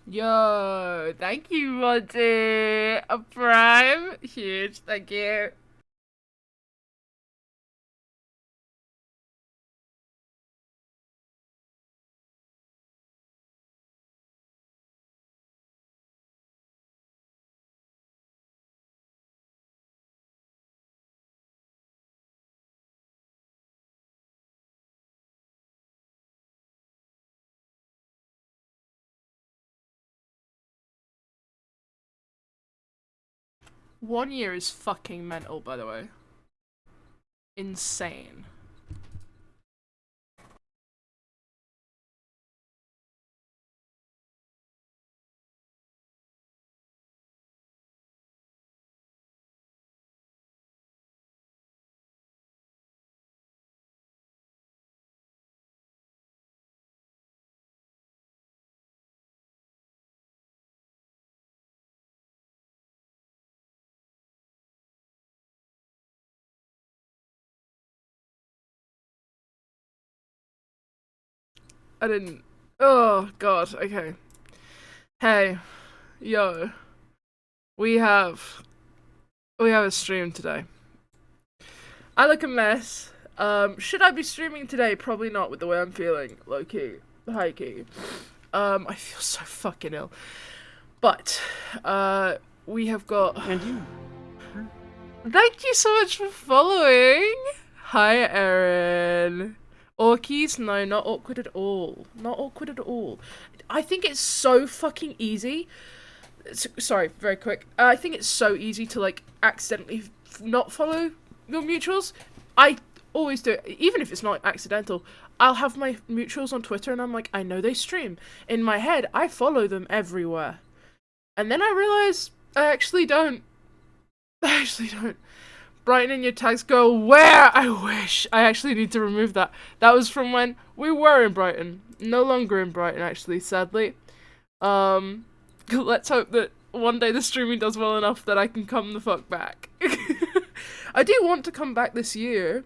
Yo, thank you, Monty. A prime. Huge. Thank you. One year is fucking mental, by the way. Insane. I didn't. Oh, God. Okay. Hey. Yo. We have. We have a stream today. I look a mess. Should I be streaming today? Probably not with the way I'm feeling. Low key. High key. I feel so fucking ill. But, we have got. And you. Thank you so much for following. Hi, Erin. Orkies? No, not awkward at all. Not awkward at all. I think it's so fucking easy. Sorry, very quick. I think it's so easy to, like, accidentally not follow your mutuals. I always do it, even if it's not accidental. I'll have my mutuals on Twitter and I'm like, I know they stream. In my head, I follow them everywhere. And then I realize I actually don't. I actually don't. Brighton in your tags go where? I wish. I actually need to remove that. That was from when we were in Brighton. No longer in Brighton, actually, sadly. Let's hope that one day the streaming does well enough that I can come the fuck back. I do want to come back this year.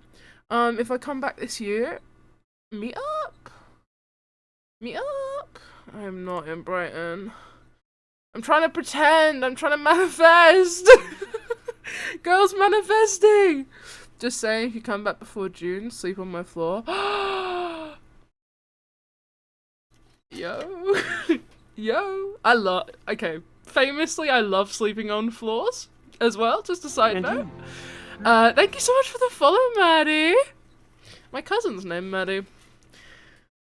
If I come back this year, meet up. Meet up. I'm not in Brighton. I'm trying to pretend. I'm trying to manifest. Girls manifesting! Just saying, if you come back before June, sleep on my floor. Yo. Yo. Okay, famously, I love sleeping on floors as well, just a side note. Thank you so much for the follow, Maddie. My cousin's named Maddie.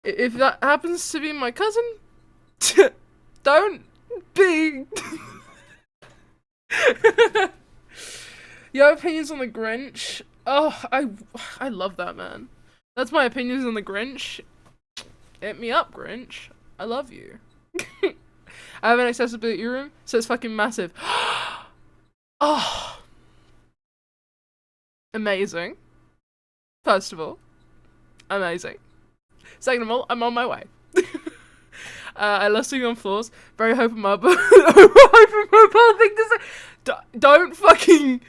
If that happens to be my cousin, don't be... Your opinions on the Grinch? Oh, I love that, man. That's my opinions on the Grinch. Hit me up, Grinch. I love you. I have an accessibility room, so it's fucking massive. Oh. Amazing. First of all. Amazing. Second of all, I'm on my way. I love sleeping on floors. Very hypermobile. Hypermobile thing to say. Don't fucking...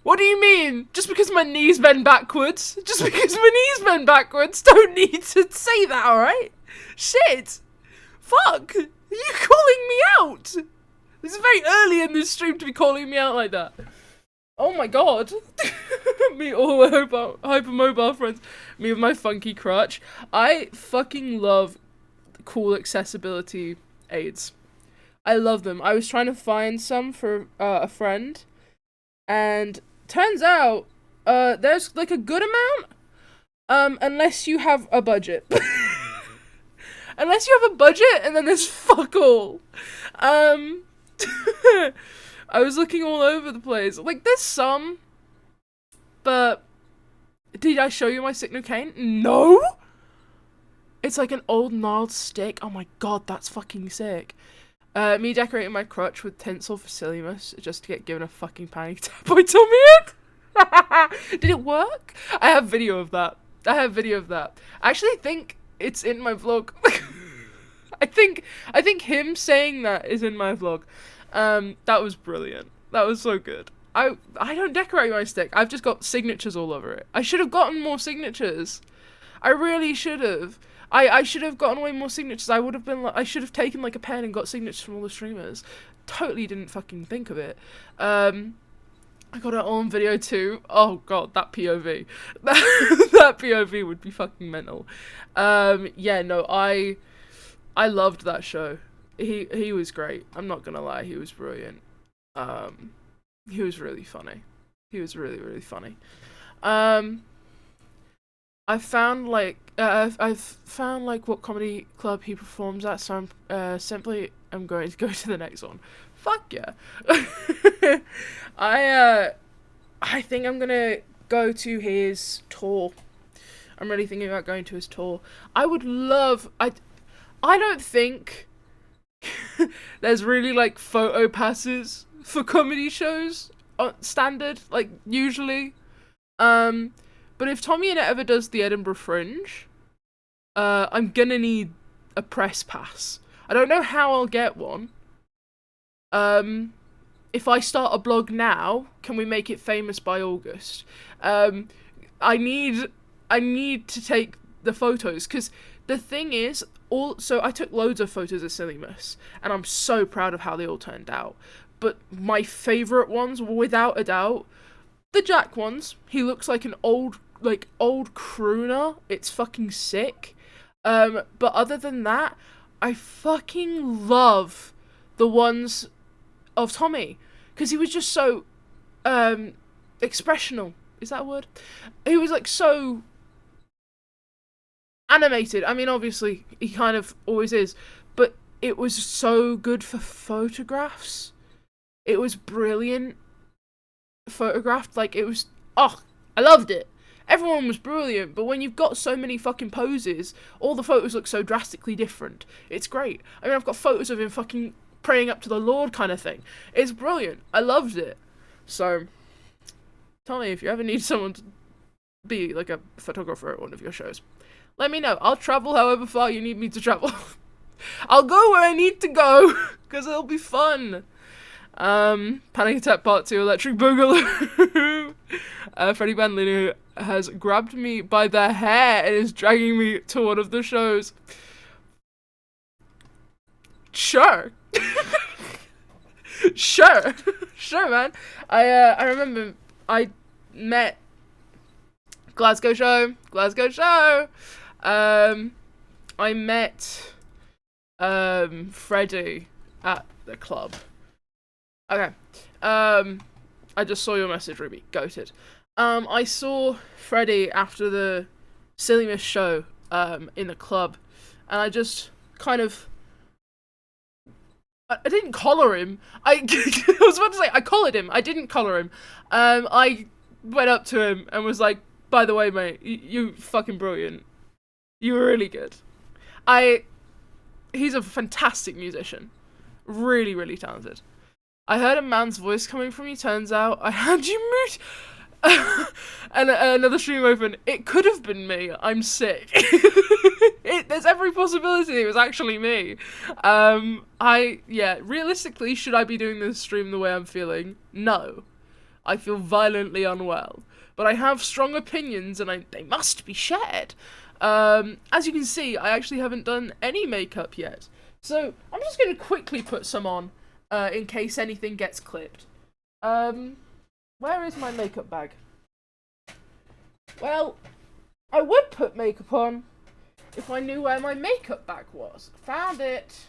What do you mean? Just because my knees bend backwards? Just because my knees bend backwards? Don't need to say that, alright? Shit! Fuck! Are you calling me out? This is very early in this stream to be calling me out like that. Oh my god. Me all hypermobile friends. Me with my funky crutch. I fucking love cool accessibility aids. I love them. I was trying to find some for a friend. And... turns out, there's like a good amount, unless you have a budget. Unless you have a budget, and then there's fuck all. I was looking all over the place. Like, there's some, but did I show you my signal cane? No? It's like an old gnarled stick. Oh my god, that's fucking sick. Me decorating my crutch with tinsel for silliness just to get given a fucking panic attack by Tommy. Did it work? I have video of that. I actually think it's in my vlog. I think him saying that is in my vlog. That was brilliant. That was so good. I don't decorate my stick. I've just got signatures all over it. I should have gotten more signatures. I really should have. I should have gotten way more signatures. I would have been like, I should have taken like a pen and got signatures from all the streamers. Totally didn't fucking think of it. I got it all on video too. Oh god, that POV. That POV would be fucking mental. Yeah, no, I loved that show. He was great. I'm not gonna lie, he was brilliant. He was really funny. He was really, really funny. I've found like what comedy club he performs at, so I'm going to go to the next one. Fuck yeah. I think I'm gonna go to his tour. I'm really thinking about going to his tour. I don't think there's really like photo passes for comedy shows standard, like usually. But if Tommy Innit ever does the Edinburgh Fringe, I'm gonna need a press pass. I don't know how I'll get one. If I start a blog now, can we make it famous by August? I need to take the photos, because the thing is, so I took loads of photos of Sillymus, and I'm so proud of how they all turned out. But my favourite ones, without a doubt, the Jack ones. He looks like an old crooner. It's fucking sick. But other than that, I fucking love the ones of Tommy, because he was just so expressional. Is that a word? He was like so animated. I mean, obviously he kind of always is, but it was so good for photographs. It was brilliant photographed. Like, it was, I loved it. Everyone was brilliant, but when you've got so many fucking poses, all the photos look so drastically different. It's great. I mean, I've got photos of him fucking praying up to the Lord kind of thing. It's brilliant. I loved it. So, Tommy, if you ever need someone to be like a photographer at one of your shows, let me know. I'll travel however far you need me to travel. I'll go where I need to go, because it'll be fun. Panic Attack Part 2 Electric Boogaloo. Freddie Bandlin has grabbed me by the hair and is dragging me to one of the shows. Sure. Sure, man. I remember I met Glasgow show. I met Freddie at the club. Okay. I just saw your message, Ruby. Goated. I saw Freddie after the Sillymus show in the club, and I just kind of I didn't collar him. I was about to say I collared him. I didn't collar him. I went up to him and was like, "By the way, mate, you fucking brilliant. You were really good." He's a fantastic musician. Really, really talented. I heard a man's voice coming from you. Turns out I had you mute. And another stream open. It could have been me. I'm sick. There's every possibility it was actually me. Realistically, should I be doing this stream the way I'm feeling? No. I feel violently unwell. But I have strong opinions, and they must be shared. As you can see, I actually haven't done any makeup yet. So I'm just going to quickly put some on. In case anything gets clipped. Where is my makeup bag? Well, I would put makeup on if I knew where my makeup bag was. Found it.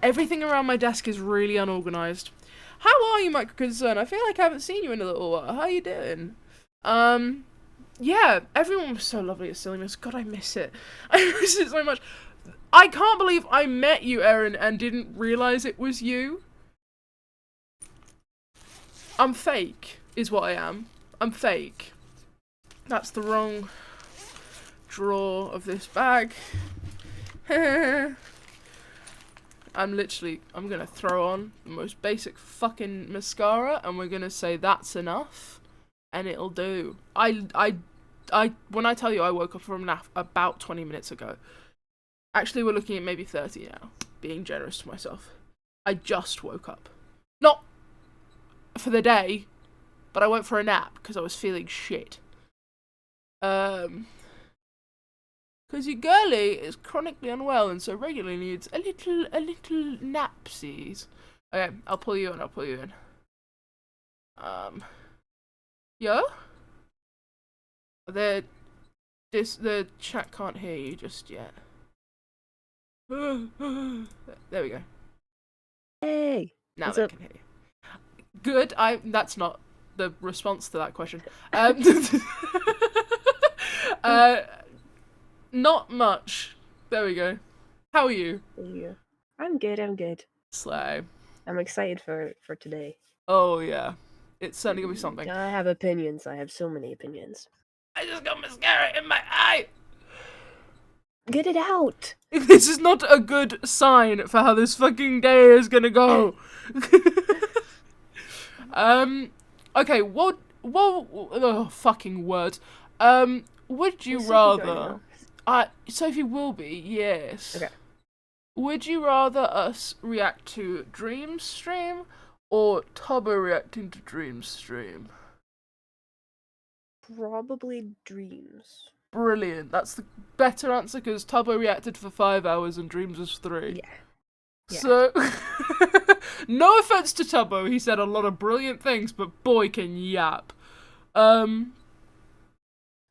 Everything around my desk is really unorganized. How are you, Micro Concern? I feel like I haven't seen you in a little while. How are you doing? Yeah, everyone was so lovely at Sillymus. God, I miss it. I miss it so much. I can't believe I met you, Erin, and didn't realise it was you. I'm fake, is what I am. I'm fake. That's the wrong drawer of this bag. I'm gonna throw on the most basic fucking mascara, and we're gonna say that's enough, and it'll do. When I tell you I woke up from a nap about 20 minutes ago. Actually, we're looking at maybe 30 now, being generous to myself. I just woke up. Not for the day, but I went for a nap because I was feeling shit. Because Because your girly is chronically unwell and so regularly needs a little napsies. Okay, I'll pull you in. Yeah? The chat can't hear you just yet. There we go. Hey! Now What's they up? can hear you. Good. That's not the response to that question. Not much. There we go. How are you? Yeah. I'm good. Slay. I'm excited for today. Oh yeah. It's certainly gonna be something. I have opinions. I have so many opinions. I just got mascara in my eye! Get it out! This is not a good sign for how this fucking day is gonna go. Okay, what, oh, fucking words. Would you rather, Sophie will be, yes. Okay. Would you rather us react to Dream Stream or Tubbo reacting to Dream Stream? Probably dreams. Brilliant. That's the better answer because Tubbo reacted for 5 hours and Dreams was 3. Yeah. So, no offense to Tubbo, he said a lot of brilliant things, but boy can yap. Do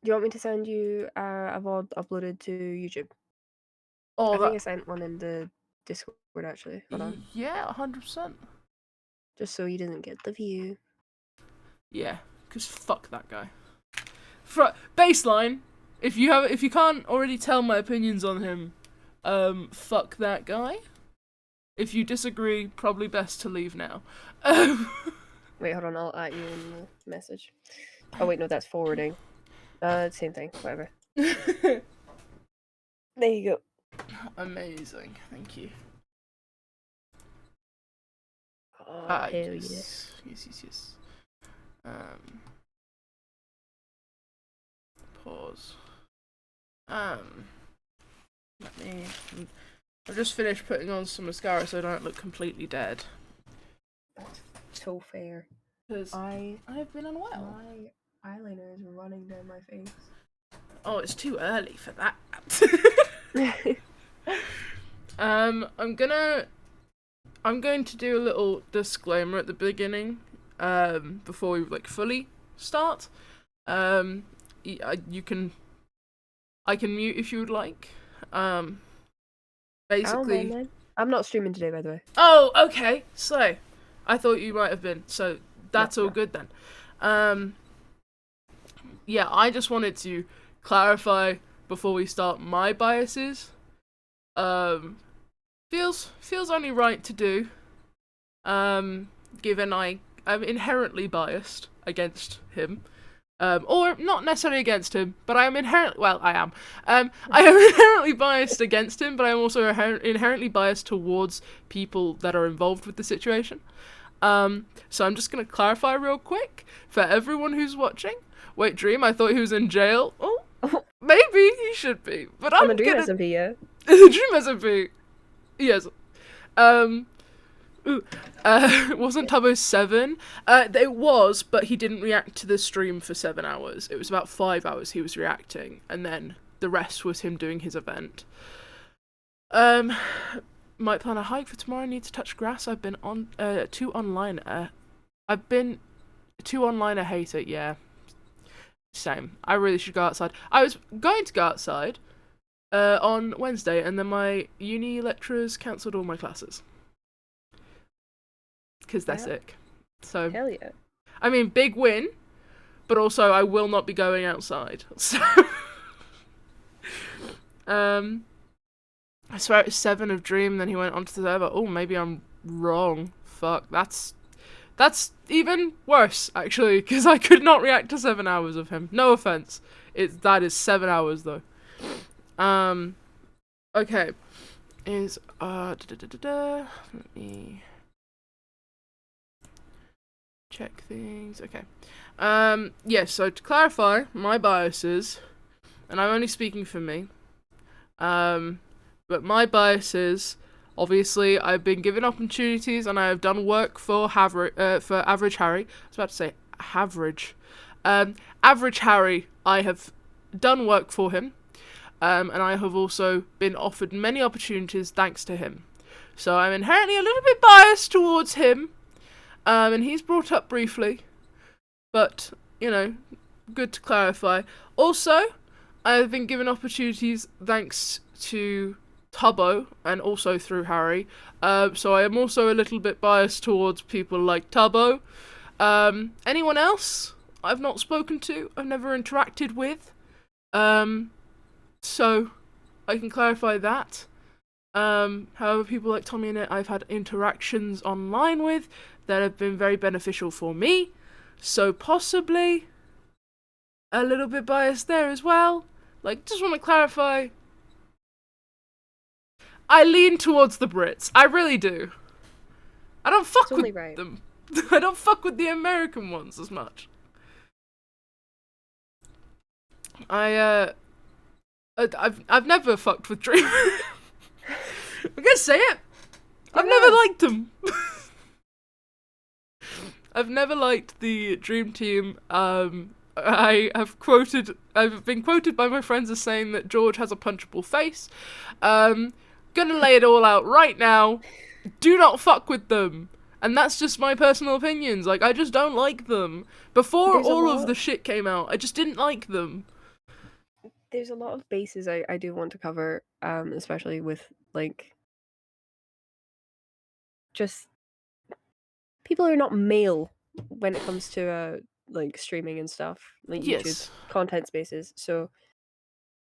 you want me to send you a VOD uploaded to YouTube? Oh, I think I sent one in the Discord actually. Hold on. Yeah, 100%. Just so he doesn't get the view. Yeah, because fuck that guy. Baseline, if you can't already tell my opinions on him, fuck that guy. If you disagree, probably best to leave now. Wait, hold on, I'll add you in the message. Oh wait, no, that's forwarding. Same thing, whatever. There you go. Amazing, thank you. Oh, hell yes. Yes. Pause. I've just finished putting on some mascara so I don't look completely dead. That's so fair. Because I've been unwell. My eyeliner is running down my face. Oh, it's too early for that. I'm going to do a little disclaimer at the beginning, before we fully start. I can mute if you would like. Basically, oh, I'm not streaming today, by the way. Oh, okay. So, I thought you might have been. So that's all good then. Yeah, I just wanted to clarify before we start my biases. Feels only right to do. Given I'm inherently biased against him. Or not necessarily against him, but I am inherently, well, I am. I am inherently biased against him, but I am also inherently biased towards people that are involved with the situation. So I'm just going to clarify real quick for everyone who's watching. Wait, Dream, I thought he was in jail. Oh, maybe he should be, but I'm a Dream SMP, yeah. Dream SMP, yes. Wasn't Tubbo 7? It was, but he didn't react to the stream for 7 hours. It was about 5 hours he was reacting, and then the rest was him doing his event. Might plan a hike for tomorrow. I need to touch grass. I've been on too online-er. I've been too online-er hater. Yeah, same. I really should go outside. I was going to go outside on Wednesday, and then my uni lecturers cancelled all my classes. Because they're sick. So, hell yeah. I mean, big win, but also I will not be going outside. So, I swear it was 7 of Dream, then he went onto the server. Oh, maybe I'm wrong. Fuck, that's even worse, actually, because I could not react to 7 hours of him. No offense. That is 7 hours, though. Okay. Let me check things. Okay. Yes, so to clarify my biases, and I'm only speaking for me, but my biases, obviously, I've been given opportunities and I have done work for Average Harry. I was about to say Average. Average Harry, I have done work for him. and I have also been offered many opportunities thanks to him. So I'm inherently a little bit biased towards him, and he's brought up briefly, but, you know, good to clarify. Also, I have been given opportunities thanks to Tubbo, and also through Harry, so I am also a little bit biased towards people like Tubbo. Anyone else I've not spoken to, I've never interacted with, so I can clarify that. However, people like Tommy and it, I've had interactions online with that have been very beneficial for me, so possibly a little bit biased there as well. Like, just want to clarify, I lean towards the Brits. I really do. I don't fuck with them. I don't fuck with the American ones as much. I've never fucked with Dream. I'm gonna say it. I've never liked them. I've never liked the Dream Team. I've been quoted by my friends as saying that George has a punchable face. Gonna lay it all out right now. Do not fuck with them. And that's just my personal opinions. Like, I just don't like them. Before all of the shit came out, I just didn't like them. There's a lot of bases I do want to cover, especially with, like, just people are not male when it comes to like streaming and stuff, like YouTube content spaces. So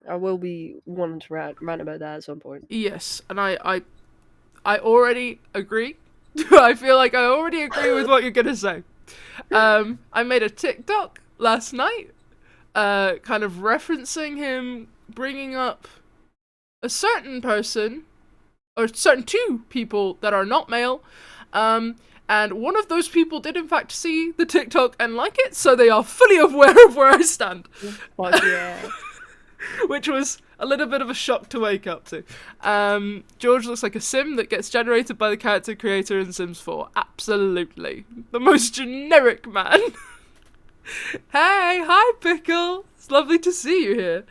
I will be wanting to rant about that at some point. Yes, and I already agree. I feel like I already agree with what you're gonna say. I made a TikTok last night, kind of referencing him bringing up a certain person, or certain two people that are not male, and one of those people did in fact see the TikTok and like it, so they are fully aware of where I stand. Fuck yeah. Which was a little bit of a shock to wake up to. George looks like a sim that gets generated by the character creator in Sims 4. Absolutely. The most generic man. Hey, hi Pickle. It's lovely to see you here.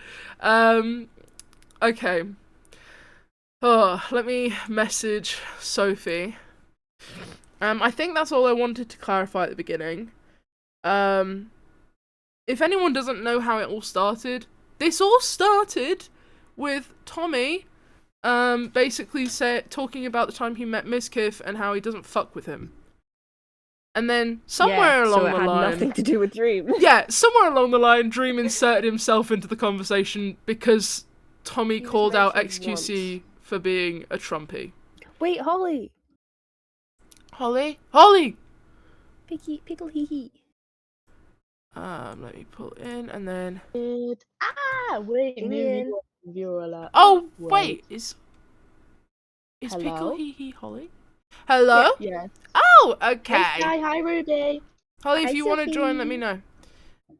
Okay. Oh, let me message Sophie. I think that's all I wanted to clarify at the beginning. If anyone doesn't know how it all started, this all started with Tommy, basically talking about the time he met Mcyt and how he doesn't fuck with him. And then somewhere along the line, so it had nothing to do with Dream. Yeah, somewhere along the line, Dream inserted himself into the conversation because Tommy called out XQC for being a Trumpy. Wait, Holly! Holly! Pickle hee hee. Let me pull in and then. Wait, viewer alert. Oh wait, is Hello? Pickle hee hee Holly? Hello? Yes. Oh, okay. Hi, Ruby. Holly, if Hi, you want to Sophie. join, let me know.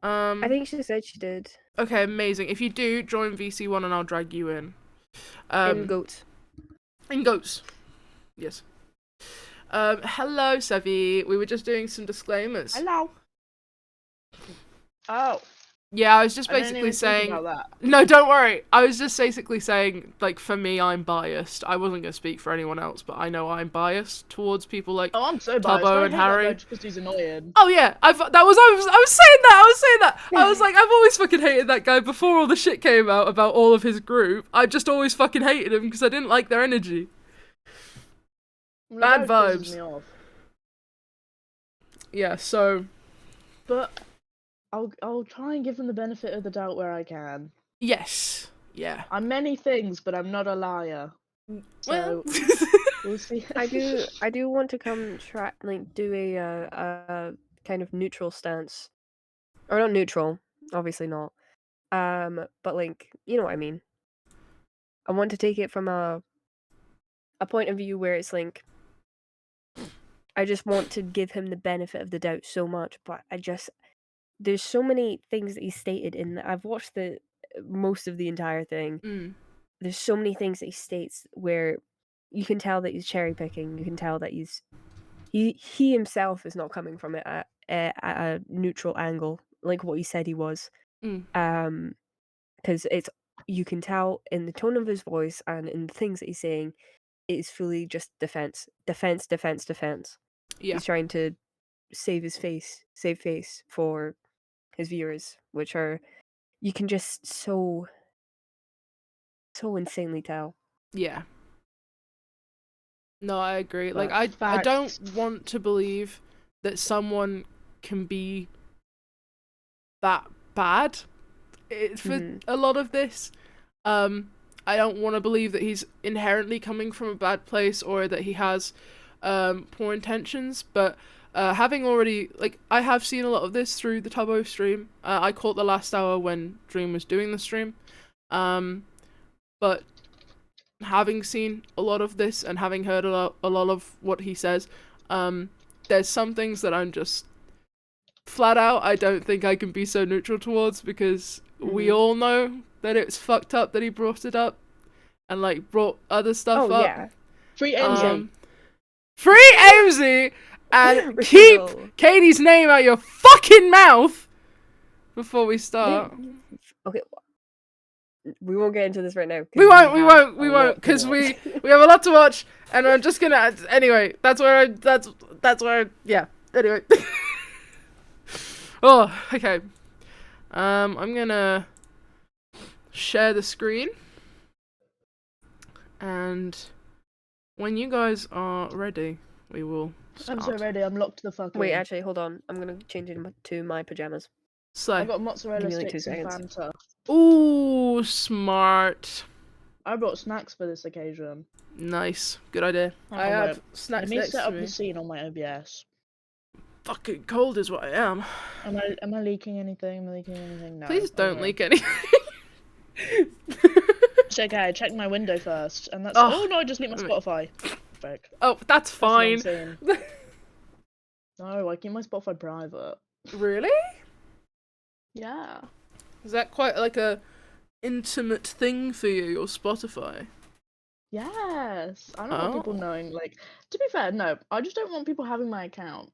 I think she said she did. Okay, amazing. If you do, join VC1 and I'll drag you in. In goats. In goats. Yes. Hello, Sevi. We were just doing some disclaimers. Hello. Oh. Yeah, I was just basically saying. No, don't worry. I was just basically saying, like, for me, I'm biased. I wasn't gonna speak for anyone else, but I know I'm biased towards people like I'm so biased. Tubbo and Harry. Just because he's annoying. Oh yeah, I was saying that. I was like, I've always fucking hated that guy before all the shit came out about all of his group. I just always fucking hated him because I didn't like their energy. Bad vibes. Yeah, so. But I'll try and give them the benefit of the doubt where I can. Yes. Yeah. I'm many things, but I'm not a liar. So we'll see. I do want to do a kind of neutral stance. Or not neutral, obviously not. But like, you know what I mean. I want to take it from a point of view where it's like I just want to give him the benefit of the doubt so much, but there's so many things that he stated I've watched most of the entire thing. There's so many things that he states where you can tell that he's cherry picking. You can tell that he himself is not coming from it at a neutral angle, like what he said he was. Because it's you can tell in the tone of his voice and in the things that he's saying, it is fully just defense. Defense, defense, defense. Yeah. He's trying to save face for his viewers, which are, you can just so insanely tell. Yeah. No, I agree. Like, That's I don't facts. want to believe that someone can be that bad for a lot of this. I don't want to believe that he's inherently coming from a bad place or that he has poor intentions, but having already, like, I have seen a lot of this through the Tubbo stream. I caught the last hour when Dream was doing the stream. But having seen a lot of this and having heard a lot of what he says, there's some things that I'm just flat out, I don't think I can be so neutral towards, because we all know that it's fucked up that he brought it up and, like, brought other stuff up. Yeah. Free MZ. Free MZ and keep Katie's name out your fucking mouth before we start. Okay. We won't get into this right now. We won't, because we have a lot to watch, and I'm just gonna, anyway, that's where yeah, anyway. Oh, okay. I'm gonna share the screen, and when you guys are ready, we will start. I'm so ready. I'm locked the fuck Wait, in. actually, hold on. I'm gonna change to my pajamas. So, I got mozzarella Give me, like, sticks 2 and seconds. Fanta. ooh, smart. I brought snacks for this occasion. Nice. Good idea. Hang I on, have wait. snacks Let me next set to up me. the scene on my OBS. Fucking cold is what I am. Am I leaking anything? Am I leaking anything? No. Please don't Okay. leak anything. It's okay, I checked my window first, and that's. Oh, Oh no, I just leaked my wait. Spotify. Frick. Oh, that's That's fine. insane. No, I keep my Spotify private. Really? Yeah. Is that quite like a intimate thing for you, your Spotify? Yes. I don't want people Oh. knowing. Like, to be fair, no. I just don't want people having my account.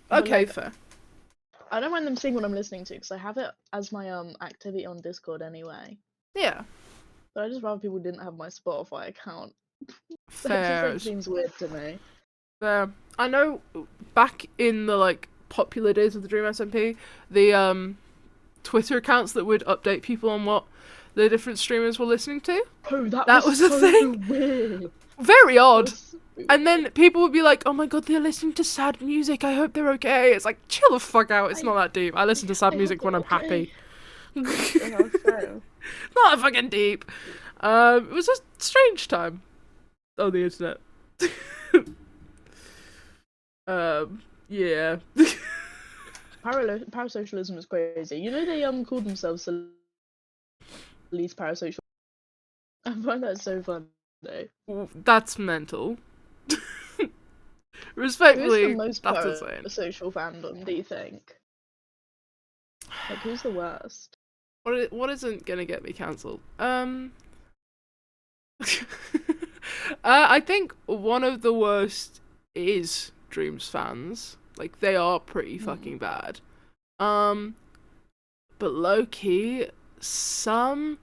But, Okay, like, fair. I don't mind them seeing what I'm listening to because I have it as my activity on Discord anyway. Yeah, But I just rather people didn't have my Spotify account. That just fair. like, seems weird to me. Fair. I know back in the, like, popular days of the Dream SMP, the Twitter accounts that would update people on what the different streamers were listening to. Oh, that was a so thing. Weird. Very odd. That was so And then people would be like, oh my god, they're listening to sad music, I hope they're okay. It's like, chill the fuck out, it's not that deep. I listen to sad I music hope when I'm they're happy. okay. Yeah, fair. Not that fucking deep. It was a strange time on the internet. Yeah. Parasocialism is crazy. You know they called themselves least parasocial. I find that so funny. That's mental. Who's Respectfully, the most that's insane. parasocial fandom, do you think? Like, who's the worst? What isn't gonna get me cancelled? I think one of the worst is Dreams fans. Like, they are pretty fucking bad. But low key, some.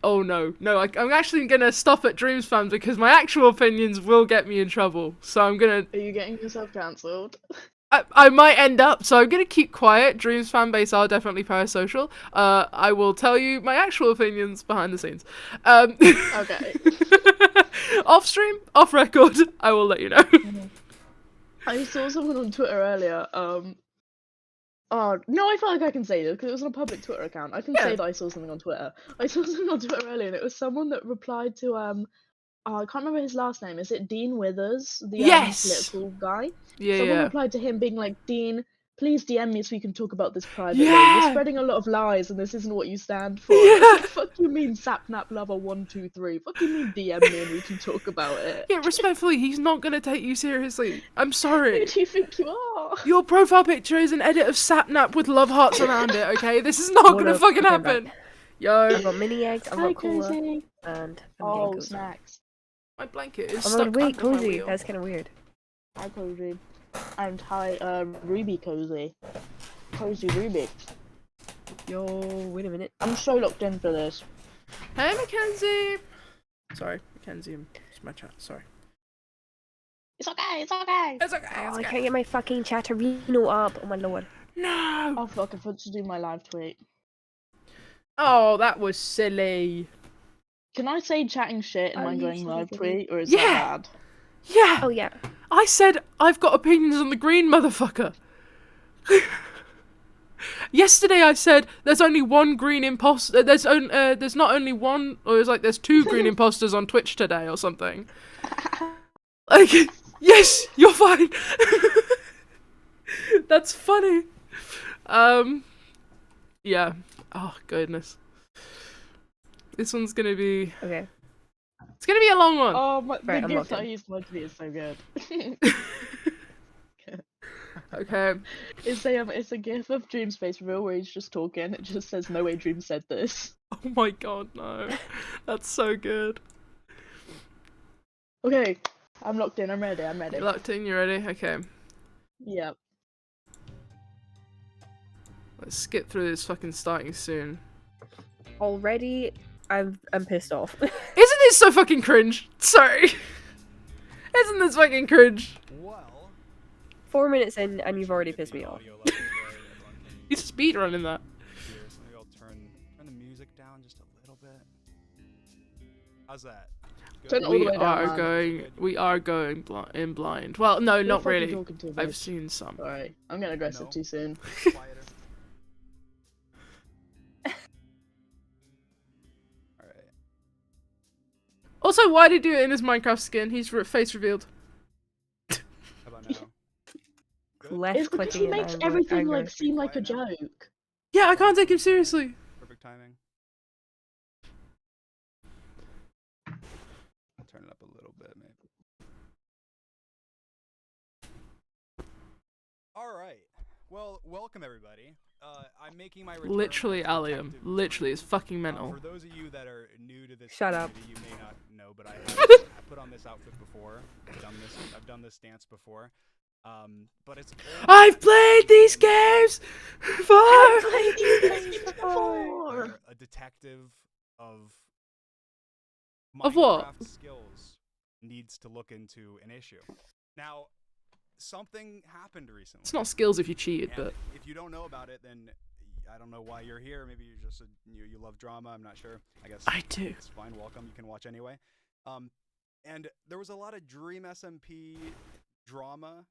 Oh no, I'm actually gonna stop at Dreams fans because my actual opinions will get me in trouble. So I'm gonna. Are you getting yourself cancelled? I might end up, so I'm gonna keep quiet. Dreams fan base are definitely parasocial. I will tell you my actual opinions behind the scenes. Okay. Off stream, off record, I will let you know. I saw someone on Twitter earlier. Oh no, I feel like I can say this because it was on a public Twitter account. I can say that I saw something on Twitter. I saw something on Twitter earlier, and it was someone that replied to oh, I can't remember his last name. Is it Dean Withers, the Yes! political guy? Yeah, Someone yeah. replied to him being like, Dean, please DM me so we can talk about this privately. Yeah! You're spreading a lot of lies and this isn't what you stand for. Yeah! Like, fuck you mean sapnap lover 123? Fuck you mean DM me and we can talk about it? Yeah, respectfully, he's not gonna take you seriously. I'm sorry. Who do you think you are? Your profile picture is an edit of Sapnap with love hearts around it, okay? This is not What gonna up? fucking Okay, I'm back. happen. Yo, I've got mini eggs, I've Hi, got cola, Cozy. and I'm Oh, getting cozy. snacks. my blanket is Oh my stuck god, wait, under my cozy. wheel. That's kind of weird. Hi, Cozy. And hi, Ruby Cozy. Cozy Ruby. Yo, wait a minute. I'm so locked in for this. Hey, Mackenzie. Sorry, Mackenzie. It's my chat. Sorry. It's okay. It's okay. It's okay. Oh, It's I okay. can't get my fucking Chatterino up. Oh my lord. No. Oh fuck! I forgot to do my live tweet. Oh, that was silly. Can I say chatting shit in Are my you going live kidding? tweet, or is Yeah. that bad? Yeah. Oh yeah. I said I've got opinions on the green, motherfucker. Yesterday I said there's only one green imposter. There's not only one, or it's like there's two green imposters on Twitch today or something. Like, yes, you're fine. That's funny. Yeah. Oh goodness. This one's gonna be. Okay. It's gonna be a long one. Oh, Right, the I'm gift locked I in. used for my tweet is so good. Okay. It's a gif of Dream's face reveal where he's just talking. It just says, "No way, Dream said this." Oh my god, no. That's so good. Okay, I'm locked in. I'm ready. I'm ready. You locked in? You ready? Okay. Yep. Let's skip through this fucking starting soon. Already, I'm pissed off. Isn't this so fucking cringe? Sorry. Isn't this fucking cringe? Well, 4 minutes in, and you've already pissed me off. He's speedrunning that. Here, so maybe I'll turn the music down just a little bit. How's that? Turn it all the We way down, man. are going in blind. Well, no, You're not fucking really. talking too I've much. seen some. Sorry, I'm getting aggressive No. too soon. Quieter. Alright. Also, why did he do it in his Minecraft skin? He's face revealed. How about now? Good? Left It's because clicking he and makes anger- everything anger. like seem like a Quiet now? joke. Yeah, I can't take him seriously. Perfect timing. I'll turn it up a little bit, maybe. Alright. Well, welcome everybody. I'm making my return Literally, as Allium. Detective Literally, it's fucking For mental. those of you that are new to this Shut up. community, you may not know, but I put on this outfit before. I've done this dance before. But it's I've played these games before. where a detective of Of what? Minecraft skills needs to look into an issue. Now, something happened recently. It's not skills if you cheated, and but if you don't know about it, then I don't know why you're here. Maybe you're just you love drama. I'm not sure. I guess I do. it's fine. Welcome. You can watch anyway. And there was a lot of Dream SMP drama,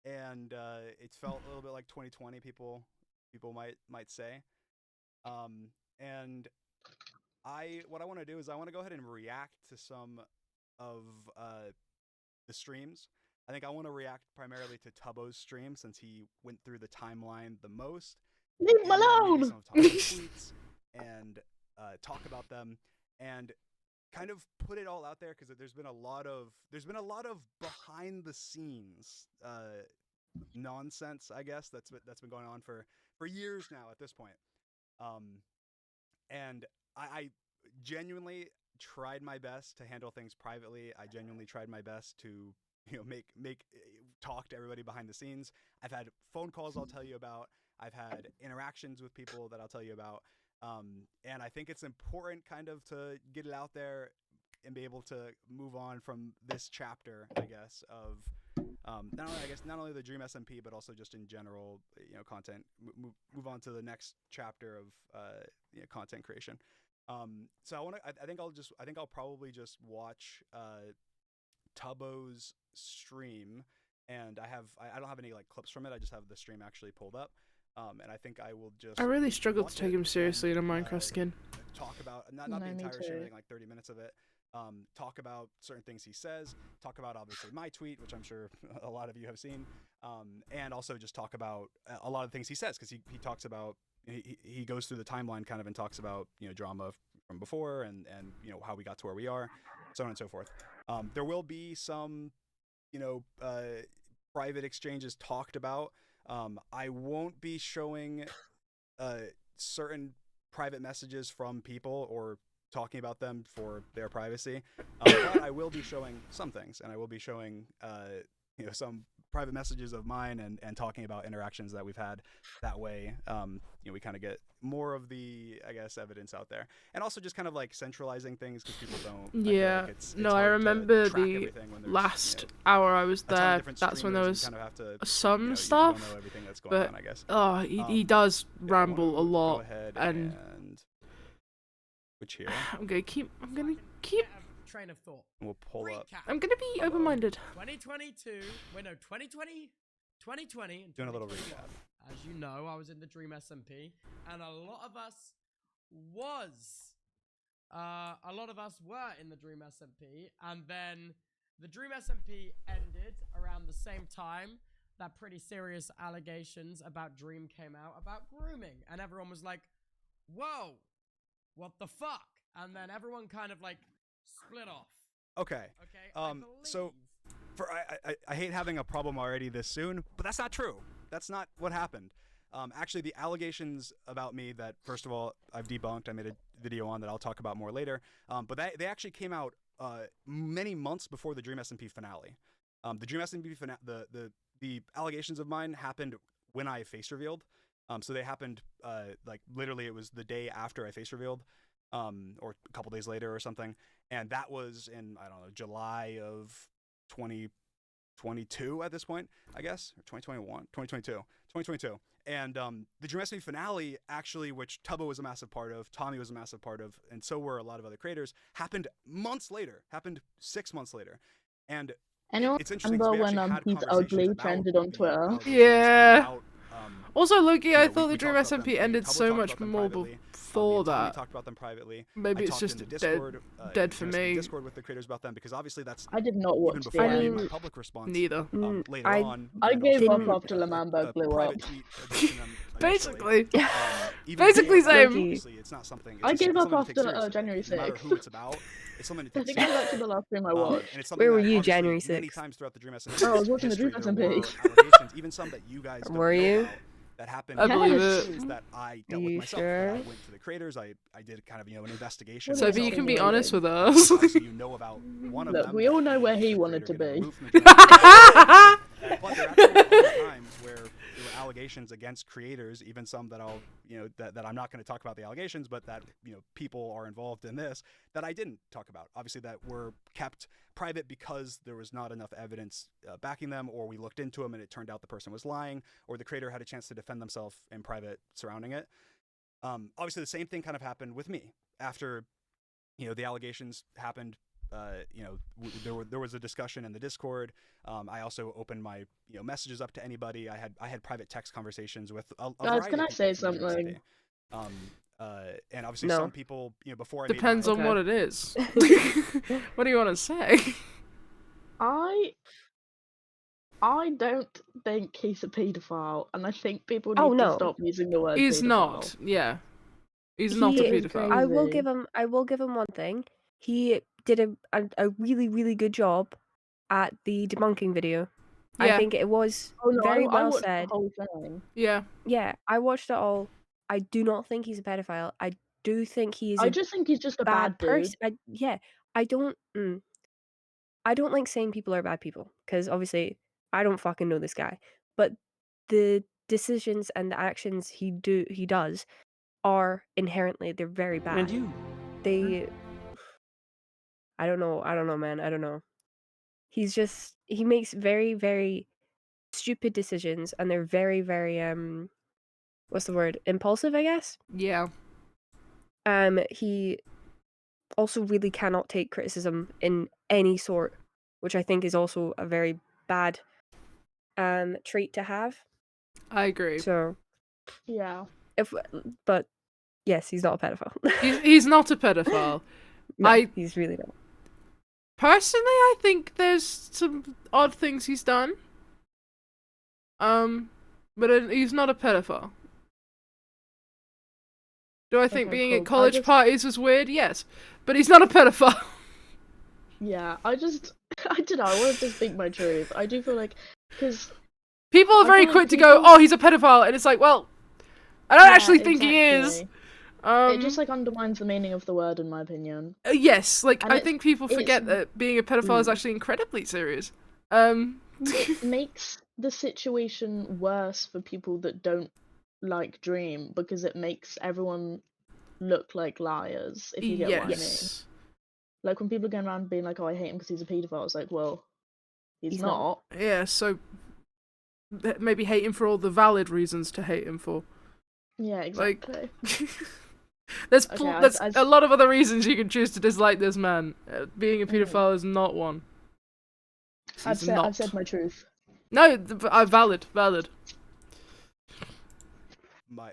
and it felt a little bit like 2020. People might say. And what I want to do is I want to go ahead and react to some of the streams. I think I want to react primarily to Tubbo's stream since he went through the timeline the most. Leave him And then maybe alone. some of Tubbo's tweets and talk about them and kind of put it all out there because there's been a lot of behind the scenes nonsense, I guess that's been going on for years now at this point. And I genuinely tried my best to handle things privately. I genuinely tried my best to make talk to everybody behind the scenes. I've had phone calls I'll tell you about. I've had interactions with people that I'll tell you about. And I think it's important kind of to get it out there and be able to move on from this chapter, I guess, of not only the Dream SMP, but also just in general, content. Move on to the next chapter of content creation. So I think I'll probably just watch Tubbo's stream, and I don't have any like clips from it. I just have the stream actually pulled up. And I think I will just. I really struggled to watch take it him seriously in a and, Minecraft skin. Talk about not No, the me entire stream, I too. think like 30 minutes of it. Talk about certain things he says. Talk about obviously my tweet, which I'm sure a lot of you have seen. And also just talk about a lot of things he says because he talks about he goes through the timeline kind of and talks about drama from before and how we got to where we are, so on and so forth. There will be some private exchanges talked about. I won't be showing certain private messages from people or talking about them for their privacy, but I will be showing some things, and I will be showing some private messages of mine and talking about interactions that we've had that way, we kind of get more of the, I guess, evidence out there, and also just kind of like centralizing things because people don't. Yeah. I feel like it's No, I hard to remember track the everything when there's, last hour I was a ton of there. different That's when there streamers, was and you kind of have to, some you don't stuff. know everything that's going But on, I guess. oh, he does If you wanna ramble a go lot, ahead and switch here. I'm gonna keep. Train of thought. We'll pull up. I'm gonna be open-minded. 2022. Wait, no, 2020 and Doing a little 2021. recap. As you know, I was in the Dream SMP, and a lot of us were in the Dream SMP, and then the Dream SMP ended around the same time that pretty serious allegations about Dream came out about grooming, and everyone was like, whoa, what the fuck? And then everyone kind of like split off. Okay. So I hate having a problem already this soon, but that's not true. That's not what happened. Actually, the allegations about me that, first of all, I've debunked. I made a video on that I'll talk about more later. But they actually came out many months before the Dream SMP finale. The Dream SMP finale, the allegations of mine happened when I face revealed. So they happened like literally it was the day after I face revealed, or a couple days later or something. And that was in, I don't know, July of 2022 at this point, I guess, or 2022. And the Dream SMP finale, actually, which Tubbo was a massive part of, Tommy was a massive part of, and so were a lot of other creators, happened months later, happened 6 months later. And Anyone it's interesting remember because we when actually had He's conversations Ugly about trended on the Twitter? allegations, Yeah. about, Also, Loki, I thought we the Dream talked about them. SMP ended Tubbo so talked much about them more privately. before Me and Tommy that. talked about them privately. Maybe I it's talked just in the dead Discord, dead for Dream SMP me. Discord with the creators about them because obviously that's I did not even watch before I the made end. my public response. Neither. Later I- on, I and gave also up after Lamamberg blew private up. tweet addressing them Basically. initially. Even Basically before that, same. obviously, it's not something. It's I just gave up something to take after seriously. January No matter 6th. who it's about, it's something to I take think that was seriously. actually the last stream I watched. And it's something Where were that you, obviously January many 6th? times throughout the Dream SMP Oh, I was watching the history, Dream there SMP. were allegations, even some that you guys don't Were know you? about, that happened I believe behind the it. scenes that I dealt Are with you myself. sure? I went to the creators. I did kind of an investigation. So, What but is you can be Amazing. honest with us. Obviously, you know about one of Look, them. we all that know is where he the wanted creator to getting be. removed from the Dream SMP. But there actually were other times where there were allegations against creators, even some that I'll, that I'm not going to talk about the allegations, but that, people are involved in this that I didn't talk about. Obviously, that were kept private because there was not enough evidence backing them, or we looked into them and it turned out the person was lying, or the creator had a chance to defend themselves in private surrounding it. Obviously, the same thing kind of happened with me after, the allegations happened. There was a discussion in the Discord. I also opened my messages up to anybody. I had private text conversations with a Guys, variety can of I people say from the Dream something? SMP. And obviously No. some people, before I Depends made on Okay. what it is. What do you want to say? I don't think he's a paedophile, and I think people need Oh, to no. stop using the word He's paedophile. not. Yeah. He's not a He is pedophile. I will Crazy. give him one thing. He did a really, really good job at the debunking video. I Yeah. think it was Oh no, very I well watched said. the whole thing. Yeah. Yeah, I watched it all. I do not think he's a pedophile. I do think he is I a just think he's just a bad bad dude. person. I don't. I don't like saying people are bad people because obviously I don't fucking know this guy. But the decisions and the actions he does are inherently they're very bad. And you? They. I don't know, man. I don't know. He makes very, very stupid decisions, and they're very, very what's the word? Impulsive, I guess. Yeah. He also really cannot take criticism in any sort, which I think is also a very bad trait to have. I agree. So Yeah. but yes, he's not a pedophile. He's not a pedophile. No, he's really not. Personally, I think there's some odd things he's done. But he's not a pedophile. Do I think Okay, being cool. at college I just- parties was weird? Yes. But he's not a pedophile. Yeah, I don't know, I want to speak my truth. I do feel like, because People are I very feel like quick to go, people- oh, he's a pedophile, and it's like, well, I don't actually think he is. It just undermines the meaning of the word, in my opinion. Yes, And I think people forget it's- that being a pedophile is actually incredibly serious. It makes the situation worse for people that don't like Dream because it makes everyone look like liars, if you get what I mean. Yes. Like when people are going around being like, "Oh, I hate him because he's a paedophile," it's like, well, he's not. Yeah, so maybe hate him for all the valid reasons to hate him for. Yeah, exactly. There's Okay, there's I'd- a lot of other reasons you can choose to dislike this man. Being a paedophile is not one. I've said my truth. No, valid.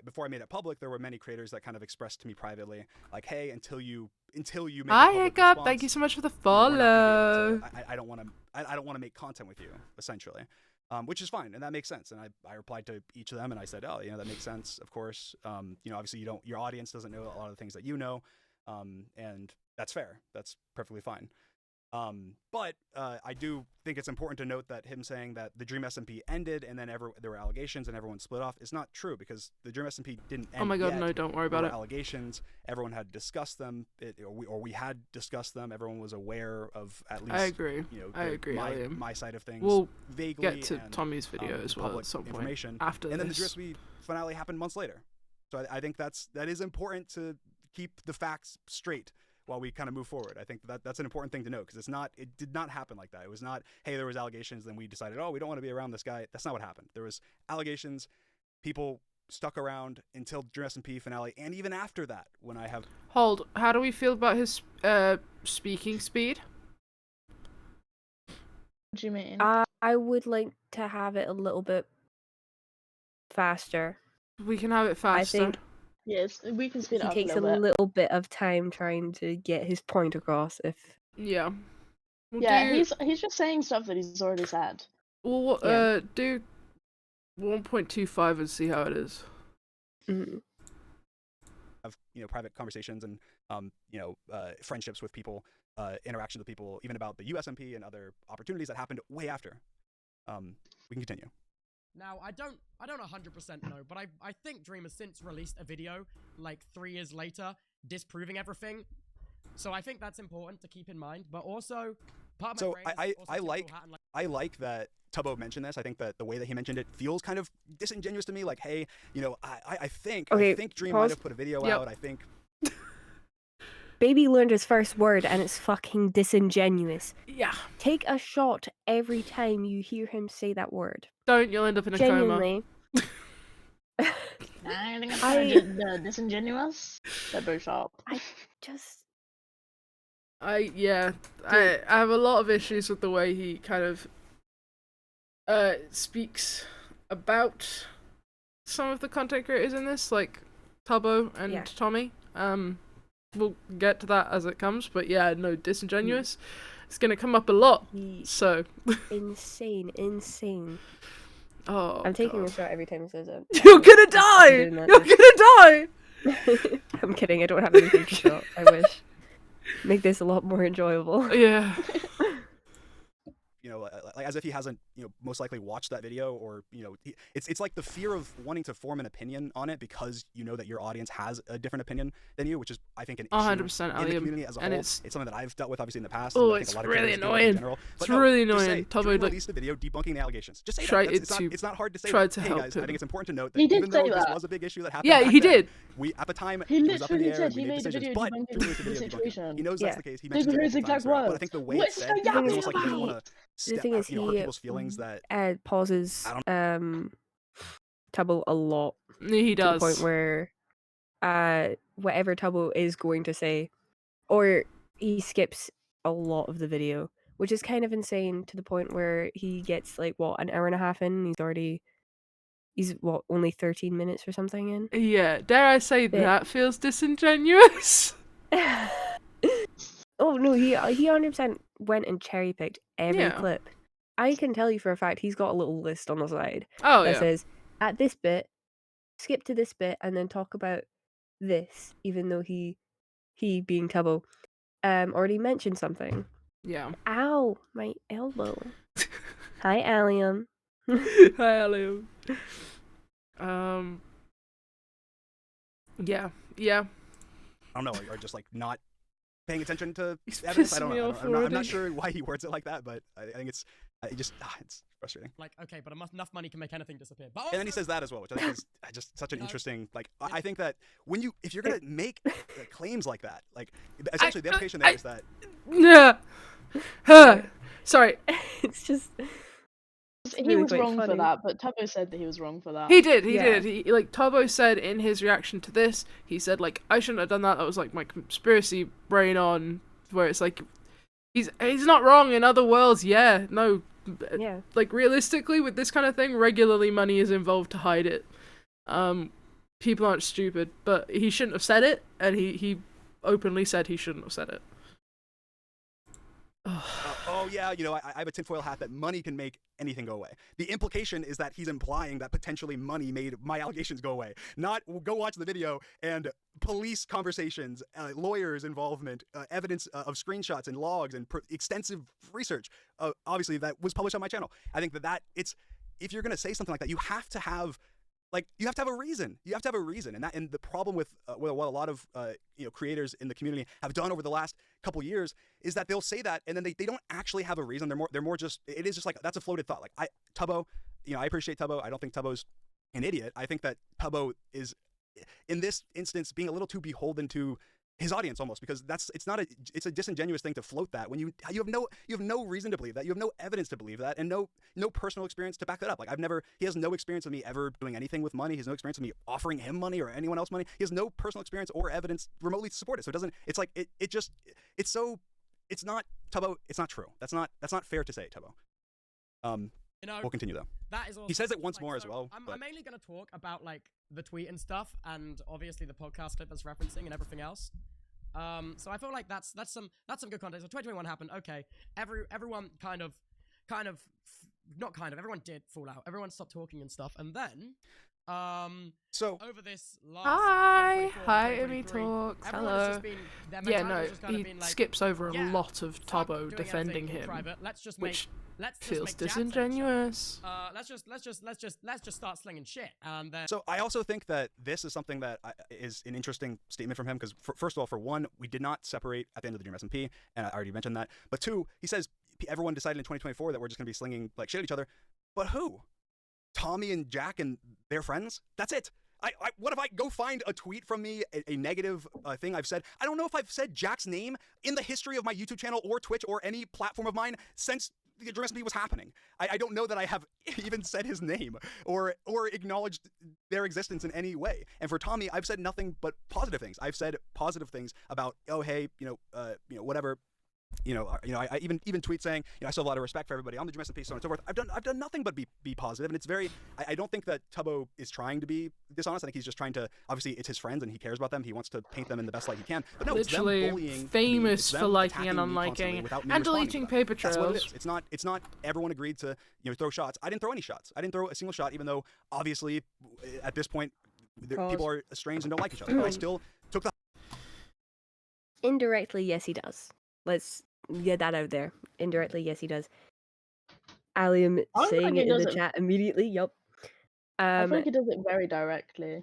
Before I made it public, there were many creators that kind of expressed to me privately, like, "Hey, until you make Hi, a public Hiccup. response, Thank you so much for the you know, we're not follow. gonna be able to- I don't want to make content with you, essentially." Which is fine, and that makes sense. And I replied to each of them, and I said, "Oh, that makes sense, of course. Obviously your audience doesn't know a lot of the things that you know, and that's fair. That's perfectly fine." But I do think it's important to note that him saying that the Dream SMP ended and then there were allegations and everyone split off is not true, because the Dream SMP didn't end. Oh my god, yet. no, don't worry about There were it. allegations. Everyone had discussed them, or we had discussed them. Everyone was aware of at least. I agree. I agree, my Liam. my side of things. We'll vaguely get to and, Tommy's video the as well public at some point information. after And then the this. GSP finale happened months later. So I think that is important to keep the facts straight while we kind of move forward. I think that's an important thing to know, because it did not happen like that. It was not, hey, there was allegations, then we decided, oh, we don't want to be around this guy. That's not what happened. There was allegations, people stuck around until Dream SMP finale, and even after that, when I have... Hold, how do we feel about his speaking speed? What do you mean? I would like to have it a little bit faster. We can have it faster. think Yes, we can speed it He up takes a little bit. bit of time trying to get his point across. Yeah. Well, Yeah, he's just saying stuff that he's already said. Well, Yeah. do 1.25 and see how it is. Mhm. Have private conversations and friendships with people, interactions with people, even about the USMP and other opportunities that happened way after. We can continue. Now, I don't 100% know, but I think Dream has since released a video, like 3 years later, disproving everything. So I think that's important to keep in mind. But also, part of my So brain is also I typical like hat and, I like that Tubbo mentioned this. I think that the way that he mentioned it feels kind of disingenuous to me. Like, hey, I think Dream might pause. have put a video Yep. out. I think Baby learned his first word and it's fucking disingenuous. Yeah. Take a shot every time you hear him say that word. Don't, you'll end up in a coma. Genuinely. I think I- disingenuous. They're both sharp. Just I have a lot of issues with the way he kind of speaks about some of the content creators in this, like Tubbo and Yeah. Tommy. We'll get to that as it comes, but yeah, no, disingenuous. It's gonna come up a lot. he's So insane. oh, I'm taking a God. shot every time he says it. You're gonna die! doing that. You're gonna die! I'm kidding, I don't have anything to shot. I wish. Make this a lot more enjoyable. Yeah. like as if he hasn't most likely watched that video, or it's like the fear of wanting to form an opinion on it because that your audience has a different opinion than you, which is I think an issue 100%, in the Liam. community as a And whole. it's Something that I've dealt with obviously in the past. Oh, and I think it's a lot of really creators deal with annoying. in general. It's But no, really just annoying. say, Tubbo, Dream like, released the video debunking the allegations. Just say try that. to It's not hard to say try that. to Hey help guys, I him. think it's important to note that He did even though say this that. was a big issue that happened, Yeah, back he then, did. We at the time He it was up in the literally air said and we he made made the decisions. video But debunking Dream released the the video debunking it. situation. He knows Yeah. that's the case. He Those mentions were it his multiple times exact throughout. But I words. think the way What it's is said, the it's thing is almost like he doesn't he- want to The thing is, hurt he people's feelings that pauses Tubbo a lot He to the does. point where whatever Tubbo is going to say, or he skips a lot of the video, which is kind of insane to the point where he gets like an hour and a half in, and he's only 13 minutes or something in. Yeah, dare I say But- that feels disingenuous? Oh no, he 100% went and cherry picked every Yeah. clip. I can tell you for a fact he's got a little list on the side Oh that yeah. says at this bit, skip to this bit, and then talk about this, even though he being Tubbo already mentioned something. Yeah. Ow, my elbow. Hi, Allium. Hi, Elio. Yeah. Yeah. I don't know, are just like not paying attention to He's evidence. pissing me off I'm not already. sure why he words it like that, but I think it's it's frustrating. Like, okay, but enough money can make anything disappear. But And then he also- says that as well, which I think is just such an No. interesting. Like, I think that if you're gonna make claims like that, like essentially the implication there is that. Yeah. Sorry. It's just He really was quite wrong for funny. that, but Tubbo said that he was wrong for that. He did. Yeah. Like Tubbo said in his reaction to this, he said like, I shouldn't have done that. That was like my conspiracy brain on, where it's like, he's not wrong in other worlds. Yeah, no. Yeah. Like realistically, with this kind of thing, regularly money is involved to hide it. People aren't stupid, but he shouldn't have said it, and he openly said he shouldn't have said it. Oh yeah, I have a tinfoil hat that money can make anything go away. The implication is that he's implying that potentially money made my allegations go away. Not go watch the video and police conversations, lawyers' involvement, evidence of screenshots and logs and extensive research. Obviously, that was published on my channel. I think that it's if you're gonna say something like that, you have to have. Like you have to have a reason. You have to have a reason, and the problem with what a lot of creators in the community have done over the last couple years is that they'll say that, and then they don't actually have a reason. They're more just it is just like that's a floated thought. Like Tubbo, I appreciate Tubbo. I don't think Tubbo's an idiot. I think that Tubbo is in this instance being a little too beholden to his audience almost, because it's a disingenuous thing to float that when you have no reason to believe that, you have no evidence to believe that, and no personal experience to back that up. Like he has no experience of me ever doing anything with money. He has no experience of me offering him money or anyone else money. He has no personal experience or evidence remotely to support it. So it's not Tubbo. It's not true. That's not fair to say, Tubbo. We'll continue though. That is also, he says it once like, more as so well. I'm mainly going to talk about like the tweet and stuff, and obviously the podcast clip that's referencing and everything else. So I feel like that's some good context. So 2021 happened. Okay, everyone everyone did fall out. Everyone stopped talking and stuff, and then so over this last Hi, 2024, Amy 2023, talks. everyone has Hello. just been, their Yeah, mentality no, has just kind he of been like, skips over a yeah, lot of fuck Tubbo doing defending everything in him, private. Let's just which make feels jabs at each other. disingenuous. Let's just start slinging shit, and then So I also think that this is something that is an interesting statement from him, because first of all, for one, we did not separate at the end of the Dream SMP, and I already mentioned that. But two, he says everyone decided in 2024 that we're just going to be slinging like shit at each other. But who? Tommy and Jack and their friends? That's it. What if I go find a tweet from me, a negative thing I've said? I don't know if I've said Jack's name in the history of my YouTube channel or Twitch or any platform of mine since the Dream SMP was happening. I don't know that I have even said his name or acknowledged their existence in any way. And for Tommy, I've said nothing but positive things. I've said positive things about, oh hey, whatever. I even tweet saying, I still have a lot of respect for everybody on the Dream SMP, so on and so forth. I've done nothing but be positive, and it's very. I don't think that Tubbo is trying to be dishonest. I think he's just trying to. Obviously, it's his friends, and he cares about them. He wants to paint them in the best light he can. But no, Literally it's them bullying me, famous it's for them liking and attacking me constantly unliking without me and responding to deleting them. paper That's what it trails. is. It's not. Everyone agreed to throw shots. I didn't throw any shots. I didn't throw a single shot, even though obviously at this point people are estranged and don't like each other. I still took the. Indirectly, yes, he does. Let's get that out there. Indirectly, yes, he does. Allium I saying think he it in the does it- chat immediately. Yup. I think he does it very directly.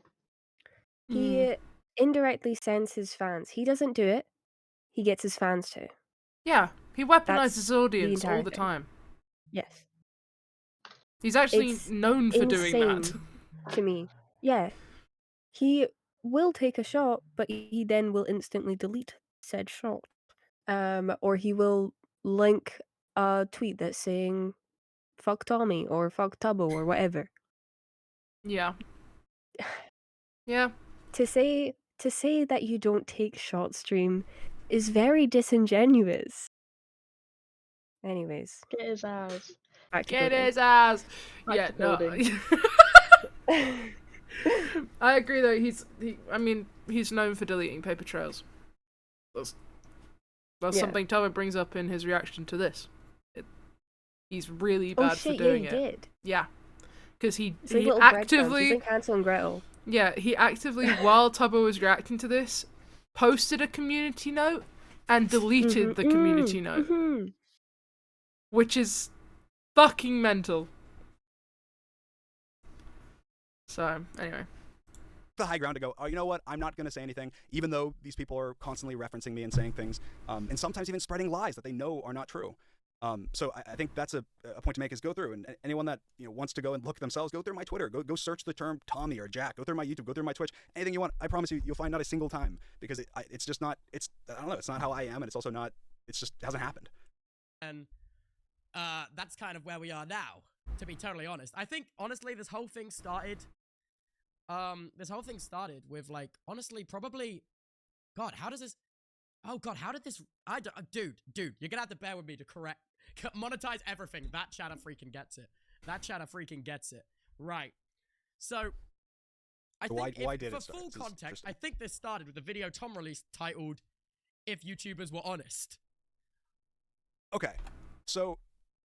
He indirectly sends his fans. He doesn't do it. He gets his fans to. Yeah, he weaponizes That's his audience entire all the thing. time. Yes. He's actually It's known for doing that. insane to me. Yeah. He will take a shot, but he then will instantly delete said shot. Or he will link a tweet that's saying fuck Tommy or fuck Tubbo or whatever. Yeah. Yeah. To say that you don't take shot stream is very disingenuous. Anyways, Get his ass. back to Get coding. his ass. Back Yeah, to no. coding. I agree though. He's known for deleting paper trails. That's Yeah. something Tubbo brings up in his reaction to this. He's really Oh bad shit, for yeah, doing he it. did. Yeah, because It's like he little breadcrumbs. He's actively like Hansel and Gretel. he actively while Tubbo was reacting to this posted a community note and deleted the community note, which is fucking mental. So anyway. The high ground to go, oh, you know what? I'm not going to say anything, even though these people are constantly referencing me and saying things, and sometimes even spreading lies that they know are not true. So I think that's a point to make, is go through, and anyone that wants to go and look themselves, go through my Twitter, go search the term Tommy or Jack, go through my YouTube, go through my Twitch, anything you want. I promise you'll find not a single time, because it's just not, I don't know, it's not how I am, and it's also not, it's just, it hasn't happened. And that's kind of where we are now, to be totally honest. I think, honestly, this whole thing started with, like, honestly, probably, God, how does this, oh God, how did this, dude, you're gonna have to bear with me to monetize everything. That chatter freaking gets it. Right. So, I think, for full context, I think this started with a video Tom released titled, "If YouTubers Were Honest." Okay, so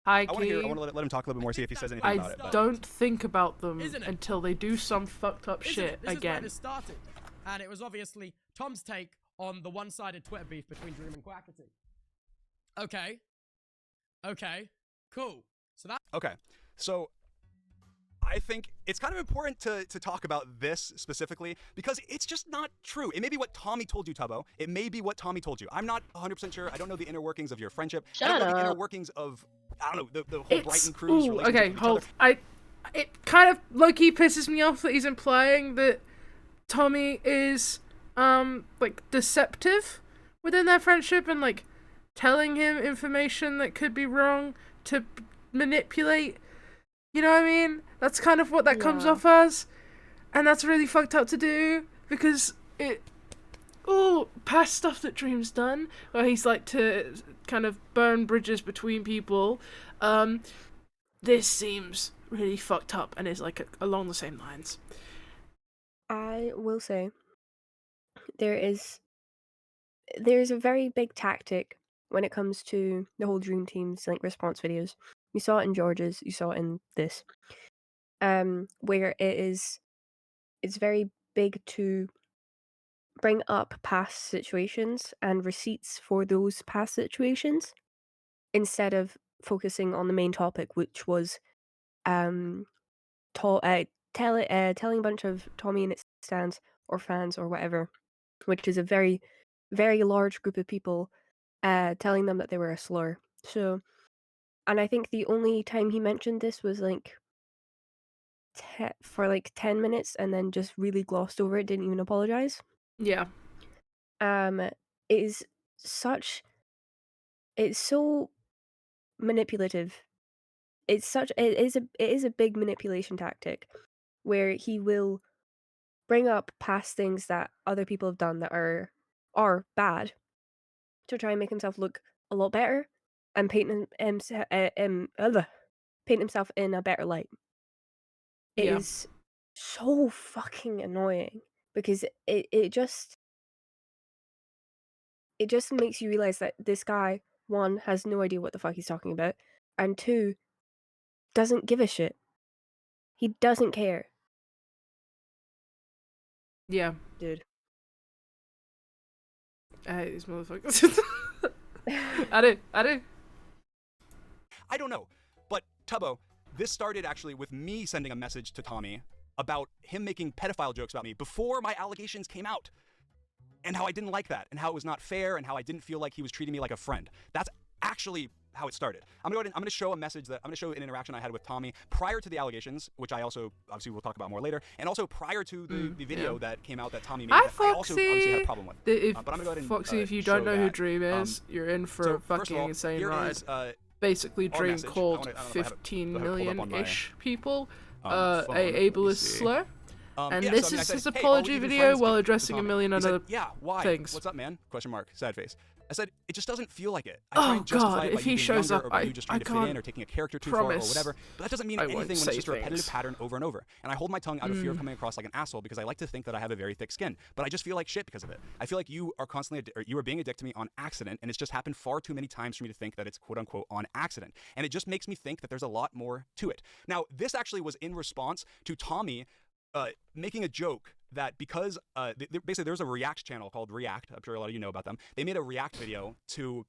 I want to let him talk a little bit more, see if he says anything about it. I don't think about them Isn't it? until they do some fucked up shit This again. is where this started. And it was obviously Tom's take on the one-sided Twitter beef between Dream and Quackity. Okay, cool. So I think it's kind of important to talk about this specifically, because it's just not true. It may be what Tommy told you, Tubbo. It may be what Tommy told you. I'm not 100% sure. I don't know the inner workings of your friendship. I don't know the inner workings of, I don't know, the whole Brighton crew's relationship okay, with each hold. other. It kind of low-key pisses me off that he's implying that Tommy is like deceptive within their friendship and like telling him information that could be wrong to manipulate. You know what I mean? That's kind of what that comes off as, and that's really fucked up to do, because past stuff that Dream's done, where he's like to kind of burn bridges between people. This seems really fucked up and is like along the same lines. I will say there's a very big tactic when it comes to the whole Dream Team's like response videos. You saw it in George's, you saw it in this. Where it's very big to bring up past situations and receipts for those past situations instead of focusing on the main topic, which was telling a bunch of Tommy and its stands or fans or whatever, which is a very, very large group of people, telling them that they were a slur. So, and I think the only time he mentioned this was like for like 10 minutes and then just really glossed over it, didn't even apologize. Yeah. It is it's so manipulative. It is a big manipulation tactic where he will bring up past things that other people have done that are bad to try and make himself look a lot better and paint himself in a better light. It is so fucking annoying because it just makes you realize that this guy, one, has no idea what the fuck he's talking about, and two, doesn't give a shit. He doesn't care. Yeah. Dude. I hate these motherfuckers. I do. I don't know, but Tubbo, this started actually with me sending a message to Tommy about him making pedophile jokes about me before my allegations came out, and how I didn't like that, and how it was not fair, and how I didn't feel like he was treating me like a friend. That's actually how it started. I'm going to show an interaction I had with Tommy prior to the allegations, which I also obviously will talk about more later, and also prior to the video that came out that Tommy made. Hi, that I also Foxy. obviously had a problem with. But I'm going to go ahead and Foxy, if you show don't know who that. Dream is, you're in for a fucking insane here ride. is, Basically, our Dream message. called I don't know if I have it 15 pulled up on my, million-ish people phone. Let a me ableist see. slur. And Yeah, this so, I mean, is I his said, hey, apology are we even video friends while to addressing a Tommy? million He said, other yeah, why? things. What's up, man? Question mark. Sad face. I said, it just doesn't feel like it. I Oh, try and justify God, it by if you he being shows younger, up, or by I- you just trying I to fit in, can't or taking a character too far, or promise whatever. But that doesn't mean I won't anything when say it's just a repetitive things. pattern over and over. And I hold my tongue out of fear of coming across like an asshole, because I like to think that I have a very thick skin. But I just feel like shit because of it. I feel like you are constantly, or you are being a dick to me on accident, and it's just happened far too many times for me to think that it's quote unquote on accident. And it just makes me think that there's a lot more to it. Now, this actually was in response to Tommy making a joke that because basically there's a React channel called React. I'm sure a lot of you know about them. They made a React video to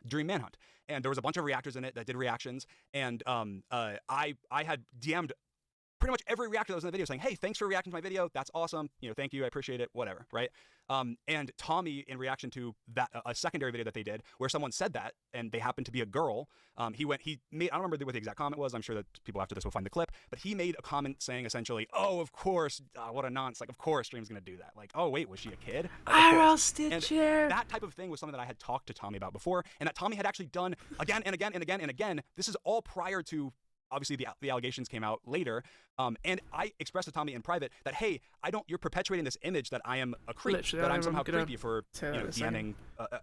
Dream Manhunt, and there was a bunch of reactors in it that did reactions, and I had DM'd pretty much every reactor that was in the video saying, hey, thanks for reacting to my video. That's awesome. Thank you. I appreciate it. Whatever. Right. And Tommy, in reaction to that, a secondary video that they did where someone said that, and they happened to be a girl, he made, I don't remember what the exact comment was. I'm sure that people after this will find the clip, but he made a comment saying essentially, oh, of course, what a nonce. Like, of course Stream's going to do that. Like, oh, wait, was she a kid? IRL And Stitcher. that type of thing was something that I had talked to Tommy about before, and that Tommy had actually done again and again and again and again. This is all prior to, obviously, the allegations came out later. And I expressed to Tommy in private that, hey, you're perpetuating this image that I am a creep, Literally, that I'm somehow creepy for that DMing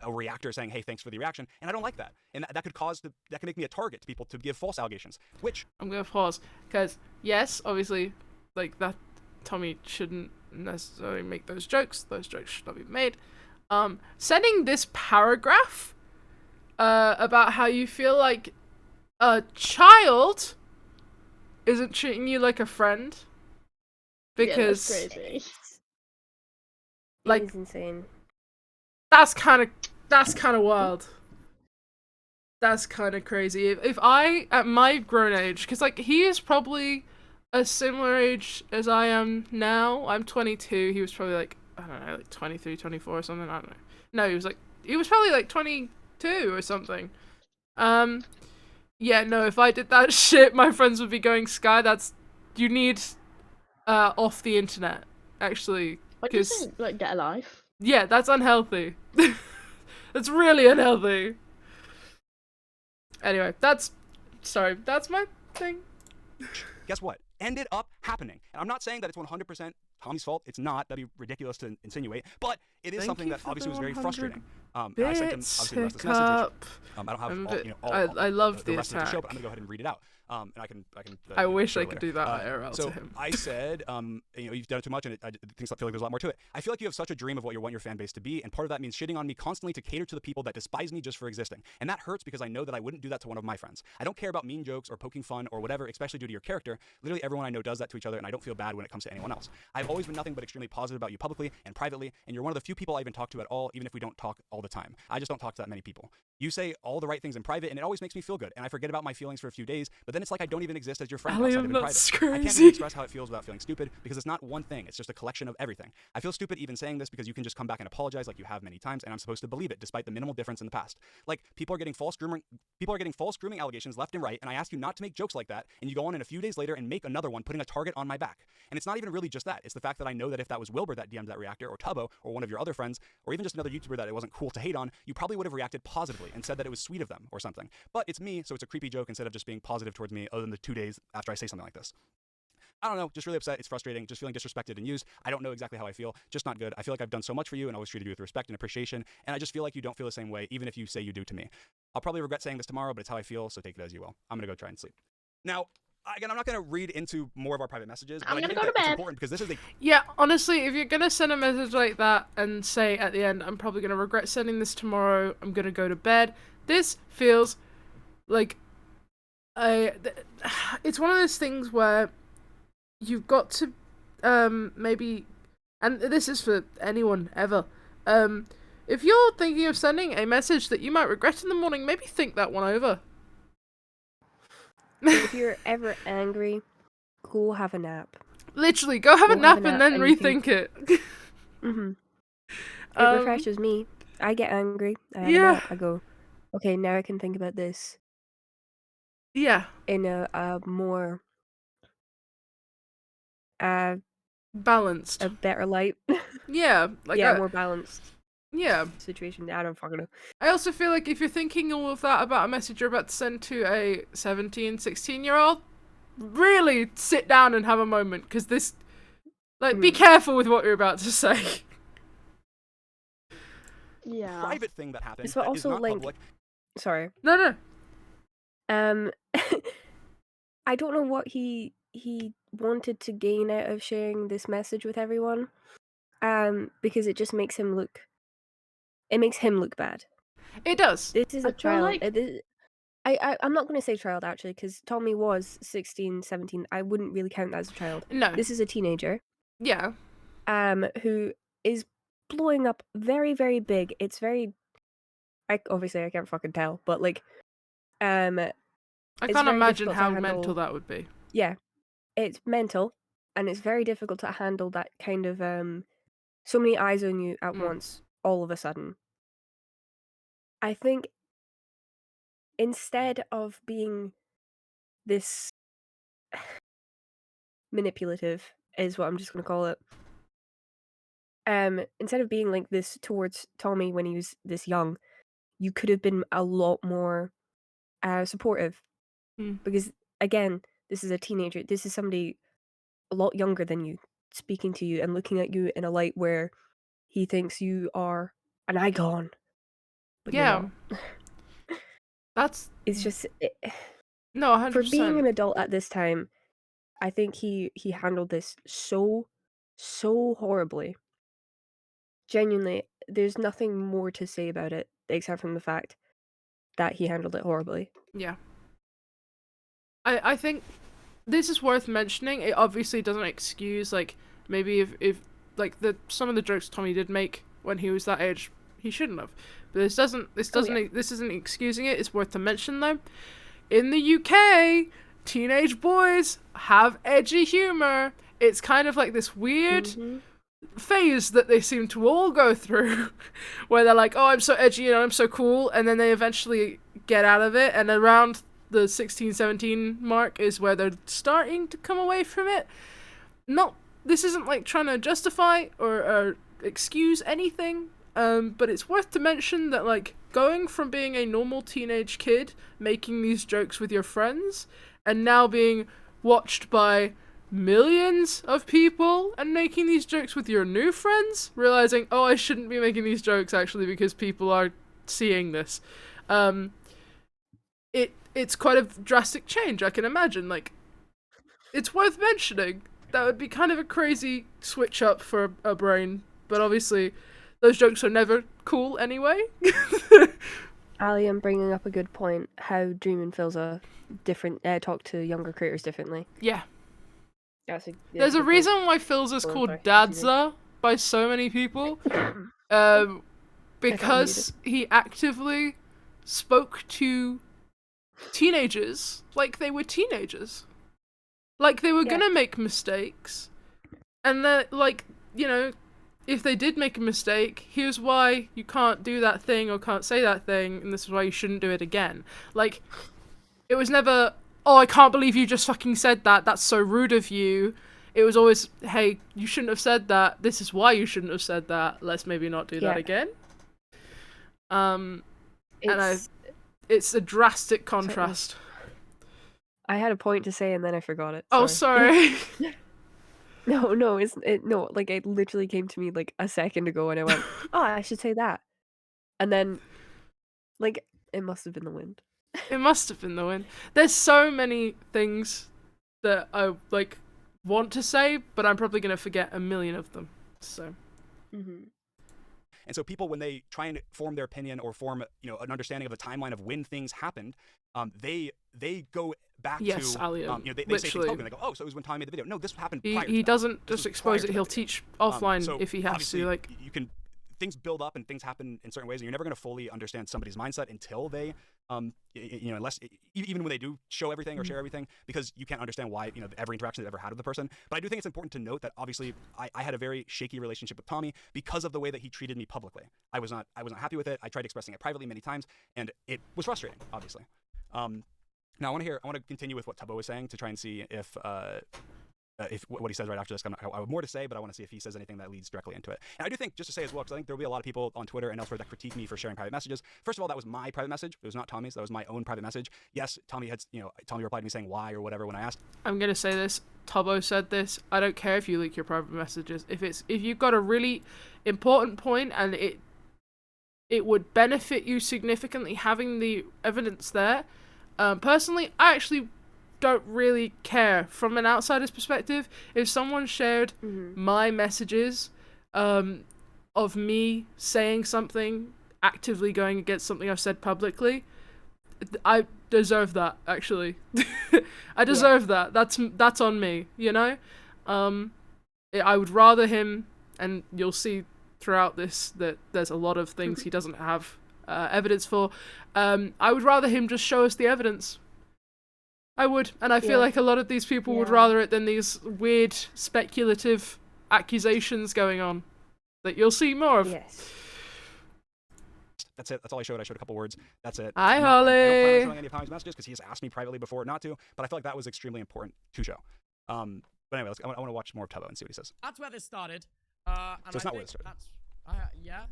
a reactor saying, hey, thanks for the reaction. And I don't like that. And that could make me a target to people to give false allegations, which... I'm going to pause, because, yes, obviously, like, that Tommy shouldn't necessarily make those jokes. Those jokes should not be made. Sending this paragraph about how you feel like a child isn't treating you like a friend, because that's crazy. like It's insane. that's kind of wild. That's kind of crazy. If I, at my grown age, because like he is probably a similar age as I am now. I'm 22. He was probably like, I don't know, like 23, 24 or something. I don't know. No, he was probably like 22 or something. Yeah, no, if I did that shit, my friends would be going, Sky, you need, off the internet, actually. I just think, like, get a life. Yeah, that's unhealthy. That's really unhealthy. Anyway, that's my thing. Guess what? Ended up happening. And I'm not saying that it's 100% Tommy's fault. It's not. That'd be ridiculous to insinuate. But it is something that obviously was very frustrating. And I sent him obviously the rest of this message, which, I don't have I love the the rest of attack. the show, but I'm gonna go ahead and read it out. And I can. I wish show I it could later. do that IRL so to him. I said, you've done it too much, and things feel like there's a lot more to it. I feel like you have such a dream of what you want your fan base to be, and part of that means shitting on me constantly to cater to the people that despise me just for existing. And that hurts because I know that I wouldn't do that to one of my friends. I don't care about mean jokes or poking fun or whatever, especially due to your character. Literally everyone I know does that to each other, and I don't feel bad when it comes to anyone else. I've always been nothing but extremely positive about you publicly and privately, and you're one of the few people I even talk to at all, even if we don't talk all the time. I just don't talk to that many people. You say all the right things in private, and it always makes me feel good, and I forget about my feelings for a few days, but then it's like I don't even exist as your friend outside of in private. I can't crazy. even express how it feels without feeling stupid, because it's not one thing, it's just a collection of everything. I feel stupid even saying this because you can just come back and apologize like you have many times, and I'm supposed to believe it despite the minimal difference in the past. Like, people are getting false grooming allegations left and right, and I ask you not to make jokes like that, and you go on in a few days later and make another one putting a target on my back. And it's not even really just that, it's the fact that I know that if that was Wilbur that DM'd that reactor, or Tubbo, or one of your other friends, or even just another YouTuber that it wasn't cool to hate on, you probably would have reacted positively and said that it was sweet of them or something. But it's me, so it's a creepy joke instead of just being positive towards me other than the 2 days after I say something like this. I don't know, just really upset. It's frustrating, just feeling disrespected and used. I don't know exactly how I feel, just not good. I feel like I've done so much for you and always treated you with respect and appreciation, and I just feel like you don't feel the same way, even if you say you do to me. I'll probably regret saying this tomorrow, but it's how I feel, so take it as you will. I'm gonna go try and sleep. Now, again, I'm not gonna read into more of our private messages, but I'm I gonna think go to that it's bed. important because this is a... Yeah, honestly, if you're gonna send a message like that and say at the end, I'm probably gonna regret sending this tomorrow, I'm gonna go to bed, this feels like it's one of those things where you've got to maybe, and this is for anyone ever, if you're thinking of sending a message that you might regret in the morning, maybe think that one over. If you're ever angry, go have a nap. Literally, go have a Go nap have a and nap then and rethink it. Mm-hmm. It refreshes me. I get angry. I have a Yeah. nap. I go, okay, now I can think about this Yeah, in a more balanced. a better light. Yeah, like yeah, more balanced yeah. situation. I don't fucking know. I also feel like if you're thinking all of that about a message you're about to send to a 17, 16-year-old, really sit down and have a moment, because this, like, be careful with what you're about to say. Yeah. private thing that happened It's that is also, not like- public. Sorry. No. I don't know what he wanted to gain out of sharing this message with everyone. Because it just makes him look. It makes him look bad. It does. This is I a feel child. like- I'm not going to say child actually, because Tommy was 16, 17. I wouldn't really count that as a child. No. This is a teenager. Yeah. Who is blowing up very, very big. It's very. Obviously I can't fucking tell, but like, I It's can't very imagine difficult to how handle- mental that would be. yeah, it's mental, and it's very difficult to handle that kind of so many eyes on you at once, all of a sudden. I think instead of being this manipulative, is what I'm just gonna call it. Instead of being like this towards Tommy when he was this young, you could have been a lot more supportive. Because again, this is a teenager. This is somebody a lot younger than you speaking to you and looking at you in a light where he thinks you are an icon, but you're Yeah. not. That's It's just no, 100%. for being an adult at this time. I think he handled this so horribly. Genuinely, there's nothing more to say about it except from the fact that he handled it horribly. Yeah. I think this is worth mentioning. It obviously doesn't excuse, like, maybe if like some of the jokes Tommy did make when he was that age, he shouldn't have. But this isn't excusing it. It's worth to mention though. In the UK, teenage boys have edgy humor. It's kind of like this weird phase that they seem to all go through where they're like, oh, I'm so edgy and I'm so cool, and then they eventually get out of it, and around the 16-17 mark is where they're starting to come away from it. This isn't like trying to justify or excuse anything, but it's worth to mention that, like, going from being a normal teenage kid making these jokes with your friends and now being watched by millions of people and making these jokes with your new friends, realizing, oh, I shouldn't be making these jokes actually because people are seeing this. It's quite a drastic change, I can imagine. Like, it's worth mentioning. That would be kind of a crazy switch up for a brain, but obviously those jokes are never cool anyway. Ali, I'm bringing up a good point, how Dream and Philza talk to younger creators differently. Yeah. There's a reason why Philza's called Dadza by so many people. Because he actively spoke to teenagers like they were teenagers. Like they were gonna make mistakes. And that, like, you know, if they did make a mistake, here's why you can't do that thing or can't say that thing, and this is why you shouldn't do it again. Like, it was never, oh, I can't believe you just fucking said that, that's so rude of you. It was always, hey, you shouldn't have said that, this is why you shouldn't have said that, let's maybe not do that again. It's a drastic contrast. I had a point to say and then I forgot it. Oh, sorry. No, like it literally came to me like a second ago and I went, oh, I should say that. And then, like, it must have been the wind. It must have been the wind. There's so many things that I, like, want to say, but I'm probably going to forget a million of them. So. And so people, when they try and form their opinion or form, you know, an understanding of a timeline of when things happened, they go back to, Ali, you know, they say things publicly, they go, oh, so it was when Tommy made the video. No, this happened prior to He that. doesn't This just was expose prior it, to he'll that video. teach offline So if he has obviously, to, like... you can, things build up and things happen in certain ways, and you're never going to fully understand somebody's mindset until they, you know, unless, even when they do show everything or share everything, because you can't understand why, you know, every interaction they've ever had with the person. But I do think it's important to note that obviously I had a very shaky relationship with Tommy because of the way that he treated me publicly. I was not happy with it. I tried expressing it privately many times, and it was frustrating, obviously. Now I want to continue with what Tubbo was saying to try and see if what he says right after this. I have more to say, but I want to see if he says anything that leads directly into it. And I do think, just to say as well, because I think there will be a lot of people on Twitter and elsewhere that critique me for sharing private messages. First of all, that was my private message. It was not Tommy's. That was my own private message. Yes, Tommy replied to me saying why or whatever when I asked. I'm gonna say this. Tubbo said this. I don't care if you leak your private messages. If you've got a really important point and it would benefit you significantly having the evidence there. Personally, I actually don't really care from an outsider's perspective. If someone shared my messages of me saying something, actively going against something I've said publicly, I deserve that, actually. I deserve that. That's on me, you know? I would rather him, and you'll see throughout this that there's a lot of things he doesn't have evidence for. I would rather him just show us the evidence. I would, and I feel Yeah. like a lot of these people would Yeah. rather it than these weird speculative accusations going on that you'll see more of. Yes. That's it. That's all I showed. I showed a couple words. That's it. Hi, I don't plan on Holly. showing any of Tommy's messages because he has asked me privately before not to, but I feel like that was extremely important to show. But anyway, I want to watch more of Tubbo and see what he says. That's where this started. So it's not where it started. Yeah.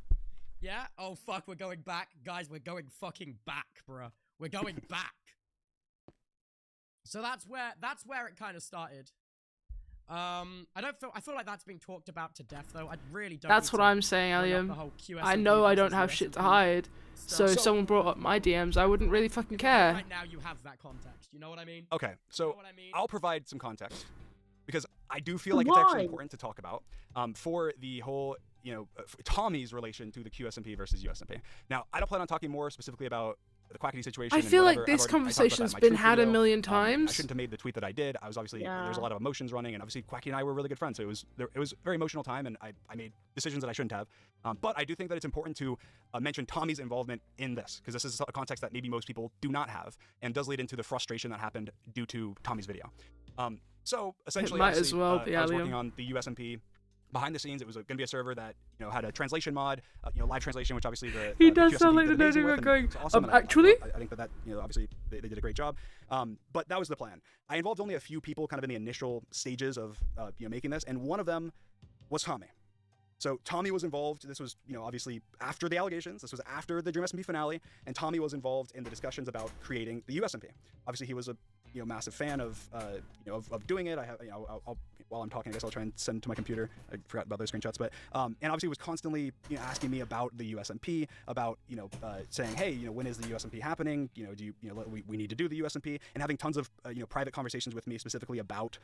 Yeah. Oh fuck, we're going back, guys. We're going fucking back, bruh. We're going back. So that's where it kind of started. I feel like that's being talked about to death though. I really don't. That's need what to I'm saying, bring up Allium. the whole QSMP I know I don't versus have shit to USMP hide, so if stuff. someone brought up my DMs, I wouldn't really fucking care. Right now, you have that context. You know what I mean? Okay, You so know what I mean? I'll provide some context because I do feel like it's actually Why? important to talk about for the whole, for Tommy's relation to the QSMP versus USMP. Now, I don't plan on talking more specifically about the Quackity situation. I and feel like whatever. this I talked about that in conversation's my been truth had a video. million I times. shouldn't have made the tweet that I did. I was obviously there's a Yeah. lot of emotions running, and obviously Quacky and I were really good friends, so it was a very emotional time, and I made decisions that I shouldn't have. But I do think that it's important to mention Tommy's involvement in this because this is a context that maybe most people do not have, and does lead into the frustration that happened due to Tommy's video. So essentially, might as obviously, well be, I was Allium. working on the USMP. Behind the scenes, it was going to be a server that had a translation mod, live translation, which obviously the He the does QSMP sound like did the amazing nerd with, who and going, it's awesome, and actually? I think that obviously they did a great job. But that was the plan. I involved only a few people, kind of in the initial stages of making this, and one of them was Tommy. So Tommy was involved. This was, obviously after the allegations. This was after the Dream SMP finale, and Tommy was involved in the discussions about creating the USMP. Obviously, he was a massive fan of doing it. I have, I'll while I'm talking, I guess I'll try and send to my computer. I forgot about those screenshots, but and obviously was constantly asking me about the USMP, about saying, hey, when is the USMP happening? Do we need to do the USMP, and having tons of private conversations with me specifically about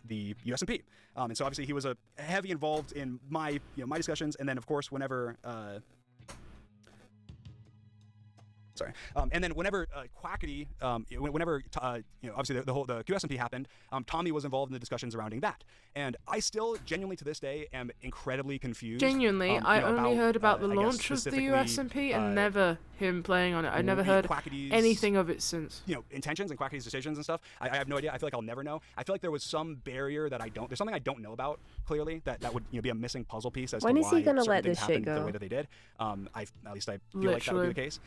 the USMP. And so obviously he was a heavy involved in my my discussions, and then of course whenever and then whenever Quackity, obviously the QSMP happened, Tommy was involved in the discussions surrounding that, and I still genuinely to this day am incredibly confused. Genuinely, I only heard about the I guess launch of the specifically, USMP and never him playing on it. I never heard Quackity's, anything of it since. Intentions and Quackity's decisions and stuff. I have no idea. I feel like I'll never know. I feel like there was some barrier that there's something I don't know about clearly that would be a missing puzzle piece as When to is why he gonna certain let things this shit happened the go? way that they did. At least I feel like that would be the case.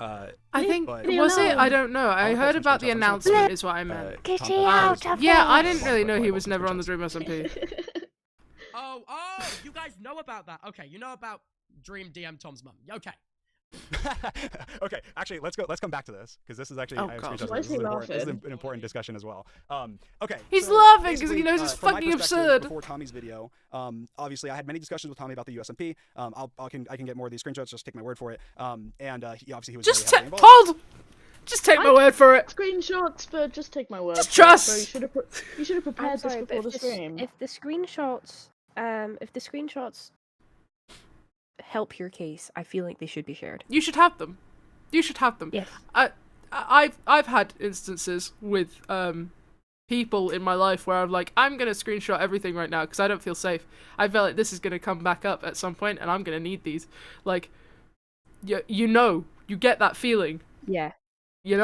I think, but- was it? I don't know. I'll I put heard some about the screenshots. I'm so announcement sorry. is what I meant. Get Tom- it out of Yeah, I there. didn't really know he Well, was never on the Dream SMP. Oh, you guys know about that? Okay, you know about Dream DM Tom's mum. Okay. Okay, actually, let's come back to this because this is actually Oh, I have God. screenshots of Why this. is he This is laughing? an important discussion as well. Okay, He's so laughing 'cause he basically, knows it's from my fucking perspective, absurd. Before Tommy's video, obviously I had many discussions with Tommy about the USMP. I can get more of these screenshots. Just take my word for it. He obviously was Just very heavily involved. hold. Just take my word for it. Screenshots, but just take my word. Just for it, trust. bro. You should have I'm prepared this sorry, but before the stream. if the screenshots help your case, I feel like they should be shared. You should have them. You should have them. Yes. I've had instances with people in my life where I'm like, I'm gonna screenshot everything right now because I don't feel safe. I feel like this is gonna come back up at some point, and I'm gonna need these. Like, you get that feeling. Yeah. You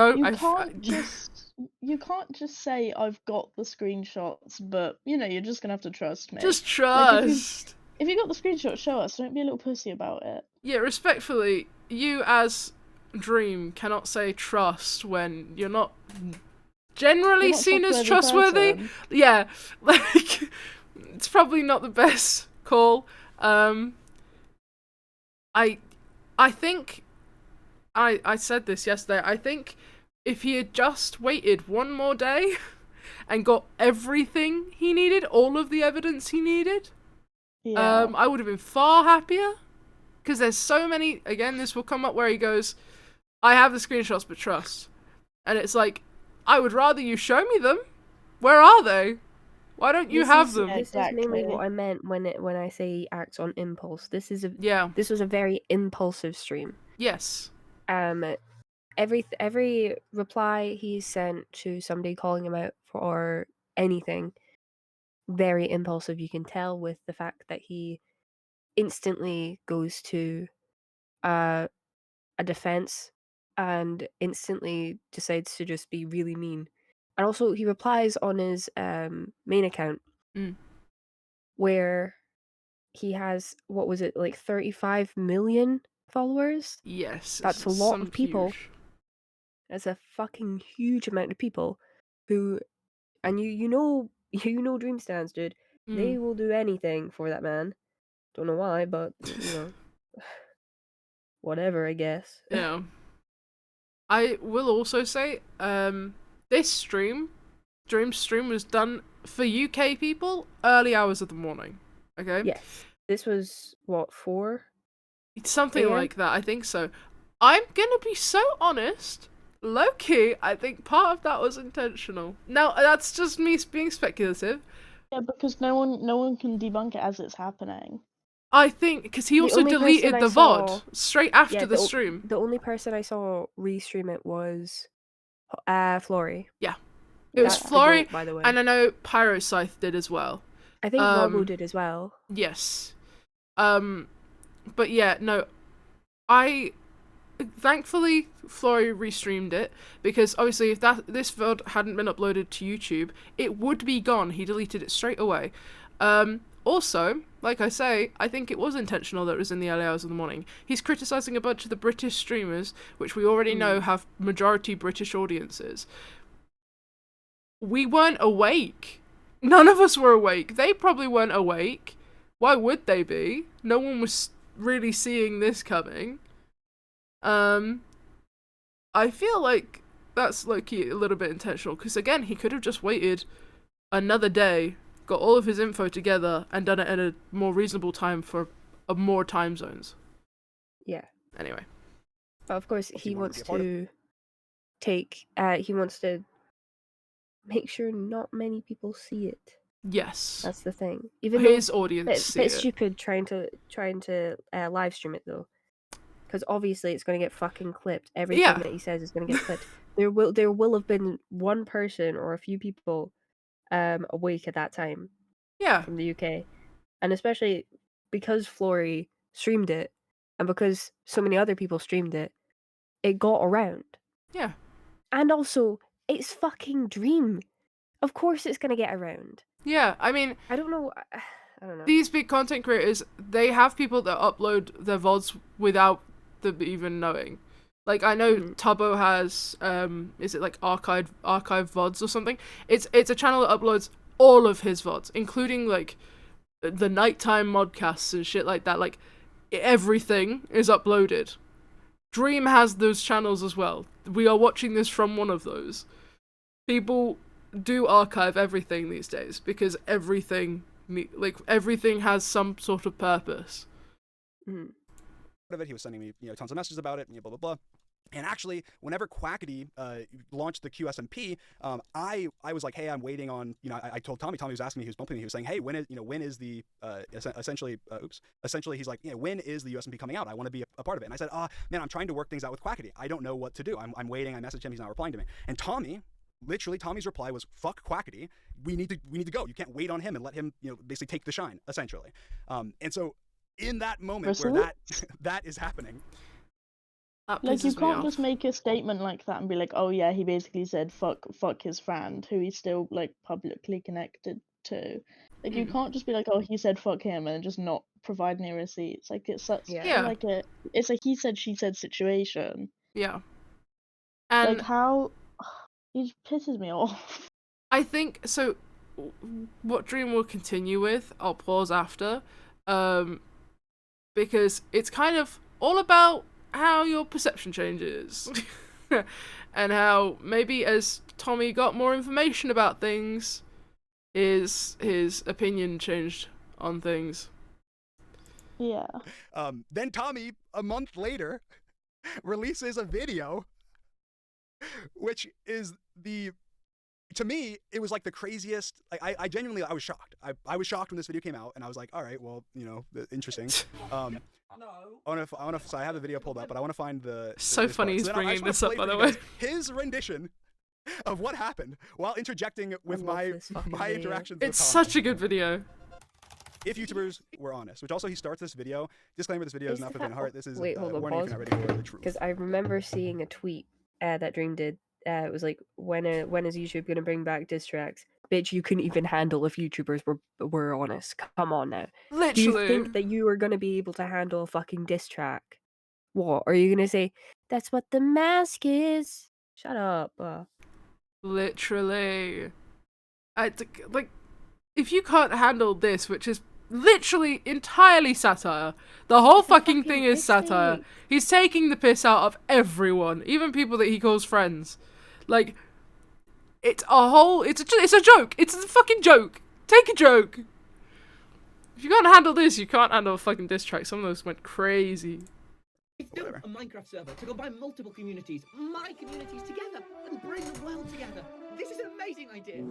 You can't just say I've got the screenshots, but you're just gonna have to trust me. just Like, trust. if you got the screenshot, show us. Don't be a little pussy about it. Yeah, respectfully, you as Dream cannot say trust when you're not generally You're not seen as trustworthy trustworthy. person. Yeah, like it's probably not the best call. I think I said this yesterday. I think if he had just waited one more day and got everything he needed, all of the evidence he needed, Yeah. I would have been far happier. Because there's so many. Again, this will come up where he goes, I have the screenshots, but trust. And it's like, I would rather you show me them. Where are they? Why don't you This have is- them? This is mainly Exactly. what I meant when I say he acts on impulse. This Yeah. was a very impulsive stream. Yes. Every reply he sent to somebody calling him out for anything, very impulsive. You can tell with the fact that he instantly goes to a defense and instantly decides to just be really mean. And also, he replies on his main account Mm. where he has, what was it, like 35 million followers? Yes, That's it's a lot some of people. huge- That's a fucking huge amount of people who, and you know Dream Stands, dude. They Mm. will do anything for that man. Don't know why, but you know, whatever, I guess. Yeah. I will also say, this Dream stream was done for UK people early hours of the morning. Okay? Yes, this was what, 4? It's something AM? like that, I think so. I'm gonna be so honest. Low key, I think part of that was intentional. Now, that's just me being speculative. Yeah, because no one can debunk it as it's happening. I think, because he The also only person deleted I the saw- VOD straight after Yeah, the stream. The only person I saw restream it was Flory. It was That's the Flory, goat, by the way. and I know Pyroscythe did as well. I think Robo did as well. Yes. But yeah, no. Thankfully, Flory restreamed it, because obviously if this VOD hadn't been uploaded to YouTube, it would be gone. He deleted it straight away. Also, like I say, I think it was intentional that it was in the early hours of the morning. He's criticising a bunch of the British streamers, which we already know have majority British audiences. We weren't awake. None of us were awake. They probably weren't awake. Why would they be? No one was really seeing this coming. I feel like that's low-key a little bit intentional, because again, he could have just waited another day, got all of his info together, and done it at a more reasonable time for more time zones. Yeah. Anyway. But of course, Well, he wanted wants be a part of to he wants to make sure not many people see it. Yes. That's the thing. Even His though audience it's see a bit it. stupid trying to live stream it though, because obviously it's going to get fucking clipped. Everything Yeah. that he says is going to get clipped. There will have been one person or a few people awake at that time Yeah. from the UK, and especially because Flory streamed it, and because so many other people streamed it, it got around. Yeah. And also, it's fucking Dream. Of course, it's gonna get around. Yeah. I mean, I don't know. I don't know. these big content creators, they have people that upload their VODs without them even knowing. Like, I know Tubbo has, is it like archive VODs or something? It's a channel that uploads all of his VODs, including like the nighttime modcasts and shit like that. Like, everything is uploaded. Dream has those channels as well. We are watching this from one of those. People do archive everything these days because everything has some sort of purpose. Mhm. Of it. He was sending me, tons of messages about it, blah blah blah. And actually, whenever Quackity launched the QSMP, I was like, hey, I'm waiting on, I told Tommy was asking me, he was bumping me, he was saying, hey, when is the essentially he's like, when is the USMP coming out? I want to be a part of it. And I said, man, I'm trying to work things out with Quackity. I don't know what to do. I'm waiting. I messaged him. He's not replying to me. And Tommy's reply was, fuck Quackity. We need to go. You can't wait on him and let him, basically take the shine, essentially. And so in that moment where that is happening, Like, you pisses me can't off. just make a statement like that and be like, oh yeah, he basically said fuck his friend, who he's still like publicly connected to. Like, you can't just be like, oh, he said fuck him, and just not provide any receipts. Like, it's such like it's a he said she said situation. Yeah. And Like, how he just pisses me off. I think so. What Dream will continue with, I'll pause after, because it's kind of all about how your perception changes, and how maybe as Tommy got more information about things, his opinion changed on things. Yeah. Then Tommy, a month later, releases a video, which is to me, it was like the craziest. I genuinely, I was shocked. I was shocked when this video came out, and I was like, all right, well, interesting. So I have the video pulled up, but I want to find the. So funny he's bringing this up, by the way. His rendition of what happened while interjecting with my interactions. It's such a good video. if YouTubers were honest, which also he starts this video. Disclaimer: this video is not for faint of heart. This is Wait, hold on, warning if pause. you're not ready for the truth. Because I remember seeing a tweet that Dream did. It was like, when is YouTube gonna bring back diss tracks? Bitch, you couldn't even handle if YouTubers were honest. Come on now. Do you Literally. think that you are gonna be able to handle a fucking diss track? What are you gonna say? That's what the mask is. Shut up. Literally. Like, if you can't handle this, which is literally entirely satire, the whole fucking thing is satire. He's taking the piss out of everyone, even people that he calls friends. Like, it's a joke. It's a fucking joke. Take a joke. If you can't handle this, you can't handle a fucking diss track. Some of those went crazy. We've built a Minecraft server to combine multiple communities, my communities together, and bring the world together. This is an amazing idea.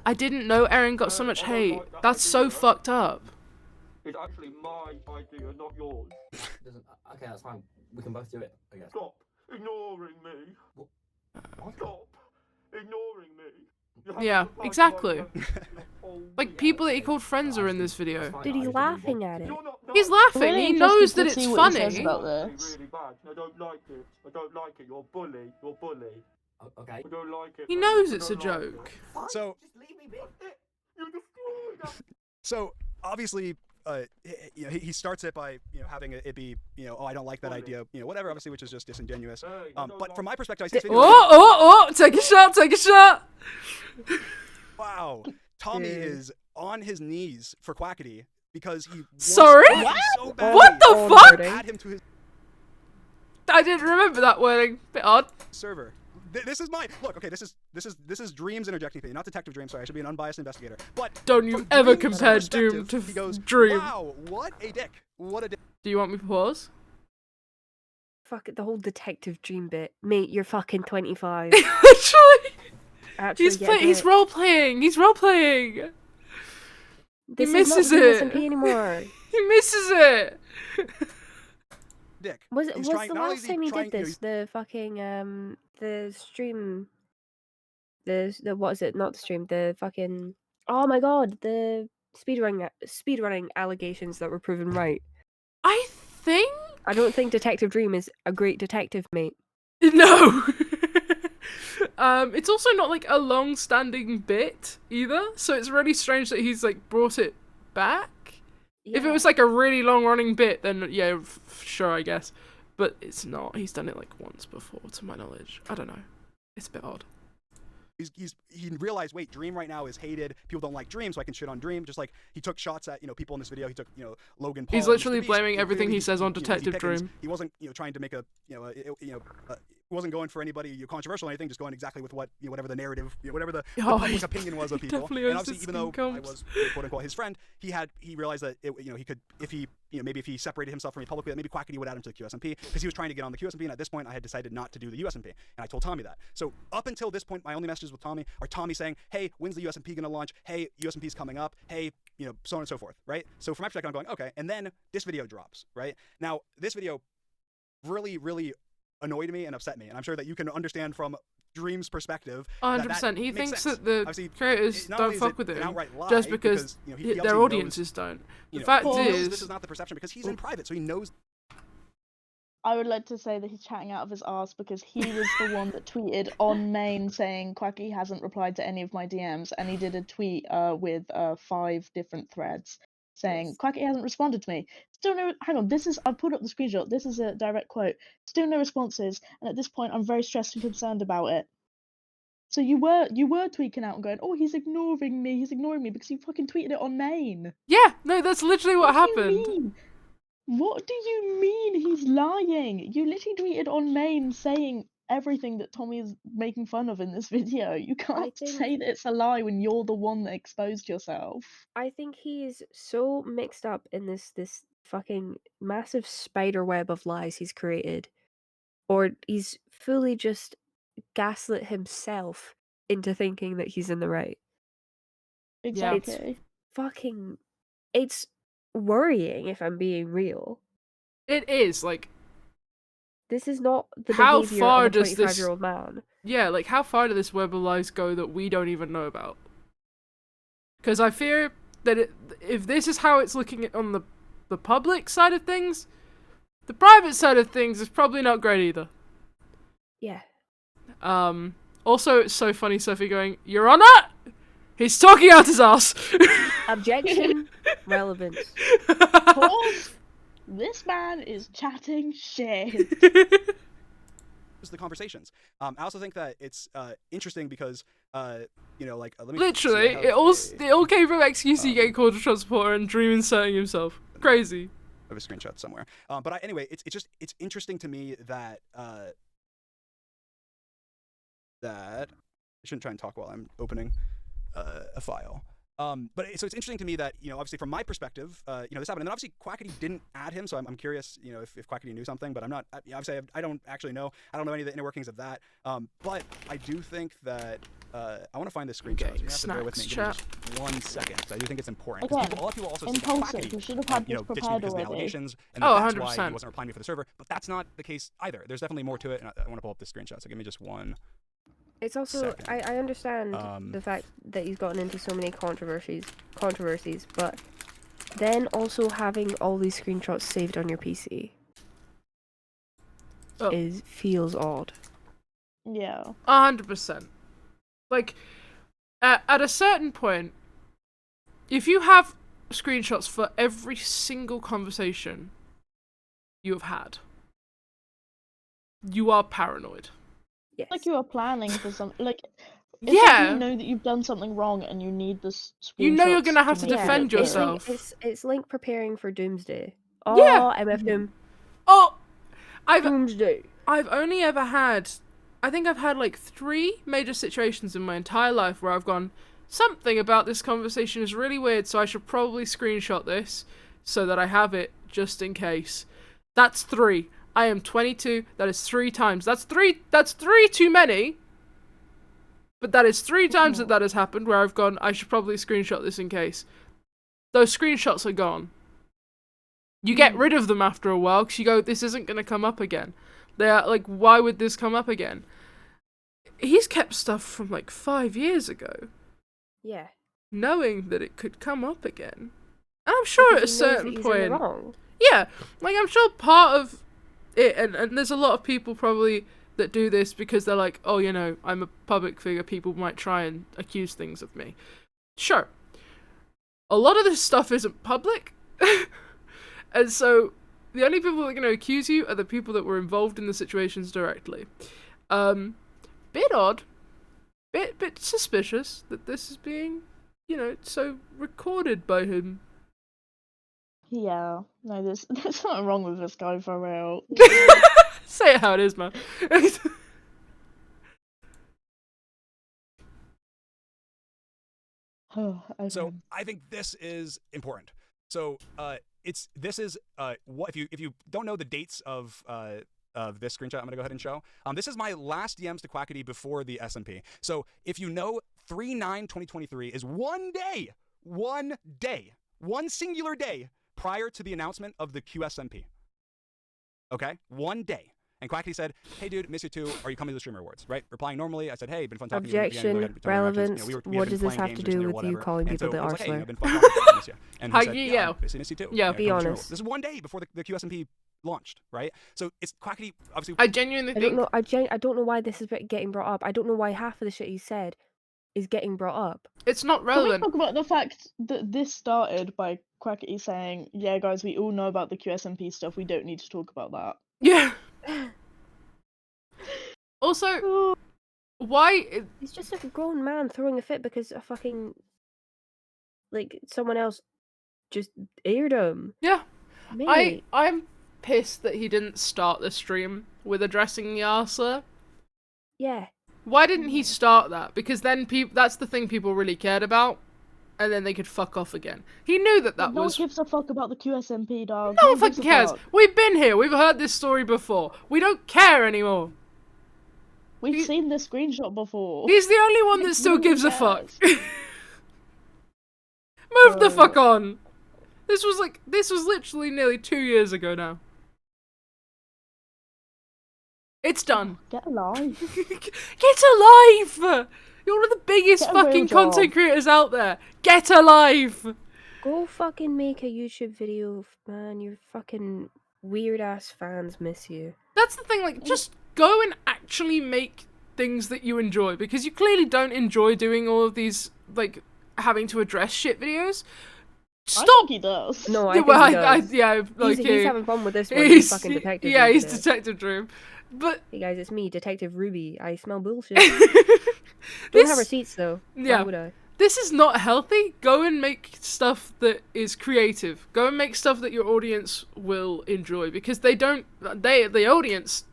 I didn't know Aaron got so much hate. That's so fucked up. It's actually my idea, not yours. Okay, that's fine. We can both do it, I guess. Stop ignoring me. What? Stop ignoring me. Yeah, exactly. Like, people that he called friends are in this video. Dude, he's laughing at it. He's laughing. He knows that it's funny. About this. Really bad. I don't like it. I don't like it. You're a bully. You're a bully. Okay. I don't like it. He man. knows I it's a don't like joke. it. So, Just leave me be. You destroyed us. so obviously, he starts it by having it be oh, I don't like that idea, whatever, obviously, which is just disingenuous. Hey, I don't But like from my it. perspective, I see this video. Oh, take a shot, take a shot. Wow, Tommy is on his knees for Quackity because he wants Sorry? Quackity so badly. What the fuck? Add him to his I didn't remember that wording. Bit odd. server. This is my look. Okay, this is Dream's interjecting opinion, not Detective Dream. Sorry, I should be an unbiased investigator. But Don't you from ever Dream's compare Doom perspective, to he goes, Dream. Wow, what a dick! What a dick! Do you want me to pause? Fuck it, the whole Detective Dream bit. Mate, you're fucking 25. Literally. Actually, He's role playing. He's role playing. This misses is not it. SMP anymore. He misses it. Dick. Was He's the trying- not only last is he time he trying- did this? The fucking the stream. The what is it? Not the stream. The fucking. Oh my god! The speedrunning allegations that were proven right. I think I don't think Detective Dream is a great detective, mate. no. It's also not like a long-standing bit either, so it's really strange that he's like brought it back. If it was like a really long-running bit, then yeah, sure, I guess. But it's not. He's done it like once before, to my knowledge. I don't know. It's a bit odd. He realized, wait, Dream right now is hated. People don't like Dream, so I can shit on Dream. Just like he took shots at people in this video. He took Logan Paul. He's and literally Mr. Beast. blaming everything he says on Easy Detective pickings. Dream. He wasn't trying to make a he wasn't going for anybody controversial or anything. Just going exactly with what whatever the narrative, whatever the Oh, public he opinion was of people. definitely And owns obviously, his even though skin I comps. was quote unquote his friend, he realized that he could if he maybe if he separated himself from me publicly, that maybe Quackity would add him to the QSMP because he was trying to get on the QSMP. And at this point, I had decided not to do the USMP, and I told Tommy that. So up until this point, my only messages with Tommy are Tommy saying, "Hey, when's the USMP gonna launch? Hey, USMP's coming up. Hey, so on and so forth." Right? So from my perspective, I'm going, okay. And then this video drops. Right? Now this video really, really annoyed me and upset me, and I'm sure that you can understand from Dream's perspective. 100%. He makes thinks sense. that the Obviously, creators not don't only is fuck it with an him outright lie just because he their obviously knows, audiences don't. The know, fact he knows is, this is not the perception because he's in private, so he knows. I would like to say that he's chatting out of his arse because he was the one that tweeted on main saying Quacky hasn't replied to any of my DMs, and he did a tweet with 5 different threads saying Quacky hasn't responded to me. Still no. Hang on, I've put up the screenshot. This is a direct quote. Still no responses, and at this point I'm very stressed and concerned about it. So you were tweaking out and going, oh, he's ignoring me because he fucking tweeted it on main. yeah, no, that's literally what What do you happened. mean? What do you mean he's lying? You literally tweeted on main saying everything that Tommy is making fun of in this video. You can't think- say that it's a lie when you're the one that exposed yourself. I think he's so mixed up in this fucking massive spider web of lies he's created, or he's fully just gaslit himself into thinking that he's in the right. Exactly. It's worrying if I'm being real. It is like, This is not the How behavior far of a does this- 25-year-old man. yeah, like how far did this web of lies go that we don't even know about? Because I fear that if this is how it's looking at on the public side of things, the private side of things is probably not great either. Yeah. Also, it's so funny, Sophie going, Your Honor! He's talking out his ass! Objection. Relevance. Pause. This man is chatting shit. The conversations. I also think that it's interesting because you know, like let me Literally, it all came from XQC getting called a transporter and Dream inserting himself. Crazy. I have a screenshot somewhere. But anyway, it's interesting to me that that I shouldn't try and talk while I'm opening a file. But so it's interesting to me that, you know, obviously from my perspective, you know, this happened, and then obviously Quackity didn't add him, so I'm curious, you know, if Quackity knew something, but I'm not, obviously I don't actually know. I don't know any of the inner workings of that. But I do think that, I want to find this screenshot. Okay, So you have to bear with me. Give me just 1 second, because I do think it's important. Okay. A lot of people also say Impulsive. Quackity, We should have had you this know, ditched me prepared because of the already. allegations, and Oh, that's why 100%. he wasn't replying to me for the server. But that's not the case either. There's definitely more to it, and I want to pull up this screenshot. So give me just 1. It's also Second. I understand the fact that he's gotten into so many controversies, but then also having all these screenshots saved on your PC feels odd. Yeah. 100%. Like, at a certain point, if you have screenshots for every single conversation you have had, you are paranoid. Yes. Like you are planning for some, like, it's Yeah. like you know that you've done something wrong and you need this. You know you're gonna screenshots have to make defend it it's clear. yourself. It's like preparing for doomsday. Oh, Yeah. MF Doom. Oh, Doomsday. I've only ever had, I think I've had like 3 major situations in my entire life where I've gone, something about this conversation is really weird, so I should probably screenshot this so that I have it just in case. That's 3. I am 22. That is 3 times. That's 3 too many. But that is 3 times that has happened where I've gone, I should probably screenshot this in case. Those screenshots are gone. You get rid of them after a while because you go, this isn't going to come up again. They're like, why would this come up again? He's kept stuff from like 5 years ago, Yeah. knowing that it could come up again. And I'm sure at a certain point, Wrong. yeah, like I'm sure part of it, and there's a lot of people probably that do this because they're like, oh, you know, I'm a public figure, people might try and accuse things of me. Sure. A lot of this stuff isn't public, and so the only people that are going to accuse you are the people that were involved in the situations directly. Bit odd, bit suspicious that this is being, you know, so recorded by him. Yeah. No, there's something wrong with this guy for real. Say it how it is, man. Okay. So I think this is important. So this is what if you don't know the dates of this screenshot I'm gonna go ahead and show. This is my last DMs to Quackity before the SMP. So if you know 3/9/2023 is one singular day prior to the announcement of the QSMP. Okay, 1 day. And Quackity said, "Hey dude, miss you too. Are you coming to the Streamer Awards?" Right? Replying normally, I said, "Hey, been fun talking to you." Objection, relevance. What does this have to do with you calling people the R slur? Been fun talking to you, miss you. And he said, Yeah. miss you too. Yeah, be come to the Streamer honest. Awards. This is 1 day before the QSMP launched, right? So it's Quackity, obviously. I genuinely I think don't know. I don't know why this is getting brought up. I don't know why half of the shit he said is getting brought up. it's not Can we relevant. talk about the fact that this started by Quackity saying, "Yeah, guys, we all know about the QSMP stuff. We don't need to talk about that." Yeah. Also, why? He's just a grown man throwing a fit because a fucking like someone else just aired him. Yeah. Mate. I'm pissed that he didn't start the stream with addressing the arsler. Yeah. Why didn't he start that? Because then that's the thing people really cared about, and then they could fuck off again. He knew that No was. one gives a fuck about the QSMP, dog. No one gives fucking a cares. fuck. We've been here. We've heard this story before. We don't care anymore. We've seen this screenshot before. He's the only one that still No one gives a fuck. cares. Move the fuck on. This was literally nearly 2 years ago now. It's done. Get alive. Get alive! You're one of the biggest Get a real fucking job. content creators out there. Get alive! Go fucking make a YouTube video, man. Your fucking weird ass fans miss you. That's the thing, like, just go and actually make things that you enjoy, because you clearly don't enjoy doing all of these, like, having to address shit videos. I Stop! think he does. No, I think Well, he does. yeah, like, He's having fun with this one. He's fucking detective. yeah, Ruby he's did it. Detective Dream. But Hey guys, it's me, Detective Ruby. I smell bullshit. Don't have this, receipts though. yeah, Why would I? this is not healthy. Go and make stuff that is creative. Go and make stuff that your audience will enjoy, because the audience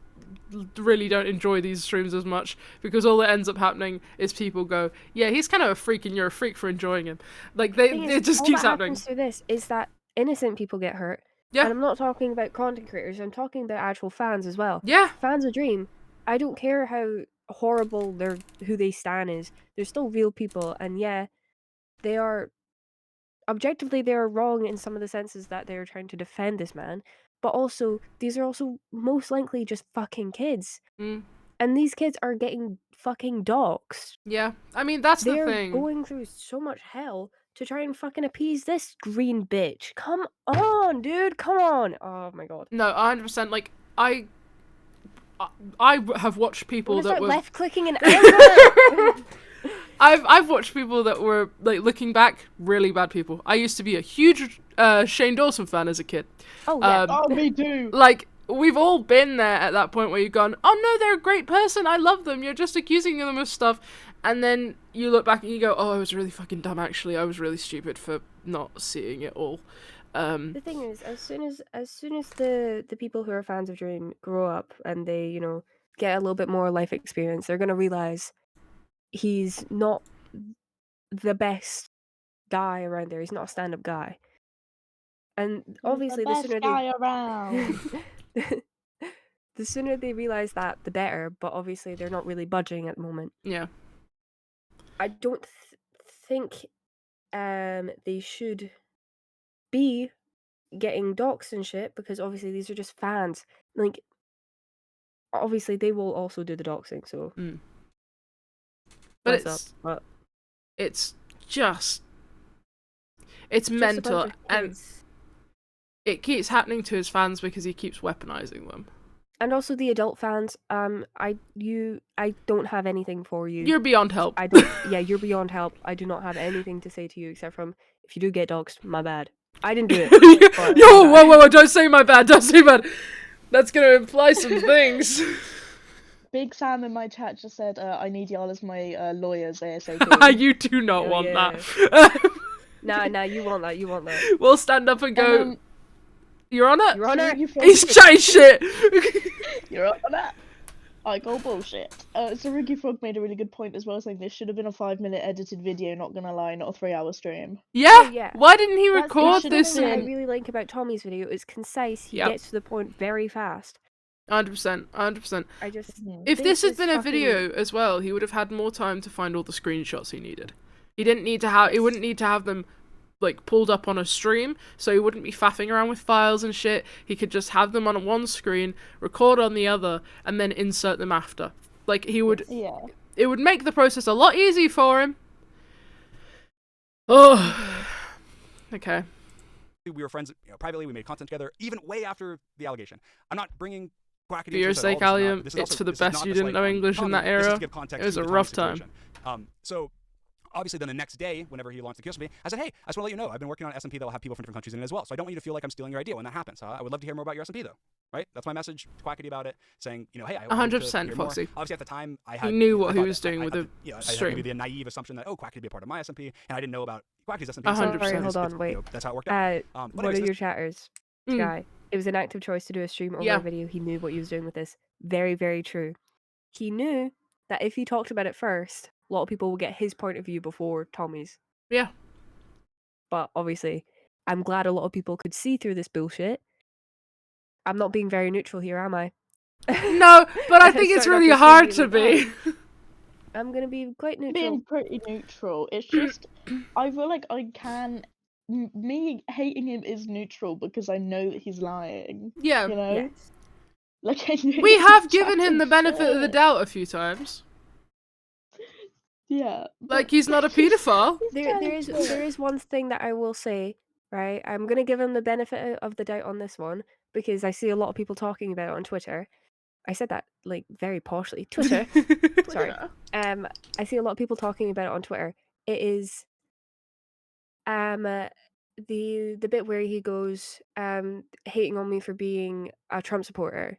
really don't enjoy these streams as much, because all that ends up happening is people go, yeah, he's kind of a freak and you're a freak for enjoying him. Like, it just keeps all that happening. happens through this is that innocent people get hurt. Yeah. And I'm not talking about content creators, I'm talking about actual fans as well. Yeah. Fans of Dream, I don't care how horrible who they stan is. They're still real people, and yeah, they are objectively they are wrong in some of the senses that they're trying to defend this man, but also these are also most likely just fucking kids. Mm. And these kids are getting fucking doxxed. Yeah. I mean, that's the They're thing. going through so much hell to try and fucking appease this green bitch. Come on, dude. Come on. Oh my god. No, 100%. Like, I have watched people I'm gonna that start were left clicking in anger. I've watched people that were, like, looking back, really bad people. I used to be a huge Shane Dawson fan as a kid. Oh yeah. Oh, me too. Like, we've all been there at that point where you've gone, oh no, they're a great person, I love them, you're just accusing them of stuff. And then you look back and you go, oh, I was really fucking dumb, actually. I was really stupid for not seeing it all. The thing is, as soon as the people who are fans of Dream grow up and they, you know, get a little bit more life experience, they're gonna realize he's not the best guy around there. He's not a stand-up guy. And obviously, the sooner guy around. the sooner they realize that, the better. But obviously, they're not really budging at the moment. Yeah. I don't think they should be getting doxxed and shit, because obviously these are just fans. Like, obviously they will also do the doxing, so But what's up? it's just Just a mental, bunch of and kids. it keeps happening to his fans because he keeps weaponizing them. And also the adult fans, I don't have anything for you. You're beyond help. Yeah, you're beyond help. I do not have anything to say to you except from, if you do get doxed, my bad. I didn't do it. but Yo, my bad. whoa, don't say my bad, don't say bad. That's gonna imply some things. Big Sam in my chat just said, I need y'all as my lawyers ASAP. You do not Oh, want yeah. that. Nah, you want that. We'll stand up and go, Your Honor? Your Honor? He's chatting shit! You're up on that. I go bullshit. So Ricky Frog made a really good point as well, saying this should have been a 5-minute edited video, not gonna lie, not a 3-hour stream. Yeah? Oh, yeah. Why didn't he That's record the this thing I in... really like about Tommy's video. It's concise. He Yep. gets to the point very fast. 100%. I just If think this had been a fucking- video as well, he would have had more time to find all the screenshots he needed. He didn't need to have... He wouldn't need to have them, like, pulled up on a stream, so he wouldn't be faffing around with files and shit. He could just have them on one screen, record on the other, and then insert them after. Like, he would... Yeah. It would make the process a lot easier for him. Oh. Okay. We were friends, privately. We made content together, even way after the allegation. I'm not bringing quackity. For your sake, Allium, it's for the best you didn't know English in that era. It was a rough time. So, obviously, then the next day, whenever he launched the kiosk with me, I said, hey, I just want to let you know, I've been working on an SMP that will have people from different countries in it as well. So I don't want you to feel like I'm stealing your idea when that happens. I would love to hear more about your SMP, though. Right? That's my message to Quackity about it, saying, hey, I want you to 100%, hear more. Foxy. Obviously, at the time, I had... He knew what I he thought was that doing with the I had stream. maybe a naive assumption that, Quackity would be a part of my SMP, and I didn't know about Quackity's SMP. 100%. Sorry, hold on, wait. That's how it worked out. But One anyways, of your chatters, Sky. It was an active choice to do a stream over a video. He knew what he was doing with this. Very, very true. He knew that if he talked about it first, a lot of people will get his point of view before Tommy's. Yeah. But obviously, I'm glad a lot of people could see through this bullshit. I'm not being very neutral here, am I? No, but I think it's really hard to be. I'm gonna be quite neutral. Being pretty neutral. It's just, I feel like I can... Me hating him is neutral because I know that he's lying. Yeah. You know? Yes. Like, I knew We he have was given him the benefit of the shit. doubt a few times. Yeah. Like, he's not a paedophile. There is one thing that I will say, right? I'm gonna give him the benefit of the doubt on this one because I see a lot of people talking about it on Twitter. I said that like very poshly. Twitter. Sorry. I see a lot of people talking about it on Twitter. It is the bit where he goes hating on me for being a Trump supporter.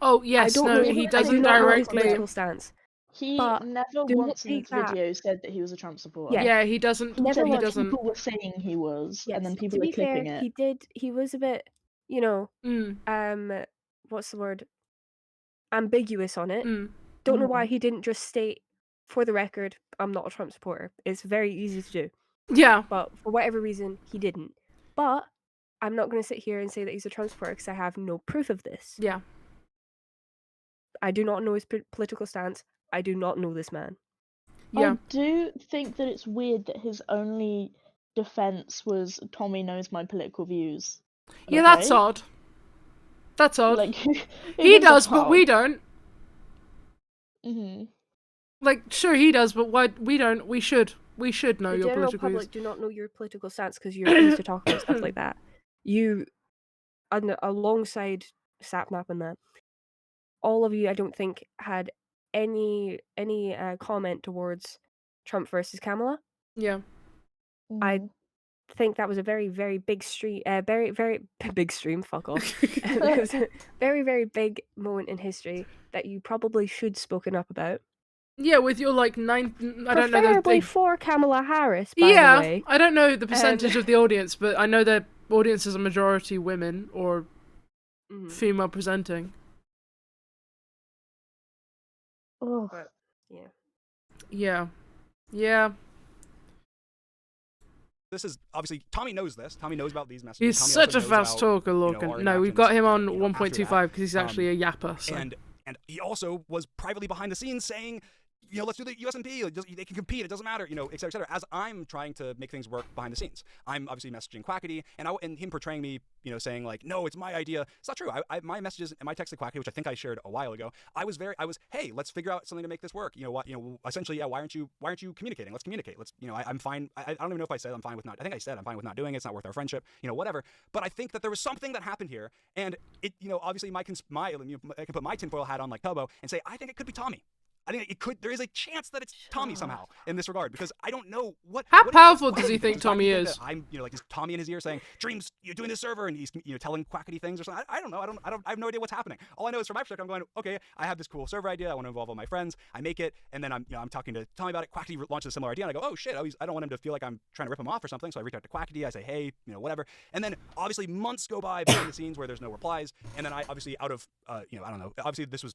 Oh, I yes, don't no, know. he I do doesn't not know his directly. political stance. He But never do not once in take his that. video said that he was a Trump supporter. Yeah. Yeah, he doesn't. He Never said He that once. doesn't. people were saying he was, and then Yes. people To are be fair, clipping it. he was a bit, you know, Mm, what's the word? Ambiguous on it. mm. Don't know why he didn't just state, for the record, I'm not a Trump supporter. It's very easy to do. Yeah. But for whatever reason, he didn't. But I'm not going to sit here and say that he's a Trump supporter because I have no proof of this. Yeah. I do not know his political stance. I do not know this man. Yeah. I do think that it's weird that his only defense was Tommy knows my political views. Yeah, that's Right? odd. That's odd. Like who He gives a does, but fuck? we don't. Mm-hmm. Like, sure, he does, but why we don't? We should. We should know The your general political public views. do not know your political stance because you refuse to talk about stuff like that. You, alongside Sapnap and that, all of you, I don't think, had any comment towards Trump versus Kamala. Yeah. I think that was a very, very big stream. Very, very big stream. Fuck off. It was a very, very big moment in history that you probably should spoken up about. Yeah, with your like I don't know Preferably the for Kamala Harris. By yeah, the way. I don't know the percentage of the audience, but I know their audience is a majority women or female presenting. Oh. But, yeah. Yeah. Yeah. This is obviously Tommy knows this. Tommy knows about these messages. He's Tommy such also a knows fast about, talker, you know, Lorcan. our No, we've got him on interactions, after 1.25 that. because he's actually a yapper. So. And he also was privately behind the scenes saying, you know, let's do the USMP. They can compete. It doesn't matter. You know, et cetera, et cetera. As I'm trying to make things work behind the scenes, I'm obviously messaging Quackity, and him portraying me, you know, saying like, no, it's my idea. It's not true. My messages and my text to Quackity, which I think I shared a while ago, I was, hey, let's figure out something to make this work. You know what? You know, essentially, yeah. Why aren't you communicating? Let's communicate. Let's, you know, I'm fine. I don't even know if I said I'm fine with not. I think I said I'm fine with not doing it. It's not worth our friendship. You know, whatever. But I think that there was something that happened here, and it, you know, obviously I can put my tinfoil hat on like Tubbo and say I think it could be Tommy. I think it could. There is a chance that it's Tommy somehow in this regard because I don't know what. How what powerful does he think Tommy is? I'm, you know, like is Tommy in his ear saying, "Dreams, you're doing this server," and he's, you know, telling Quackity things or something. I don't know. I have no idea what's happening. All I know is from my perspective, I'm going, okay, I have this cool server idea. I want to involve all my friends. I make it, and then I'm talking to Tommy about it. Quackity launches a similar idea, and I go, oh shit, I don't want him to feel like I'm trying to rip him off or something. So I reach out to Quackity. I say, hey, you know, whatever. And then obviously months go by behind the scenes where there's no replies, and then I obviously out of, you know, I don't know. Obviously this was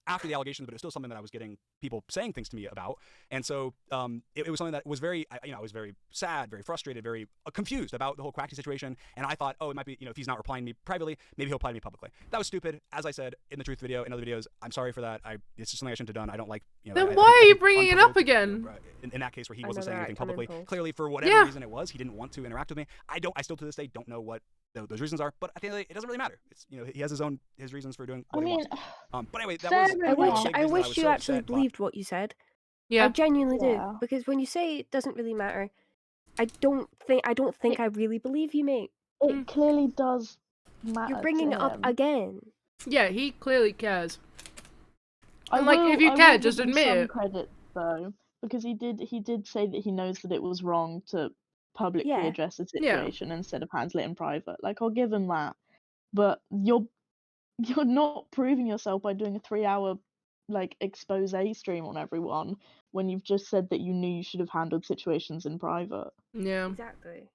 after the allegations, but it's still something that I was getting people saying things to me about. And so it was something that was very, you know, I was very sad, very frustrated, very confused about the whole Quackity situation. And I thought, oh, it might be, you know, if he's not replying to me privately, maybe he'll reply to me publicly. That was stupid. As I said in the Truth video, in other videos, I'm sorry for that. It's just something I shouldn't have done. I don't like, you know. Then why are you bringing it up again? In that case where he wasn't saying anything Another publicly, impulse. clearly for whatever reason it was, he didn't want to interact with me. I still to this day don't know what those reasons are, but at the end of the day, it doesn't really matter. It's, you know, he has his reasons for doing what he wants. But anyway, that was. I wish you actually believed what you said. Yeah. I genuinely do because when you say it doesn't really matter, I don't think I really believe you, mate. It clearly does matter. You're bringing it up again. Yeah, he clearly cares. I And like, will- if you I care, will just give him admit some it. credit though, because he did say that he knows that it was wrong to publicly Yeah. address the Yeah. situation instead of handle it in private. Like, I'll give him that, but you're not proving yourself by doing a 3-hour like expose stream on everyone when you've just said that you knew you should have handled situations in private. Yeah. Exactly.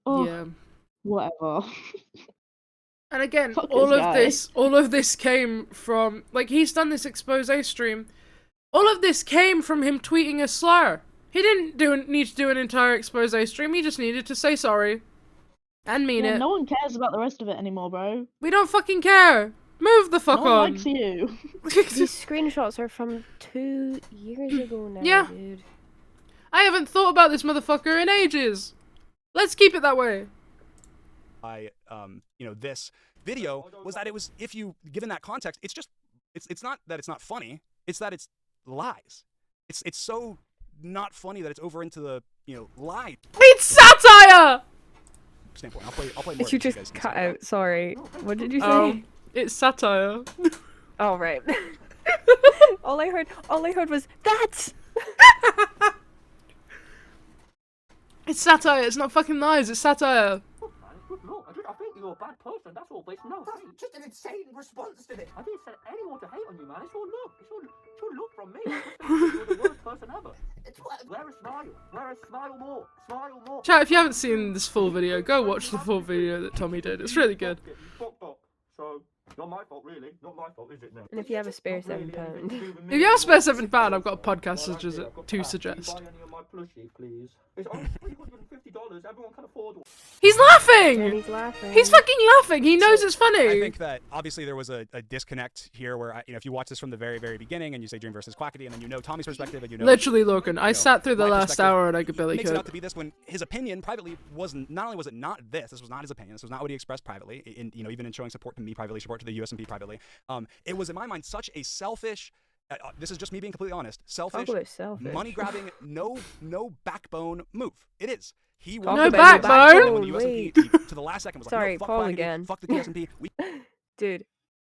Oh, Yeah. whatever. And again, Fuck all this of this came from, like, he's done this expose stream. All of this came from him tweeting a slur. He didn't need to do an entire expose stream. He just needed to say sorry and mean Yeah, it. no one cares about the rest of it anymore, bro. We don't fucking care. Move the fuck No one on. likes you. These screenshots are from 2 years ago now, Yeah. dude. I haven't thought about this motherfucker in ages. Let's keep it that way. this video was that it was, if you given that context, it's not that it's not funny, it's that it's lies. It's so not funny that it's over into the lie It's satire. standpoint. I'll play more. You just cut out. Sorry. What did you say? Oh, it's satire. Oh right. all I heard was that. It's satire. It's not fucking lies. It's satire. Look, man, it's good luck. I think you're a bad person, that's all, but it's no hate. Just an insane response to this. I didn't say anyone to hate on you, man. It's your look. It's your look from me. You're the worst person ever. Wear a smile. Wear a smile more. Smile more. Chat, if you haven't seen this full video, go watch the full video that Tommy did. It's really good. You fucked up. So, not my fault, really. Not my fault, is it now? And if you have a spare £7, If you have a spare £7, I've got a podcast to suggest. Buy any of my plushie, please. It's only $350. Everyone can afford one. He's laughing! he's laughing. He's fucking laughing! He knows it's funny! I think that obviously there was a disconnect here where, if you watch this from the very, very beginning and you say Dream versus Quackity and then you know Tommy's perspective and you know... Literally, Lorcan, I sat through the my last perspective, hour and I could barely makes it out cope. to be this when his opinion privately was not only was it not this was not his opinion, this was not what he expressed privately, even in showing support to me privately, support to the USMP privately. It was in my mind such a selfish... this is just me being completely honest. Selfish, money-grabbing, no backbone move. It is. He No backbone? When the USMP to the last second was like, Sorry, no, fuck Paul Quackity, again. fuck the USMP. Dude,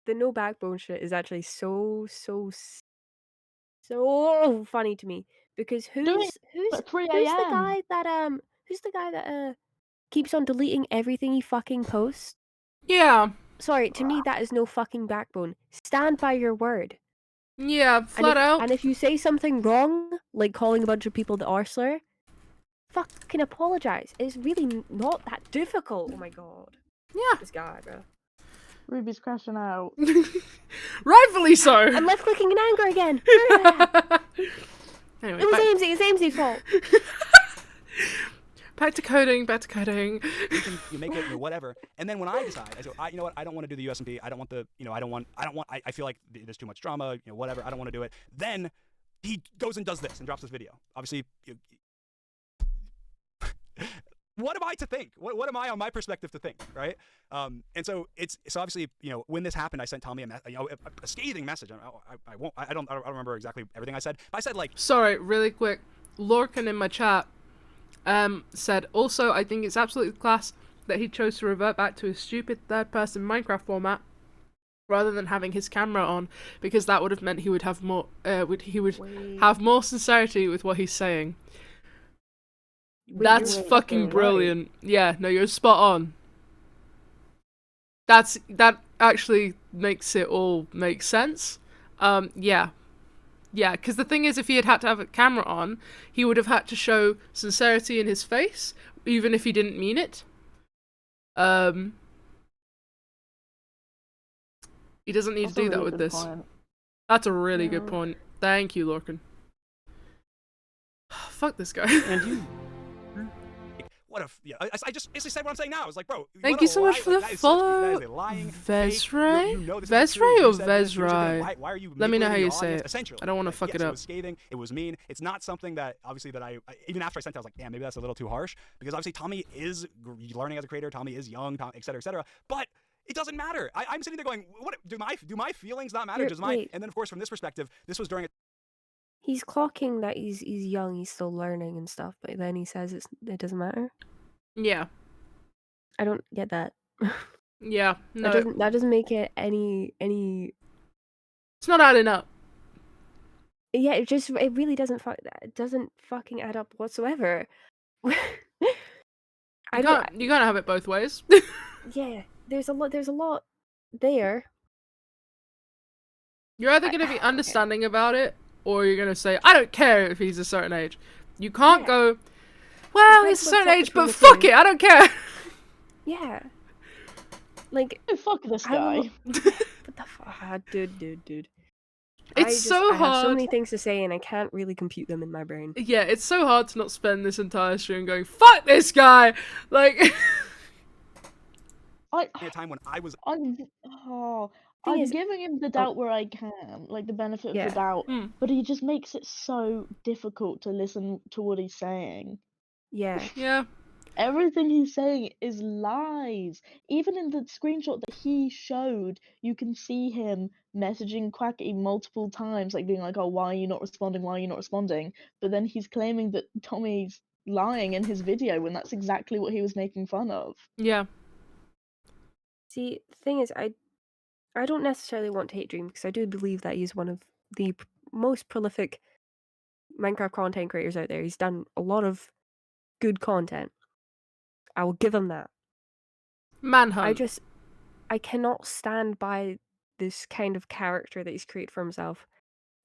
the no backbone shit is actually so funny to me because who's at 3 the a.m.. guy that keeps on deleting everything he fucking posts? Yeah. Sorry, to me that is no fucking backbone. Stand by your word. Yeah, flat out. And if you say something wrong, like calling a bunch of people the R-slur, fucking apologize. It's really not that difficult. Oh my god. Yeah. This guy, bro. Ruby's crashing out. Rightfully so. I'm left clicking in anger again. Anyway, It was Amesy. It's Ames's fault. back to coding. You make it, whatever. And then when I decide, I go, you know what? I don't want to do the USMP. I don't want the, I feel like there's too much drama, whatever. I don't want to do it. Then he goes and does this and drops this video. Obviously, what am I to think? What am I on my perspective to think, right? And so so obviously, when this happened, I sent Tommy a scathing message. I don't remember exactly everything I said, but I said like, sorry, really quick. Lorcan in my chat said, also, I think it's absolutely class that he chose to revert back to his stupid third-person Minecraft format rather than having his camera on, because that would have meant he would have more have more sincerity with what he's saying. That's fucking brilliant. Right. Yeah, no, you're spot on. That actually makes it all make sense. Yeah, because the thing is, if he had to have a camera on, he would have had to show sincerity in his face, even if he didn't mean it. He doesn't need to do that with this. Point. That's a really good point. Thank you, Lorcan. Fuck this guy. And you. What if? Yeah, I just basically said what I'm saying now. I was like, bro. Thank you so much for the follow. Vezrai or Vezrai? Why are you? Let me know how you say it. it. Essentially, I don't want to fuck it up. It was scathing. It was mean. It's not something that obviously that I even after I sent it, I was like, damn, maybe that's a little too harsh, because obviously Tommy is learning as a creator. Tommy is young, et cetera, et cetera. But it doesn't matter. I'm sitting there going, what do my feelings not matter? And then of course from this perspective, this was during a. He's clocking that he's young, he's still learning and stuff, but then he says it doesn't matter. Yeah. I don't get that. Yeah. No. That doesn't make it any. It's not adding up. Yeah, it really doesn't fucking add up whatsoever. You gotta have it both ways. Yeah, there's a lot there. You're either gonna be understanding about it, or you're gonna say, I don't care if he's a certain age. You can't go, well, he's a certain age, but fuck it, I don't care. Yeah. Like, oh, fuck this guy. What the fuck? Dude. It's so hard. I have so many things to say, and I can't really compute them in my brain. Yeah, it's so hard to not spend this entire stream going, fuck this guy! Like... a time when I was... I'm giving him the doubt where I can, like the benefit of the doubt, but he just makes it so difficult to listen to what he's saying. Yeah. Yeah. everything he's saying is lies. Even in the screenshot that he showed, you can see him messaging Quacky multiple times, like being like, "Oh, why are you not responding? Why are you not responding?" But then he's claiming that Tommy's lying in his video when that's exactly what he was making fun of. Yeah. See, the thing is, I don't necessarily want to hate Dream because I do believe that he's one of the most prolific Minecraft content creators out there. He's done a lot of good content. I will give him that. Manhunt. I cannot stand by this kind of character that he's created for himself.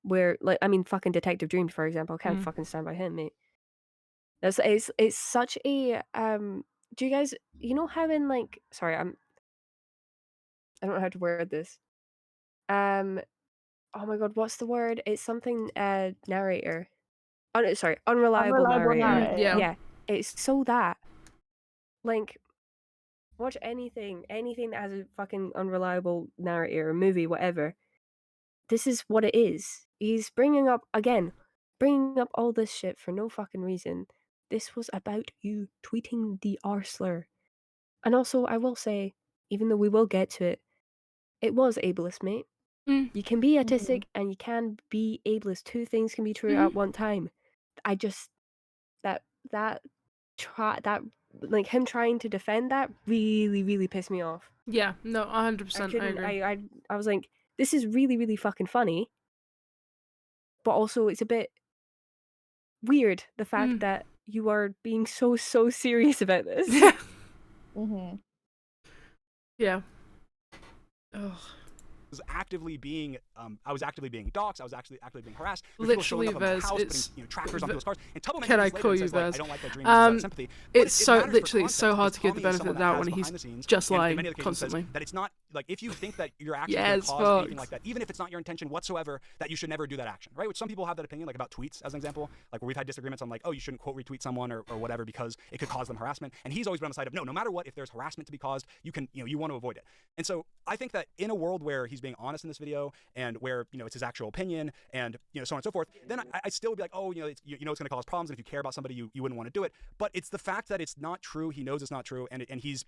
Where, like, I mean, fucking Detective Dreams, for example, I can't fucking stand by him, mate. It's such a do you guys, you know how in, like, sorry, I don't know how to word this. Oh my god, what's the word? It's something narrator. Sorry, unreliable Unreliable narrator. narrator. Yeah. Yeah, it's so that, like, watch anything that has a fucking unreliable narrator, a movie, whatever. This is what it is. He's bringing up all this shit for no fucking reason. This was about you tweeting the R slur. And also, I will say, even though we will get to it, it was ableist, mate. Mm. You can be autistic and you can be ableist. Two things can be true at one time. I just that like him trying to defend that really, really pissed me off. Yeah. No, 100%. I agree. I was like, this is really, really fucking funny. But also it's a bit weird, the fact that you are being so serious about this. Yeah. Mm-hmm. Yeah. Ugh. I was actively being doxxed. I was actually actively being harassed. Literally, Vez, house, it's putting, trackers onto those cars. And Tubbo can I mentions call later you and says, like, Vez? I don't like that Dream uses sympathy. It's so matters for literally it's so context hard to because give the Tommy is benefit of the someone doubt that when has he's behind the scenes, just and in lying many occasions constantly. says that it's not like if you think that your action Yes, is going to cause anything fuck. like that, even if it's not your intention whatsoever, that you should never do that action, right? Which some people have that opinion, like about tweets, as an example, like where we've had disagreements on like, oh, you shouldn't quote retweet someone or whatever because it could cause them harassment. And he's always been on the side of no matter what, if there's harassment to be caused, you can, you want to avoid it. And so I think that in a world where he's being honest in this video and where it's his actual opinion and so on and so forth, then I still would be like, oh, it's going to cause problems, and if you care about somebody, you wouldn't want to do it. But it's the fact that it's not true. He knows it's not true, and he's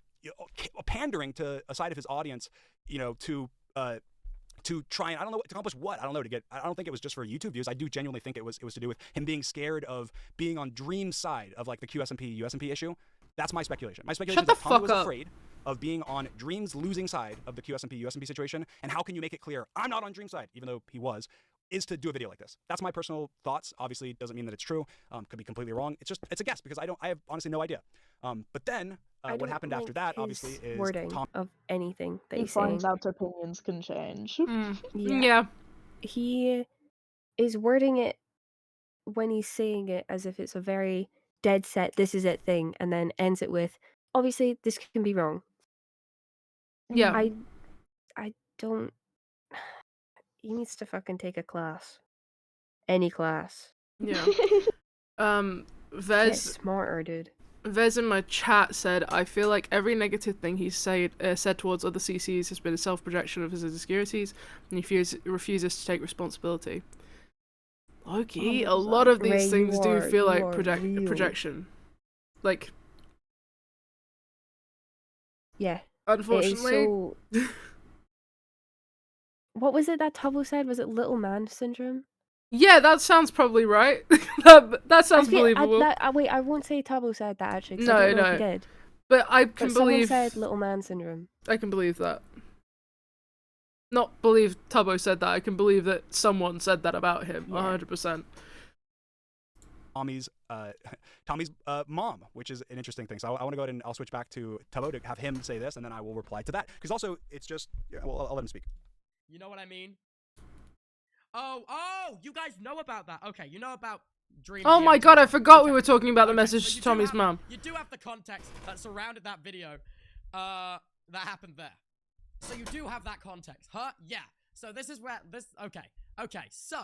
pandering to a side of his audience, to try and I don't know to accomplish what I don't know to get. I don't think it was just for YouTube views. I do genuinely think it was to do with him being scared of being on Dream's side of like the QSMP USMP issue. That's my speculation. My speculation is that Tommy was afraid of being on Dream's losing side of the QSMP USMP situation. And how can you make it clear I'm not on Dream's side, even though he was? Is to do a video like this. That's my personal thoughts. Obviously, doesn't mean that it's true. Could be completely wrong. It's a guess because I have honestly no idea. But then what happened after that, obviously, is wording of anything that He he's saying. finds out opinions can change. Yeah. He is wording it when he's saying it as if it's a very dead set, this is it thing, and then ends it with, obviously, this can be wrong. Yeah. I don't. He needs to fucking take a class. Any class. Yeah. Get Vez smarter, dude. Vez in my chat said, I feel like every negative thing he's said towards other CCs has been a self-projection of his insecurities, and he refuses to take responsibility. Loki, a lot of these things do feel like projection. Like, yeah. Unfortunately. What was it that Tubbo said? Was it little man syndrome? Yeah, that sounds probably right. that sounds believable. Wait, I won't say Tubbo said that actually. No, I don't know if he did. But I can believe. Someone said little man syndrome. I can believe that. Not believe Tubbo said that. I can believe that someone said that about him. 100%. Tommy's mom, which is an interesting thing. So I want to go ahead and I'll switch back to Tubbo to have him say this, and then I will reply to that. Because also, it's just, well, I'll let him speak. You know what I mean? Oh, you guys know about that. Okay, you know about Dream. Oh my god, I forgot we were talking about the message to Tommy's mom. You do have the context that surrounded that video that happened there. So you do have that context, huh? Yeah. So this is where okay, so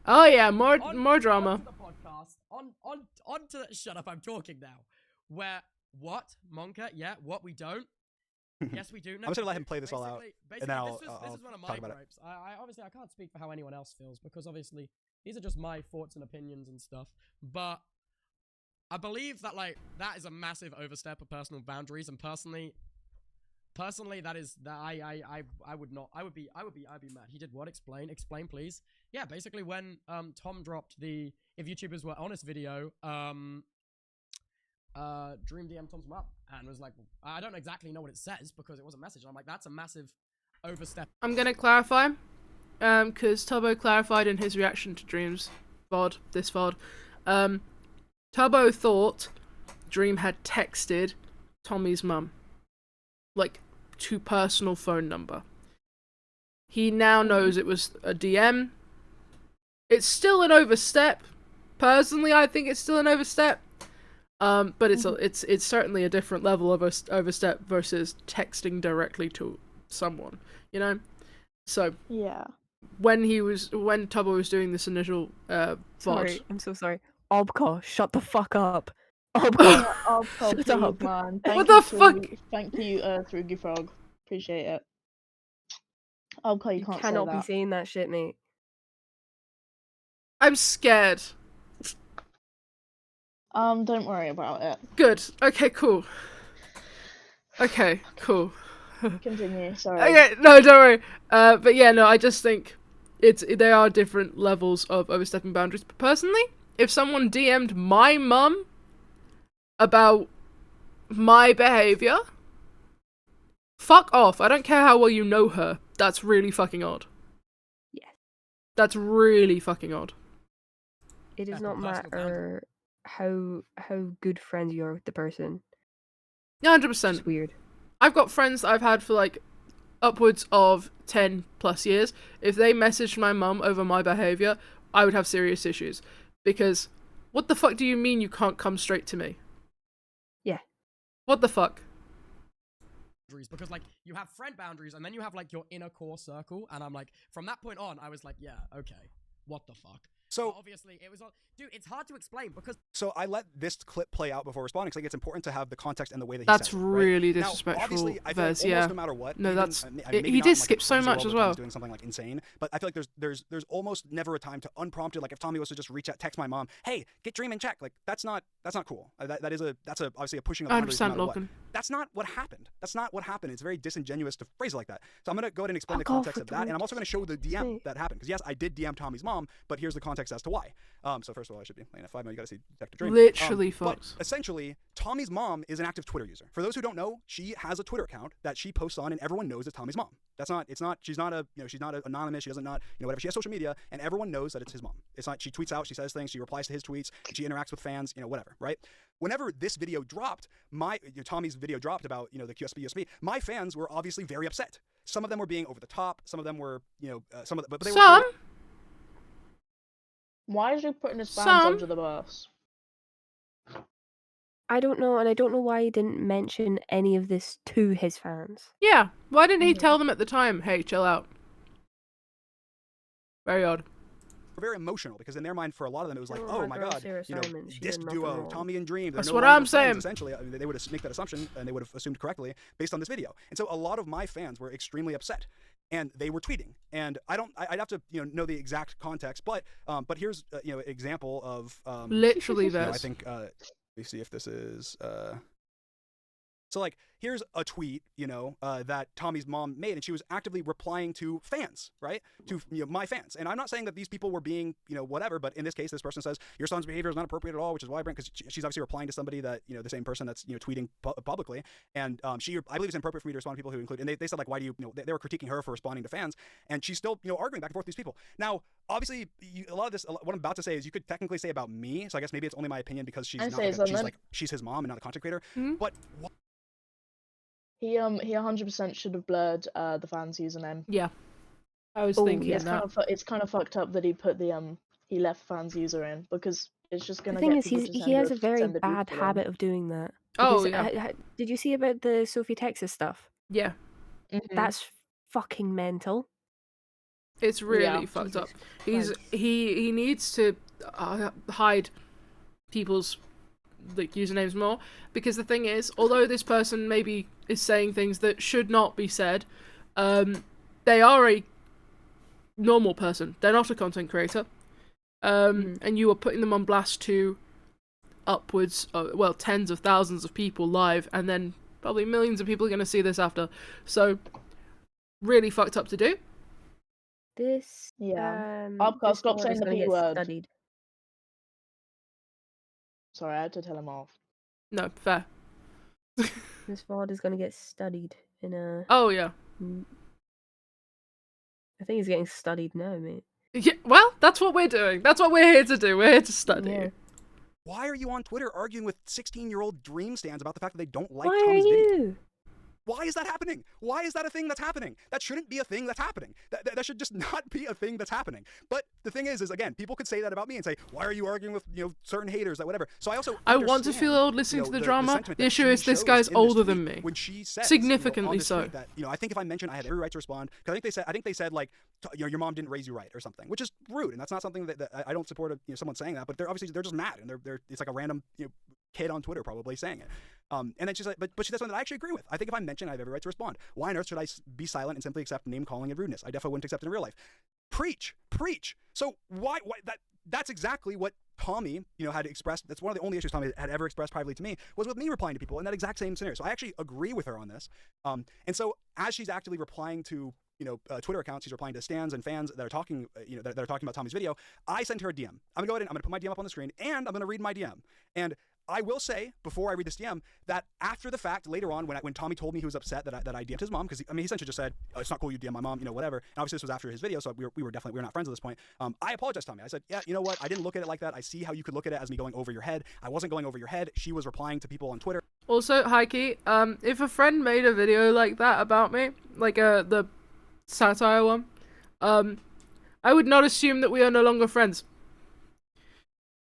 oh yeah, more drama. On to the podcast. On to shut up, I'm talking now. Where what? Monka? Yeah, what we don't? Yes, we do. No, I'm just gonna let him play this all out, and then I'll this is one of my talk about gripes. I obviously I can't speak for how anyone else feels because obviously these are just my thoughts and opinions and stuff. But I believe that like that is a massive overstep of personal boundaries, and personally, that is that I would not. I'd be mad. He did what? Explain, please. Yeah, basically when Tom dropped the if YouTubers were honest video, Dream DM Tom's mum and was like, I don't exactly know what it says because it was a message. And I'm like, that's a massive overstep. I'm gonna clarify, because Tubbo clarified in his reaction to Dream's VOD, this VOD. Tubbo thought Dream had texted Tommy's mum, like, to personal phone number. He now knows it was a DM. It's still an overstep. Personally, I think it's still an overstep. But it's certainly a different level of overstep versus texting directly to someone, you know? So Yeah. when Tubbo was doing this initial VOD. Sorry, I'm so sorry. Obco, shut the fuck up. Obco, Please, shut up. man. What the fuck? Thank you, Throogie Frog. Appreciate it. Okay, you You can't cannot say be that. saying that shit, mate. I'm scared. Don't worry about it. Good. Okay, cool. Okay, cool. Continue. Sorry. Okay, no, don't worry. But yeah, no, I just think there are different levels of overstepping boundaries. But personally, if someone DM'd my mum about my behavior, fuck off. I don't care how well you know her. That's really fucking odd. Yes. That's really fucking odd. It does That's not a personal matter how good friends you are with the person. Yeah, 100%. It's just weird. I've got friends that I've had for like upwards of 10 plus years. If they messaged my mum over my behavior, I would have serious issues. Because what the fuck do you mean you can't come straight to me? Yeah. What the fuck? Because like you have friend boundaries and then you have like your inner core circle, and I'm like, from that point on, I was like, yeah, okay, what the fuck? So but obviously it was all, dude, it's hard to explain because So I let this clip play out before responding, because I think it's important to have the context and the way that he That's says it, really right? Now, disrespectful, obviously, I feel Vez, like almost yeah. no matter what. No, even, that's- maybe he not did in, like, skip a so crazy much world as where Tommy's well. doing something like insane, but I feel like there's almost never a time to unprompted, like if Tommy was to just reach out, text my mom, hey, get Dream in check. Like that's not cool. That's obviously a pushing of boundaries no 100% matter what. Logan. That's not what happened. That's not what happened. It's very disingenuous to phrase it like that. So I'm gonna go ahead and explain Fuck the off context with of that, and I'm also the gonna show the DM say. that happened. Because yes, I did DM Tommy's mom, but here's the context as to why. So first of all, I should be laying at 5 minutes. You gotta see Detective Dream. Literally, But folks. essentially, Tommy's mom is an active Twitter user. For those who don't know, she has a Twitter account that she posts on, and everyone knows it's Tommy's mom. She's not anonymous. She doesn't whatever. She has social media, and everyone knows that it's his mom. It's not, she tweets out, she says things, she replies to his tweets, she interacts with fans, whatever, right? Whenever this video dropped, Tommy's video dropped about, the QSB, my fans were obviously very upset. Some of them were being over the top, some of them were, but they Some. were. Why is he putting his fans Some. under the bus? I don't know, and I don't know why he didn't mention any of this to his fans. Yeah, why didn't he tell them at the time, hey, chill out? Very odd. Very emotional, because in their mind, for a lot of them, it was like, Oh, oh my my girl, god, Sarah Simon, she this did nothing duo, wrong. Tommy and Dream, they're That's no what longer I'm friends, saying. Essentially, they would make that assumption, and they would have assumed correctly based on this video. And so a lot of my fans were extremely upset, and they were tweeting. And I'd have to know the exact context, but here's an example of Literally, I Vez. think let me see if this is. So like, here's a tweet, that Tommy's mom made, and she was actively replying to fans, right? To my fans. And I'm not saying that these people were being, whatever, but in this case, this person says your son's behavior is not appropriate at all, which is why I bring, because she's obviously replying to somebody that, the same person that's, tweeting publicly. And I believe it's inappropriate for me to respond to people who include, and they said like, why do you, they were critiquing her for responding to fans, and she's still, arguing back and forth with these people. Now, obviously, what I'm about to say is you could technically say about me, so I guess maybe it's only my opinion because she's she's his mom and not a content creator, Mm-hmm. but He 100% should have blurred the fans' username. Yeah. I was Oh, thinking It's that. it's kind of fucked up that he put the he left fans' user in, because it's just The gonna thing get is, people to he send has her a very send the bad people in. habit of doing that. Oh, Because, yeah. did you see about the Sophie Texas stuff? Yeah. Mhm. That's fucking mental. It's really Yeah. fucked Jesus up. He Christ. needs to hide people's like usernames more, because the thing is, although this person maybe is saying things that should not be said, they are a normal person. They're not a content creator, and you are putting them on blast to upwards, well, tens of thousands of people live, and then probably millions of people are going to see this after. So, really fucked up to do. This Upcast, this stop VOD saying is the gonna P get word. studied. Sorry, I had to tell him off. No, fair. This VOD is gonna get studied in a. Oh, yeah. I think it's getting studied now, mate. Yeah, well, that's what we're doing. That's what we're here to do. We're here to study. Yeah. Why are you on Twitter arguing with 16-year-old dream stands about the fact that they don't like Why are Tommy's video? you? Why is that happening? Why is that a thing that's happening? That shouldn't be a thing that's happening. That should just not be a thing that's happening. But the thing is again, people could say that about me and say, why are you arguing with certain haters, that whatever. So I want to feel old listening to the drama. sentiment The that issue she is this shows guy's in older tweet than me. when she says, Significantly on this so. tweet that, I think if I mentioned I had every right to respond, because I think they said like, your mom didn't raise you right or something, which is rude, and that's not something that I don't support. Someone saying that, but they're just mad, and it's like a random kid on Twitter probably saying it. And then she's like, but she says something that I actually agree with. I think if I mention, I have every right to respond. Why on earth should I be silent and simply accept name calling and rudeness? I definitely wouldn't accept it in real life. Preach. So why that's exactly what Tommy, had expressed. That's one of the only issues Tommy had ever expressed privately to me, was with me replying to people in that exact same scenario. So I actually agree with her on this. And so as she's actively replying to Twitter accounts, she's replying to stands and fans that are talking, that are talking about Tommy's video. I sent her a DM. I'm gonna go ahead and I'm gonna put my DM up on the screen, and I'm gonna read my DM. And I will say, before I read this DM, that after the fact, later on, when Tommy told me he was upset that I DM'd his mom, because he essentially just said, oh, it's not cool you DM my mom, whatever. And obviously this was after his video, so we were not friends at this point. I apologized to Tommy. I said, yeah, you know what? I didn't look at it like that. I see how you could look at it as me going over your head. I wasn't going over your head. She was replying to people on Twitter. Also, Heike, if a friend made a video like that about me, like the satire one, I would not assume that we are no longer friends.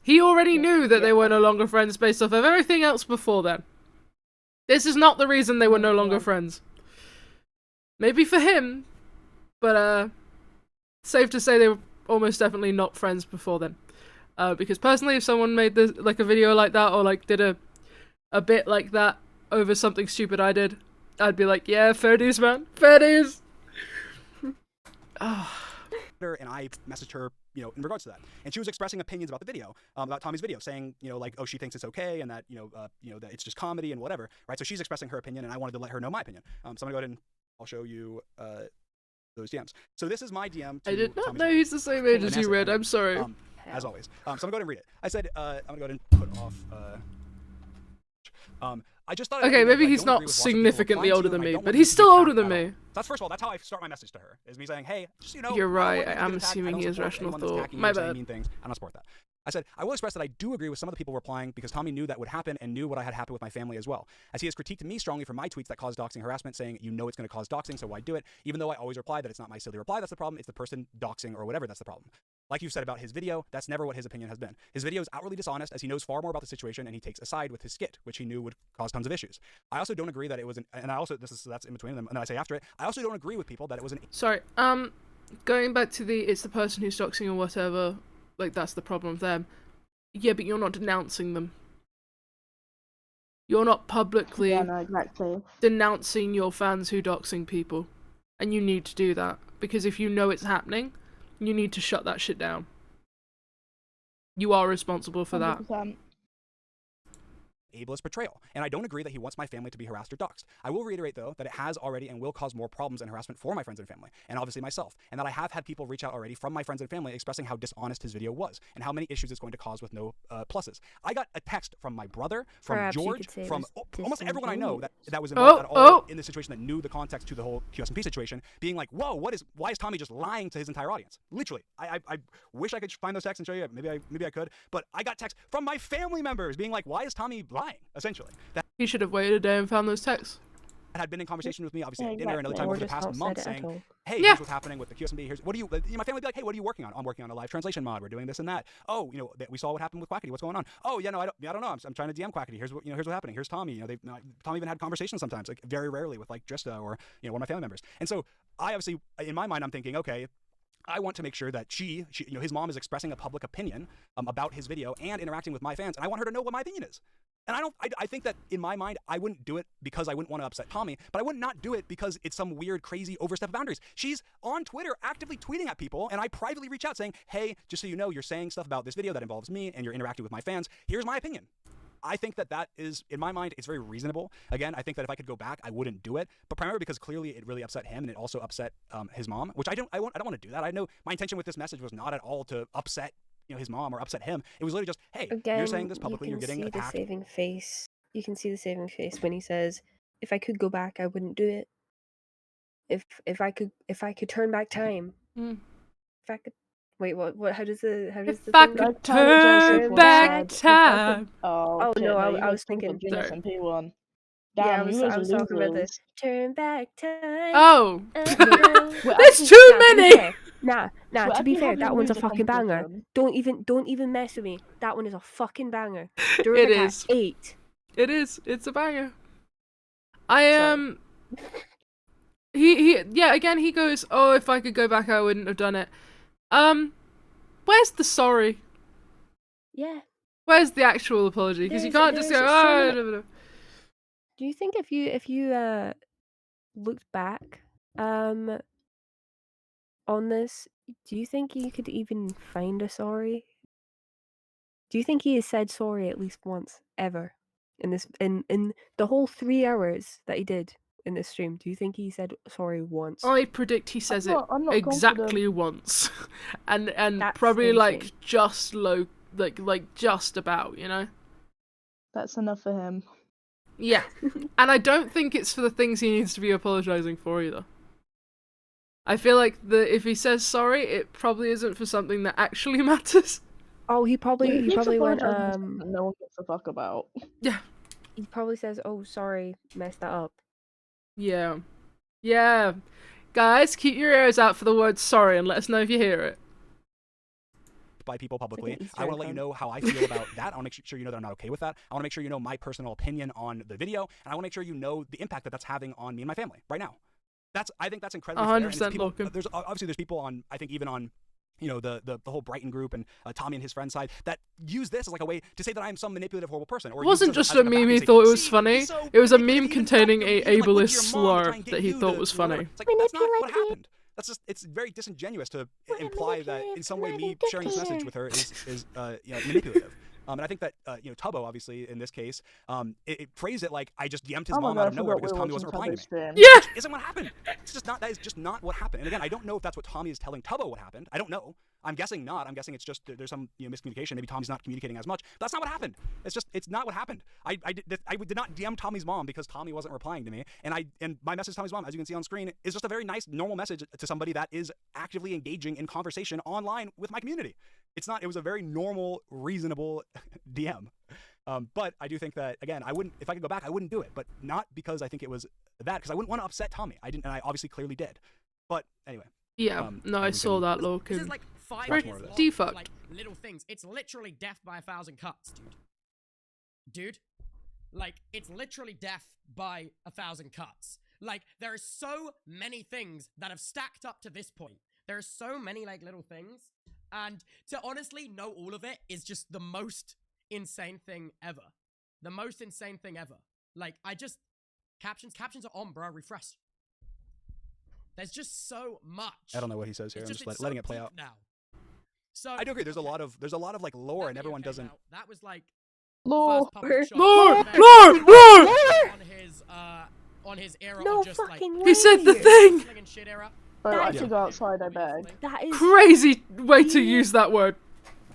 He already knew that they were no longer friends based off of everything else before then. This is not the reason they were no longer friends. Maybe for him, but safe to say they were almost definitely not friends before then. Because personally, if someone made this like a video like that, or like did a bit like that over something stupid I did, I'd be like, yeah, fair dues, man, fair dues. And I messaged her, in regards to that, and she was expressing opinions about the video, about Tommy's video, saying, like, oh, she thinks it's okay, and that, that it's just comedy and whatever, right? So she's expressing her opinion, and I wanted to let her know my opinion. So I'm gonna go ahead and I'll show you those DMs. So this is my DM. To I did not Tommy's know he's the same age as you, Red. I'm sorry. As always. So I'm gonna go ahead and read it. I said, I'm gonna go ahead and put off. I just thought. Okay, maybe he's not significantly older than me, but he's still older than me. That's first of all. That's how I start my message to her. Is me saying, "Hey, just You're right. I am assuming he has rational thought. My bad. Mean things. I don't support that." I said, I will express that I do agree with some of the people replying because Tommy knew that would happen and knew what I had happened with my family as well. As he has critiqued me strongly for my tweets that caused doxing harassment, saying, it's going to cause doxing, so why do it? Even though I always reply that it's not my silly reply that's the problem, it's the person doxing or whatever that's the problem. Like you said about his video, that's never what his opinion has been. His video is outwardly dishonest as he knows far more about the situation and he takes a side with his skit, which he knew would cause tons of issues. I also don't agree that it was that's in between them, and then I say after it, I also don't agree with people that it was an... Sorry, going back to it's the person who's doxing or whatever, like that's the problem with them. Yeah, but you're not denouncing them. You're not publicly denouncing your fans who doxing people. And you need to do that. Because if you know it's happening, you need to shut that shit down. You are responsible for 100%. That. Ableist betrayal, and I don't agree that he wants my family to be harassed or doxxed. I will reiterate, though, that it has already and will cause more problems and harassment for my friends and family, and obviously myself, and that I have had people reach out already from my friends and family expressing how dishonest his video was, and how many issues it's going to cause with no pluses. I got a text from my brother, from Perhaps George, from almost everyone I know that was involved at all in this situation, that knew the context to the whole QSMP situation, being like, whoa, why is Tommy just lying to his entire audience? Literally. I wish I could find those texts and show you. Maybe I could, but I got texts from my family members being like, why is Tommy lying, essentially? He should have waited a day and found those texts. That had been in conversation with me, obviously, at dinner and other time over the past month, saying, hey, yeah, here's what's happening with the QSMB. Here's what do you... My family would be like, hey, what are you working on? I'm working on a live translation mod. We're doing this and that. Oh, we saw what happened with Quackity. What's going on? Oh, yeah, no, I don't know. I'm trying to DM Quackity. Here's what's happening. Here's Tommy. Tommy even had conversations sometimes, like very rarely with like Drista or one of my family members. And so I obviously, in my mind, I'm thinking, okay, I want to make sure that she his mom is expressing a public opinion about his video and interacting with my fans, and I want her to know what my opinion is. And I think that in my mind, I wouldn't do it because I wouldn't want to upset Tommy, but I would not do it because it's some weird, crazy overstep of boundaries. She's on Twitter actively tweeting at people, and I privately reach out saying, hey, just so you know, you're saying stuff about this video that involves me, and you're interacting with my fans. Here's my opinion. I think that is, in my mind, it's very reasonable. Again, I think that if I could go back, I wouldn't do it, but primarily because clearly it really upset him, and it also upset his mom, which I don't want to do that. I know my intention with this message was not at all to upset his mom or upset him. It was literally just, hey, you're saying this publicly, you're getting attacked. You can see the saving face when he says, "If I could go back, I wouldn't do it. If I could turn back time, if I could." Wait, what? How does the If thing I go? could turn back time. Oh, no, I was thinking. Dream SMP one. Yeah, Damn, I was talking about the turn back time. Oh, We're there's actually- too Nah, to be many. fair- Nah. We're To be actually fair, having that one's a music fucking banger. competition. Don't even mess with me. That one is a fucking banger. It Duramac is. 8. It is. It's a banger. I am. Yeah. Again, he goes, "Oh, if I could go back, I wouldn't have done it." Where's the sorry? Yeah. Where's the actual apology? Because you can't just go, there's "Oh." so many- Do you think if you looked back on this, do you think you could even find a sorry? Do you think he has said sorry at least once ever in the whole 3 hours that he did in this stream? Do you think he said sorry once? I predict he says I'm not exactly confident. once, and That's probably like insane. just low, like just about, That's enough for him. Yeah, and I don't think it's for the things he needs to be apologizing for either. I feel like if he says sorry, it probably isn't for something that actually matters. Oh, he probably went No one gives a fuck about. Yeah. He probably says, "Oh, sorry, messed that up." Yeah. Yeah. Guys, keep your ears out for the word sorry and let us know if you hear it. By people publicly. Easter I want to egg let you hunt. know how I feel about that. I want to make sure you know that I'm not okay with that. I want to make sure you know my personal opinion on the video, and I want to make sure you know the impact that that's having on me and my family right now. I think that's incredibly fair. And it's 100% people, Logan. there's people on, I think even on, the whole Brighton group and Tommy and his friend's side that use this as like a way to say that I'm some manipulative, horrible person. Or It wasn't use this just as a like meme back he and say, thought it was "See, funny. he's so It was a manipulative, meme he containing even a fucked him, ableist he even went to your mom to slur try and get that he you thought to was whatever." funny. It's like, that's not what happened. It's very disingenuous to imply that in some way me sharing this message with her is manipulative. And I think that Tubbo, obviously in this case, it phrased it like I just DM'd his mom out of nowhere because Tommy wasn't replying to me. Yeah. Which isn't what happened. It's just not. That is just not what happened. And again, I don't know if that's what Tommy is telling Tubbo what happened. I don't know. I'm guessing not. I'm guessing it's just there's some miscommunication. Maybe Tommy's not communicating as much. But that's not what happened. It's not what happened. I did not DM Tommy's mom because Tommy wasn't replying to me. And my message to Tommy's mom, as you can see on screen, is just a very nice, normal message to somebody that is actively engaging in conversation online with my community. It was a very normal, reasonable DM. But I do think that, again, if I could go back, I wouldn't do it. But not because I think it was that, because I wouldn't want to upset Tommy. I didn't, and I obviously clearly did. But anyway. Yeah, no, I saw that, Logan. This is like 5 Right, years long, defucked. like little things. It's literally death by 1,000 cuts, dude. Like, it's literally death by 1,000 cuts. Like, there are so many things that have stacked up to this point. There are so many, like, little things. And to honestly know all of it is just the most insane thing ever. The most insane thing ever. Like, captions are on, bro. Refresh. There's just so much. I don't know what he says here. I'm just it's letting so it play deep out. now. So I do agree. There's a lot of like lore, that and video everyone came doesn't. out, that was like Lore. first public shot. Lore! And then Lore! on his era No of just like fucking way. He said the thing! slinging shit era. Bro, That I is- should go outside, I beg. That is Crazy way to use that word.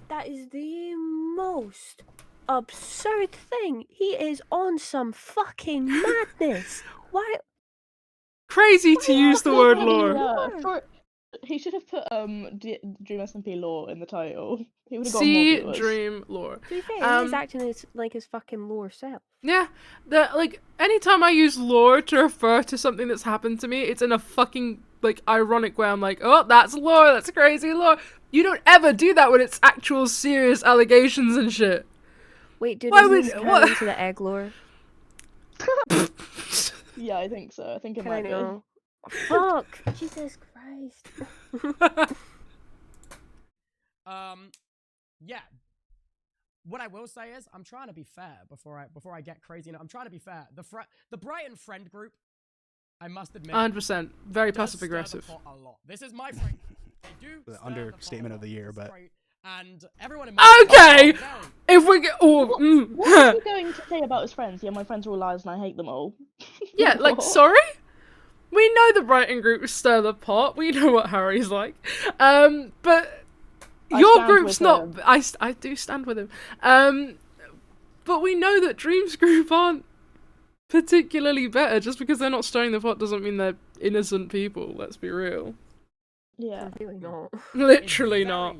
That is the most absurd thing. He is on some fucking madness. Why? Crazy to use the word lore. Yeah, he should have put Dream SMP lore in the title. He would have got more See viewers. Dream lore. To be fair, he's Um, acting like his fucking lore self. Yeah, anytime I use lore to refer to something that's happened to me, it's in a fucking, ironic way. I'm like, oh, that's lore, that's crazy lore. You don't ever do that when it's actual serious allegations and shit. Wait, dude, Why is would- this what? canon to the egg lore? Yeah, I think so. I think it Can I might be. know? Fuck! Jesus Christ. Yeah. What I will say is, I'm trying to be fair before I get crazy. I'm trying to be fair. The Brighton friend group, I must admit, 100%. Very does passive stir the aggressive. pot a lot. This is my friend. They do The stir the pot understatement a of the lot. year, It's but- great. And everyone in my Okay! If we get... Oh, What is he going to say about his friends? Yeah, my friends are all liars and I hate them all. Yeah, like, What? sorry? We know the Brighton group stir the pot. We know what Harry's like. But I your stand group's with not... him. I do stand with him. But we know that Dream's group aren't particularly better. Just because they're not stirring the pot doesn't mean they're innocent people. Let's be real. Yeah. Really not. Literally not.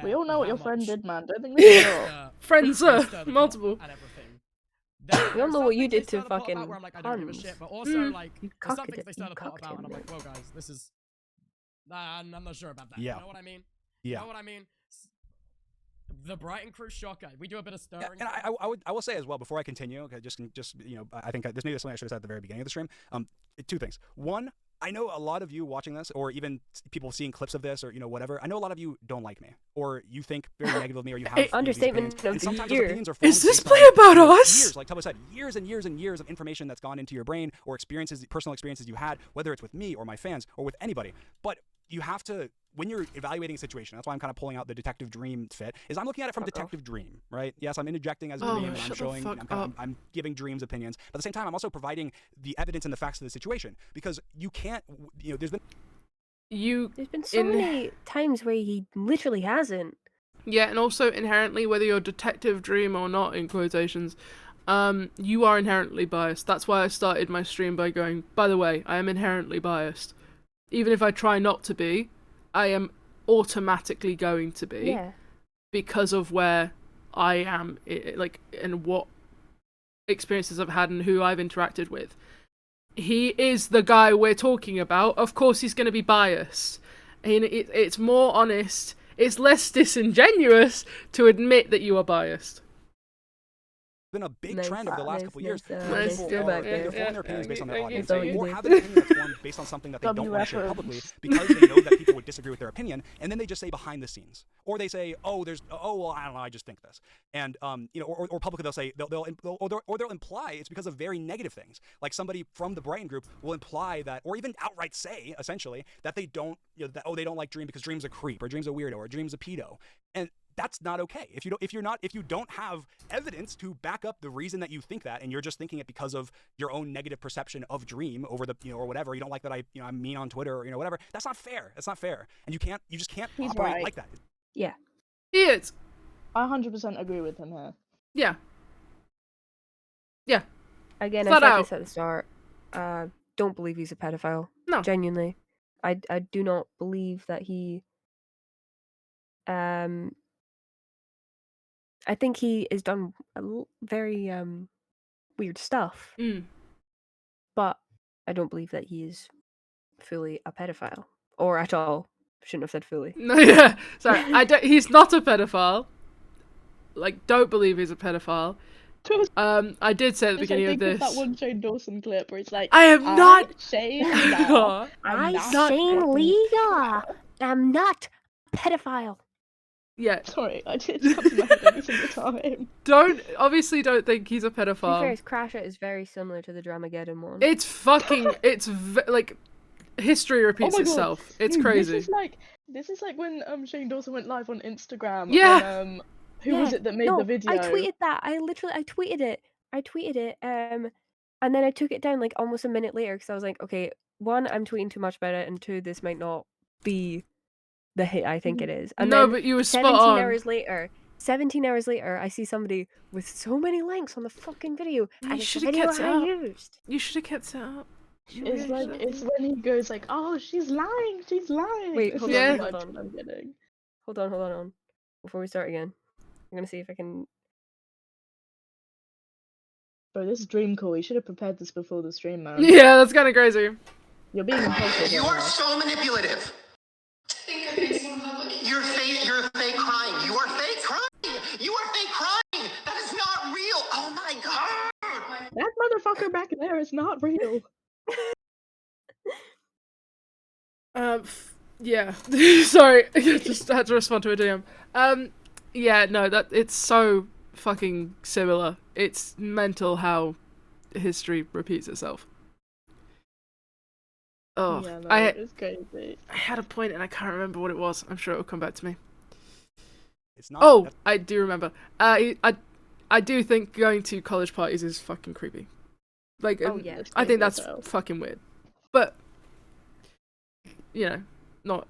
We all know what your friend did, man. Don't think this is up. Friends, multiple. And everything. We all know what you did to Where fucking I'm like, I don't give a Hans. shit, but also like You there's some cocked things it. they stir You the pot cocked about, him, and I'm like, mate. whoa, guys, this is. I'm not sure about that. Yeah. You know what I mean? Yeah. You know what I mean? The Brighton crew shocker. We do a bit of stirring. Yeah, and I will say as well before I continue. Okay, just you know, I think this maybe something I should have said at the very beginning of the stream. Two things. One, I know a lot of you watching this, or even people seeing clips of this, or you know whatever. I know a lot of you don't like me, or you think very negative of me, or you have these Understatement opinions. of And the sometimes those year. opinions are formed Is this based play on, about you know, us? Years, like Tubbo said, years and years and years of information that's gone into your brain, or experiences, personal experiences you had, whether it's with me or my fans or with anybody. But you have to, when you're evaluating a situation, that's why I'm kind of pulling out the Detective Dream fit, is I'm looking at it from Detective Dream, right? Yes, I'm interjecting as a Oh, Dream, and I'm shut the showing, fuck I'm giving Dream's opinions, but at the same time, I'm also providing the evidence and the facts of the situation, because you can't, you know, there's been... There's been so many times where he literally hasn't. Yeah, and also inherently, whether you're Detective Dream or not, in quotations, you are inherently biased. That's why I started my stream by going, by the way, I am inherently biased. Even if I try not to be, I am automatically going to be. Yeah. Because of where I am, like, and what experiences I've had and who I've interacted with. He is the guy we're talking about. Of course he's going to be biased. And it's more honest. It's less disingenuous to admit that you are biased. Been a big Nice, trend over the last nice, couple of years. nice, where nice. people Go are back either there. forming their opinions based on their Thank you, audience, thank you. or have an opinion that's formed based on something that they don't want to share publicly because they know that people would disagree with their opinion, and then they just say behind the scenes, or they say, well, I don't know, I just think this, and you know, or publicly they'll say they'll imply it's because of very negative things, like somebody from the Brighton group will imply that, or even outright say essentially that they don't, you know, that they don't like Dream because Dream's a creep, or Dream's a weirdo, or Dream's a pedo, and that's not okay. If you don't have evidence to back up the reason that you think that, and you're just thinking it because of your own negative perception of Dream over the, you know, or whatever, you don't like that I'm mean on Twitter, or, you know, whatever. That's not fair. That's not fair. And you just can't He's operate right. like that. Yeah. He is. I 100% agree with him here. Yeah. Yeah. Again, Flat I said out. this at the start. Don't believe he's a pedophile. No. Genuinely. I do not believe that he... I think he has done very weird stuff, but I don't believe that he is fully a pedophile, or at all. Shouldn't have said fully. No, yeah. Sorry, he's not a pedophile. Like, don't believe he's a pedophile. I did say at the beginning of this. That one Shane Dawson clip where it's like, I am not Shane. Shane Liga. I'm not a pedophile. Yeah. Sorry, I did something like that every single time. Obviously don't think he's a To be fair, pedophile. his Crasher is very similar to the Dramageddon one. Like, history repeats Oh my God. itself. It's Dude, crazy. This is like when Shane Dawson went live on Instagram. Yeah. And, who was it that made the video? I tweeted that. I tweeted it. And then I took it down like almost a minute later because I was like, okay, one, I'm tweeting too much about it, and two, this might not be the hit I think it is. And No, then but you were 17 spot on. hours later, 17 hours later, I see somebody with so many links on the fucking video, and it's the video I used. You should have kept it up. It's when he goes like, oh, she's lying. Wait, hold Yeah. on. I'm kidding. Hold on. Before we start again, I'm gonna see if I can. Bro, this is Dream Call. You should have prepared this before the stream, man. Yeah, that's kind of crazy. You're being impulsive. You right are now. so manipulative. You're fake crying. You are fake crying. You are fake crying. That is not real. Oh my god. That motherfucker back there is not real. Yeah. Sorry, I just had to respond to a DM. Yeah, no, it's so fucking similar. It's mental how history repeats itself. Oh, Yeah, no, I it's crazy. had a point and I can't remember what it was. I'm sure it'll come back to me. It's not. Oh, I do remember. I do think going to college parties is fucking creepy. Like, Oh, yeah. I think that's Creepy as hell. fucking weird. But, not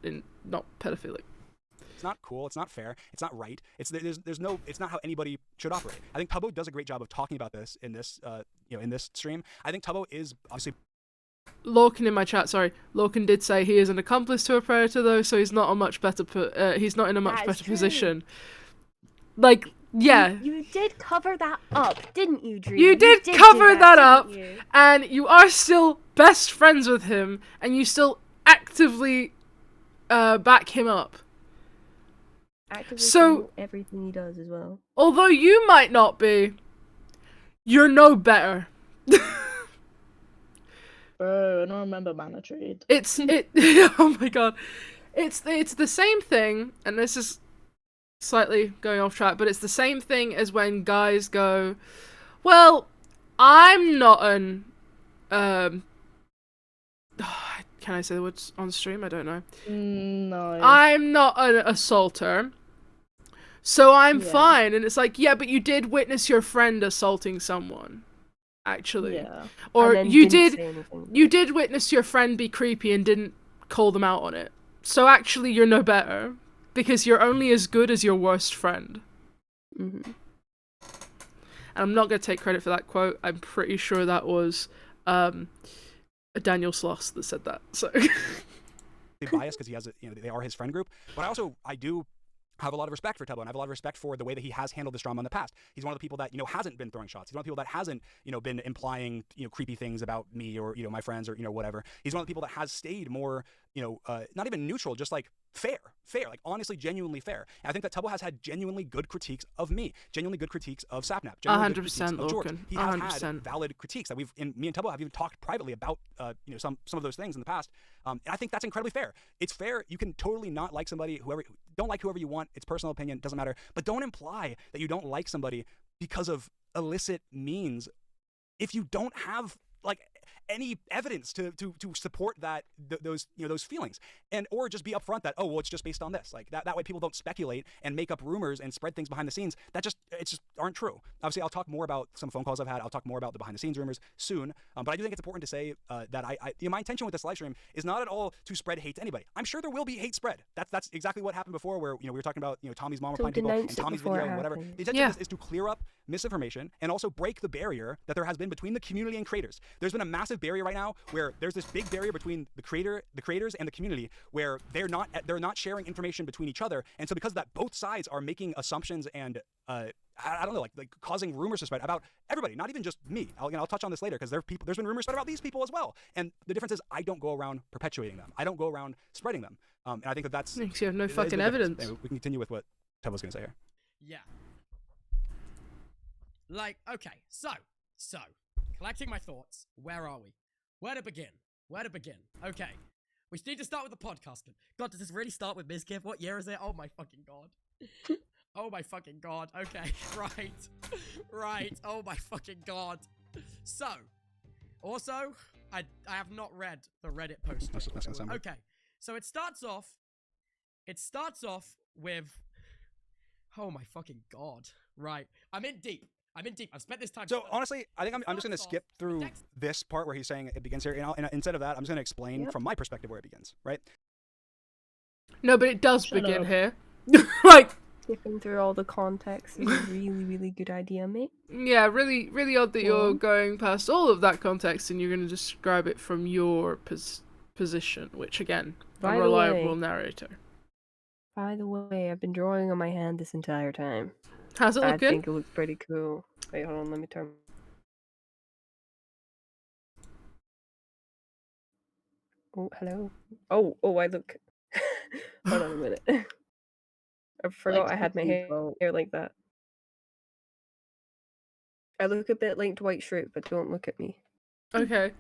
pedophilic. It's not cool. It's not fair. It's not right. There's no. It's not how anybody should operate. I think Tubbo does a great job of talking about this in this in this stream. I think Tubbo is obviously. Lorcan in my chat, sorry. Lorcan did say he is an accomplice to a predator, though, so he's not a much better. He's not in a much That is better true. position. Like, yeah. You did cover that up, didn't you, Dream? You did do cover that up, didn't you? and you are still best friends with him, and you still actively back him up. Actively So- promote everything he does as well. Although you might not be, you're no better. Bro, I don't remember Mana Trade. Oh my god. It's the same thing, and this is slightly going off track, but it's the same thing as when guys go, well, I'm not an can I say the words on stream? I don't know. No. I'm not an assaulter, so I'm Yeah. fine. And it's like, yeah, but you did witness your friend assaulting someone, actually. Yeah. Or And then you didn't did say anything. you did witness your friend be creepy and didn't call them out on it. So actually you're no better, because you're only as good as your worst friend. Mm-hmm. And I'm not going to take credit for that quote. I'm pretty sure that was Daniel Sloss that said that. So biased because he has they are his friend group. But I do have a lot of respect for Tubbo, and I have a lot of respect for the way that he has handled this drama in the past. He's one of the people that hasn't been throwing shots. He's one of the people that hasn't been implying creepy things about me or my friends or whatever. He's one of the people that has stayed more not even neutral, just like fair, like honestly, genuinely fair. And I think that Tubbo has had genuinely good critiques of me, genuinely good critiques of Sapnap, genuinely good 100%, critiques of George. Lorcan, He has 100%. had valid critiques that me and Tubbo have even talked privately about some of those things in the past. And I think that's incredibly fair. It's fair. You can totally not like somebody, don't like whoever you want. It's personal opinion, doesn't matter. But don't imply that you don't like somebody because of illicit means if you don't have like any evidence to support those feelings, and or just be upfront that it's just based on this, like that way people don't speculate and make up rumors and spread things behind the scenes that just aren't true. Obviously, I'll talk more about some phone calls I've had. I'll talk more about the behind the scenes rumors soon. But I do think it's important to say that my intention with this live stream is not at all to spread hate to anybody. I'm sure there will be hate spread. That's exactly what happened before, where we were talking about Tommy's mom So replying to people and denounce it Tommy's before video it and whatever. happens. The intention of this is to clear up misinformation and also break the barrier that there has been between the community and creators. There's been a massive barrier right now where there's this big barrier between the creators and the community, where they're not sharing information between each other. And so because of that, both sides are making assumptions and I don't know, like causing rumors to spread about everybody, not even just me. I'll touch on this later because there's been rumors spread about these people as well. And the difference is I don't go around perpetuating them. I don't go around spreading them. And I think that's because you have no that is fucking the difference. evidence. Anyway, we can continue with what Tubbo's going to say here. Yeah. Like, okay, so, collecting my thoughts, where are we? Where to begin? Okay. We need to start with the podcast. God, does this really start with Mcyt? What year is it? Oh my fucking god. Oh my fucking god. Okay, right. Oh my fucking god. So, also, I have not read the Reddit post. That's gonna sound good. Okay, so it starts off with, oh my fucking god. Right, I'm in deep. I've spent this time. So honestly, I think I'm just going to skip through this part where he's saying it begins here, and instead of that, I'm just going to explain from my perspective where it begins, right? No, but it does Shut begin up. here. Like, Skipping through all the context is a really, really good idea, mate. yeah, really, really odd that you're going past all of that context and you're going to describe it from your position, which again, By a the reliable way- narrator. By the way, I've been drawing on my hand this entire time. How's it I looking? think it looks pretty cool. Wait, hold on, let me turn. Oh, hello. Oh, I look. Hold on a minute. I forgot I had my hair like that. I look a bit like Dwight Schrute, but don't look at me. Okay.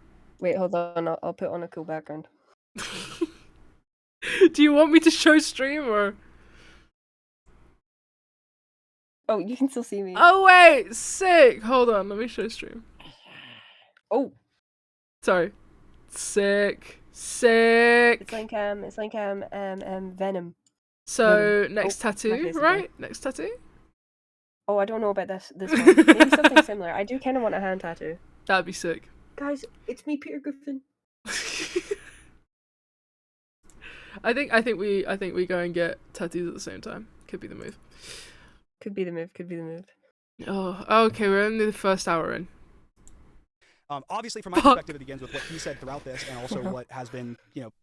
Wait, hold on. I'll put on a cool background. Do you want me to show stream or? Oh, you can still see me. Oh wait, sick. Hold on, let me show stream. Oh, Sorry. Sick. it's like Venom. So next my tattoo, face right? Next tattoo. Oh, I don't know about this one. Maybe something similar. I do kind of want a hand tattoo. That'd be sick. Guys, it's me, Peter Griffin. I think we go and get tattoos at the same time. Could be the move. Could be the move. Oh, okay. We're only the first hour in. Obviously, from my perspective, it begins with what he said throughout this, and also what has been,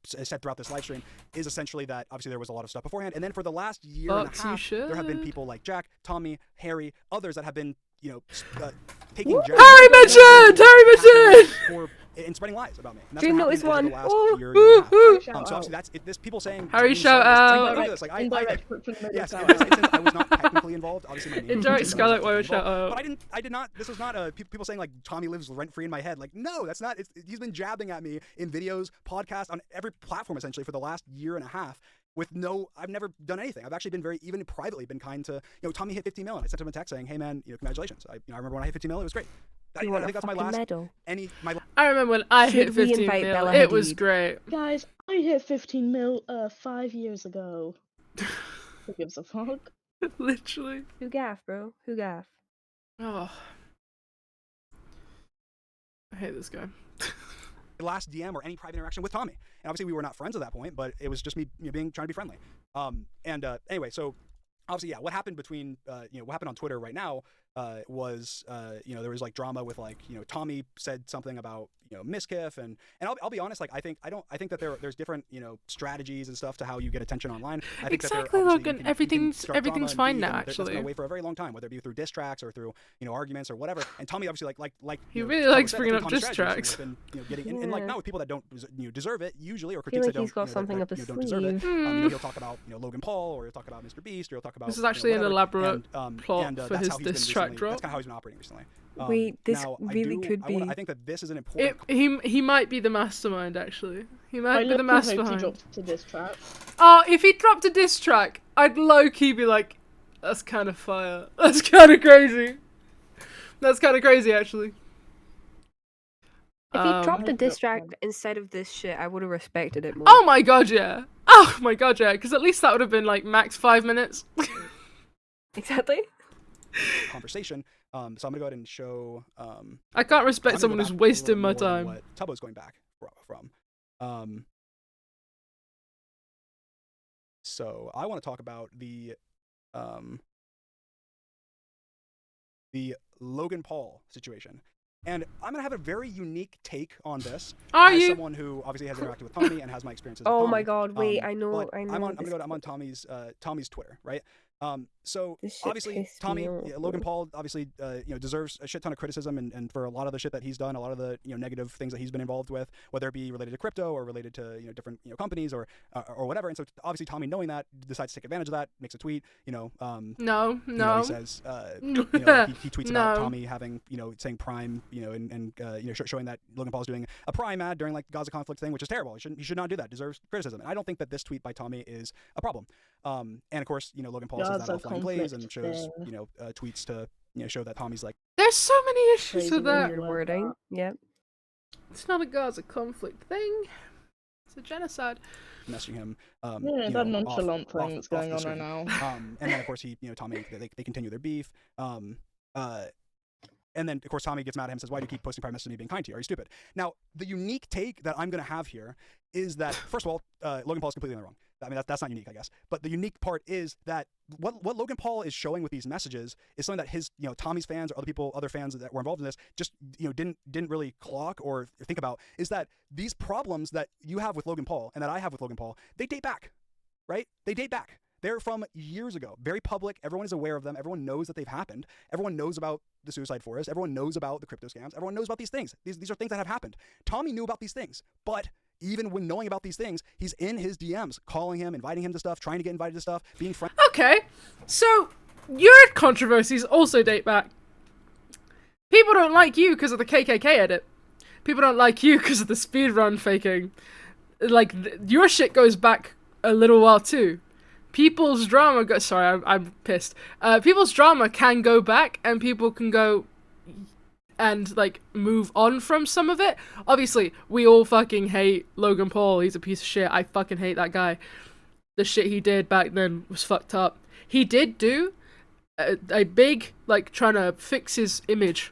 said throughout this live stream, is essentially that obviously there was a lot of stuff beforehand, and then for the last year and a half, there have been people like Jack, Tommy, Harry, others that have been, taking Jack. Harry mentioned. And spreading lies about me. Dream Note is one. So obviously that's this people saying Harry shout out. Yes, I was not technically involved. Obviously, my name Indirect skylarkwhyVODS shout out. But I did not. This was not people saying like Tommy lives rent free in my head. Like no, that's not. He's been jabbing at me in videos, podcasts, on every platform essentially for the last year and a half. I've never done anything. I've actually been even privately been kind to, Tommy hit 15 mil, and I sent him a text saying, hey man, congratulations. I remember when I hit 15 mil, it was great. I think that's my last medal. I remember when I hit 15 mil, it was great. Guys, I hit 15 mil 5 years ago. Who gives a fuck? Literally. Who gaff, bro? Who gaff? Oh. I hate this guy. Last DM or any private interaction with Tommy, and obviously we were not friends at that point, but it was just me trying to be friendly. Anyway, so obviously, yeah, what happened between what happened on Twitter right now was there was like drama with like Tommy said something about Mcyt, and I'll be honest, like I think that there's different strategies and stuff to how you get attention online. I think exactly, Logan. Everything's fine now. Actually, that's been a way for a very long time, whether it be through diss tracks or through arguments or whatever. And Tommy obviously like he really likes bringing up diss tracks. And like not with people that don't deserve it usually, or I feel critiques like that don't he's got something up his don't deserve it. sleeve. He'll talk about Logan Paul, or he'll talk about Mr. Beast, or he'll talk about this is actually an elaborate plot for his diss track drop. That's kind of how he's been operating recently. Wait, this really could be. I think that this is an important. He might be the mastermind. Actually, he might be the mastermind. He dropped a diss track. Oh, if he dropped a diss track, I'd low key be like, that's kind of fire. That's kind of crazy. That's kind of crazy, actually. If he dropped a diss track instead of this shit, I would have respected it more. Oh my god, yeah. Oh my god, yeah. Because at least that would have been like max 5 minutes. Exactly. Conversation. So I'm gonna go ahead and show. I can't respect someone who's wasting my time. What Tubbo's going back from. So I want to talk about the Logan Paul situation. And I'm gonna have a very unique take on this. As someone who obviously has interacted with Tommy and has my experiences. Oh with my Tommy. god! Wait, I know. I'm on Tommy's Twitter, right? So obviously Tommy, Logan Paul obviously deserves a shit ton of criticism and for a lot of the shit that he's done, a lot of the negative things that he's been involved with, whether it be related to crypto or related to different companies or whatever. And so obviously Tommy, knowing that, decides to take advantage of that, makes a tweet. He says he tweets about Tommy having saying Prime and showing that Logan Paul's doing a Prime ad during like the Gaza conflict thing, which is terrible. He should not do that. Deserves criticism. And I don't think that this tweet by Tommy is a problem. And of course Logan Paul says that offline plays and shows tweets to show that Tommy's like. There's so many issues with that wording. Yep. It's not a Gaza conflict thing. It's a genocide. Messaging him. That nonchalant thing that's going on right now. And then of course Tommy they continue their beef. And then, of course, Tommy gets mad at him and says, why do you keep posting private messages to me being kind to you? Are you stupid? Now, the unique take that I'm going to have here is that, first of all, Logan Paul is completely in the wrong. I mean, that's not unique, I guess. But the unique part is that what Logan Paul is showing with these messages is something that his, Tommy's fans or other fans that were involved in this just, didn't really clock or think about, is that these problems that you have with Logan Paul and that I have with Logan Paul, they date back, right? They date back. They're from years ago, very public. Everyone is aware of them. Everyone knows that they've happened. Everyone knows about the suicide forest. Everyone knows about the crypto scams. Everyone knows about these things. These are things that have happened. Tommy knew about these things, but even when knowing about these things, he's in his DMs, calling him, inviting him to stuff, trying to get invited to stuff, being friends. Okay, so your controversies also date back. People don't like you because of the KKK edit. People don't like you because of the speedrun faking. Like, your shit goes back a little while too. People's drama sorry, I'm pissed. People's drama can go back and people can go and like move on from some of it. Obviously, we all fucking hate Logan Paul. He's a piece of shit. I fucking hate that guy. the shit he did back then was fucked up. He did do a big, like, trying to fix his image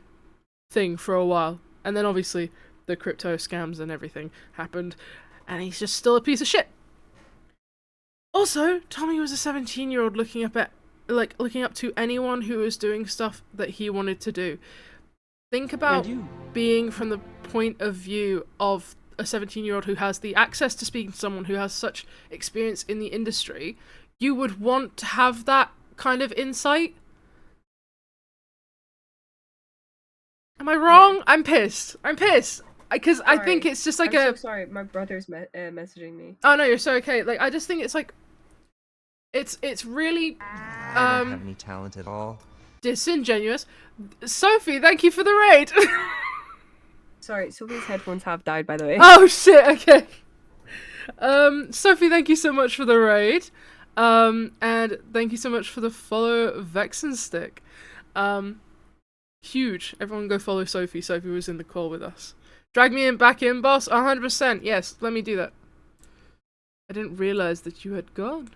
thing for a while. And then obviously the crypto scams and everything happened. And he's just still a piece of shit. Also, Tommy was a 17-year-old looking up to anyone who was doing stuff that he wanted to do. Think about being from the point of view of a 17-year-old who has the access to speaking to someone who has such experience in the industry. You would want to have that kind of insight. Am I wrong? Yeah. I'm pissed. Because I think it's just like I'm so sorry, my brother's messaging me. Oh no, you're so okay. Like, I just think it's like, it's really I don't have any talent at all. Disingenuous. Sophie, thank you for the raid. Sorry, Sophie's headphones have died, by the way. Oh shit, okay. Sophie, thank you so much for the raid. And thank you so much for the follow Vexen stick. Huge. Everyone go follow Sophie. Sophie was in the call with us. Drag me back in, boss. 100%. Yes, let me do that. I didn't realize that you had gone.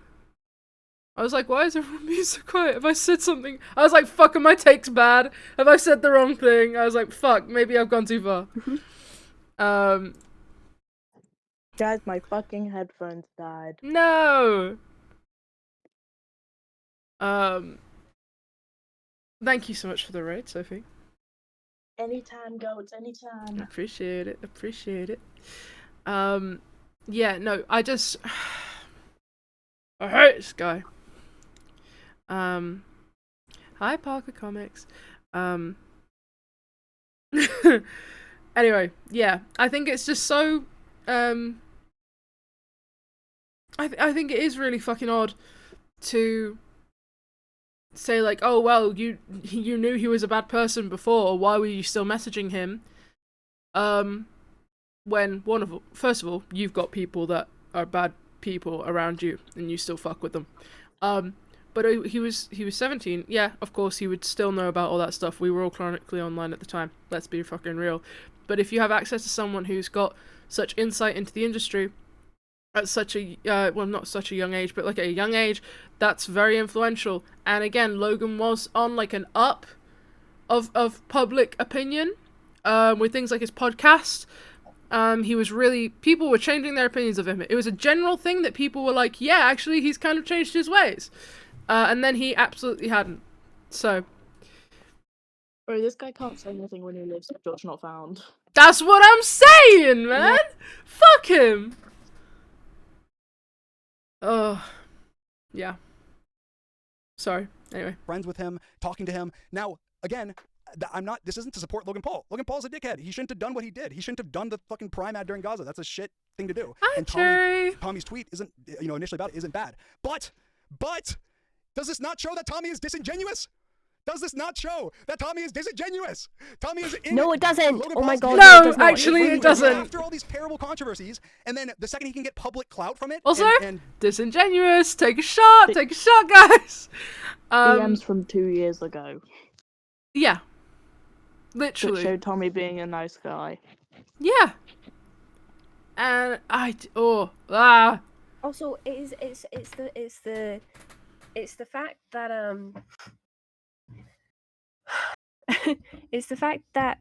I was like, why is everyone being so quiet? Have I said something? I was like, fuck, are my takes bad? Have I said the wrong thing? I was like, fuck, maybe I've gone too far. Guys, my fucking headphones died. No! Thank you so much for the raid, Sophie. Anytime, goats, anytime. Appreciate it. Yeah, no, I just... I hate this guy. Hi, Parker Comics. Anyway, yeah, I think it's just so, I think it is really fucking odd to say, like, oh, well, you knew he was a bad person before, or why were you still messaging him? When, first of all, you've got people that are bad people around you, and you still fuck with them. But he was 17. Yeah, of course, he would still know about all that stuff. We were all chronically online at the time. Let's be fucking real. But if you have access to someone who's got such insight into the industry at such a, well, not such a young age, but like at a young age, that's very influential. And again, Logan was on like an up of public opinion, with things like his podcast. He was really, people were changing their opinions of him. It was a general thing that people were like, yeah, actually, he's kind of changed his ways. And then he absolutely hadn't. So. Bro, this guy can't say anything when he lives George Not Found. That's what I'm saying, man! Yeah. Fuck him! Oh. Yeah. Sorry. Anyway. Friends with him, talking to him. Now, again, this isn't to support Logan Paul. Logan Paul's a dickhead. He shouldn't have done what he did. He shouldn't have done the fucking Prime ad during Gaza. That's a shit thing to do. And Tommy's tweet isn't, initially about it, isn't bad. But, does this not show that Tommy is disingenuous? Does this not show that Tommy is disingenuous? Tommy is in No, it doesn't. Logan oh my Paul's god. No, actually it doesn't. After all these terrible controversies, and then the second he can get public clout from it. Also, and disingenuous. Take a shot, guys. DMs from 2 years ago. Yeah. Literally. That showed Tommy being a nice guy. Yeah. And Also, it's the fact that it's the fact that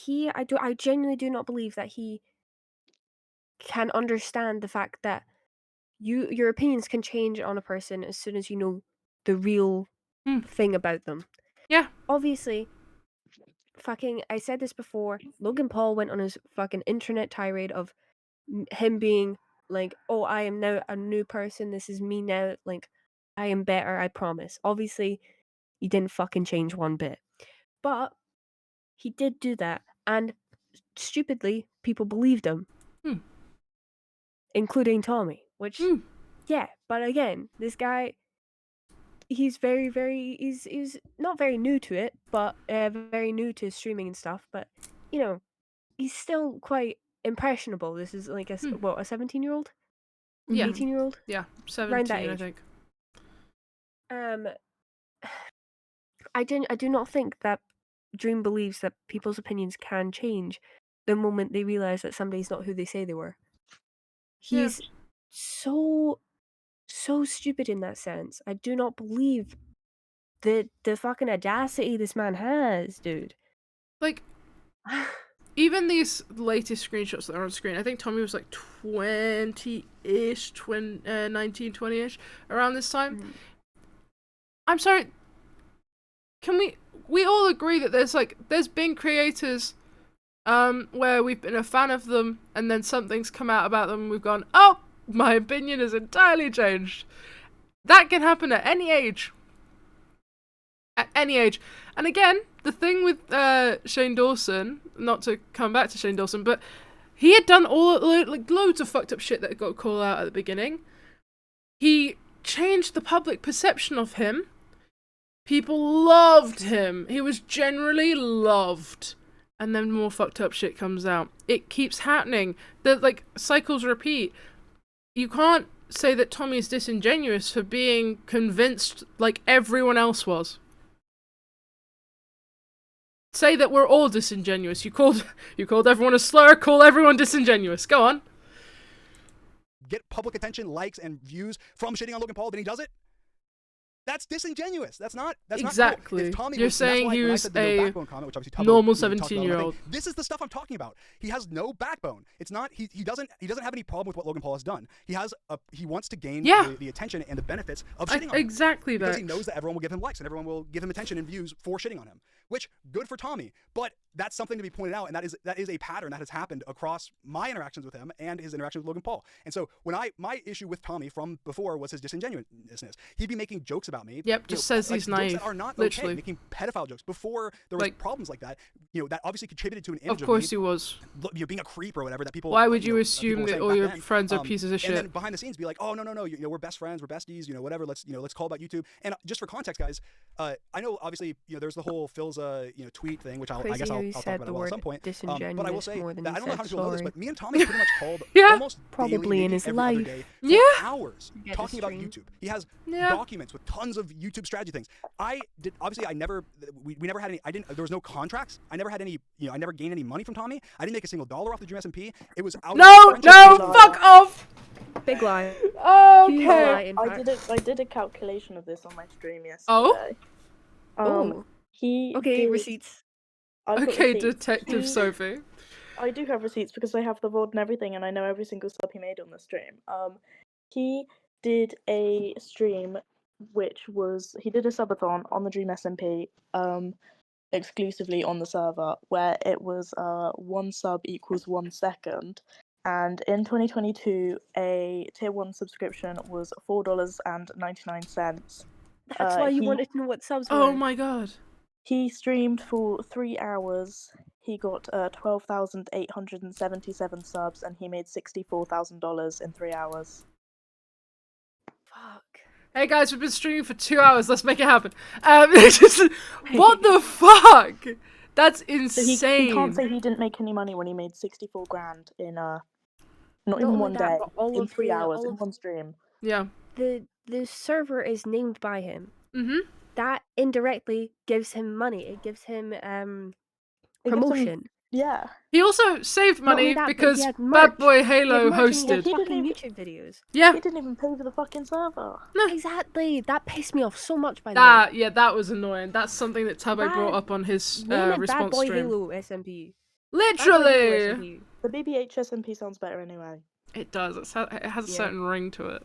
I genuinely do not believe that he can understand the fact that your opinions can change on a person as soon as you know the real thing about them. Yeah. Obviously, I said this before, Logan Paul went on his fucking internet tirade of him being like, oh, I am now a new person, this is me now, like, I am better, I promise. Obviously, he didn't fucking change one bit. But he did do that, and stupidly, people believed him. Including Tommy, which, yeah, but again, this guy, he's he's not very new to it, but very new to streaming and stuff, but, he's still quite impressionable. This is like a 17-year-old? Yeah. 18-year-old? Yeah, 17, I think. I do not think that Dream believes that people's opinions can change the moment they realize that somebody's not who they say they were. He's so so stupid in that sense. I do not believe the fucking audacity this man has, dude. Like, even these latest screenshots that are on screen, I think Tommy was like 20-ish, 19, 20-ish, around this time. I'm sorry, can we all agree that there's been creators where we've been a fan of them and then something's come out about them and we've gone, oh, my opinion has entirely changed. That can happen at any age. At any age. And again, the thing with Shane Dawson, not to come back to Shane Dawson, but he had done loads of fucked up shit that got called out at the beginning. He changed the public perception of him. People loved him. He was generally loved. And then more fucked up shit comes out. It keeps happening. The cycles repeat. You can't say that Tommy is disingenuous for being convinced like everyone else was. Say that we're all disingenuous. You called everyone a slur, call everyone disingenuous. Go on. Get public attention, likes, and views from shitting on Logan Paul, then he does it? That's disingenuous. That's exactly. Not cool. You're saying he was a normal 17-year-old. This is the stuff I'm talking about. He has no backbone. It's not. He doesn't have any problem with what Logan Paul has done. He wants to gain the attention and the benefits of shitting on him. Exactly. Because he knows that everyone will give him likes and everyone will give him attention and views for shitting on him. Which, good for Tommy, but that's something to be pointed out, and that is a pattern that has happened across my interactions with him and his interactions with Logan Paul. And so when my issue with Tommy from before was his disingenuousness. He'd be making jokes about me. Yep, just says he's naive. Jokes that are not literally okay, making pedophile jokes before there was problems like that. That obviously contributed to an image of course me, he was. Being a creep or whatever that people. Why would you assume that all your friends are pieces of shit? And then behind the scenes be like, oh no, we're best friends, we're besties, whatever. Let's call about YouTube. And just for context, guys, I know obviously there's the whole Phil's tweet thing, which I guess I'll talk about at some point. But I will say that I don't know how many people know this, but me and Tommy pretty much called almost probably daily, in his every life. other day for hours talking about YouTube. He has documents with tons of YouTube strategy things. We never had any. There was no contracts. I never had any. I never gained any money from Tommy. I didn't make a single dollar off the Dream SMP. It was out. No, fuck off. Big lie. Okay. I did a calculation of this on my stream yesterday. Oh. Receipts. Okay, Detective Sophie. I do have receipts because I have the VOD and everything, and I know every single sub he made on the stream. He did a stream, he did a subathon on the Dream SMP, exclusively on the server, where it was 1 sub equals 1 second. And in 2022, a tier 1 subscription was $4.99. That's why you wanted to know what subs were. Oh my god. He streamed for 3 hours. He got 12,877 subs, and he made $64,000 in 3 hours. Fuck. Hey guys, we've been streaming for 2 hours. Let's make it happen. What the fuck? That's insane. So he can't say he didn't make any money when he made 64 grand in not in one day, in 3 hours, in one stream. Yeah. The server is named by him. Mm-hmm. That indirectly gives him money. It gives him promotion. Yeah. He also saved money because Bad Boy Halo hosted. Fucking YouTube videos. Yeah. He didn't even pay for the fucking server. No. Exactly. That pissed me off so much, by the way. Yeah, that was annoying. That's something that Tubbo brought up on his response Bad Boy stream. Halo SMP. Literally. The BBH SMP sounds better anyway. It does. It has a certain ring to it.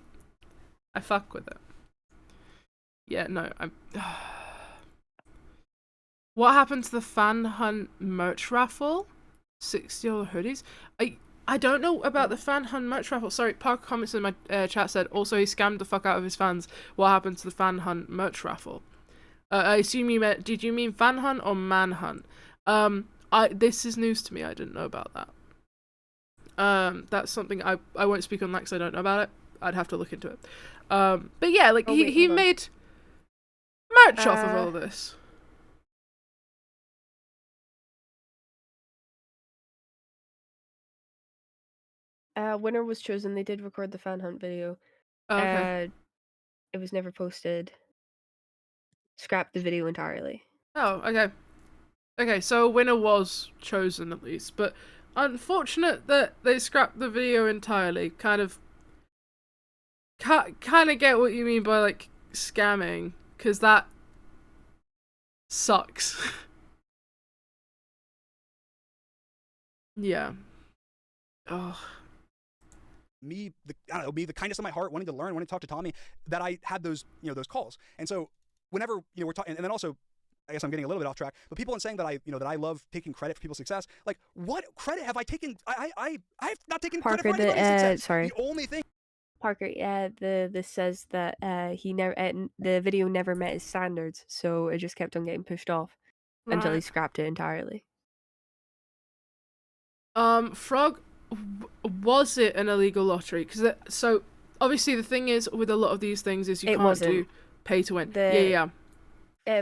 I fuck with it. Yeah, no, I'm... What happened to the Fan Hunt merch raffle? $60 hoodies? I don't know about the Fan Hunt merch raffle. Sorry, Parker Comments in my chat said, also he scammed the fuck out of his fans. What happened to the Fan Hunt merch raffle? I assume you meant, did you mean Fan Hunt or Manhunt? This is news to me. I didn't know about that. That's something I won't speak on that because I don't know about it. I'd have to look into it. But yeah, like he made merch off of all this. Winner was chosen. They did record the Fan Hunt video. Okay. It was never posted. Scrapped the video entirely. Oh, okay. Okay, so a winner was chosen at least, but unfortunate that they scrapped the video entirely. Kind of kind of get what you mean by like scamming, because that sucks. Yeah. Oh. Me, I don't know, me, the kindness of my heart, wanting to learn, wanting to talk to Tommy, that I had those, those calls. And so whenever, we're talking, and then also, I guess I'm getting a little bit off track, but people in saying that that I love taking credit for people's success, like, what credit have I taken? I've not taken credit for anybody's success. Sorry. The only thing. Parker, this says that he never the video never met his standards, so it just kept on getting pushed off until he Right. scrapped it entirely. Frog, was it an illegal lottery? Because so obviously the thing is with a lot of these things is you can't do pay to win. Yeah.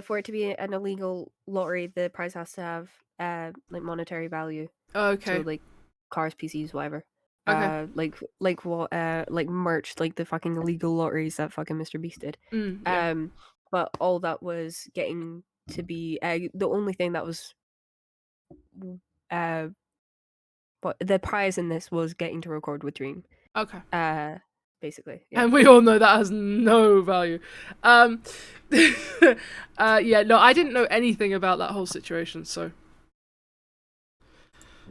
For it to be an illegal lottery, the prize has to have like monetary value. Okay. So like cars, PCs, whatever. Okay. Like what like merch, like the fucking illegal lotteries that fucking Mr. Beast did. Yeah. But all that was getting to be the only thing that was but the prize in this was getting to record with Dream. Okay. Basically. Yeah. And we all know that has no value. Yeah, no, I didn't know anything about that whole situation, so.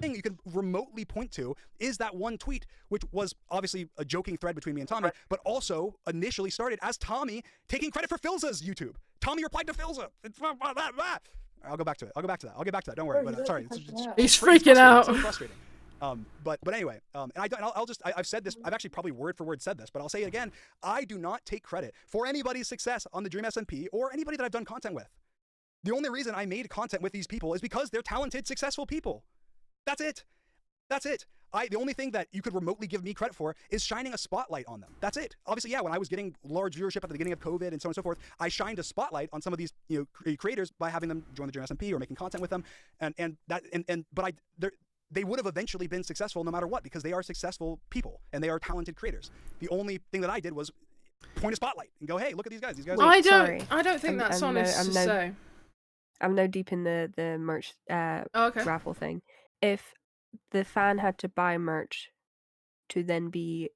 Thing you can remotely point to is that one tweet, which was obviously a joking thread between me and Tommy, but also initially started as Tommy taking credit for Philza's YouTube. Tommy replied to Philza. I'll go back to it. I'll get back to that. Don't worry. But sorry, he's freaking out. It's so frustrating. But anyway, and I've said this. I've actually probably word for word said this, but I'll say it again. I do not take credit for anybody's success on the Dream SMP or anybody that I've done content with. The only reason I made content with these people is because they're talented, successful people. That's it. The only thing that you could remotely give me credit for is shining a spotlight on them. That's it. Obviously, yeah, when I was getting large viewership at the beginning of COVID and so on and so forth, I shined a spotlight on some of these creators by having them join the Dream SMP or making content with them, but they would have eventually been successful no matter what, because they are successful people and they are talented creators. The only thing that I did was point a spotlight and go, hey, look at these guys. These guys. I don't think that's honest to say. I'm now deep in the merch raffle thing. If the fan had to buy merch to then be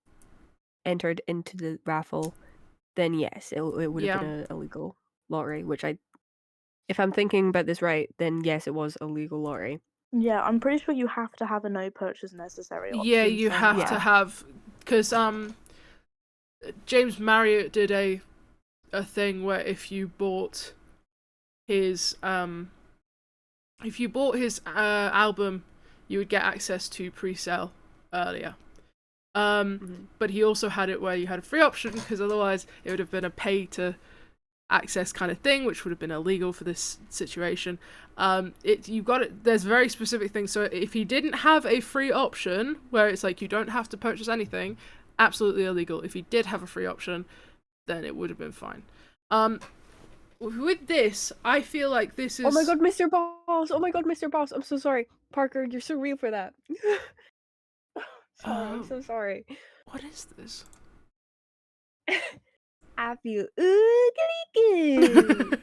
entered into the raffle, then yes, it would have been an illegal lottery, which if I'm thinking about this right, then yes, it was a legal lottery. Yeah, I'm pretty sure you have to have a no purchase necessary option. Yeah, you have to have, because James Marriott did a thing where if you bought his album, you would get access to pre-sale earlier. But he also had it where you had a free option, because otherwise it would have been a pay to access kind of thing, which would have been illegal for this situation. There's very specific things. So if he didn't have a free option where it's like you don't have to purchase anything, absolutely illegal. If he did have a free option, then it would have been fine. With this, I feel like this is... Oh my god, Mr. Boss! Oh my god, Mr. Boss! I'm so sorry. Parker, you're so real for that. I'm so sorry. What is this? I feel good.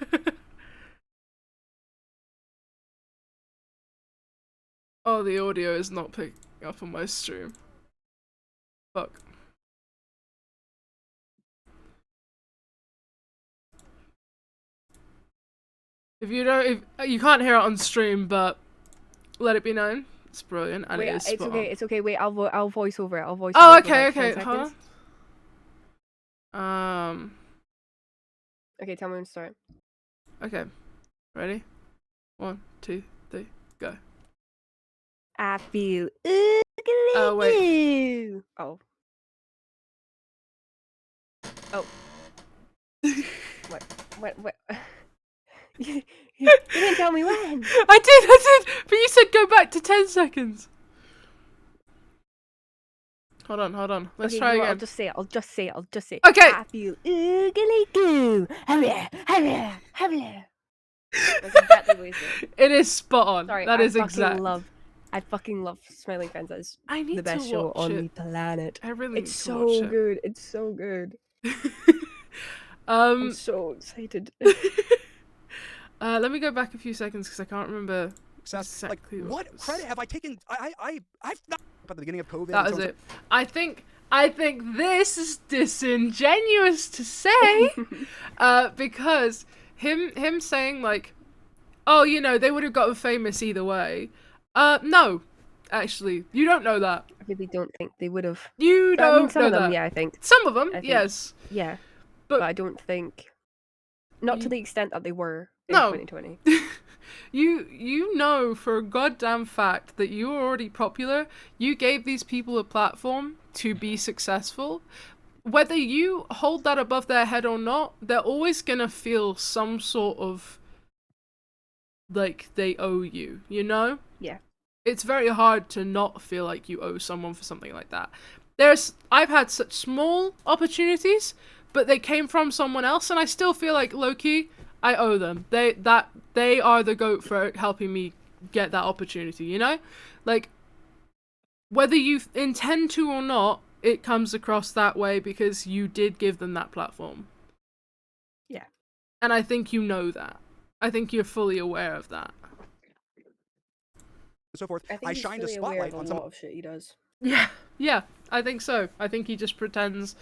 Oh, the audio is not picking up on my stream. Fuck. If you can't hear it on stream, but let it be known, it's brilliant and wait, it is spot on. It's okay. Wait, I'll voice over it. Oh, okay. Hold on. Okay, tell me when to start. Okay, ready? 1, 2, 3, go. I feel Oh wait. Oh. What? You didn't tell me when. I did, but you said go back to 10 seconds. Hold on. Let's try again. I'll just say it. Okay. I feel oogly goo. That's exactly what he said. It is spot on. Sorry, that is exact. I fucking love Smiling Friends. That is I need the best to show watch on it. the planet. I really It's need to watch so good. It's so good. I'm so excited. Let me go back a few seconds because I can't remember exactly what credit have I taken? I've not at the beginning of COVID. That was it. I think I think this is disingenuous to say, because him saying like, oh, you know, they would have gotten famous either way. No, actually, you don't know that. I really don't think they would have. You I mean, don't some know of them, that. yeah, I think. Some of them, I think, yes. Yeah, But but I don't think. Not to the extent that they were in No. 2020. You know for a goddamn fact that you were already popular. You gave these people a platform to be successful. Whether you hold that above their head or not, they're always gonna feel some sort of like they owe you, you know? Yeah. It's very hard to not feel like you owe someone for something like that. I've had such small opportunities, but they came from someone else, and I still feel like low-key, I owe them. They are the GOAT for helping me get that opportunity, you know? Like, whether you intend to or not, it comes across that way because you did give them that platform. Yeah. And I think you know that. I think you're fully aware of that. And so forth. I think he's shined fully a aware spotlight of a on some lot of shit he does. Yeah, I think so. I think he just pretends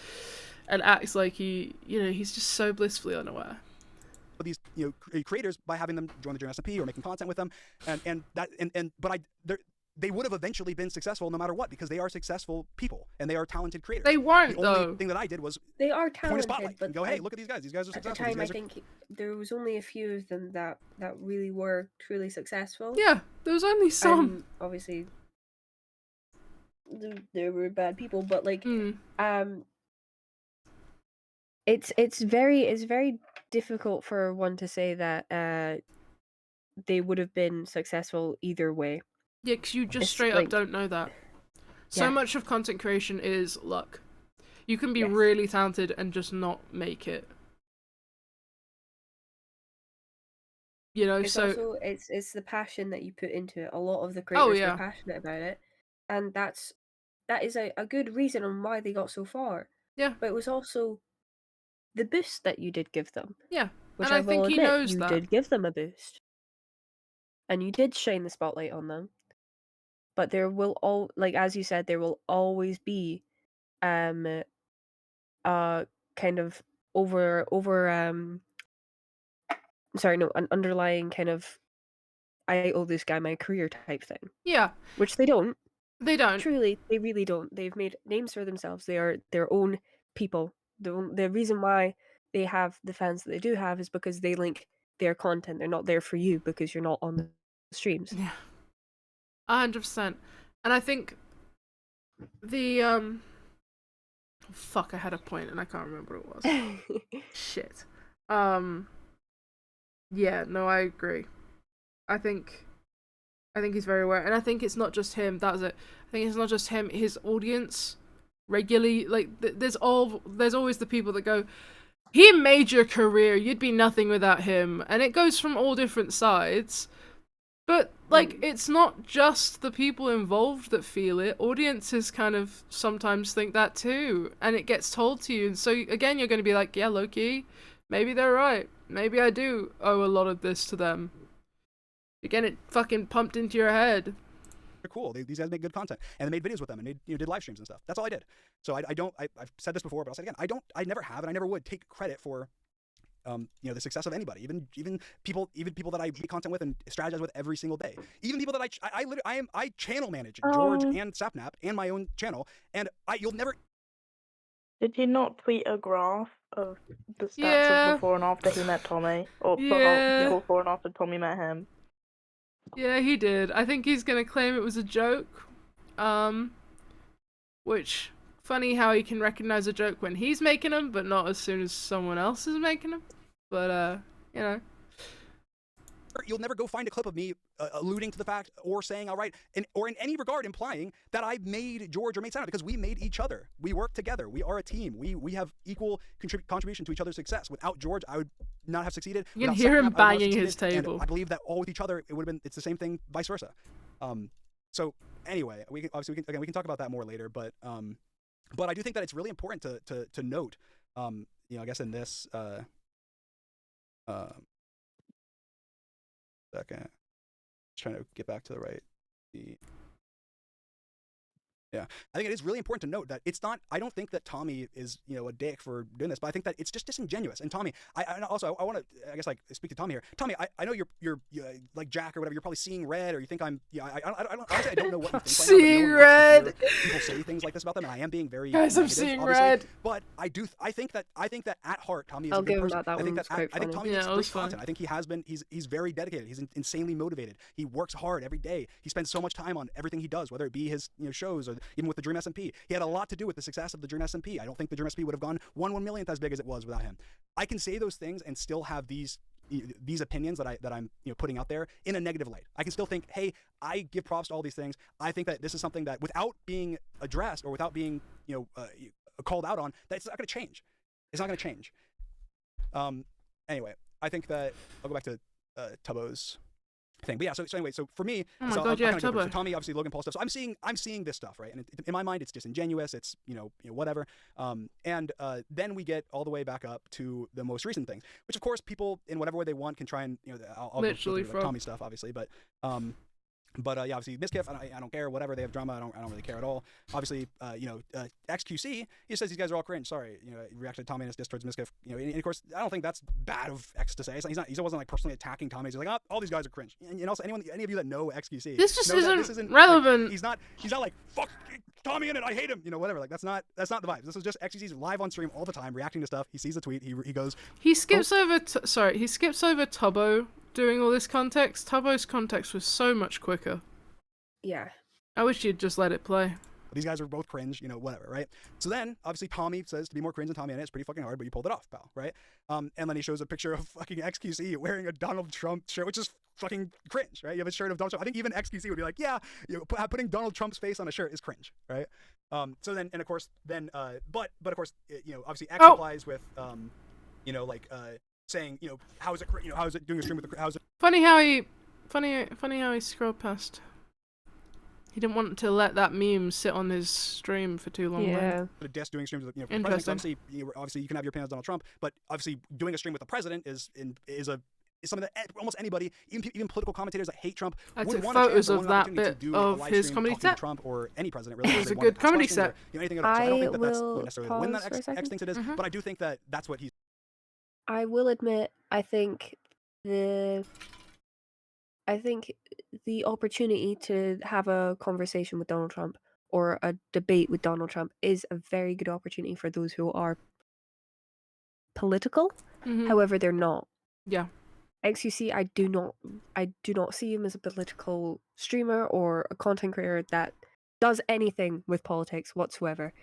and acts like he's just so blissfully unaware. These creators by having them join the Dream SMP or making content with them, but they would have eventually been successful no matter what because they are successful people and they are talented creators. They weren't, the only thing that I did was they are point a talented, spotlight but and go, hey, look at these guys. These guys are at the successful. time, I think there was only a few of them that really were truly successful. Yeah, there was only some. And obviously, there were bad people, but like, it's very difficult for one to say that they would have been successful either way. Yeah, because you just It's straight like- up don't know that. So Yeah. much of content creation is luck. You can be Yes. really talented and just not make it. You know, It's so also it's the passion that you put into it. A lot of the creators yeah. were passionate about it, and that is a good reason on why they got so far. Yeah. But it was also the boost that you did give them. Yeah. Which And I will think he admit, knows you that. did give them a boost. And you did shine the spotlight on them. But there will as you said, there will always be kind of an underlying kind of I owe this guy my career type thing. Yeah. Which they don't. They don't. Truly, they really don't. They've made names for themselves. They are their own people. The reason why they have the fans that they do have is because they link their content. They're not there for you because you're not on the streams. Yeah. 100%. And I think the fuck, I had a point and I can't remember what it was. Shit. Yeah, no, I agree. I think he's very aware, and I think it's not just him. That was it. I think it's not just him. His audience regularly, like, there's always the people that go, he made your career. You'd be nothing without him, and it goes from all different sides. But like, it's not just the people involved that feel it. Audiences kind of sometimes think that too, and it gets told to you. And so again, you're going to be like, yeah, low-key, maybe they're right. Maybe I do owe a lot of this to them. Again, it fucking pumped into your head. They're cool. These guys make good content, and they made videos with them, and they did live streams and stuff. That's all I did. So I've said this before, but I'll say it again. I never have, and I never would take credit for the success of anybody, even people that I make content with and strategize with every single day. Even people that I channel manage George and Sapnap and my own channel, and you'll never. Did he not tweet a graph of the stats of before and after he met Tommy, or before and after Tommy met him? Yeah, he did. I think he's gonna claim it was a joke. Which, funny how he can recognize a joke when he's making them, but not as soon as someone else is making them. But, you know. You'll never go find a clip of me alluding to the fact or saying, all right, or in any regard implying that I made George or made Santa, because we made each other. We work together. We are a team. We have equal contribution to each other's success. Without George, I would not have succeeded. You can hear him banging his table. And I believe that all with each other, it's the same thing, vice versa. So anyway, we can talk about that more later, but I do think that it's really important to note, I guess in this, second, just trying to get back to the right. Yeah, I think it is really important to note that it's not. I don't think that Tommy is, a dick for doing this, but I think that it's just disingenuous. And Tommy, I also I want to, I guess, like, speak to Tommy here. Tommy, I know you're like Jack or whatever. You're probably seeing red, or you think I'm. Yeah, honestly, I don't know what you think. Seeing red. People say things like this about them, and I am being very. Guys, I'm negative, seeing obviously, red. But I think that at heart, Tommy is I'll a good give him person. that I think one was that quite I think funny. Tommy Yeah, makes it great was fun. content. I think he has been. He's very dedicated. He's insanely motivated. He works hard every day. He spends so much time on everything he does, whether it be his shows or even with the Dream SMP. He had a lot to do with the success of the Dream SMP. I don't think the Dream SMP would have gone 1/1,000,000th as big as it was without him. I can say those things and still have these opinions that I'm putting out there in a negative light. I can still think, hey, I give props to all these things. I think that this is something that without being addressed or without being called out on, that's not going to change. It's not going to change. Anyway, I think that I'll go back to Tubbo's thing. But yeah, so anyway, so for me, Oh my so God, yeah, so Tubbo. Tommy, obviously Logan Paul stuff. So I'm seeing this stuff, right? And in my mind, it's disingenuous. It's whatever. And then we get all the way back up to the most recent things, which of course people in whatever way they want can try and I'll Literally go through, like, Tommy stuff, obviously, but yeah, obviously Mcyt, I don't care, whatever, they have drama, I don't really care at all. Obviously, XQC, he says these guys are all cringe. Sorry, he reacted to Tommy and his diss towards Mcyt. And of course, I don't think that's bad of X to say. He wasn't like personally attacking Tommy. He's like, oh, all these guys are cringe. And also, any of you that know XQC, This just know that isn't like, relevant. he's not like, fuck Tommy in it, I hate him, whatever. Like, that's not the vibes. This is just XQC's live on stream all the time, reacting to stuff. He sees a tweet, he goes. He skips over. He skips over Tubbo doing all this context. Tubbo's context was so much quicker. Yeah. I wish you'd just let it play. These guys are both cringe, whatever, right? So then, obviously, Tommy says to be more cringe than Tommy, and it's pretty fucking hard, but you pulled it off, pal, right? And then he shows a picture of fucking XQC wearing a Donald Trump shirt, which is fucking cringe, right? You have a shirt of Donald Trump. I think even XQC would be like, yeah, putting Donald Trump's face on a shirt is cringe, right? So then, and of course, then, but of course, obviously, X applies with, saying, how is it doing a stream with the, how is it? Funny how he scrolled past. He didn't want to let that meme sit on his stream for too long. Yeah. A desk doing streams with, Interesting. obviously you can have your opinions on Donald Trump, but obviously doing a stream with the president is something that almost anybody, even political commentators that hate Trump, I would took want a photos chance or of want an that opportunity bit to do a of live his stream comedy talking to set. Trump or any president really. It was if a they good wanted to ask comedy questions or, set. anything at all. So I don't think that that's will necessarily when that pause for a X second. thinks it is, but I do think that that's what he's. I will admit, I think the opportunity to have a conversation with Donald Trump or a debate with Donald Trump is a very good opportunity for those who are political. Mhm. However, they're not. Yeah. XQC, I do not see him as a political streamer or a content creator that does anything with politics whatsoever.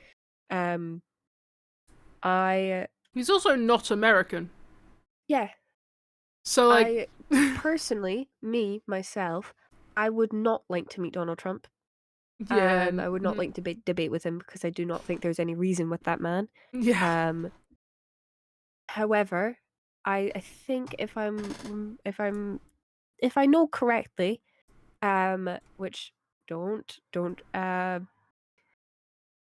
He's also not American. Yeah. So like, personally, myself, I would not like to meet Donald Trump. yeah, I would not like to debate with him because I do not think there's any reason with that man. Yeah. However, I think if I know correctly, which don't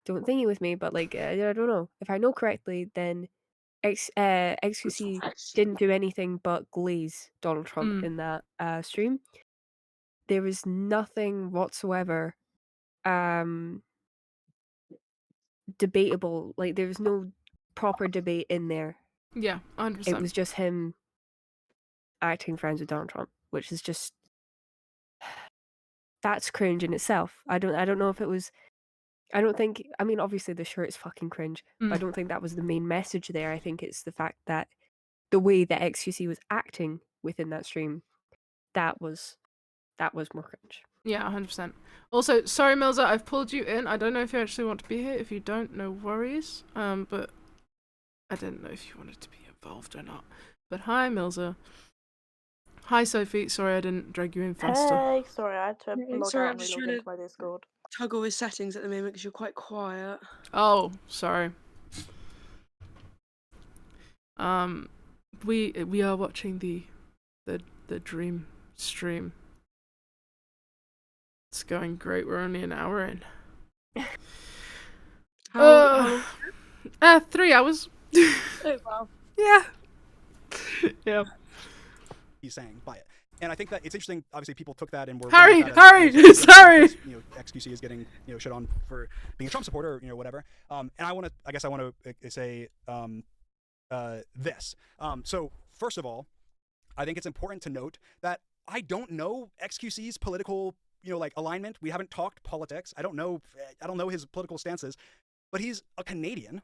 thingy with me, but like I don't know if I know correctly, then XQC didn't do anything but glaze Donald Trump in that stream. There was nothing whatsoever debatable. Like there was no proper debate in there. Yeah, 100%. It was just him acting friends with Donald Trump, which is just that's cringe in itself. I don't know if it was. I don't think. I mean, obviously the shirt is fucking cringe, but I don't think that was the main message there. I think it's the fact that the way that XQC was acting within that stream, that was more cringe. Yeah, 100%. Also, sorry, Milza, I've pulled you in. I don't know if you actually want to be here. If you don't, no worries. But I didn't know if you wanted to be involved or not. But hi, Milza. Hi, Sophie. Sorry I didn't drag you in faster. Hey, sorry, I had to log Sorry, out I'm and just relog trying into my Discord. to toggle his settings at the moment because you're quite quiet. Oh, sorry. We are watching the dream stream. It's going great. We're only an hour in. How 3 hours. Oh, wow. Yeah. Yeah. He's saying by it. And I think that it's interesting. Obviously, people took that and were Harry, sorry. XQC is getting shit on for being a Trump supporter, or whatever. And I want to say this. So first of all, I think it's important to note that I don't know XQC's political alignment. We haven't talked politics. I don't know his political stances, but he's a Canadian.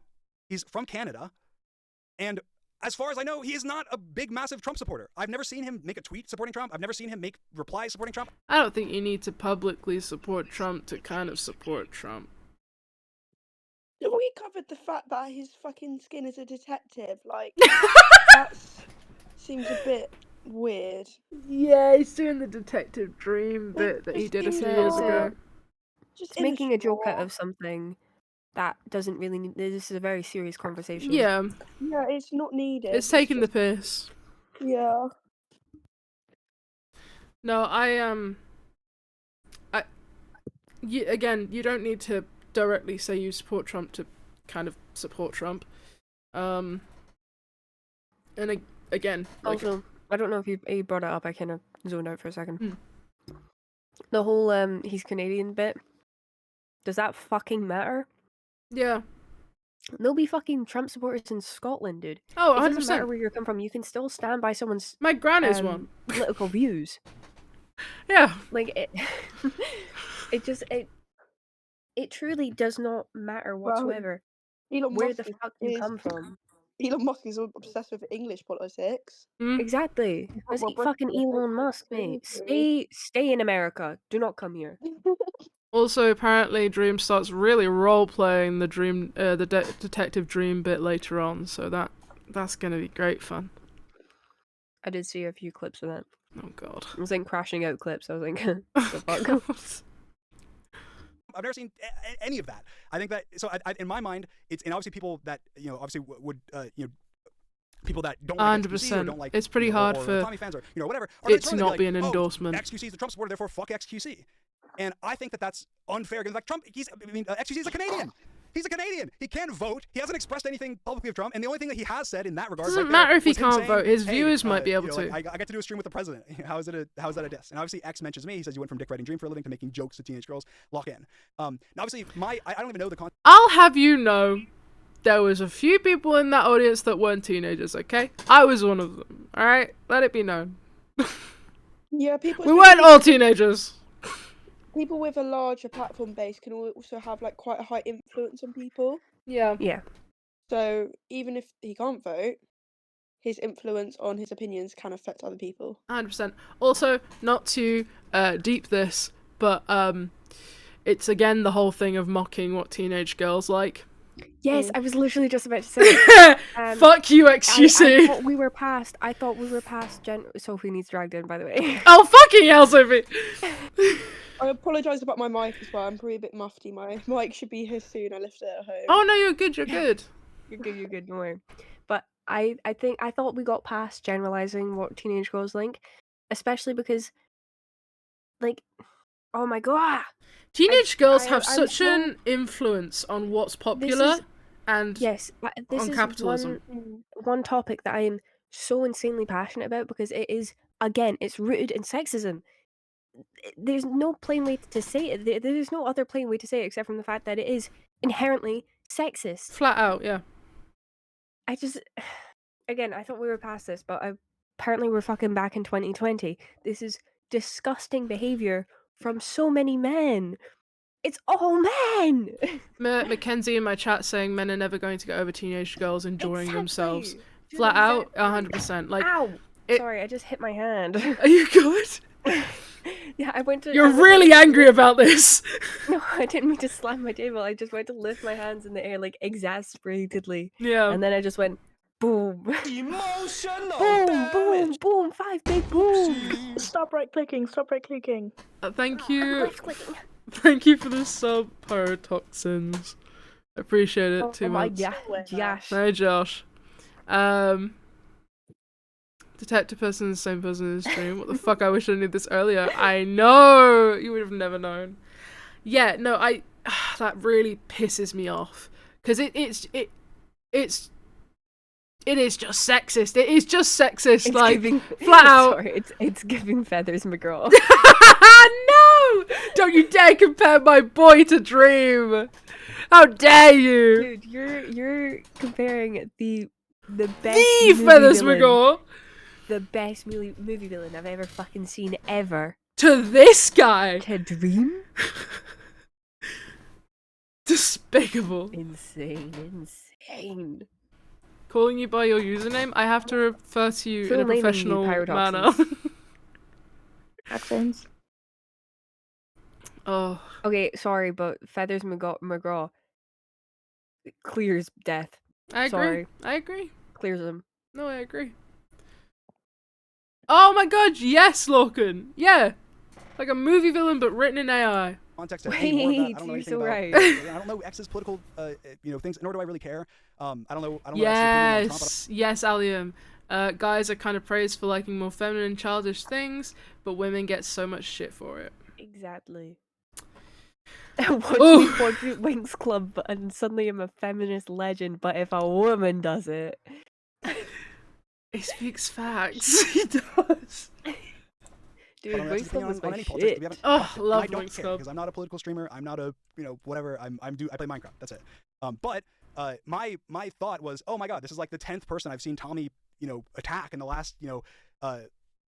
He's from Canada, and as far as I know, he is not a big, massive Trump supporter. I've never seen him make a tweet supporting Trump. I've never seen him make replies supporting Trump. I don't think you need to publicly support Trump to kind of support Trump. We covered the fact that his fucking skin is a detective. Like, that seems a bit weird. Yeah, he's doing the detective dream bit that he did a few years ago. Just making a joke out of something that doesn't really need. This is a very serious conversation. Yeah. Yeah, it's not needed. It's taking the piss. Yeah. No, again, you don't need to directly say you support Trump to kind of support Trump. And again, also, I don't know if you brought it up. I kind of zoned out for a second. The whole he's Canadian bit. Does that fucking matter? Yeah. There'll be fucking Trump supporters in Scotland, dude. Oh, 100%. It doesn't matter where you come from. You can still stand by someone's my granny's one political views. Yeah. Like it. It truly does not matter whatsoever. Where the fuck you come from. Elon Musk is obsessed with English politics. Exactly. Let's eat fucking Elon Musk, mate. Stay in America. Do not come here. Also, apparently, Dream starts really role-playing the dream, detective dream bit later on, so that's gonna be great fun. I did see a few clips of that. Oh god. I was like crashing out clips. I was like, the fuck? I've never seen any of that. I think that in my mind, it's and obviously people that obviously would people that don't like XQC or don't like it's pretty hard or for Tommy fans or whatever. It to not be an endorsement. XQC is the Trump supporter, therefore fuck XQC. And I think that that's unfair because like Trump, XQC is a Canadian. He's a Canadian. He can't vote. He hasn't expressed anything publicly of Trump, and the only thing that he has said in that regard doesn't matter if he can't vote. His viewers might be able to. Like, I get to do a stream with the president. How is that a diss? And obviously X mentions me. He says you went from dick writing dream for a living to making jokes to teenage girls. Lock in. Now obviously I don't even know the content. I'll have you know, there was a few people in that audience that weren't teenagers. Okay, I was one of them. All right, let it be known. Yeah, people. We weren't all teenagers. People with a larger platform base can also have like quite a high influence on people. Yeah. Yeah. So even if he can't vote, his influence on his opinions can affect other people. 100%. Also, not to deep this, but it's again the whole thing of mocking what teenage girls like. Yes, I was literally just about to say. Fuck you, XQC. I thought we were past. Sophie needs dragged in, by the way. Oh fucking hell, Sophie. I apologise about my mic as well. I'm probably a bit muffy. My mic should be here soon. I left it at home. Oh no, you're good. You're good. You're good. Don't worry. But I thought we got past generalizing what teenage girls like, especially because, like, oh my god, teenage girls have such an influence on what's popular and this on capitalism. One topic that I am so insanely passionate about because it is, again, it's rooted in sexism. There's no plain way to say it. There's no other plain way to say it except from the fact that it is inherently sexist. Flat out, yeah. Again, I thought we were past this, but apparently we're fucking back in 2020. This is disgusting behavior from so many men. It's all men! Mackenzie in my chat saying men are never going to get over teenage girls enjoying themselves. Flat out, 100%. Like, ow! Sorry, I just hit my hand. Are you good? Yeah, I went to. You're really angry about this. No, I didn't mean to slam my table. I just went to lift my hands in the air, like, exasperatedly. Yeah. And then I just went, boom. Emotional. Boom, boom, 5 big booms. Stop right clicking. Thank you. Thank you for the sub, Pyrotoxins. I appreciate it too much. Josh. Hey, Josh. Detective person is the same person in the stream. What the fuck? I wish I knew this earlier. I know! You would have never known. Yeah, no, that really pisses me off. Because it's It is just sexist. It is just sexist. It's like giving, flat out. Sorry, it's giving Feathers McGraw. No! Don't you dare compare my boy to Dream. How dare you? Dude, you're comparing the best The movie Feathers villain, McGraw the best movie villain I've ever fucking seen ever, to this guy. to Dream. Despicable. Insane. Calling you by your username, I have to refer to you Full in a naming you professional manner. Pyrodoxes. Accents. Oh. Okay, sorry, but Feathers McGraw clears death. I agree. Sorry. I agree. Clears him. No, I agree. Oh my god, yes, Lorcan. Yeah. Like a movie villain, but written in AI. Context to any more of that. I don't know Wait, anything you're so about. right. I don't know X's political, things, nor do I really care. I don't know. Yes, yes, Allium. Guys are kind of praised for liking more feminine, childish things, but women get so much shit for it. Exactly. Watch Ooh. me quadruplet Winx Club, and suddenly I'm a feminist legend. But if a woman does it, He speaks facts. He does. dude, Winx Club was my politics, shit. we haven't Oh, talked it, love and I don't Winx care Club. because I'm not a political streamer. I'm not a whatever. I play Minecraft. That's it. But my thought was, oh my god, this is like the 10th person I've seen Tommy attack in the last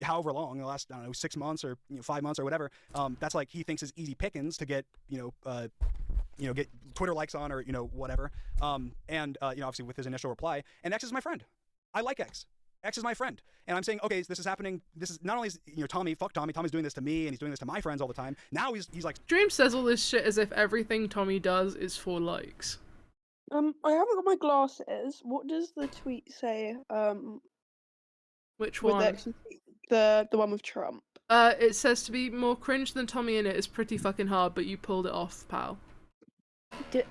however long, in the last, I don't know, 6 months or 5 months or whatever. That's like he thinks is easy pickings to get get Twitter likes on or whatever. And obviously with his initial reply. And X is my friend. I like X. X is my friend. And I'm saying, okay, this is happening. This is not only Tommy, fuck Tommy. Tommy's doing this to me, and he's doing this to my friends all the time. Now he's like. Dream says all this shit as if everything Tommy does is for likes. I haven't got my glasses. What does the tweet say? Which with one? The one with Trump. It says to be more cringe than Tommy in it is pretty fucking hard, but you pulled it off, pal.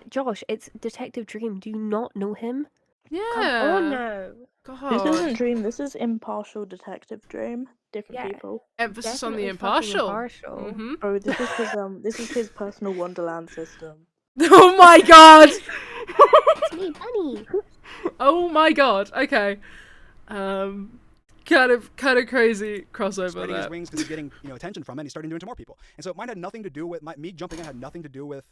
Josh, it's Detective Dream. Do you not know him? Yeah. Come on now. God. This isn't Dream. This is Impartial Detective Dream. Different Yeah. people. Emphasis on the Definitely fucking impartial. impartial. Bro, this is his personal Wonderland system. Oh my god! It's me, Bunny. Oh my god. Okay. Kind of crazy crossover Spreading there. his wings because he's getting attention from it. And he's starting to do it to more people. And so mine had nothing to do with me jumping in. Had nothing to do with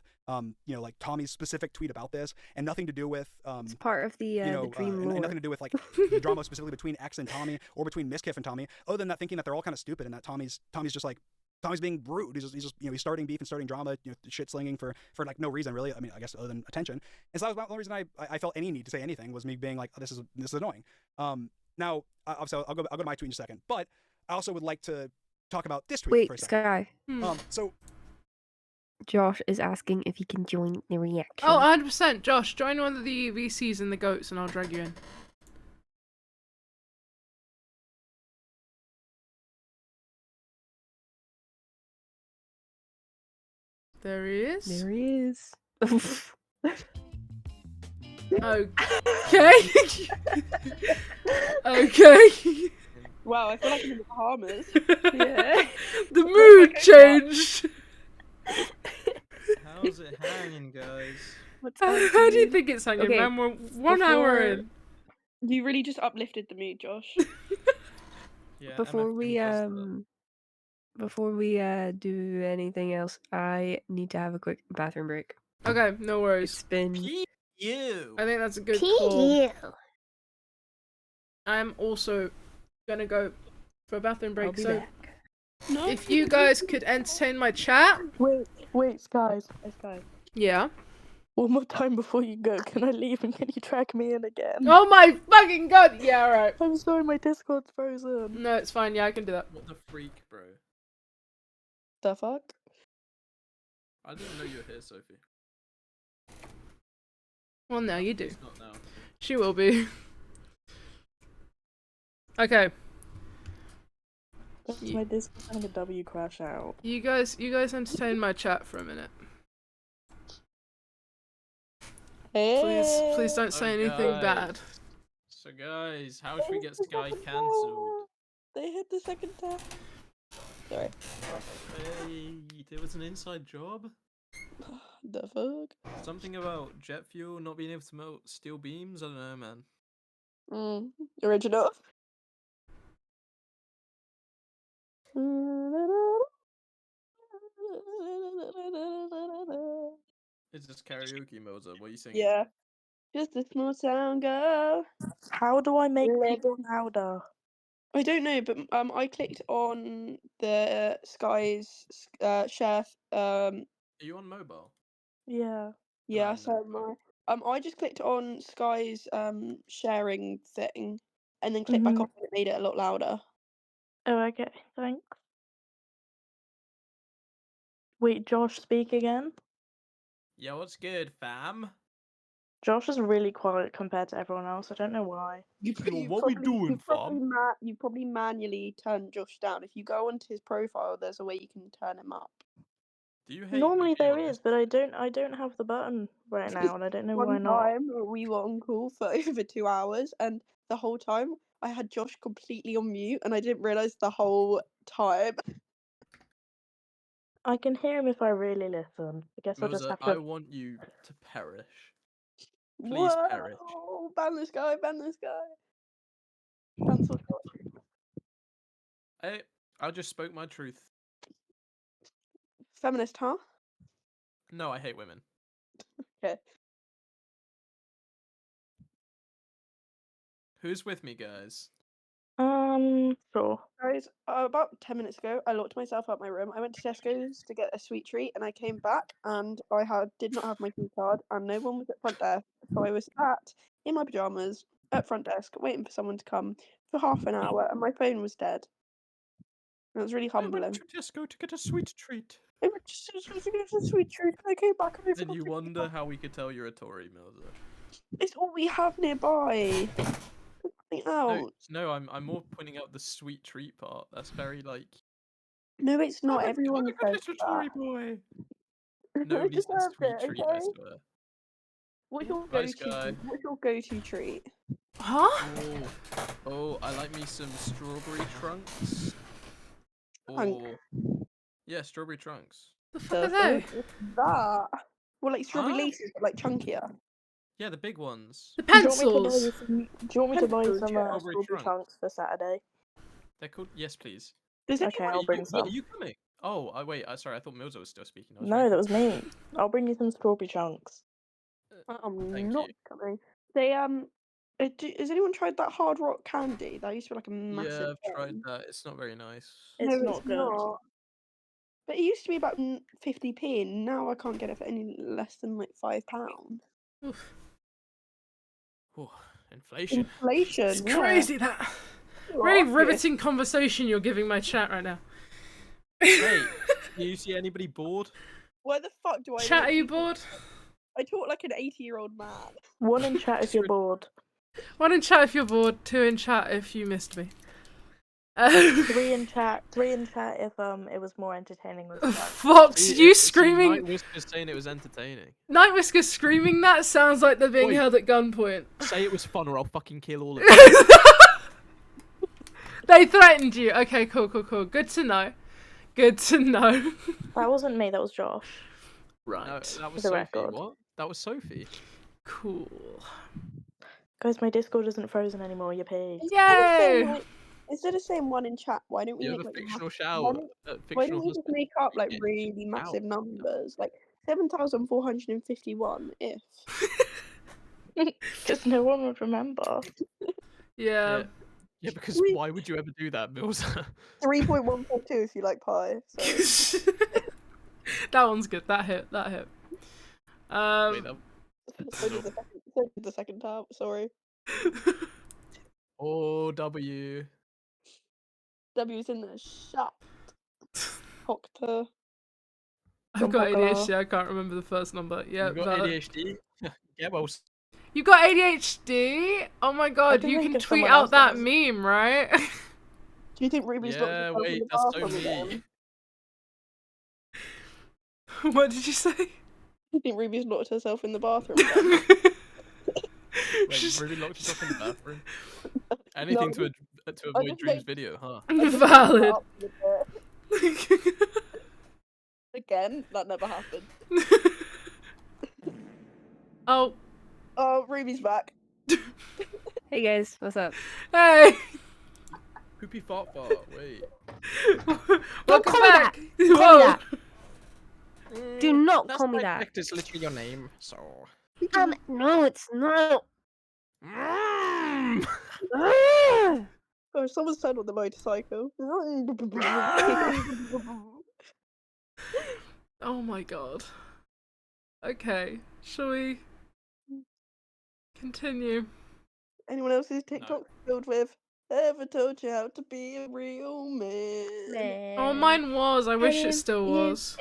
like Tommy's specific tweet about this, and nothing to do with It's part of the Dream lore. and nothing to do with like the drama specifically between X and Tommy or between Mcyt and Tommy. Other than that, thinking that they're all kind of stupid and that Tommy's just like. Tommy's being rude. He's just he's starting beef and starting drama, shit slinging for like no reason really. I mean, I guess other than attention. And so that was the only reason I felt any need to say anything was me being like, oh, this is annoying. Now, obviously, I'll go to my tweet in a second, but I also would like to talk about this tweet for a Wait, second. Sky. So Josh is asking if he can join the reaction. Oh, 100%. Josh, join one of the VCs and the goats and I'll drag you in. There he is. There he is. Okay. Okay. Wow, I feel like I'm in the Bahamas. Yeah. The mood changed. How's it hanging, guys? How do you think it's hanging, Okay, man? We're 1 hour in. You really just uplifted the mood, Josh. Yeah, Before we MFP do anything else, I need to have a quick bathroom break. Okay, no worries. It's been you. I think that's a good call. I'm also gonna go for a bathroom break, be so back. No. if you guys could entertain my chat. Wait, Skies. Yeah. One more time before you go, can I leave and can you drag me in again? Oh my fucking god! Yeah, alright. I'm sorry, my Discord's frozen. No, it's fine. Yeah, I can do that. What the freak, bro? The fuck? I didn't know you were here, Sophie. Well, now you do. It's not now. She will be. Okay. My Discord's having a W crash out. You guys entertain my chat for a minute. Please don't say anything bad. So guys, how should we get Sky cancelled? They hit the second tab. Sorry. Hey, there was an inside job? The fuck? Something about jet fuel not being able to melt steel beams? I don't know, man. Original. It's just karaoke, Moza. What are you singing? Yeah. Just a small town girl. How do I make Living- people louder? I don't know, but I clicked on the Sky's share. Are you on mobile? Yeah. Yeah, I'm so no. I just clicked on Sky's sharing thing, and then clicked back off, and it made it a lot louder. Oh, okay. Thanks. Wait, Josh, speak again. Yeah, what's good, fam? Josh is really quiet compared to everyone else. I don't know why. You probably manually turned Josh down. If you go onto his profile, there's a way you can turn him up. Do you hate Normally me? there is, but I don't have the button right now, and I don't know why One not. time we were on call for over 2 hours, and the whole time I had Josh completely on mute, and I didn't realize the whole time. I can hear him if I really listen. I guess I'll just Moza, have I to. want you to perish. Please perish. Whoa! Ban this guy! Ban this guy! Cancel Josh. Hey, I just spoke my truth. Feminist, huh? No, I hate women. Okay. Who's with me, guys? Sure. Guys, about 10 minutes ago, I locked myself out my room. I went to Tesco's to get a sweet treat, and I came back, and I did not have my key card, and no one was at front desk. So I was sat in my pajamas at front desk, waiting for someone to come for half an hour, and my phone was dead. It was really I went humbling. to Tesco to get a sweet treat. I went to Tesco's to get a sweet treat, and I came back and I Then forgot you to- wonder how we could tell you're a Tory, Moza. It's all we have nearby. Nothing else. No, I'm more pointing out the sweet treat part. That's very like. No, it's not. Oh, Everyone look at says little that. Tory boy. I Nobody says deserved sweet it, treat, I okay? swear. What's your Nice go-to? guy. What's your go-to treat? Huh? Oh, I like me some strawberry trunks. Trunk? Or yeah, strawberry trunks. The fuck are they? That. Well, like strawberry Huh? laces, but like chunkier. Yeah, the big ones. The Do you want me to buy pencils. you some? Do you want me to buy you some Strawberry strawberry trunks. chunks for Saturday? They're called. Yes, please. Does Okay, I'll bring Wait, some. are you coming? Oh, wait. Sorry, I thought Milza was still speaking. I was No, very that was me. I'll bring you some strawberry chunks. I'm Thank not you. coming. They has anyone tried that hard rock candy? That used to be like a Yeah, massive. I've tried thing. that. It's not very nice. It's No, not it's good. not. But it used to be about 50p, and now I can't get it for any less than like £5. Oof. Oh, inflation. Inflation. It's yeah. crazy that. Well, Really yeah. riveting conversation you're giving my chat right now. Hey, do you see anybody bored? Why the fuck do I? Chat, are you literally- bored? I talk like an 80-year-old man. One in chat if you're bored. One in chat if you're bored. Two in chat if you missed me. Three in chat. Three in chat if it was more entertaining with Skype. Fox, See, you see, screaming. Night Whisper's saying it was entertaining. Night Whisker screaming that sounds like they're being Oi. held at gunpoint. Say it was fun or I'll fucking kill all of you. They threatened you. Okay, cool. Good to know. Good to know. That wasn't me. That was Josh. Right. No, that was For the Sophie. record. What? That was Sophie. Cool. Guys, my Discord isn't frozen anymore. Yippee! Yay! Instead of saying one in chat, why don't we You make have a like fictional why shower. don't, Fictional why don't we just husband. make up like Yeah, really shower. massive numbers, like 7,451 if. Because no one would remember. Yeah. Yeah, because why would you ever do that, Mills? 3.142 if you like pi. So. That one's good. That hit. Wait, that... So did the second tab. Sorry. Oh, W. W's in the shop. Hoctor. I've got Bumpagala. ADHD. I can't remember the first number. Yeah. You got ADHD? Yeah, well. You got ADHD? Oh my god! can You think can of tweet someone out else that that has meme, right? Do you think Ruby's locked Yeah, herself in wait, the that's so bathroom me. again? What did you say? Do you think Ruby's locked herself in the bathroom again? Wait, Ruby locked herself in the bathroom? Anything to I avoid just Dream's make- video, huh? I just Valid. made that up with it. Again, that never happened. Oh. Oh, Ruby's back. Hey guys, what's up? Hey! Poopy fart. Wait. Welcome call me back! that. Call me Whoa! that. Do not That's call me my that. fact, it's literally your name, so. No, it's not. Mm. Ah! Oh, someone's turned on the motorcycle. Oh my god. Okay, shall we continue? Anyone else's TikTok filled with "Ever told you how to be a real man"? Oh, mine was. I wish it still was.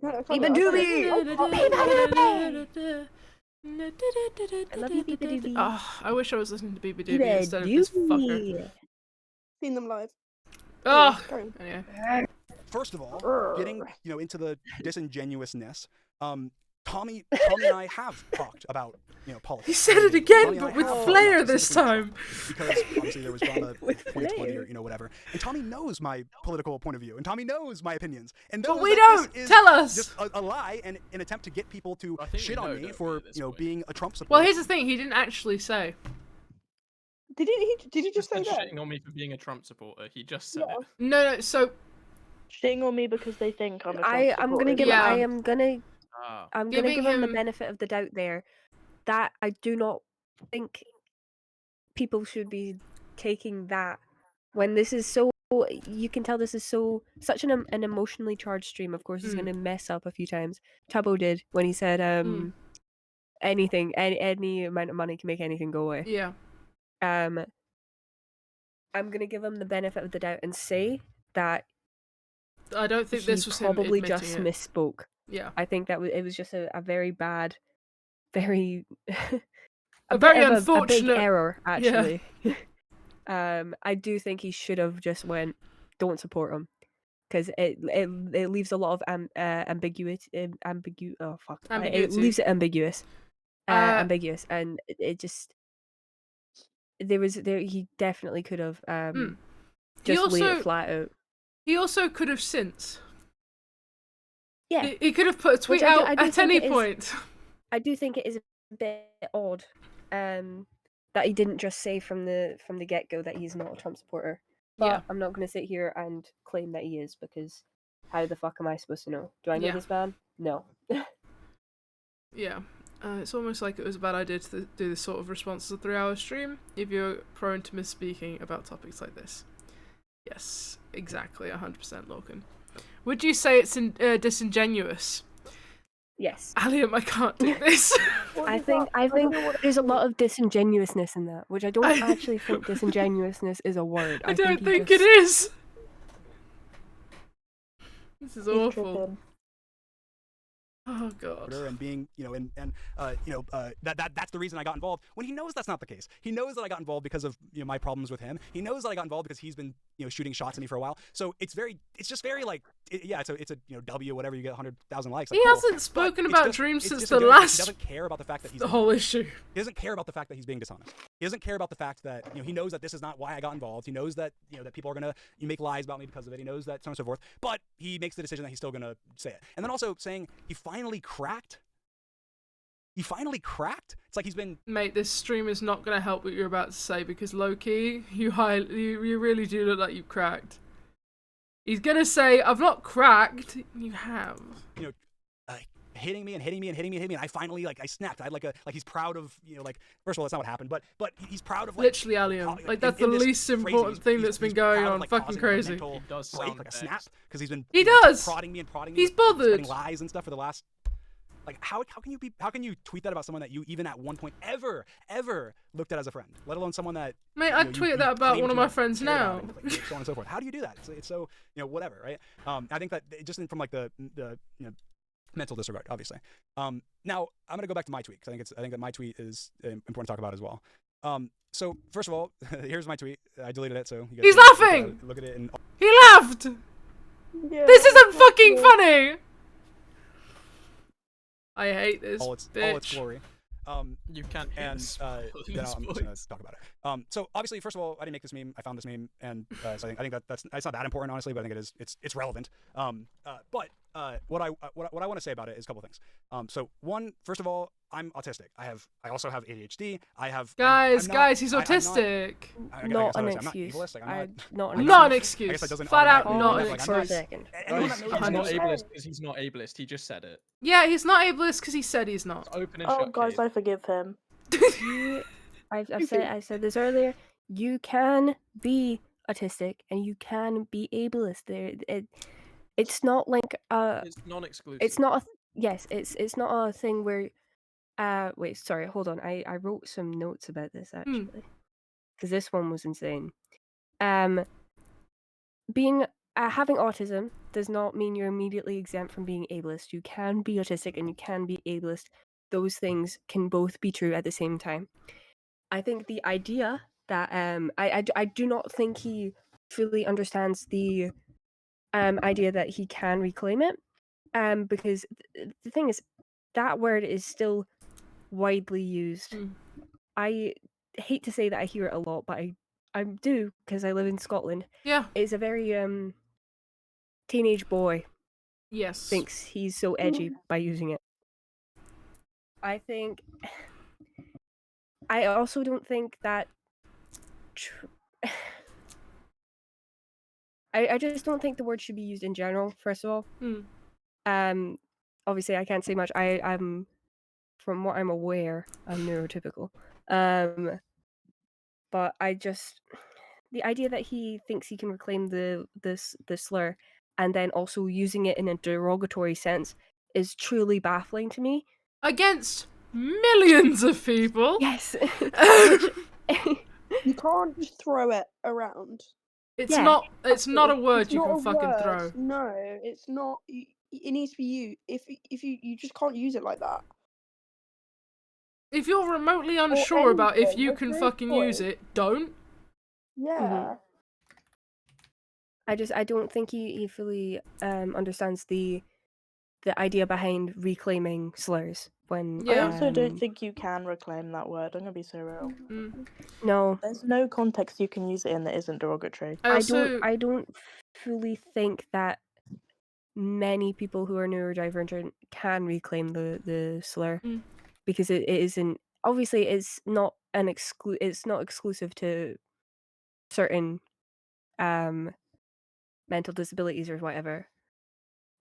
No, I Beep can't a do it. I love you, Beep a Doobie. Oh, I wish I was listening to Beep a Beep Doobie a instead of this fucker. Doobie. Seen them live. Oh, Carry on. anyway. First of all, getting into the disingenuousness, Tommy and I have talked about politics. He said it again, Tommy and I but with have talked flair about this specifically time. because obviously there was drama in 2020 flair. or whatever, and Tommy knows my political point of view, and Tommy knows my opinions, and But knows we that don't. this is Tell us. just a lie and an attempt to get people to I think we shit on know, me don't we, for at this being a Trump supporter. Well, here's the thing. He didn't actually say. Did he just say Just that? shitting on me for being a Trump supporter. He just said it. No, so Shitting on me because they think I'm a Trump I'm gonna supporter. give. Yeah. I am gonna. Ah. I'm gonna Giving give him the him- benefit of the doubt there. That I do not think people should be taking that when this is so. You can tell this is such an emotionally charged stream. Of course, he's gonna mess up a few times. Tubbo did when he said anything, any amount of money can make anything go away. Yeah. I'm gonna give him the benefit of the doubt and say that I don't think this was him probably admitting just it. misspoke. Yeah. I think that it was just a very bad, very A bit very of a unfortunate big error Yeah. actually. I do think he should have just went, don't support him, because it leaves a lot of ambiguity. It Ambiguity. leaves it ambiguous. Uh, Ambiguous, and it just he definitely could have just laid it flat out. He also could have since. Yeah. He could have put a tweet Which I out do at think any it is- point. I do think it is a bit odd that he didn't just say from the get-go that he's not a Trump supporter. But Yeah. I'm not going to sit here and claim that he is, because how the fuck am I supposed to know? Do I know Yeah. this man? No. Yeah. It's almost like it was a bad idea to do this sort of response as a 3-hour stream if you're prone to misspeaking about topics like this. Yes, exactly, 100% Lorcan. Would you say it's disingenuous? Yes. Allium, I can't do this. I think there's a lot of disingenuousness in that, which I don't actually think disingenuousness is a word. I don't think he it is. This is He's awful. tripping. Oh god. And being, that's the reason I got involved. When he knows that's not the case, he knows that I got involved because of my problems with him. He knows that I got involved because he's been shooting shots at me for a while. So it's just very like, it's a W, whatever, you get 100,000 likes. Like, He cool. hasn't spoken But about it's dreams it's since just the a joke. last. He doesn't care about the fact that he's the whole issue. He doesn't care about the fact that he's being dishonest. He doesn't care about the fact that he knows that this is not why I got involved. He knows that that people are gonna make lies about me because of it. He knows that so on and so forth. But he makes the decision that he's still gonna say it. And then also saying he finally cracked. He finally cracked. It's like he's been. Mate, this stream is not going to help what you're about to say, because low-key, you really do look like you've cracked. He's going to say, I've not cracked. You have. Hitting me and hitting me and hitting me and hitting me, and I finally I snapped. I had he's proud of first of all that's not what happened, but he's proud of literally Allium. That's the in this least crazy, important thing that's been going proud on. of, Fucking causing crazy. A mental does break, sound a snap, because he's been He does. prodding me and prodding He's me, bothered. spreading lies and stuff for the last. How can you tweet that about someone that you even at one point ever looked at as a friend, let alone someone that Mate, I'd tweet that about claim one of to my have friends cared about now. and, so on and so forth. How do you do that? It's so whatever, right? I think that just from the mental disregard, obviously. Now I'm gonna go back to my tweet, because I think that my tweet is important to talk about as well. So first of all, here's my tweet. I deleted it, so you guys He's can laughing. Look at it. And He laughed. Yeah, This isn't fucking funny. I hate this all its glory. You can't hear and the smile in then his I'm just voice. gonna talk about it. So obviously, first of all, I didn't make this meme. I found this meme, and so I think that's not that important, honestly, but I think it is. It's relevant. But what I want to say about it is a couple things. So one, first of all, I'm autistic. I also have ADHD. Guys, I'm not, he's I'm autistic. Not an I'm not excuse. ableist. Like, I'm not Not an I excuse. guess that doesn't Flat out automatically not mean an that, like, excuse. Guys, he's not ableist because he's not ableist. He just said it. Yeah, he's not ableist because he said he's not. It's open and Oh, shut guys, case. I forgive him. I said this earlier. You can be autistic and you can be ableist. It's not like It's non-exclusive. It's not it's not a thing where wait, sorry, hold on. I wrote some notes about this actually. Because this one was insane. Being having autism does not mean you're immediately exempt from being ableist. You can be autistic and you can be ableist. Those things can both be true at the same time. I think the idea that I do not think he fully understands the idea that he can reclaim it. Because the thing is, that word is still widely used. I hate to say that I hear it a lot, but I do because I live in Scotland. Yeah. It's a very teenage boy. Yes. Thinks he's so edgy by using it. I also don't think that I just don't think the word should be used in general, first of all. Obviously I can't say much. I'm from what I'm aware, I'm neurotypical. But the idea that he thinks he can reclaim the slur and then also using it in a derogatory sense is truly baffling to me. Against millions of people. Yes. You can't just throw it around. It's not a word It's you not can a fucking word. throw. No, it's not. It needs to be you. If you just can't use it like that. If you're remotely unsure about if anything, you there's can no fucking use point. it, don't. Yeah. I don't think he fully understands the idea behind reclaiming slurs when I also don't think you can reclaim that word. I'm gonna be so real. No. There's no context you can use it in that isn't derogatory. I don't fully think that many people who are neurodivergent can reclaim the slur because it isn't obviously it's not exclusive to certain mental disabilities or whatever.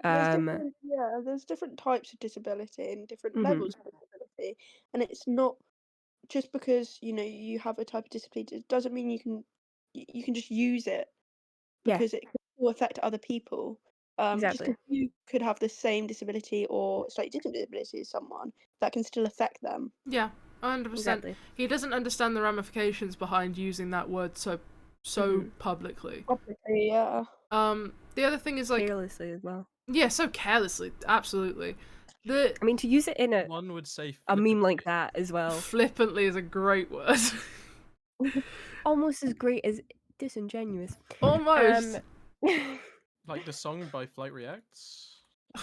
There's different types of disability and different levels of disability, and it's not just because you have a type of disability. It doesn't mean you can just use it because it will affect other people. Just Exactly. because you could have the same disability or slightly different disability as someone, that can still affect them. Yeah, 100%. Exactly. He doesn't understand the ramifications behind using that word so publicly. Publicly, yeah. The other thing is like carelessly as well. Yeah, so carelessly, absolutely. I mean, to use it in one would say a meme like that as well. Flippantly is a great word. Almost as great as disingenuous. Almost. Like the song by Flight Reacts. It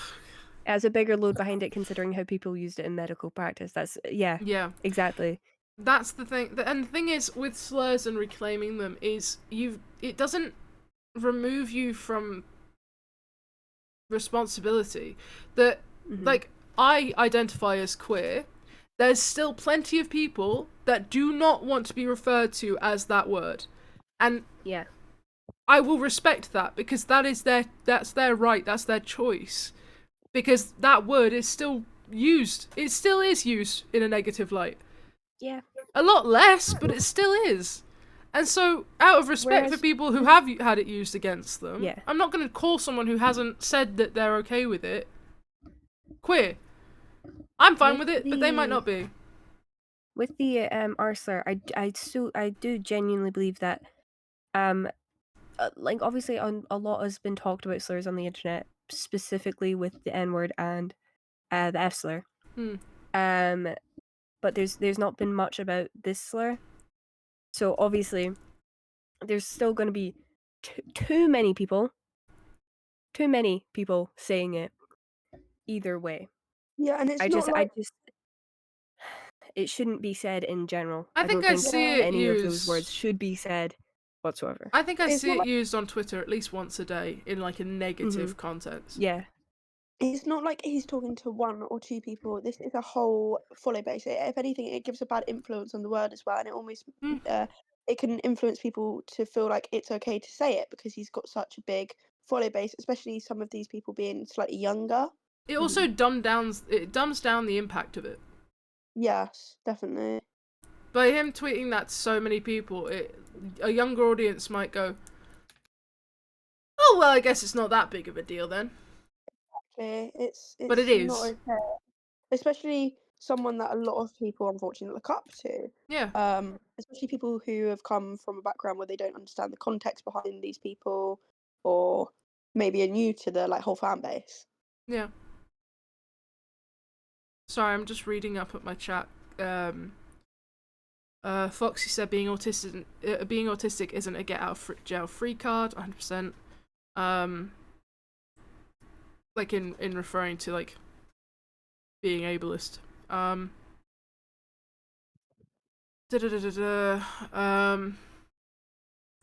has a bigger load behind it considering how people used it in medical practice. Yeah, exactly. That's the thing. And the thing is with slurs and reclaiming them is it doesn't remove you from responsibility. That like I identify as queer. There's still plenty of people that do not want to be referred to as that word. And I will respect that because that's their right, that's their choice. Because that word is still used. It still is used in a negative light. Yeah. A lot less, but it still is. And so, out of respect for people who have had it used against them, I'm not going to call someone who hasn't said that they're okay with it queer. I'm fine with it, but they might not be. With the R slur, I do genuinely believe that like obviously a lot has been talked about slurs on the internet, specifically with the N-word and the F slur. But there's not been much about this slur. So obviously there's still going to be too many people saying it either way. Yeah, and it's I not like... it shouldn't be said in general. I think don't I see it any used... of those words should be said whatsoever. I think I see it used on Twitter at least once a day in like a negative context. Yeah. it's not like he's talking to one or two people. This is a whole follow base. If anything, it gives a bad influence on the word as well, and it almost it can influence people to feel like it's okay to say it because he's got such a big follow base, especially some of these people being slightly younger. It also dumbs down the impact of it. Yes, definitely. By him tweeting that to so many people, a younger audience might go, "Oh well, I guess it's not that big of a deal then." It's But it is. not okay, especially someone that a lot of people unfortunately look up to. Yeah. Especially people who have come from a background where they don't understand the context behind these people, or maybe are new to the whole fan base. Yeah. Sorry, I'm just reading up at my chat. Foxy said being autistic isn't a get out of jail free card. 100%. Like in referring to like being ableist. I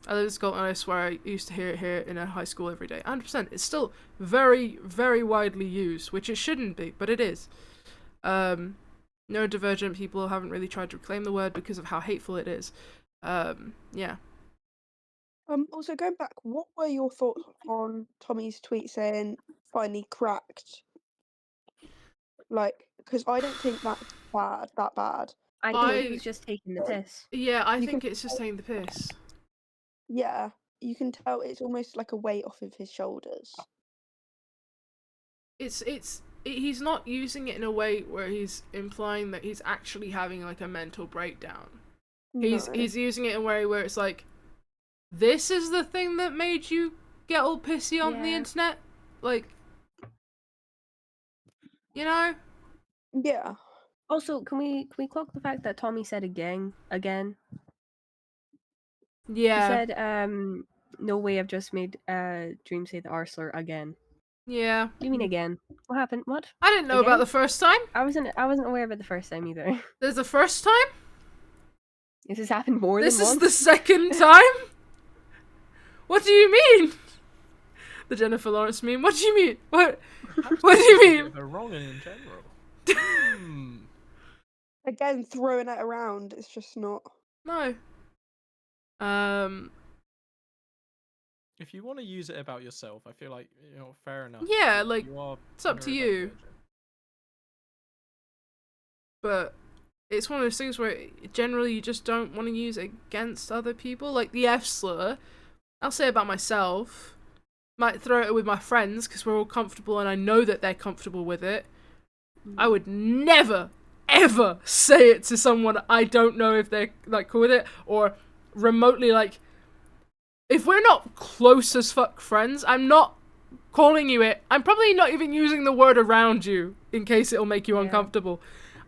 live in Scotland, I swear I used to hear it here in a high school every day. 100%. It's still very, very widely used, which it shouldn't be, but it is. Neurodivergent people haven't really tried to reclaim the word because of how hateful it is. Yeah. Also, going back, what were your thoughts on Tommy's tweet saying finally cracked? Because I don't think that's that bad. I think he was just taking the piss. Yeah, I think it's just taking the piss. Yeah, you can tell it's almost like a weight off of his shoulders. He's not using it in a way where he's implying that he's actually having like a mental breakdown. He's using it in a way where it's like, this is the thing that made you get all pissy on the internet? Like, you know? Yeah. Also, can we clock the fact that Tommy said again? Yeah. He said, no way I've just made Dream say the R slur again. Yeah. What do you mean again? What happened? What? I didn't know about the first time. I wasn't aware of it the first time either. There's the first time? This has happened more than once? This is the second time? What do you mean? The Jennifer Lawrence meme. What do you mean? What do you mean? They're wrong in general. Again, throwing it around, it's just not. No. If you want to use it about yourself, I feel like, fair enough. Yeah, like, it's up to you. But it's one of those things where generally you just don't want to use it against other people. Like the F slur, I'll say about myself. Might throw it with my friends because we're all comfortable and I know that they're comfortable with it. I would never, ever say it to someone I don't know if they're like cool with it, or remotely like, if we're not close as fuck friends, I'm not calling you it. I'm probably not even using the word around you in case it'll make you uncomfortable.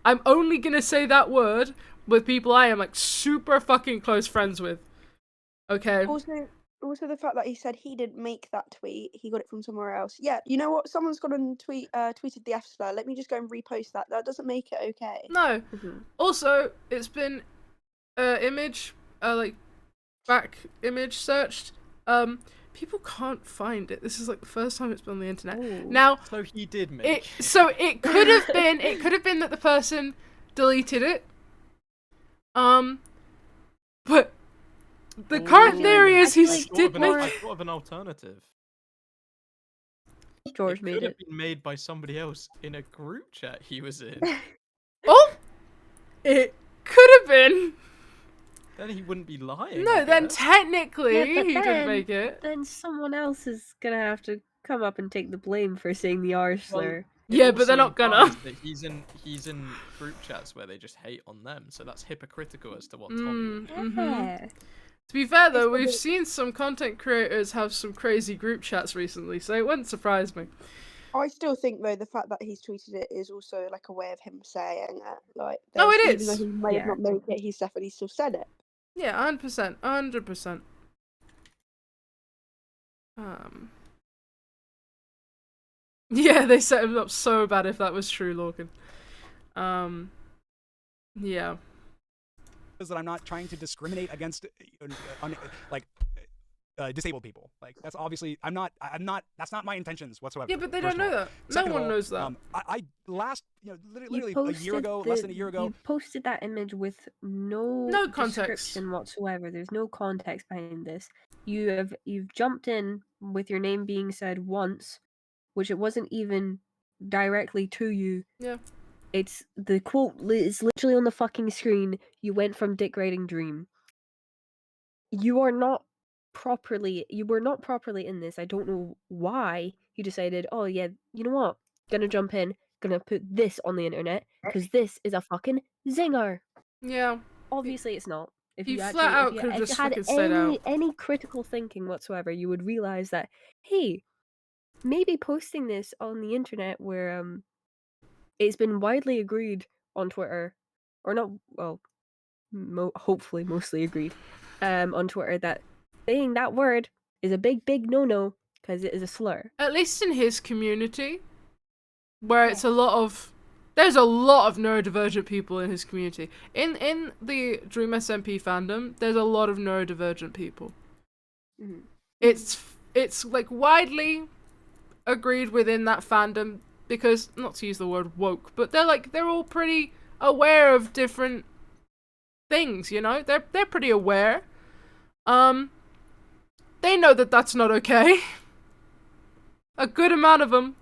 I'm only gonna say that word with people I am like super fucking close friends with. Okay. Also the fact that he said he didn't make that tweet, he got it from somewhere else. Yeah, you know what? Someone's gone and tweeted the F slur. Let me just go and repost that. That doesn't make it okay. No. Also, it's been like back image searched. People can't find it. This is like the first time it's been on the internet. Ooh. Now, so he did make it. So it could have been. It could have been that the person deleted it. But the current theory is he did make. I thought of an alternative. George made it. Could have been made by somebody else in a group chat he was in. Oh, it could have been. Then he wouldn't be lying. No, then technically he didn't make it. Then someone else is gonna have to come up and take the blame for saying the R slur. Yeah, but they're not gonna. He's in group chats where they just hate on them, so that's hypocritical as to what Tommy. To be fair though, we've seen some content creators have some crazy group chats recently, so it wouldn't surprise me. I still think though the fact that he's tweeted it is also like a way of him saying it. Like, oh, it even is. though he may have not made it, he's definitely still said it. Yeah, 100%, 100%. Yeah, they set him up so bad if that was true, Lorcan. Yeah. Is that I'm not trying to discriminate against, like, disabled people. Like that's obviously that's not my intentions whatsoever. Yeah, but they first don't of know all. that. Second No of one all, knows that. I last literally You a year ago, less than a year ago. You posted that image with no context. description whatsoever. There's no context behind this. You've jumped in with your name being said once, which it wasn't even directly to you. Yeah. It's the quote is literally on the fucking screen. You went from dick riding dream. You were not properly in this. I don't know why you decided, oh yeah, you know what? Gonna jump in, gonna put this on the internet, because this is a fucking zinger. Yeah. Obviously it's not. If You you flat actually out if you, could've if you just had fucking stayed out. any critical thinking whatsoever, you would realize that, hey, maybe posting this on the internet where it's been widely agreed on Twitter, or not, well, hopefully mostly agreed on Twitter, that saying that word is a big no-no because it is a slur. At least in his community, where it's there's a lot of neurodivergent people in his community. In the Dream SMP fandom, there's a lot of neurodivergent people. Mm-hmm. It's like widely agreed within that fandom because, not to use the word woke, but they're all pretty aware of different things, you know? They're pretty aware. They know that that's not okay. A good amount of them.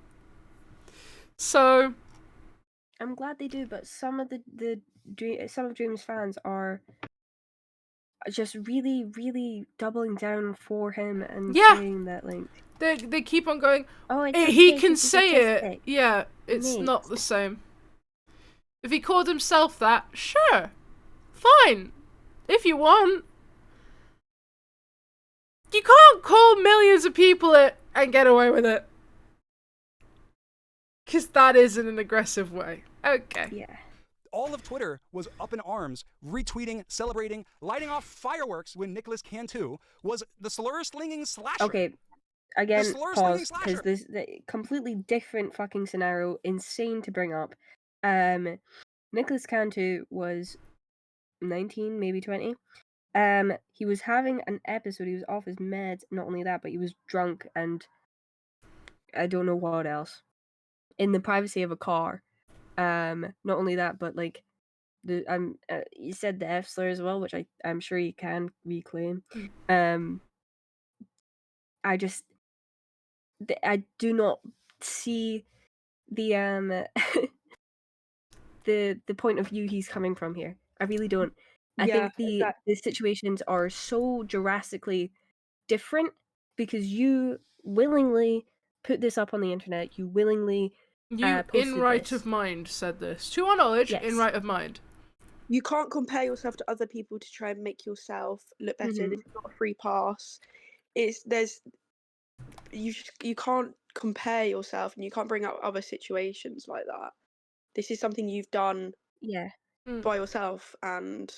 So I'm glad they do, but some of some of Dream's fans are just really doubling down for him and saying that, like, they keep on going, oh, he can say it. Yeah, it's not the same. If he called himself that, sure, fine, if you want. You can't call millions of people it and get away with it. Because that is in an aggressive way. Okay. Yeah. All of Twitter was up in arms, retweeting, celebrating, lighting off fireworks when Nicholas Cantu was the slur-slinging slasher. Okay, again, pause, slasher. because there's a completely different fucking scenario, insane to bring up. Nicholas Cantu was 19, maybe 20. He was having an episode, he was off his meds, not only that, but he was drunk and I don't know what else. In the privacy of a car. Not only that, but like you said the F slur as well, which I'm sure you can reclaim. I do not see the the point of view he's coming from here. I really don't. I think the situations are so drastically different because you willingly put this up on the internet. You willingly you in right of mind said this. To our knowledge, in right of mind. You can't compare yourself to other people to try and make yourself look better. Mm-hmm. This is not a free pass. You can't compare yourself and you can't bring up other situations like that. This is something you've done by yourself, and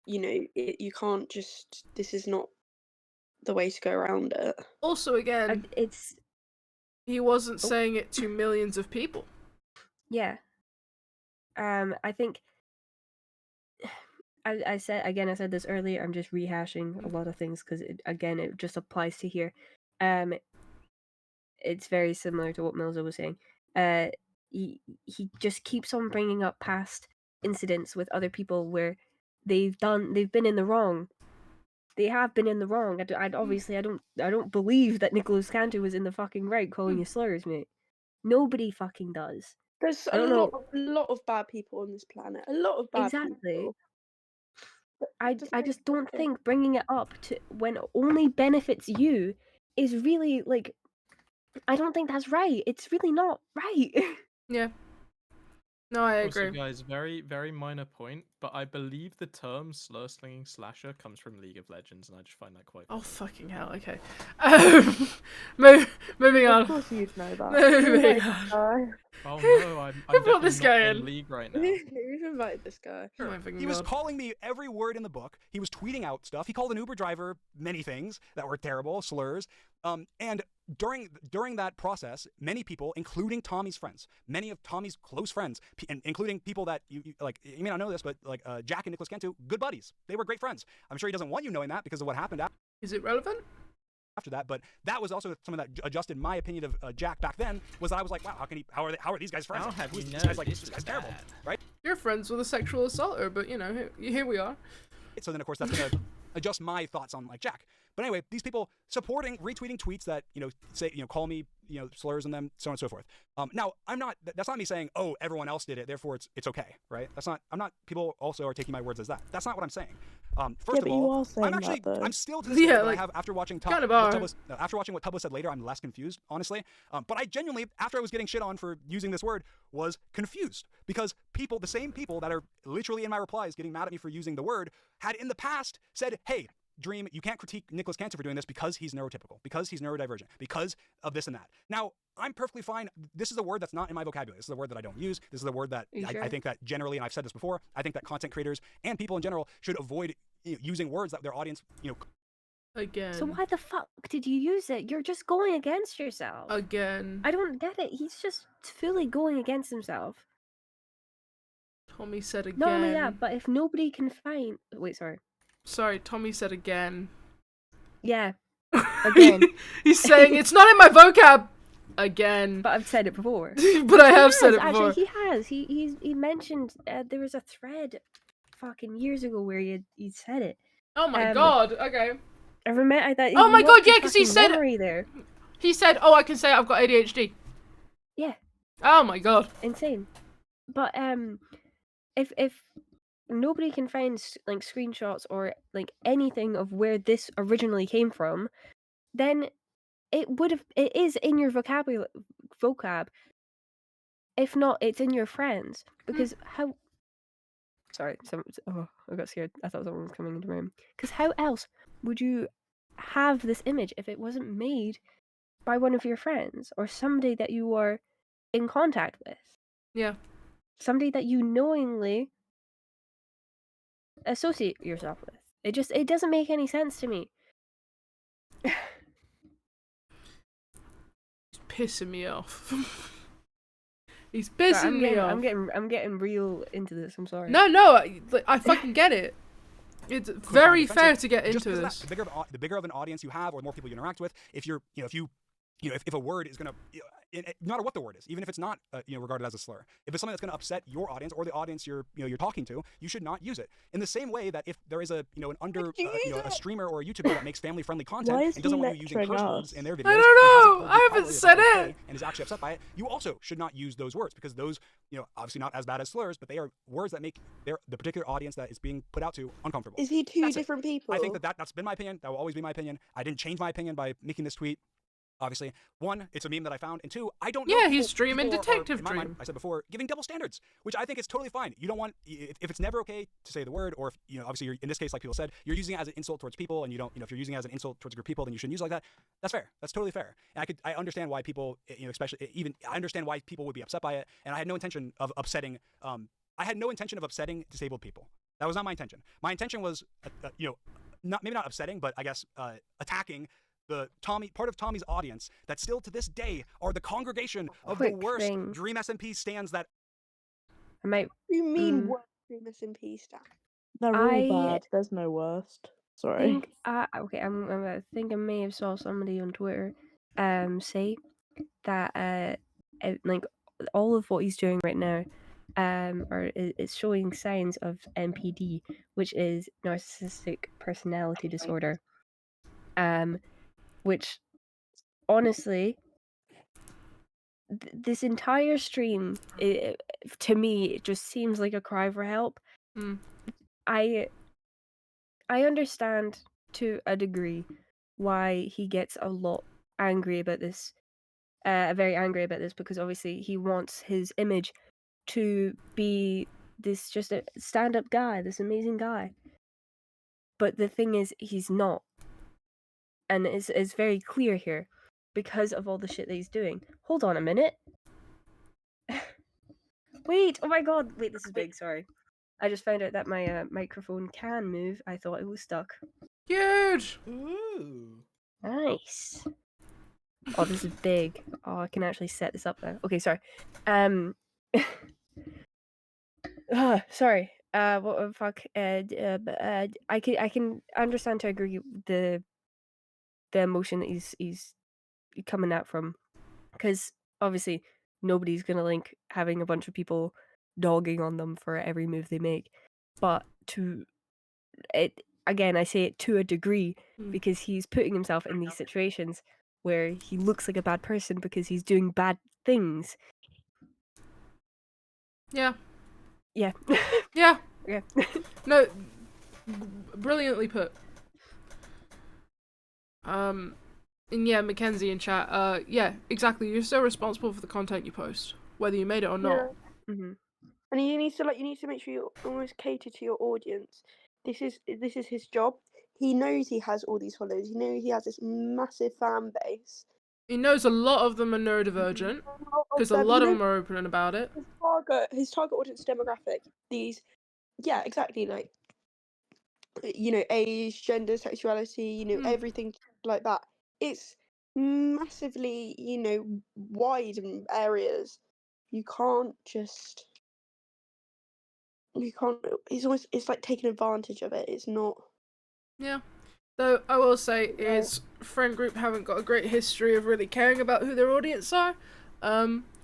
you know you can't just. This is not the way to go around it. Also, again, he wasn't saying it to millions of people. Yeah. I think I said this earlier. I'm just rehashing a lot of things because it just applies to here. It's very similar to what Milza was saying. He just keeps on bringing up past incidents with other people where they've been in the wrong. They have been in the wrong. I don't believe that Nicholas Cantu was in the fucking right calling you slurs, mate. Nobody fucking does. There's a lot of bad people on this planet. A lot of bad people. I just don't think bringing it up to when it only benefits you is really, like, I don't think that's right. It's really not right. Yeah. No, I agree. Also, guys, very, very minor point, but I believe the term slur-slinging slasher comes from League of Legends, and I just find that quite cool. Oh, fucking hell, okay. Moving on. Of course you'd know that. Moving on. Oh no, I'm Who brought this definitely guy not in? League right now. Who's invited this guy? He was calling me every word in the book. He was tweeting out stuff. He called an Uber driver many things that were terrible, slurs. And during that process, many people, including Tommy's friends, many of Tommy's close friends, including people that you like, you may not know this, but like Jack and Nicholas Cantu, good buddies. They were great friends. I'm sure he doesn't want you knowing that because of what happened after. Is it relevant? After that, but that was also something that adjusted my opinion of Jack back then. Was that I was like, wow, how are these guys friends? How have you This known guy's like, this this was guy's terrible, bad? right? You're friends with a sexual assaulter, but you know, here we are. So then, of course, that's gonna adjust my thoughts on like Jack. But anyway, these people retweeting tweets that say call me slurs in them, so on and so forth. Now I'm not. That's not me saying, oh, everyone else did it, therefore it's okay, right? That's not. I'm not. People also are taking my words as that. That's not what I'm saying. First of all, I'm still to this day, I have after watching after watching what Tubbo said later, I'm less confused, honestly. But I genuinely, after I was getting shit on for using this word, was confused because the same people that are literally in my replies getting mad at me for using the word, had in the past said, hey, Dream, you can't critique Nicholas Cantor for doing this because he's neurotypical, because he's neurodivergent, because of this and that. Now, I'm perfectly fine. This is a word that's not in my vocabulary. This is a word that I don't use. This is a word that I think that generally, and I've said this before, I think that content creators and people in general should avoid using words that their audience, Again. So why the fuck did you use it? You're just going against yourself. Again. I don't get it. He's just fully going against himself. Tommy said again. Not only that, but if nobody can find... Wait, sorry. Sorry, Tommy said again. Yeah. Again. He's saying it's not in my vocab. Again. But I've said it before. But I have said it before. Actually, he has. He mentioned there was a thread fucking years ago where he said it. Oh my god. Okay. I remember that. Oh my god, yeah, because he said there. He said, "Oh, I can say I've got ADHD." Yeah. Oh my god. Insane. But if nobody can find like screenshots or like anything of where this originally came from, then it is in your vocab. If not, it's in your friends, because how... Sorry, I got scared. I thought someone was coming into the room. Because how else would you have this image if it wasn't made by one of your friends or somebody that you are in contact with? Yeah. Somebody that you knowingly associate yourself with. It doesn't make any sense to me. It's pissing me off. He's pissing me off. I'm getting real into this. I'm sorry. No, I fucking get it. It's very fair to get into this. The bigger of an audience you have, or the more people you interact with, if a word is gonna, no matter what the word is, even if it's not regarded as a slur, if it's something that's gonna upset your audience or the audience you're talking to, you should not use it. In the same way that if there is a streamer or a YouTuber that makes family-friendly content and doesn't want you using curse words in their videos, I don't know. I haven't said it. And is actually upset by it, you also should not use those words, because those, obviously not as bad as slurs, but they are words that make the particular audience that is being put out to uncomfortable. Is he two different people? I think that's been my opinion. That will always be my opinion. I didn't change my opinion by making this tweet. Obviously, one, it's a meme that I found, and two, I don't know. Yeah, he's streaming Detective in my mind, I said before, giving double standards, which I think is totally fine. You don't want, if it's never okay to say the word, or if, obviously you're, in this case, like people said, you're using it as an insult towards people, and you don't, if you're using it as an insult towards a group of people, then you shouldn't use it like that. That's fair. That's totally fair. And I understand why people, I understand why people would be upset by it, and I had no intention of upsetting, disabled people. That was not my intention. My intention was, maybe not upsetting, but I guess attacking part of Tommy's audience that still to this day are the congregation of the worst Dream SMP stands that... You mean worst Dream SMP stand? They're all bad. There's no worst. Sorry. I think I may have saw somebody on Twitter say that like all of what he's doing right now is showing signs of NPD, which is narcissistic personality disorder. Which, honestly, this entire stream, to me, it just seems like a cry for help. I understand to a degree why he gets a lot angry about this, very angry about this, because obviously he wants his image to be this just a stand-up guy, this amazing guy. But the thing is, he's not. And it's very clear here because of all the shit that he's doing. Hold on a minute. Wait, oh my god. Wait, this is big, sorry. I just found out that my microphone can move. I thought it was stuck. Huge! Ooh. Nice. Oh, this is big. Oh, I can actually set this up now. Okay, sorry. Sorry. What the fuck? I can understand to agree the the emotion that he's coming out from, because obviously nobody's gonna like having a bunch of people dogging on them for every move they make, but to it again, I say it to a degree because he's putting himself in these situations where he looks like a bad person because he's doing bad things. Yeah. Yeah. Yeah. Yeah. No, brilliantly put. And yeah, Mackenzie in chat. Yeah, exactly. You're still responsible for the content you post, whether you made it or not. Mm-hmm. And you need to make sure you almost cater to your audience. This is his job. He knows he has all these followers. He knows he has this massive fan base. He knows a lot of them are neurodivergent because a lot of them are open about it. His target audience demographic. These, yeah, exactly. Like, age, gender, sexuality. Everything like that. It's massively, wide in areas. You can't just. You can't. It's like taking advantage of it. It's not. Yeah. Though I will say his friend group haven't got a great history of really caring about who their audience are.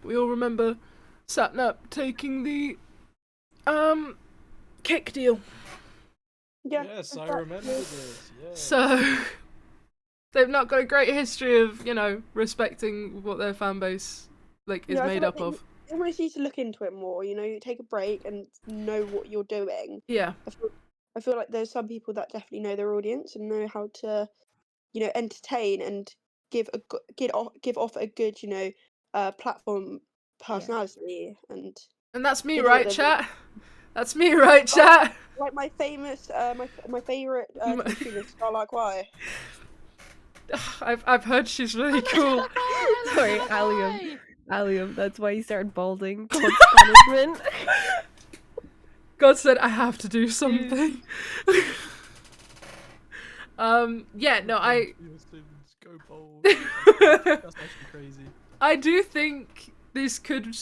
We all remember Satnap taking the kick deal. Yeah. Yes, I remember this. Yeah. So they've not got a great history of, respecting what their fan base is made up of. You almost need to look into it more. Take a break and know what you're doing. Yeah. I feel like there's some people that definitely know their audience and know how to, entertain and give off a good, platform personality and that's me, they know right, what they're chat? That's me, right, chat? like my famous, my favorite streamer, Skylarkwhy. I've heard she's really cool. Sorry, Allium. That's why he started balding. God's punishment. God said I have to do something. Yeah, no, Go bold. That's actually crazy. I do think this could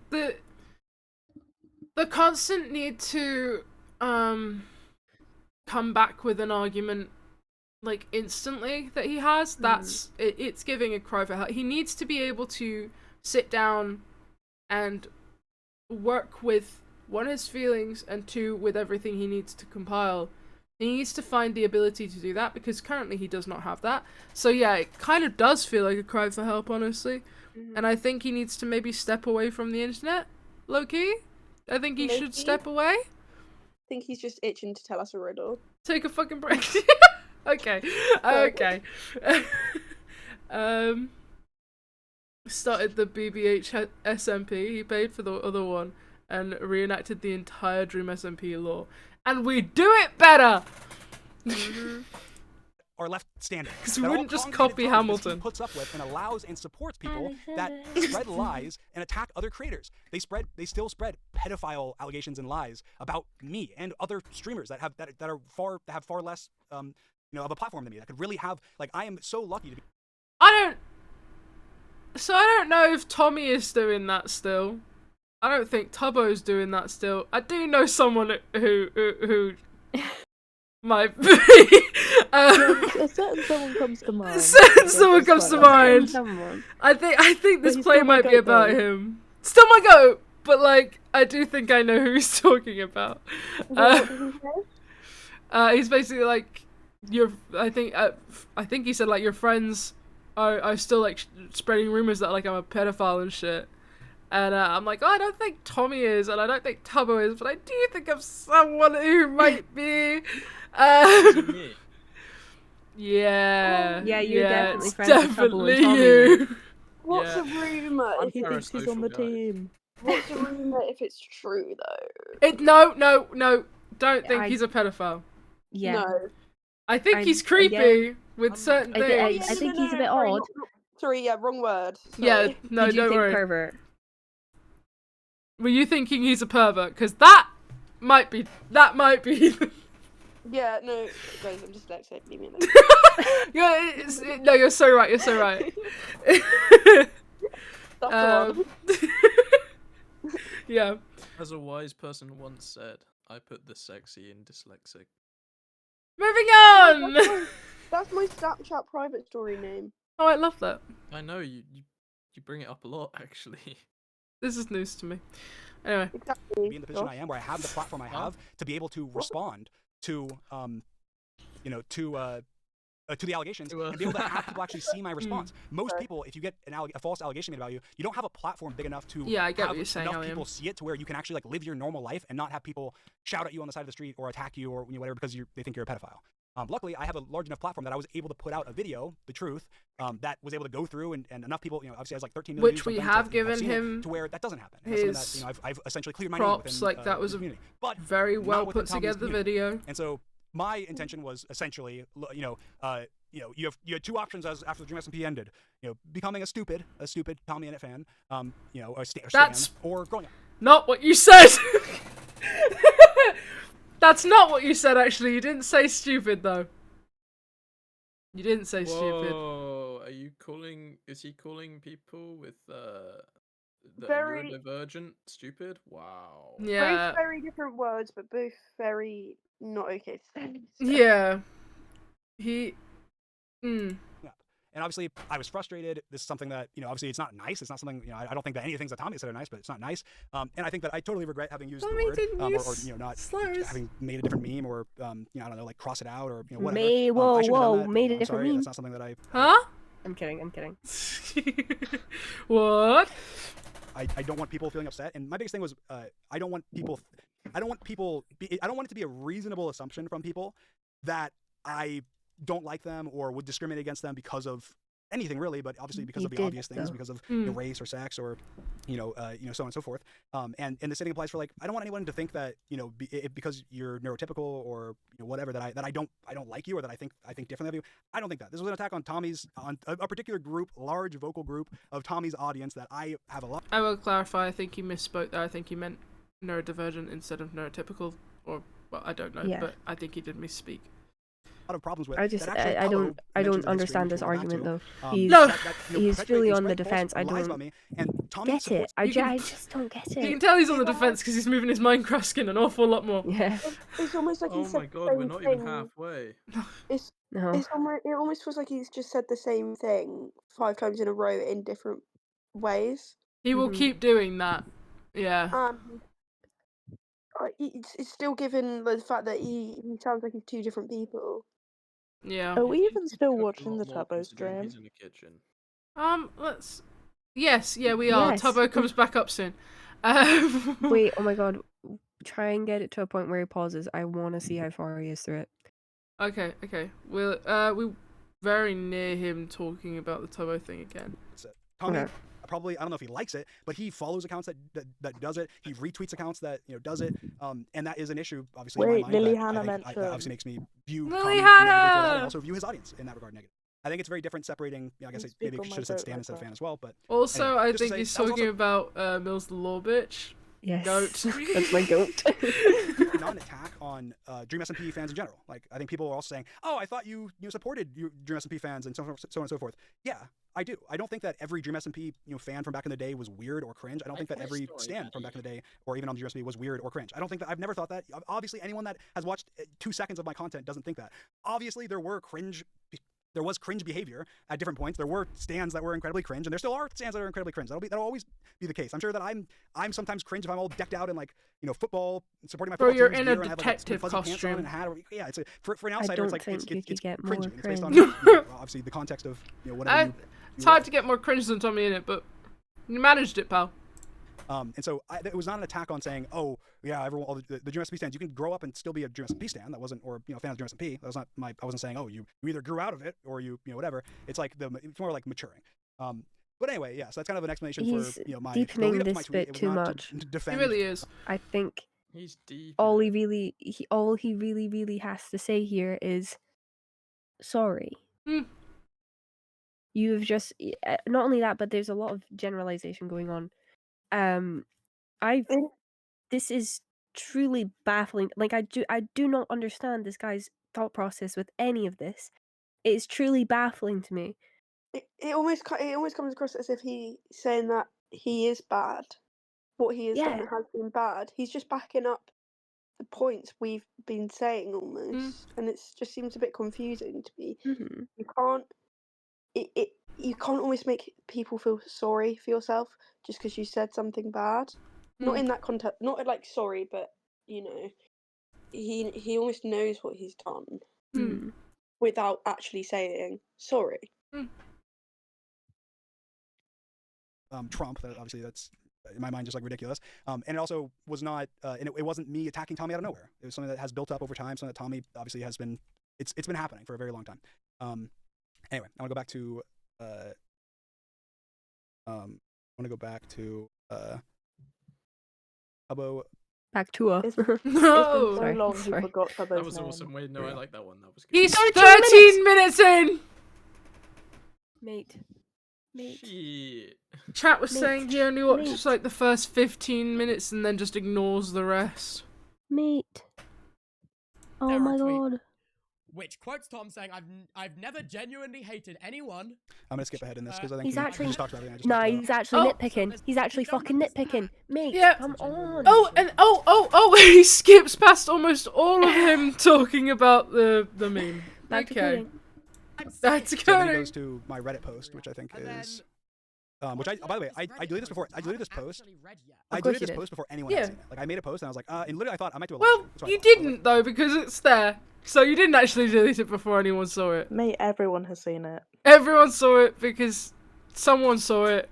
the constant need to come back with an argument instantly that he has, it's giving a cry for help. He needs to be able to sit down and work with, one, his feelings, and two, with everything he needs to compile. He needs to find the ability to do that because currently he does not have that. So yeah, it kind of does feel like a cry for help, honestly. And I think he needs to maybe step away from the internet, low-key. I think he should step away. I think he's just itching to tell us a riddle. Take a fucking break. Okay. Okay. Started the BBH SMP. He paid for the other one and reenacted the entire Dream SMP lore. And we do it better! Are left standing. Because we wouldn't just copy Hamilton. Puts up with and allows and supports people that spread lies and attack other creators. They still spread pedophile allegations and lies about me and other streamers that have far less of a platform than me, that could really have, I am so lucky to be. I don't know if Tommy is doing that still. I don't think Tubbo's doing that still. I do know someone who might be. A certain someone comes to mind. Someone comes to mind. I think this play might be about him. Still my goat, but I do think I know who he's talking about. He's basically I think he said your friends are still spreading rumors that I'm a pedophile and shit. And I'm I don't think Tommy is, and I don't think Tubbo is, but I do think of someone who might be. Yeah. Yeah, you're definitely it's friends with Tubbo and Tommy. you. What's a rumour if He thinks he's on the team. What's a rumour if it's true though? No. Don't think he's a pedophile. Yeah. No. I think he's creepy with certain things. I think he's a bit odd. Sorry, yeah, wrong word. Sorry. Yeah, no, Did you don't think worry. pervert? Were you thinking he's a pervert? Because that might be. Yeah, no, guys, I'm dyslexic. Leave me alone. No, you're so right. You're so right. That's the one. Yeah. As a wise person once said, I put the sexy in dyslexic. Moving on. That's my Snapchat private story name. Oh, I love that. I know you bring it up a lot, actually. This is news to me. Anyway. Exactly. Be in the position I am, where I have the platform I have to be able to respond to, to the allegations and be able to have people actually see my response. Most people, if you get a false allegation made about you, you don't have a platform big enough to I get have what you're saying, enough people see it to where you can actually like live your normal life and not have people shout at you on the side of the street or attack you or whatever because they think you're a pedophile. Luckily, I have a large enough platform that I was able to put out a video, the truth, that was able to go through and enough people, obviously has like 13 million Which views, we have given him to where that doesn't happen. his And that's something that, I've essentially cleared my name within, props, like that was the a community. But very well not within put Tommy's together community. video. And so my intention was essentially, you had two options as after the Dream SMP ended. Becoming a stupid Tommy Innit fan, a stan, or growing up. Not what you said. That's not what you said. Actually, you didn't say stupid though. You didn't say stupid. Whoa, is he calling people with that Very- are neurodivergent stupid? Wow. Yeah. Both very different words, but both very not okay to say. Yeah. He. Yeah. And obviously, I was frustrated. This is something that, obviously it's not nice. It's not something, I don't think that any of the things that Tommy said are nice, but it's not nice. And I think that I totally regret having used the word, or not slurs. having made a different meme, or, I don't know, like cross it out, or, whatever. Whoa, I shouldn't have done that. made a I'm different sorry. meme. That's not something that I... Huh? I'm kidding. What? I don't want people feeling upset. And my biggest thing was, I don't want it to be a reasonable assumption from people that I don't like them or would discriminate against them because of anything really, but obviously because of the obvious things, because of race or sex or so on and so forth. And the same thing applies for like, I don't want anyone to think that because you're neurotypical or whatever that I don't like you or that I think differently of you. I don't think that. This was an attack on a particular group, large vocal group of Tommy's audience that I have a lot. I will clarify. I think he misspoke there. I think he meant neurodivergent instead of neurotypical, or well, I don't know, but I think he did misspeak. Of problems with. I don't understand this argument though. He's fully on the defense. I don't get it. I just don't get it. You can tell he's on the defense because he's moving his Minecraft skin an awful lot more. Yeah. It's almost like oh he said my god, the we're same not thing. even halfway. It almost feels like he's just said the same thing 5 times in a row in different ways. He will keep doing that. Yeah. It's still given the fact that he sounds like he's 2 different people. Yeah. Are we even still watching the Tubbo stream? He's in the kitchen. Let's. Yes, yeah, we are. Yes. Tubbo comes back up soon. Wait, oh my god. Try and get it to a point where he pauses. I want to see how far he is through it. Okay. We're very near him talking about the Tubbo thing again. Tommy, probably, I don't know if he likes it, but he follows accounts that does it. He retweets accounts that does it, and that is an issue, obviously. Wait, in my mind, Lily that Hannah I think mentioned. obviously makes me view Lily Tommy Hannah! negatively for that, and also view his audience in that regard negative. I think it's very different separating. I guess maybe I should have said Stan instead of fan as well, but also anyway, I just to think say, he's that was talking about Mills the Law Bitch. Yes. Goat. That's my goat. not an attack on Dream SMP fans in general. Like, I think people are also saying, "Oh, I thought you supported Dream SMP fans and so on and so forth." Yeah, I do. I don't think that every Dream SMP fan from back in the day was weird or cringe. I don't think that every stan from back in the day or even on Dream SMP was weird or cringe. I don't think that. I've never thought that. Obviously, anyone that has watched 2 seconds of my content doesn't think that. Obviously, there was cringe behavior at different points. There were stans that were incredibly cringe, and there still are stans that are incredibly cringe. That'll always be the case. I'm sure that I'm sometimes cringe if I'm all decked out in football, supporting my football you're team's in a gear and I have, detective fuzzy pants on and costume. a hat. Or, it's for an outsider. It's like it's get cringe. more It's based on cringe. obviously the context of whatever. It's hard to get more cringe than Tommy in it, but you managed it, pal. And so it was not an attack on saying, oh yeah, everyone, all the Dream SMP stands, you can grow up and still be a Dream SMP stan. That wasn't, or fan of Dream SMP. That was not I wasn't saying, oh, you either grew out of it or you whatever. It's like it's more like maturing. But anyway, yeah. So that's kind of an explanation for my deepening the lead up to this my tweet. bit It was too not much. to defend. He really is. I think He's deep. all he really has to say here is sorry. You've just not only that, but there's a lot of generalization going on. This is truly baffling. Like I do not understand this guy's thought process with any of this. It is truly baffling to me. It almost comes across as if he's saying that he is bad. What he has done has been bad. He's just backing up the points we've been saying almost, and it just seems a bit confusing to me. Mm-hmm. You can't. You can't almost make people feel sorry for yourself just because you said something bad. Not in that context. Not like sorry, but you know, he almost knows what he's done without actually saying sorry. Trump. That obviously that's in my mind just like ridiculous. And it also was not. And it wasn't me attacking Tommy out of nowhere. It was something that has built up over time. Something that Tommy obviously has been. It's been happening for a very long time. Anyway, I want to go back to. I want to go back to. Tubbo. Back to her. It's been No! so long he Sorry. forgot Tubbo's That was name. awesome. Wait, no, I like that one. That was good. He's 13 13 minutes in! Mate. Shit. Chat was Mate. saying he only watches Mate. like the first 15 minutes and then just ignores the rest. Mate. Oh my Tweet. god. Which quotes Tom saying, "I've never genuinely hated anyone." I'm gonna skip ahead in this because I think He's he actually just talked about everything I just no, talked about. he's actually Oh. nitpicking. He's actually fucking nitpicking. Mate, Yeah. come on. Oh, and he skips past almost all of him talking about the meme. Back to Okay. coding. That's So then he good. goes to my Reddit post, which I think is. Which by the way, I deleted this before. I deleted this post. I Of course deleted you this did. post before anyone Yeah. had seen it. Like I made a post and I was like, and literally I thought I might do a live Well, stream. That's what I you thought. I was like, didn't though because it's there. So you didn't actually delete it before anyone saw it. Mate, everyone has seen it. Everyone saw it because someone saw it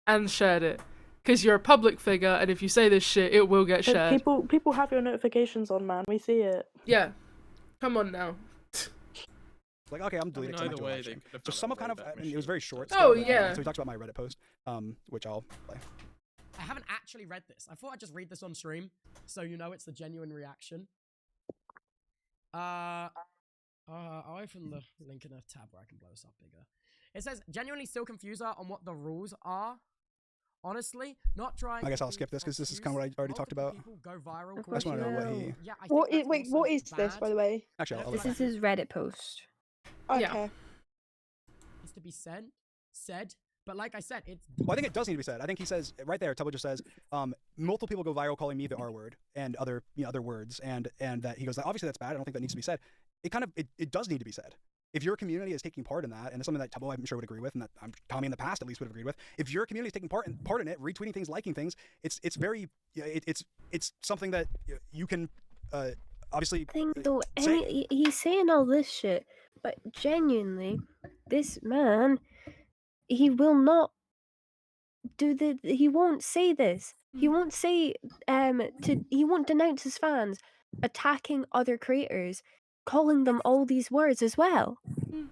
and shared it. Because you're a public figure, and if you say this shit, it will get But shared. people have your notifications on, man. We see it. Yeah. Come on now. Like, okay, I'm deleting it 'cause I might do a live stream. So some of kind of, I mean, it was very short. Oh, still, but, yeah. So he talks about my Reddit post, which I'll play. I haven't actually read this. I thought I'd just read this on stream, so you know it's the genuine reaction. I'll open the link in a tab where I can blow this up bigger. It says, genuinely still confused her on what the rules are. Honestly, not trying. I guess I'll skip this because this is kind of what I already talked about. Go viral. I just want to know what he. Yeah, I What think is, wait, what is this, by the way? Actually, I'll This is his Reddit post. Okay. Yeah. Needs to be said. But like I said, it's. Well, I think it does need to be said. I think he says right there. Tubbo just says, multiple people go viral calling me the R word and other other words, and that he goes, obviously that's bad. I don't think that needs to be said. It does need to be said. If your community is taking part in that, and it's something that Tubbo I'm sure would agree with, and that Tommy in the past at least would have agreed with. If your community is taking part in it, retweeting things, liking things, it's very it's something that you can obviously. Thing though, he's saying all this shit, but genuinely, this man, he will not do he won't say this. He won't say he won't denounce his fans attacking other creators, calling them all these words as well.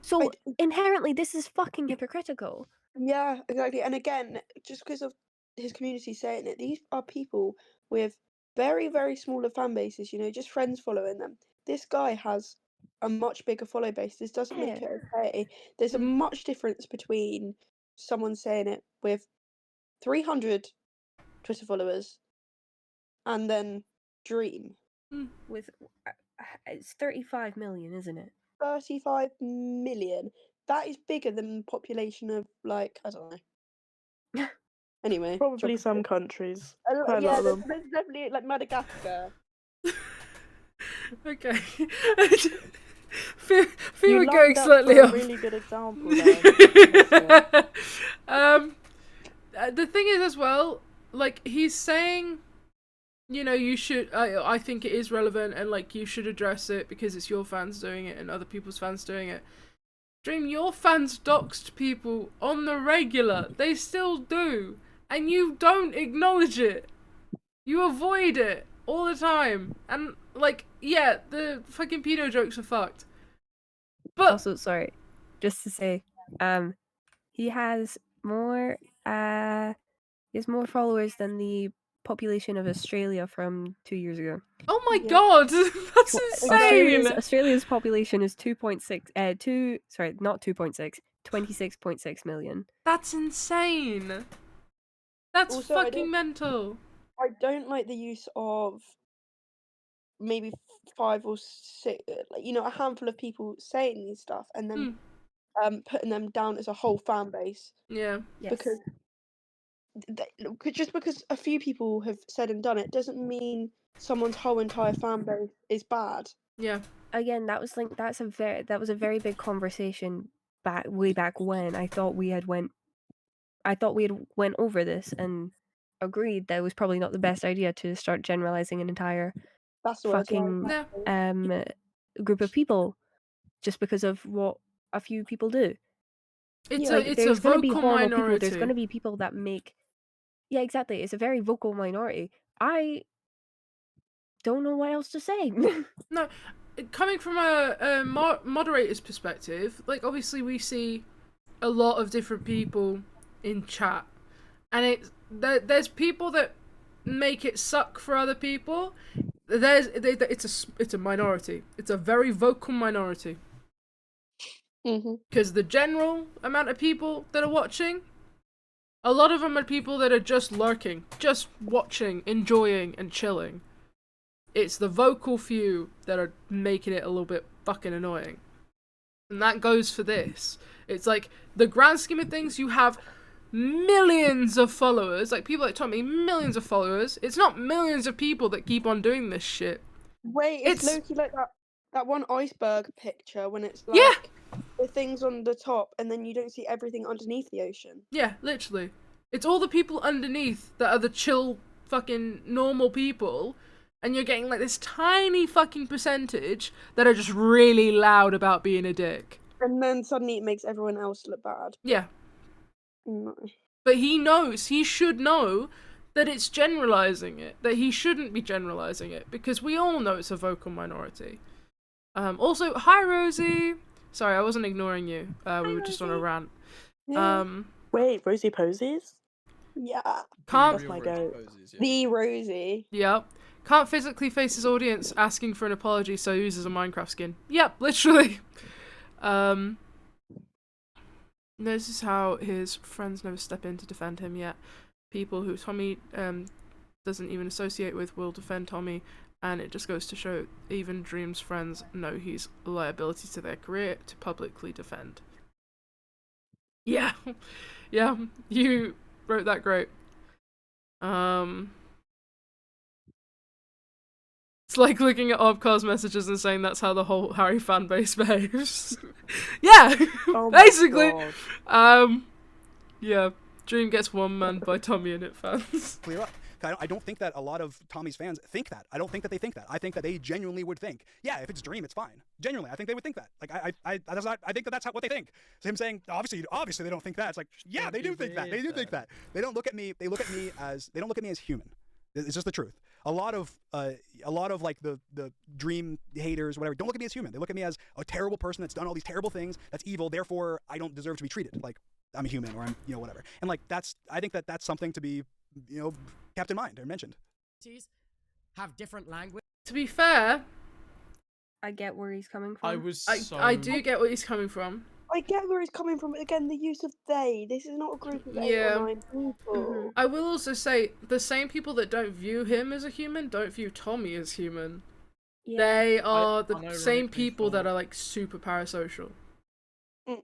So inherently this is fucking hypocritical. Yeah, exactly. And again, just because of his community saying it, these are people with very, very smaller fan bases, just friends following them. This guy has a much bigger follow base. This doesn't make it okay. There's a much difference between someone saying it with 300 Twitter followers and then Dream. With it's 35 million, isn't it? 35 million. That is bigger than the population of, like, I don't know. Anyway. Probably some countries. Yeah, Quite a lot of them. there's definitely, like, Madagascar. Okay. Feel You we're lined going up slightly for a off. really good example there. The thing is as well, like he's saying, you should. I think it is relevant, and like you should address it because it's your fans doing it and other people's fans doing it. Dream, your fans doxed people on the regular. They still do, and you don't acknowledge it. You avoid it all the time, and like, yeah, the fucking pedo jokes are fucked. But also, sorry, just to say, he has more followers than the population of Australia from 2 years ago. oh my god, that's insane. Australia's population is 26.6 million. That's insane. That's Also, I fucking don't- mental. I don't like the use of maybe 5 or 6, like, a handful of people saying these stuff and then putting them down as a whole fan base. Yeah. Yes. Because just because a few people have said and done it doesn't mean someone's whole entire fan base is bad. Yeah. Again, that was a very big conversation way back when. I thought we had went over this and agreed that it was probably not the best idea to start generalizing an entire That's the word, fucking yeah. group of people just because of what a few people do. It's Like, a there's gonna be vocal horrible people. There's minority. gonna be people that make. Yeah, exactly. It's a very vocal minority. I don't know what else to say. No, coming from a moderator's perspective, like obviously we see a lot of different people in chat, and there's people that make it suck for other people. It's a minority. It's a very vocal minority. Because the general amount of people that are watching, a lot of them are people that are just lurking, just watching, enjoying, and chilling. It's the vocal few that are making it a little bit fucking annoying. And that goes for this. It's like, the grand scheme of things, you have millions of followers, like people like Tommy, millions of followers. It's not millions of people that keep on doing this shit. Wait, it's low-key like that one iceberg picture when it's like the things on the top and then you don't see everything underneath the ocean. Yeah, literally. It's all the people underneath that are the chill fucking normal people, and you're getting like this tiny fucking percentage that are just really loud about being a dick. And then suddenly it makes everyone else look bad. Yeah. No. But he should know that it's generalizing it, that he shouldn't be generalizing it, because we all know it's a vocal minority. Also, hi Rosie! Sorry, I wasn't ignoring you. We were just on a rant. Yeah. Wait, Rosie Posies? Yeah. That's my goat. The Rosie. Yep. Can't physically face his audience asking for an apology, so uses a Minecraft skin. Yep, literally. This is how his friends never step in to defend him yet. People who Tommy doesn't even associate with will defend Tommy, and it just goes to show even Dream's friends know he's a liability to their career to publicly defend. Yeah. Yeah, you wrote that great. It's like looking at Obcar's messages and saying that's how the whole Harry fan base behaves. Yeah, basically. Yeah, Dream gets one man by Tommy and it fans. Clear up. I don't think that a lot of Tommy's fans think that. I don't think that they think that. I think that they genuinely would think, yeah, if it's Dream, it's fine. Genuinely, I think they would think that. Like, I think that that's what they think. So him saying, obviously they don't think that. It's like, yeah, they do think that. They do think that. They don't look at me. They don't look at me as human. It's just the truth. A lot of like the Dream haters, whatever, don't look at me as human. They look at me as a terrible person that's done all these terrible things, that's evil, therefore I don't deserve to be treated like I'm a human, or I'm, whatever. And like I think that that's something to be, kept in mind or mentioned. Have different language. To be fair, I get where he's coming from. I do get where he's coming from. I get where he's coming from, but again, the use of they. This is not a group of 8 or 9 people. I will also say, the same people that don't view him as a human don't view Tommy as human. Yeah. They are the same people that are like super parasocial.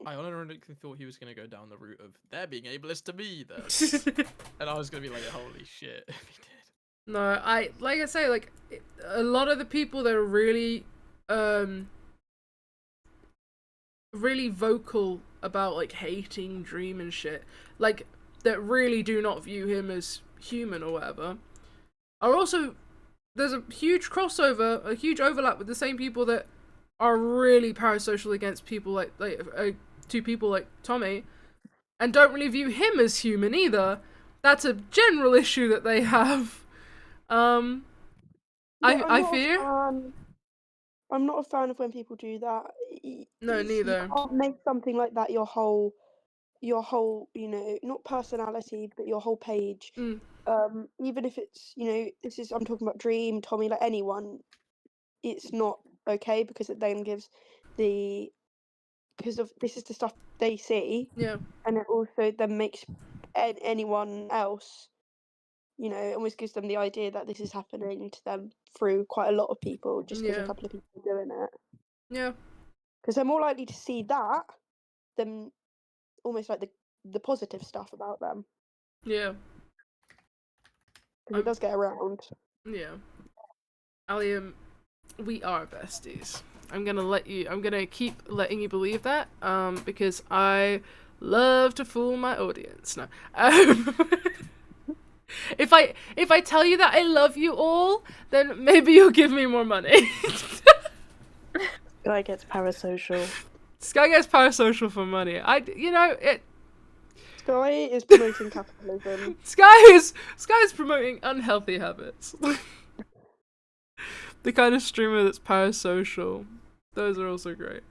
I unironically thought he was going to go down the route of they're being ableist to me, though. And I was going to be like, holy shit, if he did. No, like I say, like, a lot of the people that are really, really vocal about, like, hating Dream and shit, like, that really do not view him as human or whatever, are also, there's a huge crossover, a huge overlap with the same people that are really parasocial against people like two people like Tommy, and don't really view him as human either. That's a general issue that they have. I fear. I'm not a fan of when people do that. No, neither. You can't make something like that your whole, not personality, but your whole page. Even if it's, I'm talking about Dream, Tommy, like anyone, it's not okay because it then gives because of this is the stuff they see. Yeah. And it also then makes anyone else, almost gives them the idea that this is happening to them through quite a lot of people, just because a couple of people are doing it. Yeah. Because they're more likely to see that than almost like the positive stuff about them. Yeah. Because it does get around. Yeah. Alium, we are besties. I'm gonna keep letting you believe that, because I love to fool my audience. No. If I tell you that I love you all, then maybe you'll give me more money. Guy gets parasocial. Sky gets parasocial for money. Sky is promoting capitalism. Sky is promoting unhealthy habits. The kind of streamer that's parasocial. Those are also great.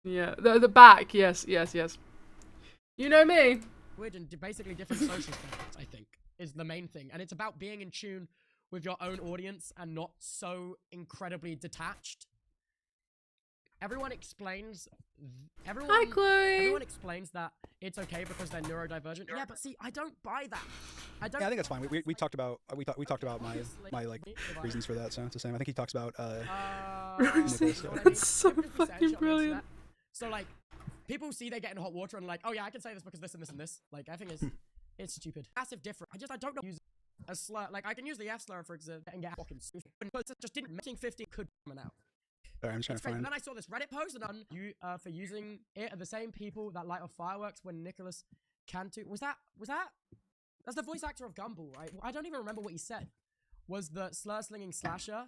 Yeah, the back. Yes. You know me. Weird and basically different social standards, I think, is the main thing. And it's about being in tune with your own audience and not so incredibly detached. Everyone explains Hi, Chloe. Everyone explains that it's okay because they're neurodivergent. Yeah, but see, I don't buy that. I think that's fine. We talked about my like reasons for that. So it's the same. I think he talks about That's so fucking brilliant. So like, people see they get in hot water and like, oh yeah, I can say this because this and this and this. Like, I think it's stupid. Massive difference. I don't know. Use a slur. Like, I can use the F slur for example and get fucking stupid. But it just didn't. Making 50 could come out. Sorry, I'm trying to find. And then I saw this Reddit post and you for using it are the same people that light off fireworks when Nicholas Cantu was that that's the voice actor of Gumball, right? I don't even remember what he said. Was the slur slinging slasher,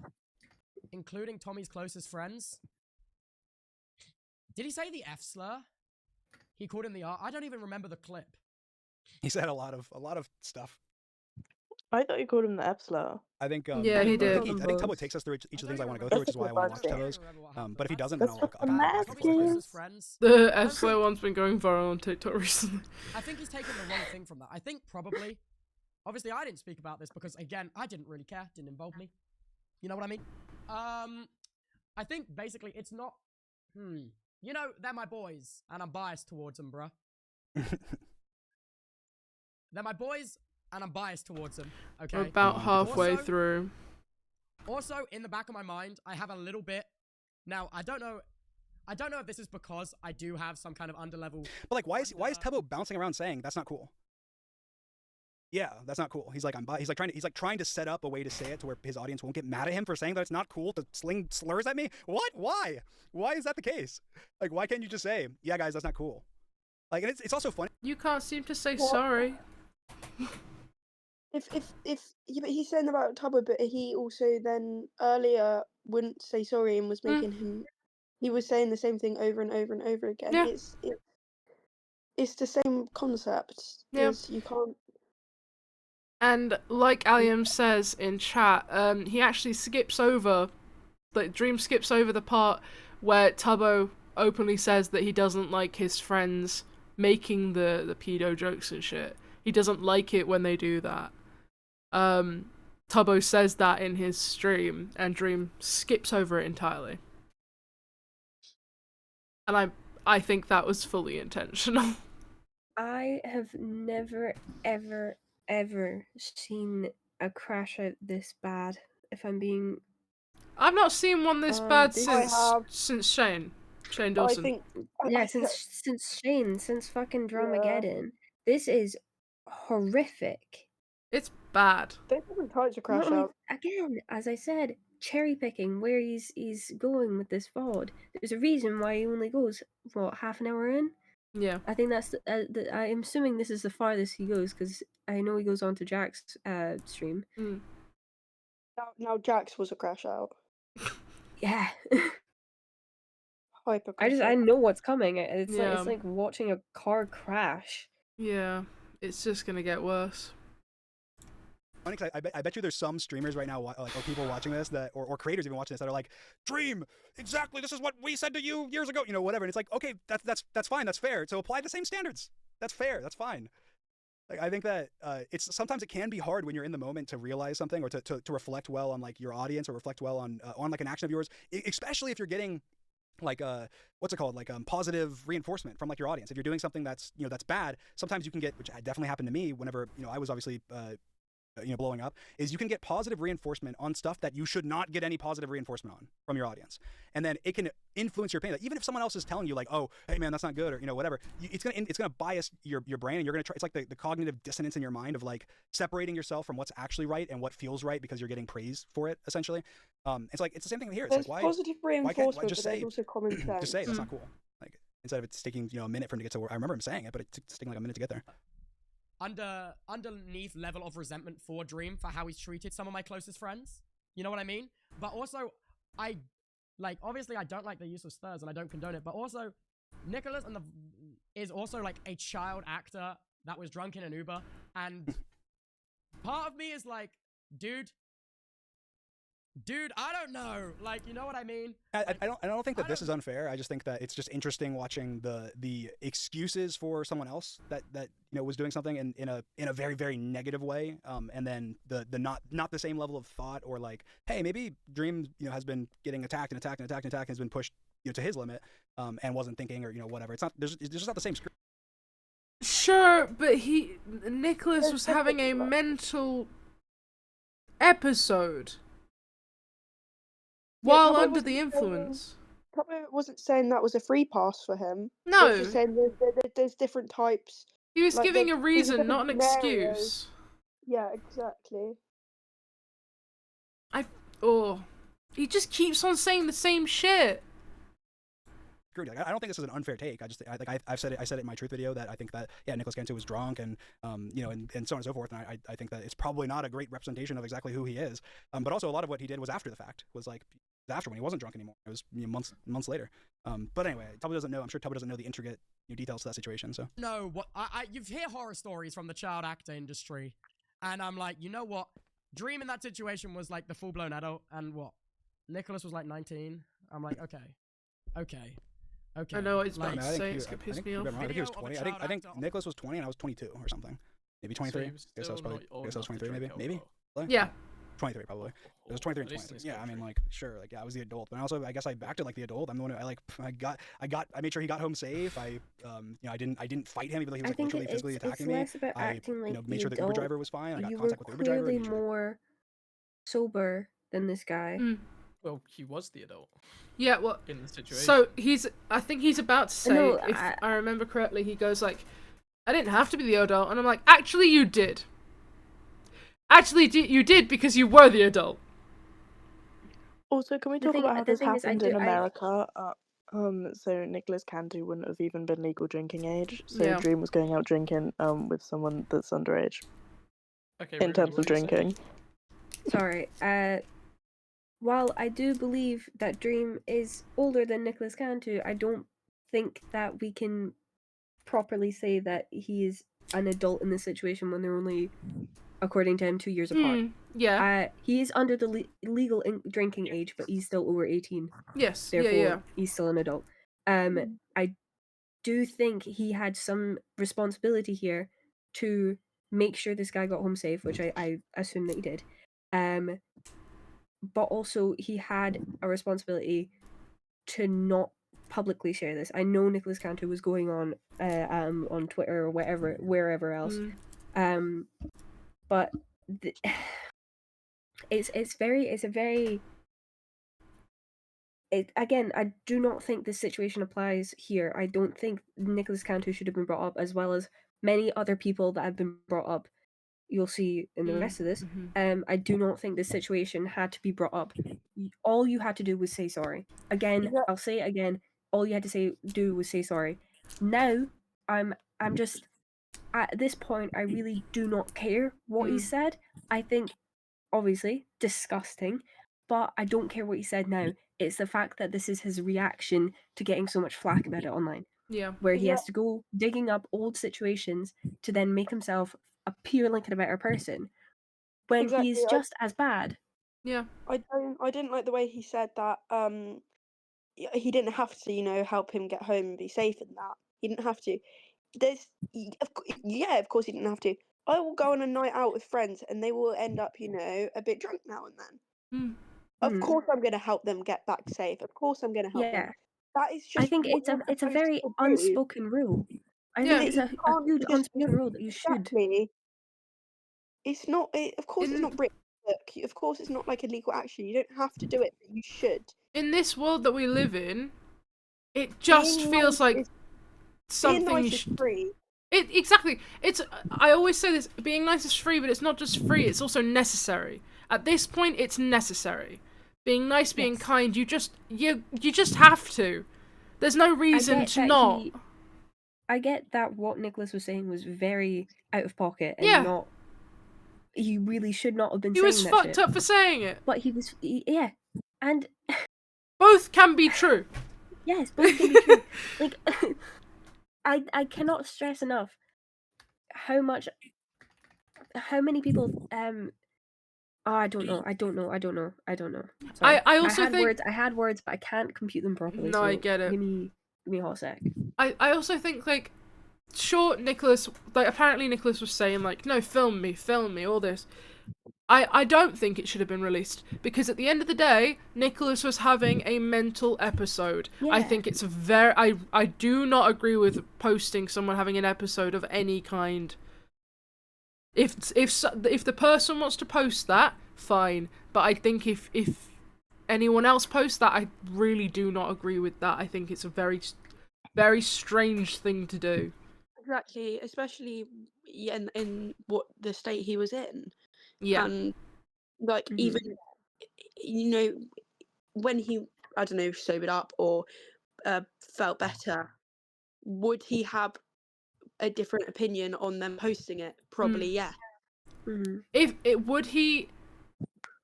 including Tommy's closest friends? Did he say the F slur? He called him the R. I don't even remember the clip. He said a lot of stuff. I thought you called him the F slur. I think yeah, he did. I think Tubbo takes us through each of the things I want to go through, which is why I want to watch Tubbo's. But if he doesn't, then I'll The F slur one's been going viral on TikTok recently. I think he's taken the wrong thing from that. I think probably, obviously I didn't speak about this because again, I didn't really care, didn't involve me. You know what I mean? I think basically it's not, you know, they're my boys and I'm biased towards them, bruh. They're my boys and I'm biased towards them, okay? We're about halfway through. Also, in the back of my mind, I have a little bit. Now, I don't know if this is because I do have some kind of underlevel. But like, why is Tubbo bouncing around saying that's not cool? Yeah, that's not cool. He's like trying to set up a way to say it to where his audience won't get mad at him for saying that it's not cool to sling slurs at me. What? Why? Why is that the case? Like, why can't you just say, yeah, guys, that's not cool? Like, and it's also funny. You can't seem to say sorry. But he's saying about Tubbo, but he also then earlier wouldn't say sorry and was making him. He was saying the same thing over and over and over again. Yeah. It's the same concept. Yeah. You can't. And like Alium says in chat, he actually skips over, like Dream skips over the part where Tubbo openly says that he doesn't like his friends making the pedo jokes and shit. He doesn't like it when they do that. Tubbo says that in his stream, and Dream skips over it entirely. And I think that was fully intentional. I have never, ever seen a crash out this bad, if I'm being... I've not seen one this bad since Shane Dawson. Since fucking Dramageddon. This is horrific. It's bad. They haven't tried to crash out. Again, as I said, cherry picking where he's going with this VOD. There's a reason why he only goes, what, half an hour in? Yeah. I think that's I'm assuming this is the farthest he goes, because I know he goes on to Jack's stream. Now Jack's was a crash out. Yeah. I know what's coming. It's like watching a car crash. Yeah, it's just gonna get worse. Funny, 'cause I bet you there's some streamers right now, like, or people watching this or creators even watching this that are like, Dream, exactly, this is what we said to you years ago, you know, whatever. And it's like, okay, that's fine, that's fair. So apply the same standards. That's fair, that's fine. Like, I think that sometimes it can be hard when you're in the moment to realize something or to reflect well on like your audience or reflect well on like an action of yours, especially if you're getting like what's it called, like positive reinforcement from like your audience. If you're doing something that's, you know, that's bad, sometimes you can get, which definitely happened to me whenever, you know, I was obviously blowing up, is you can get positive reinforcement on stuff that you should not get any positive reinforcement on from your audience, and then it can influence your opinion. Like, even if someone else is telling you like, oh, hey man, that's not good, or whatever, it's gonna bias your brain, and you're gonna try. It's like the cognitive dissonance in your mind of like separating yourself from what's actually right and what feels right because you're getting praise for it, essentially. It's like it's the same thing here. It's There's like positive reinforcement, just but there's say also common sense. just say that's not cool. Like instead of it taking a minute for him to get to where I remember him saying it, but it's taking like a minute to get there. Underneath level of resentment for Dream for how he's treated some of my closest friends. You know what I mean? But also, obviously I don't like the use of slurs and I don't condone it, but also, Nicholas is also like a child actor that was drunk in an Uber, and part of me is like, dude, I don't know. Like, you know what I mean? I don't think that this is unfair. I just think that it's just interesting watching the excuses for someone else that was doing something in a very, very negative way, and then the not the same level of thought, or like, hey, maybe Dream has been getting attacked and has been pushed to his limit, and wasn't thinking, or whatever. It's just not the same script. Sure, but Nicholas was having a mental episode while under the influence. Tubbo wasn't saying that was a free pass for him. No. He was just saying there's different types. He was like, giving a there's reason, not an different scenarios. excuse. Yeah, exactly. He just keeps on saying the same shit. Like, I don't think this is an unfair take. I've said it in my truth video that I think that Nicholas Cantu was drunk and and so on and so forth, and I think that it's probably not a great representation of exactly who he is. But also a lot of what he did was after the fact, was like after, when he wasn't drunk anymore. It was months later. But anyway, Tubbo doesn't know. I'm sure Tubbo doesn't know the intricate details to that situation. So no, what you hear horror stories from the child actor industry, and I'm like, you know what? Dream in that situation was like the full blown adult, and what? Nicholas was like 19. I'm like, okay. I know what he's about to say. It's gonna piss me off. I think he was 20. I think Nicholas was 20 and I was 22 or something. Maybe 23. I guess I was 23. Maybe. Yeah. 23 probably. It was 23 and 20. Yeah, I mean, like, sure, like, I was the adult, but also I guess I acted like the adult. I'm the one who I made sure he got home safe. I didn't fight him even though he was like literally physically attacking me. I made sure the Uber driver was fine. I got contact with the Uber driver. You were clearly more sober than this guy. Well, he was the adult. Yeah, well, in the situation. So I think he's about to say, if I remember correctly, he goes like, I didn't have to be the adult, and I'm like, actually you did. Actually, you did, because you were the adult. Also, can we talk about how this happened in America? So Nicholas Cantu wouldn't have even been legal drinking age. So Dream was going out drinking with someone that's underage. Okay. In terms of drinking. Sorry. While I do believe that Dream is older than Nicholas Cantu, I don't think that we can properly say that he is an adult in this situation when they're only, according to him, 2 years apart. Yeah. He is under the legal drinking age, but he's still over 18. Yes. Therefore, he's still an adult. I do think he had some responsibility here to make sure this guy got home safe, which I assume that he did. But also he had a responsibility to not publicly share this. I know Nicholas Cantu was going on Twitter or wherever else, but again, I do not think this situation applies here. I don't think Nicholas Cantu should have been brought up, as well as many other people that have been brought up. You'll see in the rest of this. I do not think this situation had to be brought up. All you had to do was say sorry. Again, I'll say it again. All you had to do was say sorry. Now, I'm just at this point. I really do not care what he said. I think, obviously, disgusting, but I don't care what he said now. It's the fact that this is his reaction to getting so much flack about it online. Yeah. Where he has to go digging up old situations to then make himself appear like a better person when he's just as bad. Yeah. I didn't like the way he said that he didn't have to, help him get home and be safe and that. He didn't have to. Of course he didn't have to. I will go on a night out with friends and they will end up, a bit drunk now and then. Of course I'm going to help them get back safe. Of course I'm going to help them. That is just I think it's a very unspoken rule. I think it's a huge unspoken rule that you should. It's not. Of course, it's not breaking the book. Of course, it's not like illegal action. You don't have to do it, but you should. In this world that we live in, it just feels like something being nice you is should. free. Exactly. I always say this: being nice is free, but it's not just free; it's also necessary. At this point, it's necessary. Being nice, being kind, you just have to. There's no reason to not. I get that what Nicholas was saying was very out of pocket and Yeah. not. He really should not have been He saying was that fucked shit. up for saying it. But yeah. And both can be true. Yes, both can be true. Like, I cannot stress enough how many people oh, I don't know. Sorry. I also think I had words, but I can't compute them properly. No, so I get it. Give me a hot sec. I also think, like, sure, Nicholas, like, apparently Nicholas was saying, like, no, film me, all this. I don't think it should have been released, because at the end of the day, Nicholas was having a mental episode. I Yeah. think it's I do not agree with posting someone having an episode of any kind. If the person wants to post that, fine. But I think if anyone else posts that, I really do not agree with that. I think it's a very, very strange thing to do. Exactly, especially in what the state he was in. Yeah. And like even when he, I don't know, sobered up or felt better, would he have a different opinion on them posting it? Probably, yeah. If it would he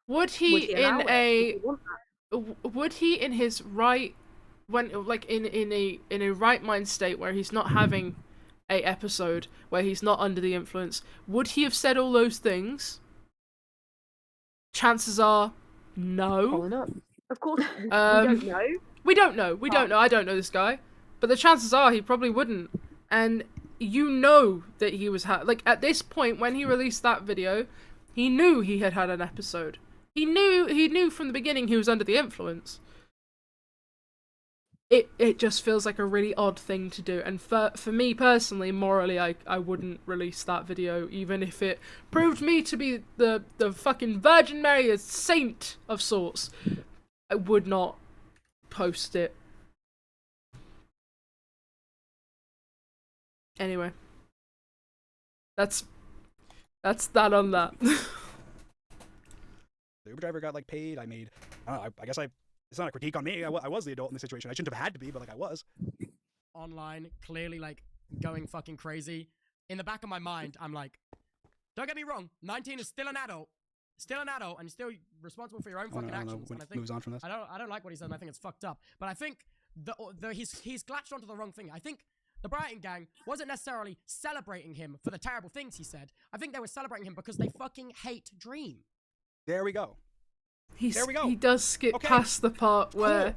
in his right when like in a right mind state where he's not having a episode where he's not under the influence, would he have said all those things? Chances are no. Probably not. Of course, we don't know. We don't know. I don't know this guy, but the chances are he probably wouldn't. And you know that he was like at this point when he released that video, he knew he had an episode. He knew from the beginning he was under the influence. It just feels like a really odd thing to do, and for me personally, morally, I wouldn't release that video even if it proved me to be the fucking Virgin Mary, a saint of sorts. I would not post it. Anyway, that's that on that. The Uber driver got like paid. I made. I guess it's not a critique on me. I was the adult in the situation. I shouldn't have had to be, but like I was. Online, clearly like going fucking crazy. In the back of my mind, I'm like, don't get me wrong, 19 is still an adult, and still responsible for your own fucking actions. And I think moves on from this. I don't like what he said. And I think it's fucked up. But I think he's glitched onto the wrong thing. I think the Brighton gang wasn't necessarily celebrating him for the terrible things he said. I think they were celebrating him because they fucking hate Dream. There we go. There we go. He does skip past the part where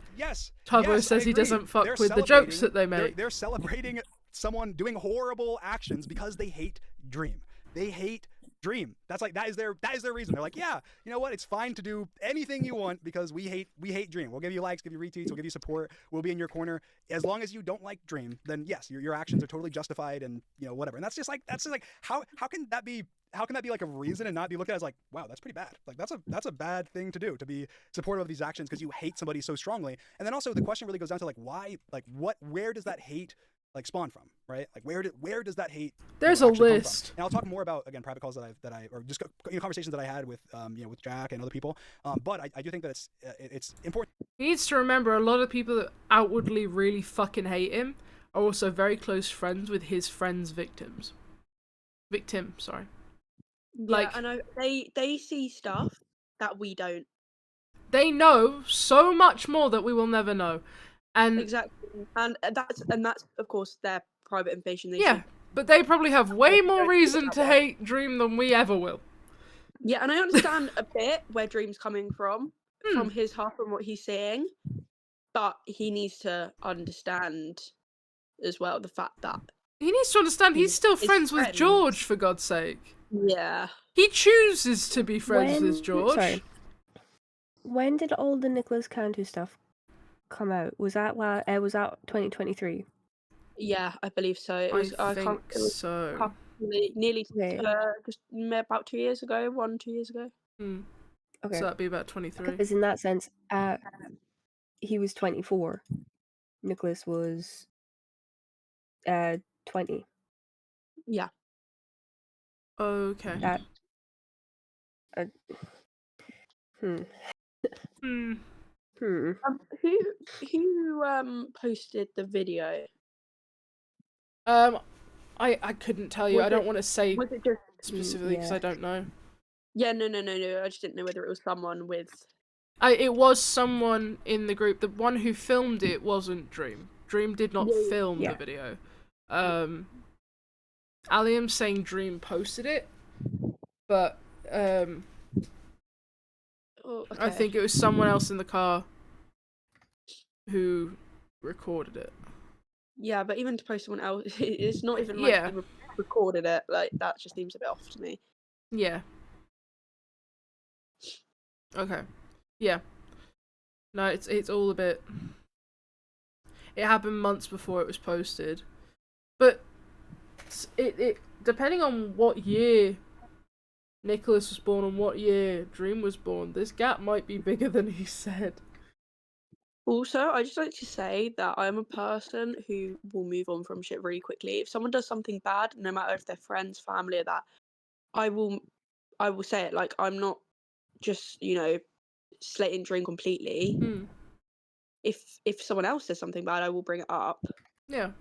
Tubbo says he doesn't fuck They're with the jokes that they celebrating- make. They're celebrating someone doing horrible actions because they hate Dream. They hate Dream. That is their reason. They're like, yeah, you know what? It's fine to do anything you want because we hate Dream. We'll give you likes, give you retweets, we'll give you support. We'll be in your corner as long as you don't like Dream. Then yes, your actions are totally justified and whatever. And that's just like how can that be? How can that be like a reason and not be looked at as like, wow, that's pretty bad. Like that's a bad thing to do, to be supportive of these actions because you hate somebody so strongly. And then also the question really goes down to like why, like where does that hate like spawn from, right? Like where does that hate? There's a actually come list. from? And I'll talk more about again private calls that I or just conversations that I had with with Jack and other people. But I do think that it's important. He needs to remember a lot of people that outwardly really fucking hate him are also very close friends with his friends' victims. Sorry. Yeah, Like, I know they see stuff that we don't. They know so much more that we will never know. And exactly. And that's of course their private information. They yeah, see. but they probably have way more reason to hate Dream than we ever will. Yeah, and I understand a bit where Dream's coming from his half and what he's saying, but he needs to understand as well the fact that he needs to understand he's still his friends with friends. George, for God's sake. Yeah. He chooses to be friends with George. Sorry. When did all the Nicholas Cantu stuff come out? Was that 2023? Yeah, I believe so. It was, I can't- think it was so. nearly Okay. just about 2 years ago, 2 years ago. Hmm. Okay. So that'd be about 23. Because in that sense, he was 24. Nicholas was 20. Yeah. Okay. That. Hmm. Hmm. Hmm. Who posted the video? I couldn't tell you. I don't want to say Was it just specifically because I don't know. Yeah, no. I just didn't know whether it was someone with. It was someone in the group. The one who filmed it wasn't Dream. Dream did not film the video. Aliam's saying Dream posted it, but I think it was someone else in the car who recorded it. Yeah, but even to post someone else, it's not even like he recorded it. Like that just seems a bit off to me. Yeah. Okay. Yeah. No, it's all a bit. It happened months before it was posted, but it depending on what year Nicholas was born and what year Dream was born, this gap might be bigger than he said. Also, I just like to say that I'm a person who will move on from shit really quickly. If someone does something bad, no matter if they're friends, family, or that, I will say it. Like I'm not just slating Dream completely. If someone else says something bad, I will bring it up. Yeah.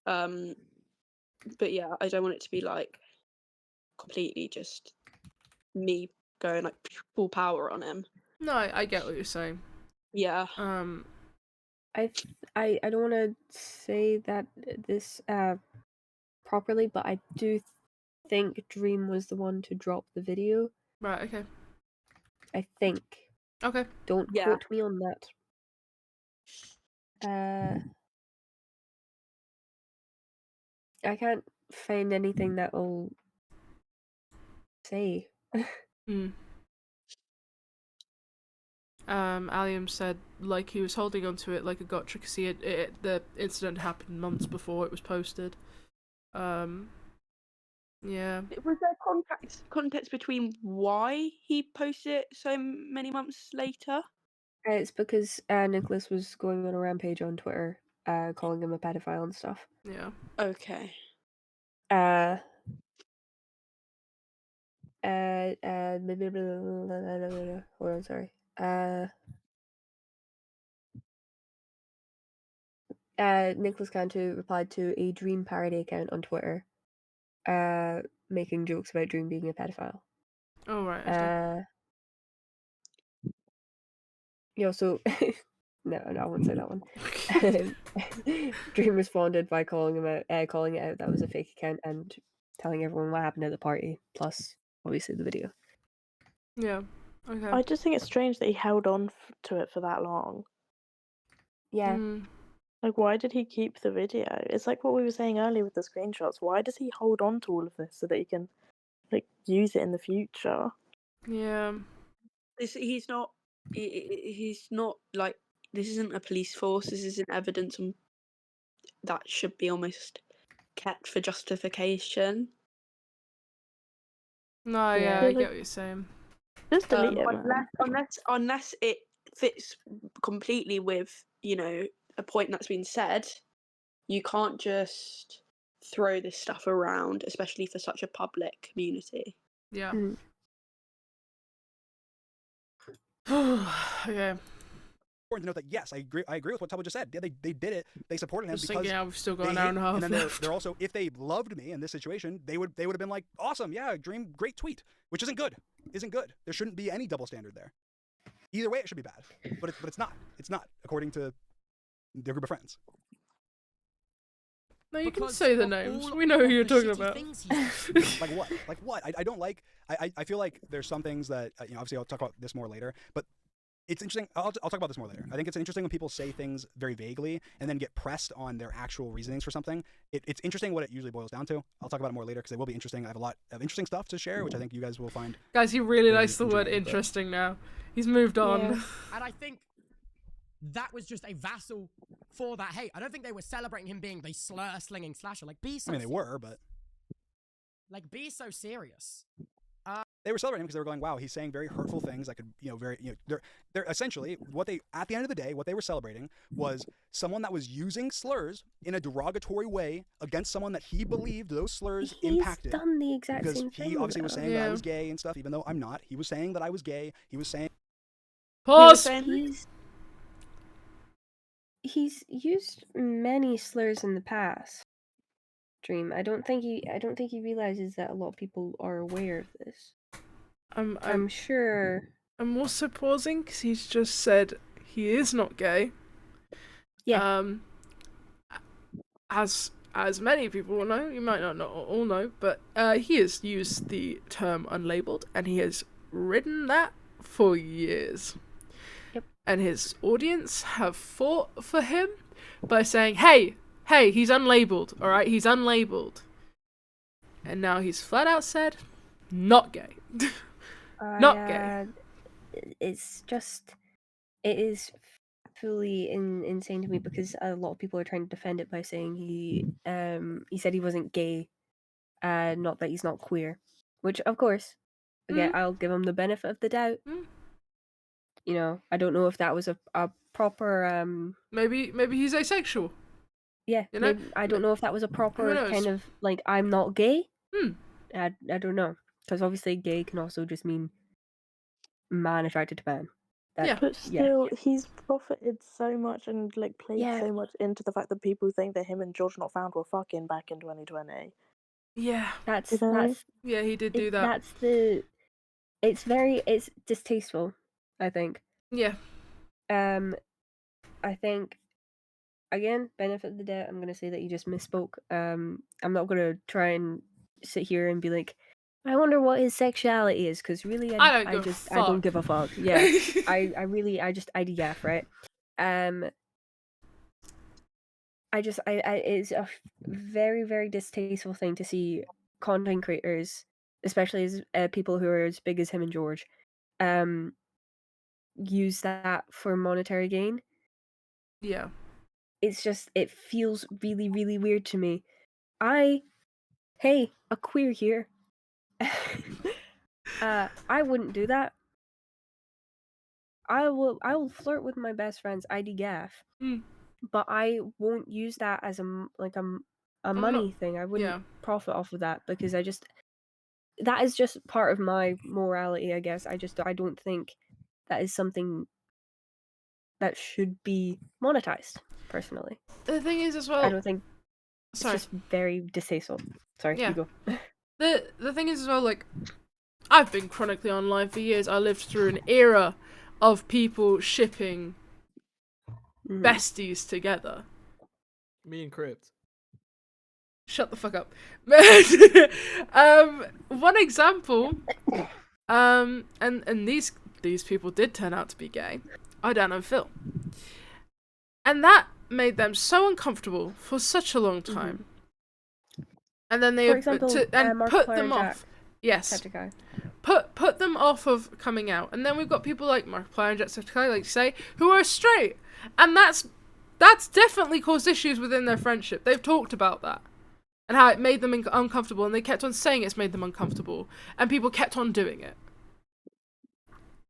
But yeah, I don't want it to be like completely just me going like full power on him. No, I get what you're saying. Yeah. I don't want to say that this properly, but I do think Dream was the one to drop the video. Right. Okay. I think. Okay. Don't quote me on that. I can't find anything that will say. Aliam said like he was holding onto it like a gotcha because the incident happened months before it was posted. Yeah. Was there context between why he posted it so many months later? It's because Nicholas was going on a rampage on Twitter, calling him a pedophile and stuff. Yeah. Okay. Hold on, sorry. Nicholas Cantu replied to a Dream parody account on Twitter, making jokes about Dream being a pedophile. Oh, right. Okay. He also no, I won't say that one. Dream responded by calling it out that was a fake account and telling everyone what happened at the party, plus obviously the video. Yeah. Okay. I just think it's strange that he held on to it for that long. Yeah. Like, why did he keep the video? It's like what we were saying earlier with the screenshots. Why does he hold on to all of this so that he can, like, use it in the future? Yeah. He's not like, this isn't a police force. This isn't evidence that should be almost kept for justification. No, yeah, I get what you're saying. Just delete it, unless it fits completely with a point that's been said. You can't just throw this stuff around, especially for such a public community. Yeah. Okay. Important to note that yes, I agree with what Tubbo just said. Yeah, they did it. They supported him Just because thinking, we've still got an hour and a half and then left. they're also, if they loved me in this situation, they would have been like, awesome, yeah, Dream, great tweet, which isn't good. There shouldn't be any double standard there. Either way, it should be bad, but it's not. It's not according to their group of friends. No, you can say the names. We know who you're talking about. Like what? Like what? I don't like. I feel like there's some things that obviously I'll talk about this more later, but it's interesting. I'll talk about this more later. I think it's interesting when people say things very vaguely and then get pressed on their actual reasonings for something. It's interesting what it usually boils down to. I'll talk about it more later because it will be interesting. I have a lot of interesting stuff to share, which I think you guys will find. Guys, he really likes the word interesting now. He's moved on. Yeah. And I think that was just a vassal for that hate. I don't think they were celebrating him being the slur-slinging slasher. Like, be I mean, they were, but Like, be so serious. They were celebrating because they were going, wow, he's saying very hurtful things that could, they're essentially what they, at the end of the day, what they were celebrating was someone that was using slurs in a derogatory way against someone that he believed those slurs impacted. He's done the exact same thing. Because he obviously was saying that I was gay and stuff, even though I'm not. He was saying that I was gay. He was saying. Pause! He's used many slurs in the past. Dream. I don't think he realizes that a lot of people are aware of this. I'm sure. I'm also pausing because he's just said he is not gay. Yeah. As many people will know, you might not all know, but he has used the term unlabeled, and he has ridden that for years. Yep. And his audience have fought for him by saying, "Hey, he's unlabeled, all right? He's unlabeled." And now he's flat out said, "Not gay." Not gay. It is fully insane to me because a lot of people are trying to defend it by saying he said he wasn't gay, not that he's not queer, which of course, again, I'll give him the benefit of the doubt. You know, I don't know if that was a proper maybe he's asexual. Yeah, you know? I don't know if that was a proper kind of like I'm not gay. I don't know, because obviously gay can also just mean man attracted to man. But still, he's profited so much and like played so much into the fact that people think that him and George Not Found were fucking back in 2020. Yeah, that's yeah, he did do that. It's distasteful, I think. Yeah. I think, again, benefit of the doubt, I'm gonna say that you just misspoke. I'm not gonna try and sit here and be like, I wonder what his sexuality is, because really, I don't give a fuck. Yeah, IDF, right? It's a very, very distasteful thing to see content creators, especially as people who are as big as him and George, use that for monetary gain. Yeah. It feels really, really weird to me. Hey, a queer here. I wouldn't do that. I will flirt with my best friend's ID gaff, but I won't use that as a money thing. I wouldn't profit off of that because that is just part of my morality, I guess. I don't think that is something that should be monetized, personally. The thing is as well, I don't think it's just very distasteful. Sorry, you go. The thing is as well, like, I've been chronically online for years. I lived through an era of people shipping besties together. Me and Crypt. Shut the fuck up. One example, and these people did turn out to be gay. I don't know Phil. And that made them so uncomfortable for such a long time. And then they For example, put them off. Yes. Put them off of coming out. And then we've got people like Markiplier and Jacksepticeye, like you say, who are straight. And that's definitely caused issues within their friendship. They've talked about that. And how it made them uncomfortable, and they kept on saying it's made them uncomfortable. And people kept on doing it.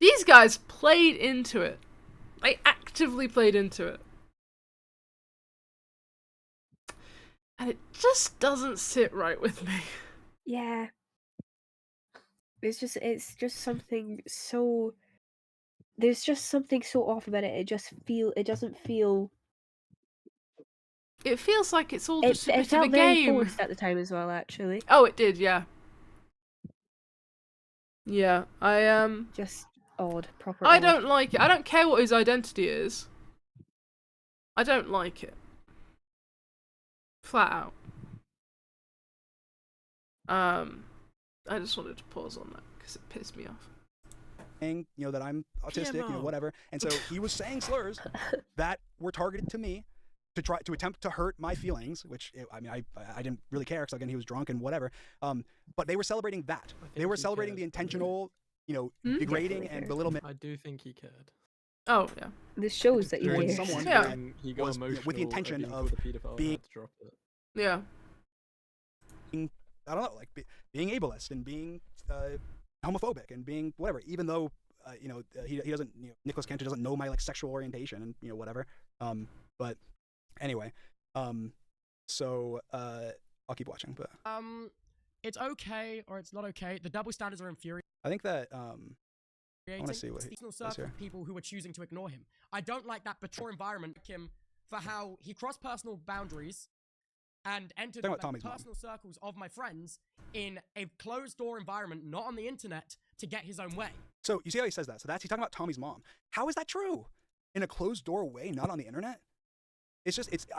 These guys played into it. They actively played into it. And it just doesn't sit right with me. Yeah. It's just something so... There's just something so off about it. It doesn't feel... It feels like it's all just a bit of a felt very game. forced at the time as well, actually. Oh, it did, yeah. Yeah, just odd, proper I odd. don't like it. I don't care what his identity is. I don't like it. Flat out. I just wanted to pause on that because it pissed me off. That I'm autistic, whatever. And so he was saying slurs that were targeted to me to attempt to hurt my feelings, which I didn't really care because again he was drunk and whatever. But they were celebrating that. They were celebrating the intentional, degrading and belittlement. I do think he cared. Oh yeah. This shows that you When care. someone He got was, emotional with the intention being of called a pedophile and being had to drop it. Yeah. I don't know, like being ableist and being homophobic and being whatever, even though he doesn't, Nicholas Cantor doesn't know my like sexual orientation and whatever. But anyway, so I'll keep watching. But it's okay or it's not okay. The double standards are infuriating. I think that I want to see what he says here. People who are choosing to ignore him. I don't like that mature environment him for how he crossed personal boundaries and entered like, personal circles of my friends in a closed door environment, not on the internet, to get his own way. So you see how he says that? So he's talking about Tommy's mom. How is that true? In a closed door way, not on the internet?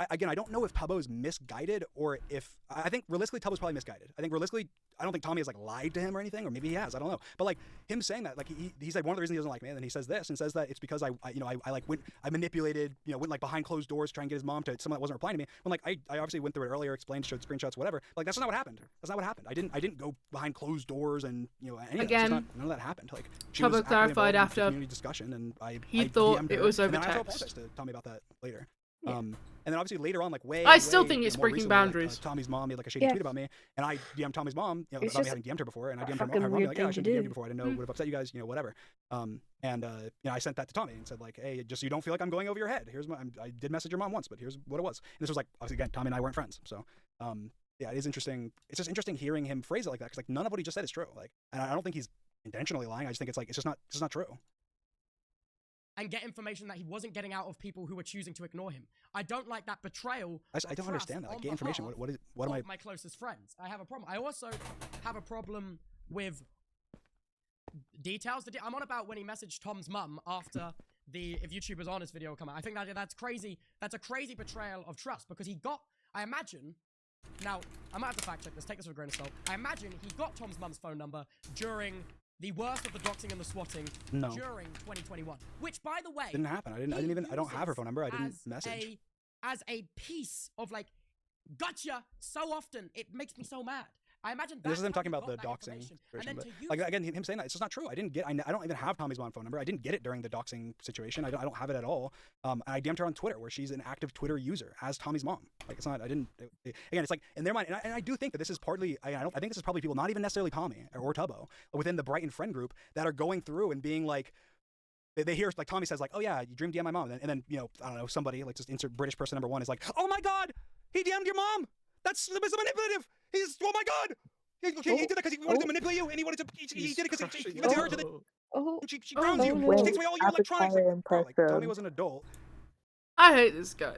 Again, I don't know if Tubbo is misguided or if, I think realistically Tubbo's probably misguided. I think realistically, I don't think Tommy has like lied to him or anything, or maybe he has, I don't know. But like him saying that, like he's like one of the reasons he doesn't like me, and then he says this and says that it's because I manipulated, went like behind closed doors trying to get his mom to someone that wasn't replying to me. When like I obviously went through it earlier, explained, showed screenshots, whatever. Like that's not what happened. That's not what happened. I didn't go behind closed doors and any of that. None of that happened. Like Tubbo clarified after community discussion, and he thought it was over text. And I text. apologize to Tommy about that later. Yeah. And then obviously later on, like I still think it's more breaking recently, boundaries. Like, Tommy's mom made like a shady tweet about me, and I DM'd Tommy's mom, about me having DM'd her before, and I DM'd her mom, like, yeah, I shouldn't have DM'd you before. I didn't know it would have upset you guys, whatever. I sent that to Tommy and said like, hey, just so you don't feel like I'm going over your head. Here's I did message your mom once, but here's what it was. And this was like, obviously again, Tommy and I weren't friends, so yeah, it is interesting. It's just interesting hearing him phrase it like that, because like none of what he just said is true. Like, and I don't think he's intentionally lying. I just think it's just not true. And get information that he wasn't getting out of people who were choosing to ignore him. I don't like that betrayal. I don't understand that. Like, get information. What am I? My closest friends. I have a problem. I also have a problem with details. I'm on about when he messaged Tom's mum after the If YouTubers Honest video will come out. I think that's crazy. That's a crazy betrayal of trust, because he got, I imagine, now I might have to fact check this. Take this with a grain of salt. I imagine he got Tom's mum's phone number during the worst of the doxing and the swatting during 2021, which, by the way, didn't happen. I don't have her phone number. I didn't message. As a piece of like, gotcha. So often it makes me so mad. I imagine this is him talking about the doxing situation, but like again, him saying that it's just not true. I don't even have Tommy's mom phone number. I didn't get it during the doxing situation. I don't have it at all. I DM'd her on Twitter, where she's an active Twitter user as Tommy's mom. Like it's not. Again, it's like in their mind, and I do think that this is partly. I think this is probably people, not even necessarily Tommy or Tubbo, within the Brighton friend group, that are going through and being like. They hear, like Tommy says, like, oh yeah, you dream DM my mom, and then I don't know, somebody like just insert British person number one is like, oh my god, he DM'd your mom. That's manipulative. Oh my god. He did that because he wanted to manipulate you, and he wanted to. He did it because he wanted her to. She grounds you. She takes away all your electronics. Like Tommy was an adult. I hate this guy.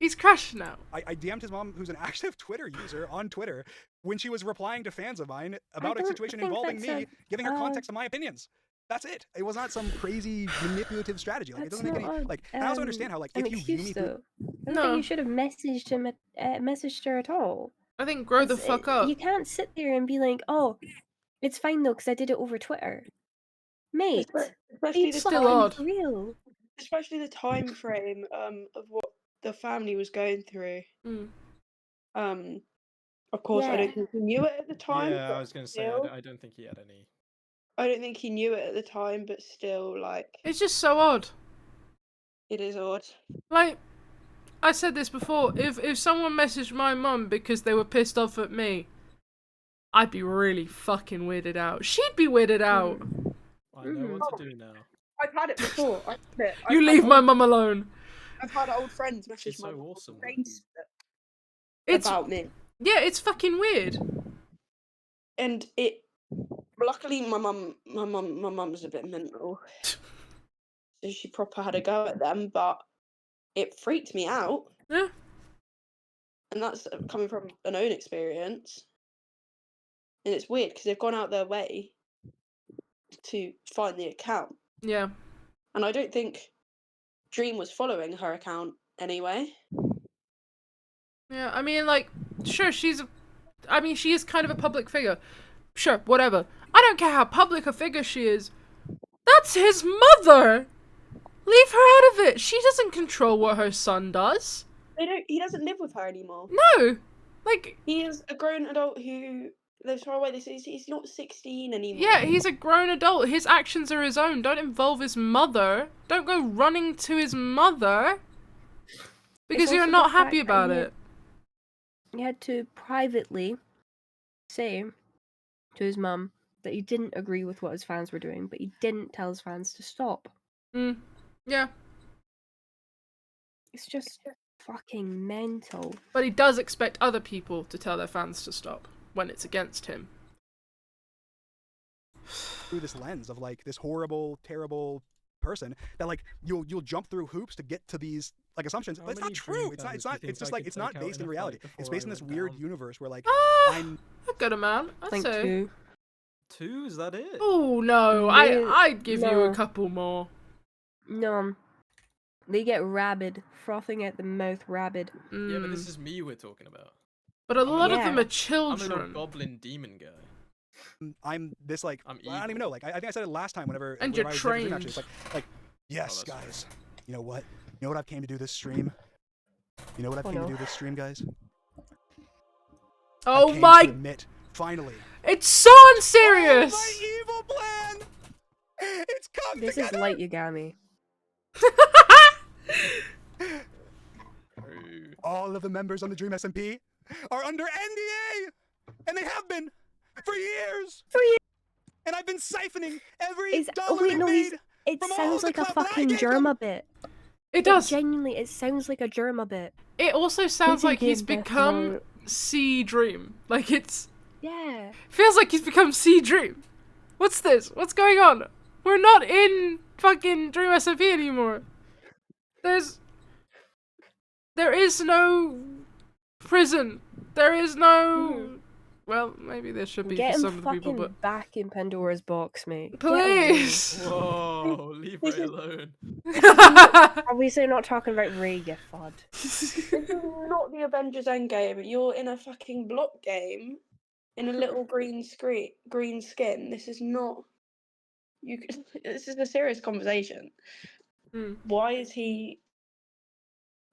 He's crashed now. I DM'd his mom, who's an active Twitter user, on Twitter when she was replying to fans of mine about a situation involving me, giving her context to my opinions. That's it. It was not some crazy manipulative strategy. Like, it doesn't make any like. And I also understand how like if you view me through. I don't think you should have messaged her at all. I think grow the fuck up. You can't sit there and be like, oh, it's fine though because I did it over Twitter, mate. Especially still odd. Real. Especially the time frame of what the family was going through. Of course, I don't think he knew it at the time. Yeah, I was going to say, I don't think he had any. I don't think he knew it at the time, but still, like... It's just so odd. It is odd. Like, I said this before, if someone messaged my mum because they were pissed off at me, I'd be really fucking weirded out. She'd be weirded out. I know what to do now. I've had it before. You leave my mum alone. I've had old friends message my awesome. About me. Yeah, it's fucking weird. And it... Luckily, my mum's a bit mental. So she proper had a go at them, but it freaked me out. Yeah. And that's coming from an own experience. And it's weird, because they've gone out their way to find the account. Yeah. And I don't think Dream was following her account anyway. Yeah, I mean, like, sure, she is kind of a public figure. Sure, whatever. I don't care how public a figure she is. That's his mother! Leave her out of it! She doesn't control what her son does. He doesn't live with her anymore. No! Like... He is a grown adult who lives far away. He's not 16 anymore. Yeah, he's a grown adult. His actions are his own. Don't involve his mother. Don't go running to his mother. Because you're not happy about it. he had to privately say to his mum that he didn't agree with what his fans were doing, but he didn't tell his fans to stop. Yeah. It's just fucking mental. But he does expect other people to tell their fans to stop when it's against him. Through this lens of like this horrible, terrible person that like you'll jump through hoops to get to these like assumptions, but it's not true. It's just like it's not based in reality. It's based in this weird universe where like I'm a good amount. I'd Think say. 2. 2, is that it? Oh no, I'd give you a couple more. No. They get rabid, frothing at the mouth, rabid. Yeah, but this is me we're talking about. But a lot of them are I'm a children. little goblin demon guy. I'm this like I'm I don't even know. Like I think I said it last time. Whenever And whenever you're I was doing the stream, trained. actually, it's like yes, guys. You know what? You know what I've came to do this stream. You know what I've came to do this stream, guys. Oh I came my! To admit, finally. It's so unserious. Oh, my evil plan. It's come This together. is light Yagami. All of the members on the Dream SMP are under NDA, and they have been for years. And I've been siphoning every dollar we made. It from all sounds the like a club that I fucking gave Germa bit. It does. Genuinely, it sounds like a Germa bit. It also sounds Who like he's gave Death become Note- C Dream. Like it's Yeah. feels like he's become C Dream. What's this? What's going on? We're not in fucking Dream SMP anymore. There is no prison. There is no. Well, maybe there should be Get for him some of the fucking people, but back in Pandora's box, mate. Get him. please. Whoa, leave This Ray is- alone. Obviously, not talking about Ray, you fud. This is not the Avengers Endgame. You're in a fucking block game, in a little green skin. This is not. This is a serious conversation. Why is he?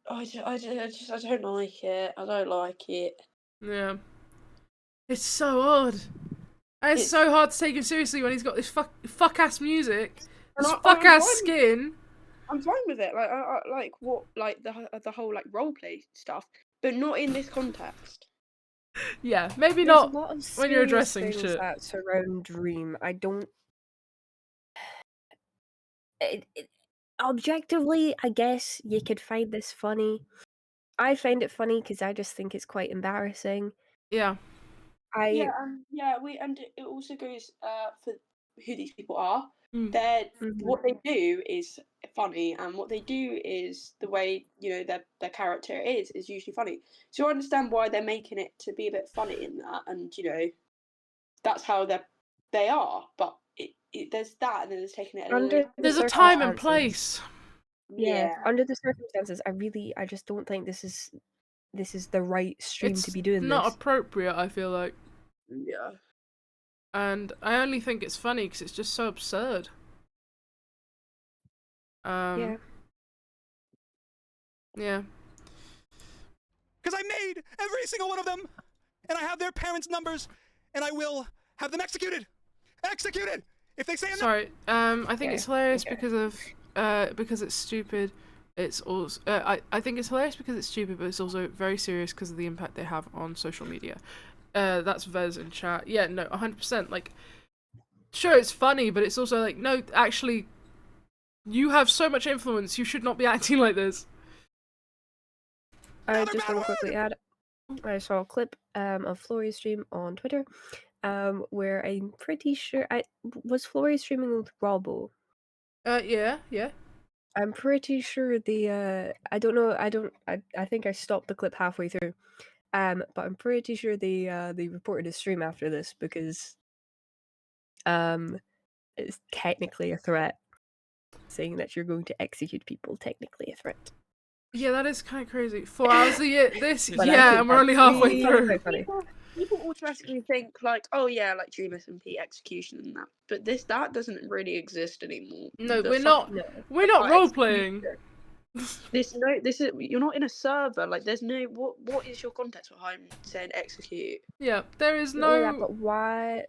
I don't like it. I don't like it. Yeah. It's so odd. And it's so hard to take him seriously when he's got this fuck ass music, And this I'm fuck ass fine- skin. I'm fine with it. Like, I like what, like the whole like roleplay stuff, but not in this context. Yeah, maybe There's not a lot of when you're serious addressing things shit. that surround Dream. I don't. Objectively, I guess you could find this funny. I find it funny because I just think it's quite embarrassing. Yeah. Yeah, and it also goes for who these people are. They're what they do is funny, and what they do is the way their character is usually funny. So I understand why they're making it to be a bit funny in that, and that's how they are. But there's that, and then there's taking it. There's a time and place. Yeah, under the circumstances, I just don't think this is the right stream It's to be doing not this. appropriate, I feel like. Yeah. And I only think it's funny because it's just so absurd. Yeah. Yeah. Because I made every single one of them, and I have their parents' numbers, and I will have them executed. Executed. If they say I'm Sorry. I think it's hilarious because it's stupid. It's also I think it's hilarious because it's stupid, but it's also very serious because of the impact they have on social media. That's Vez in chat. Yeah, no, 100%. Like, sure, it's funny, but it's also like, no, actually, you have so much influence. You should not be acting like this. I just want to quickly add, I saw a clip of Flori's stream on Twitter, where I'm pretty sure was Flori streaming with Robbo. Yeah. I'm pretty sure I don't know, I think I stopped the clip halfway through. But I'm pretty sure they reported his stream after this because it's technically a threat. Saying that you're going to execute people, technically a threat. Yeah, that is kind of crazy. 4 hours a year. This, But I yeah, think and we're that's only halfway really through. quite funny. People automatically think like, oh yeah, like Dream SMP execution and that, but that doesn't really exist anymore. No, The we're not. fucking- We're not like, role playing. This is you're not in a server. Like, there's no what is your context behind saying execute? Yeah, there is Not only that, no. but why?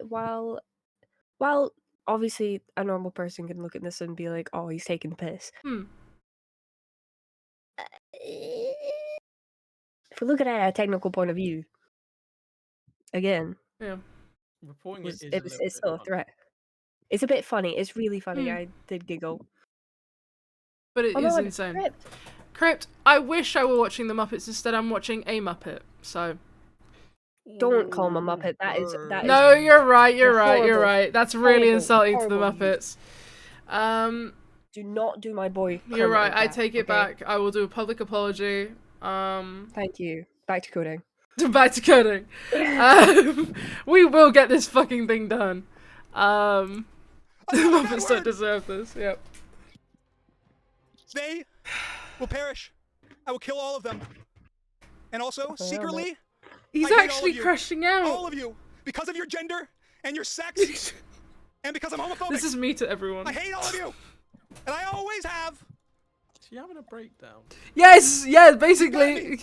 While obviously a normal person can look at this and be like, "Oh, he's taking the piss." we look at it at a technical point of view, again, Yeah. Reporting it is a it's little bit still a funny. threat. It's a bit funny. It's really funny. Hmm. I did giggle. But it Oh my is god, insane. Crypt. Crypt, I wish I were watching the Muppets. Instead, I'm watching a Muppet. So. Don't call him a Muppet. That is No, you're right. You're right. You're horrible, right. That's really horrible, insulting to the horrible use. Muppets. Do not do my boy. You're Kermit right. like I that, take it okay? back. I will do a public apology. Thank you. Back to coding. Back to coding. We will get this fucking thing done. The Muppets don't deserve this. Yep. They will perish. I will kill all of them. And also, secretly, He's I hate all actually of you. crashing out. All of you, because of your gender and your sex, and because I'm homophobic. This is me to everyone. I hate all of you, and I always have. Is he having a breakdown? Yes, yes, basically.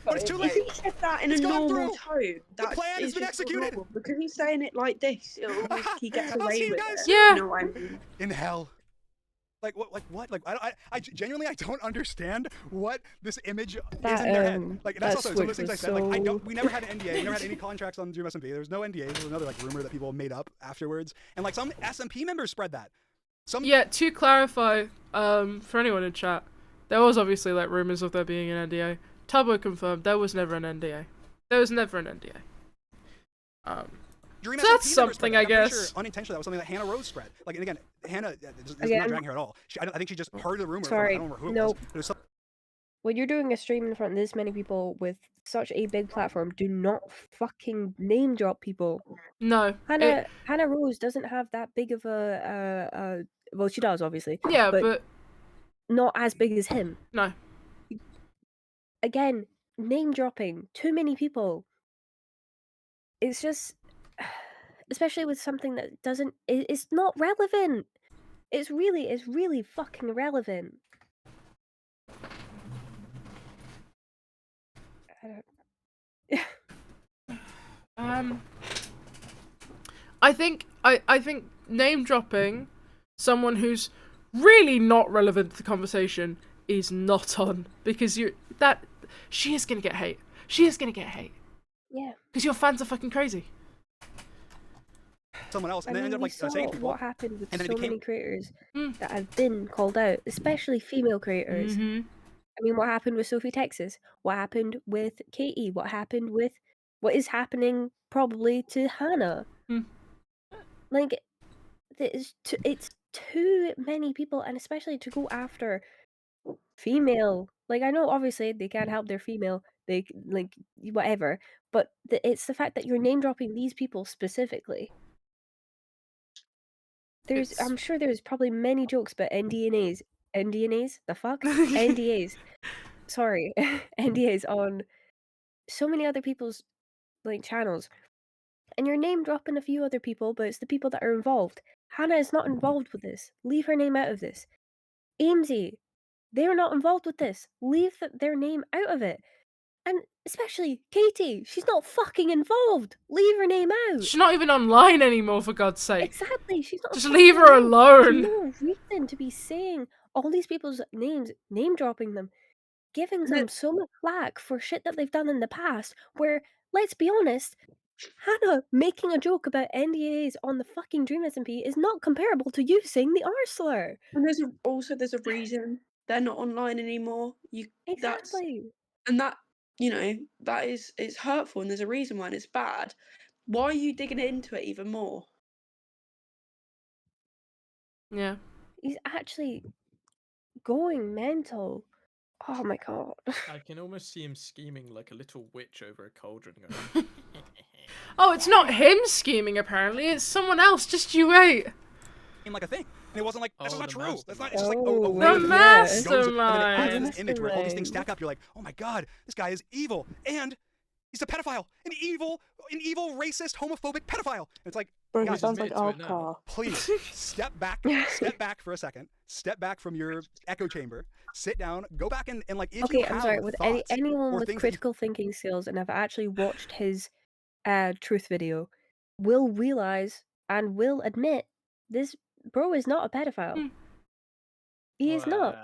But it's too late. If he said that in It's a gone normal through. tone, that plan has is been just not executed. normal. Because he's saying it like this, he gets I'll away see you with guys. it. Yeah. You know what I mean? In hell. Like what? Like what? Like I genuinely I don't understand what this image is in their head. Like that's also some of the things I said. Like we never had an NDA. We never had any contracts on Dream SMP. There was no NDA. There was another like rumor that people made up afterwards. And like some SMP members spread that. Yeah, to clarify, for anyone in chat, there was obviously like rumors of there being an NDA. Tubbo confirmed there was never an NDA. There was never an NDA. Dream So SMP that's members something, spread that. I I'm pretty guess. Sure unintentionally, that was something that Hannah Rose spread. Like, and again, Hannah is not Again. dragging her at all. I think she just heard the rumor. Sorry, I don't remember who it no. was. But it was When you're doing a stream in front of this many people with such a big platform, do not fucking name drop people. No. Hannah Rose doesn't have that big of a well, she does obviously. Yeah, but not as big as him. No. Again, name dropping too many people. It's just, especially with something that doesn't. It's not relevant. It's really fucking relevant. I think name dropping someone who's really not relevant to the conversation is not on, because she is gonna get hate. She is gonna get hate. Yeah. Because your fans are fucking crazy. someone else, and I then mean, ended up we like saw saying to people. what happened with and then so it became many creators that have been called out, especially female creators. Mm-hmm. I mean, what happened with Sophie Texas? What happened with Katie? What happened with what is happening probably to Hannah? Like, it's too many people, and especially to go after female. Like, I know obviously they can't help they're female, they like whatever, but it's the fact that you're name dropping these people specifically. I'm sure there's probably many jokes about NDAs. NDAs? The fuck? NDAs. Sorry, NDAs on so many other people's like channels, and you're name dropping a few other people, but it's the people that are involved. Hannah is not involved with this. Leave her name out of this. Amesy, they're not involved with this. Leave their name out of it. And especially Katie, she's not fucking involved. Leave her name out. She's not even online anymore, for God's sake. Exactly, she's not. Just leave her alone. There's no reason to be saying all these people's names, name dropping them, giving them so much flack for shit that they've done in the past. Where, let's be honest, Hannah making a joke about NDAs on the fucking Dream SMP is not comparable to you saying the R slur. And there's a reason they're not online anymore. Exactly. That is, it's hurtful, and there's a reason why, and it's bad. Why are you digging into it even more? Yeah. He's actually going mental. Oh my god. I can almost see him scheming like a little witch over a cauldron going. Oh, it's not him scheming, apparently. It's someone else. Just you wait. Like a thing. And it wasn't like, that's not true. That's not, mastermind. it's just like a The way that goes, mastermind. and then it adds this image where all these things stack up. You're like, oh my god, this guy is evil. And he's a pedophile. An evil, racist, homophobic pedophile. And it's like, Bro, he guys, sounds like Alcar. please, step back for a second. Step back from your echo chamber. Sit down, go back and like, if Okay, you have I'm sorry. With thoughts anyone or with things that critical thinking skills and have actually watched his truth video, will realize and will admit this bro is not a pedophile. He is not.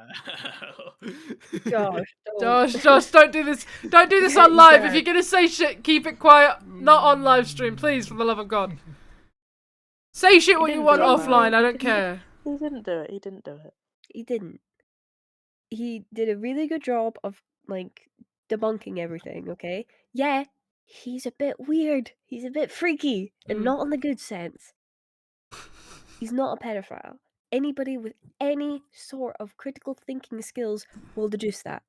Well. Josh, Don't do this. Don't do this on He's live. If dead. you're gonna say shit, keep it quiet. Not on live stream, please, for the love of God. Say shit what you didn't want do it, offline. man. I don't care. He didn't do it. He didn't do it. He didn't. He did a really good job of like debunking everything, okay? Yeah, he's a bit weird. He's a bit freaky, and not in the good sense. He's not a pedophile. Anybody with any sort of critical thinking skills will deduce that.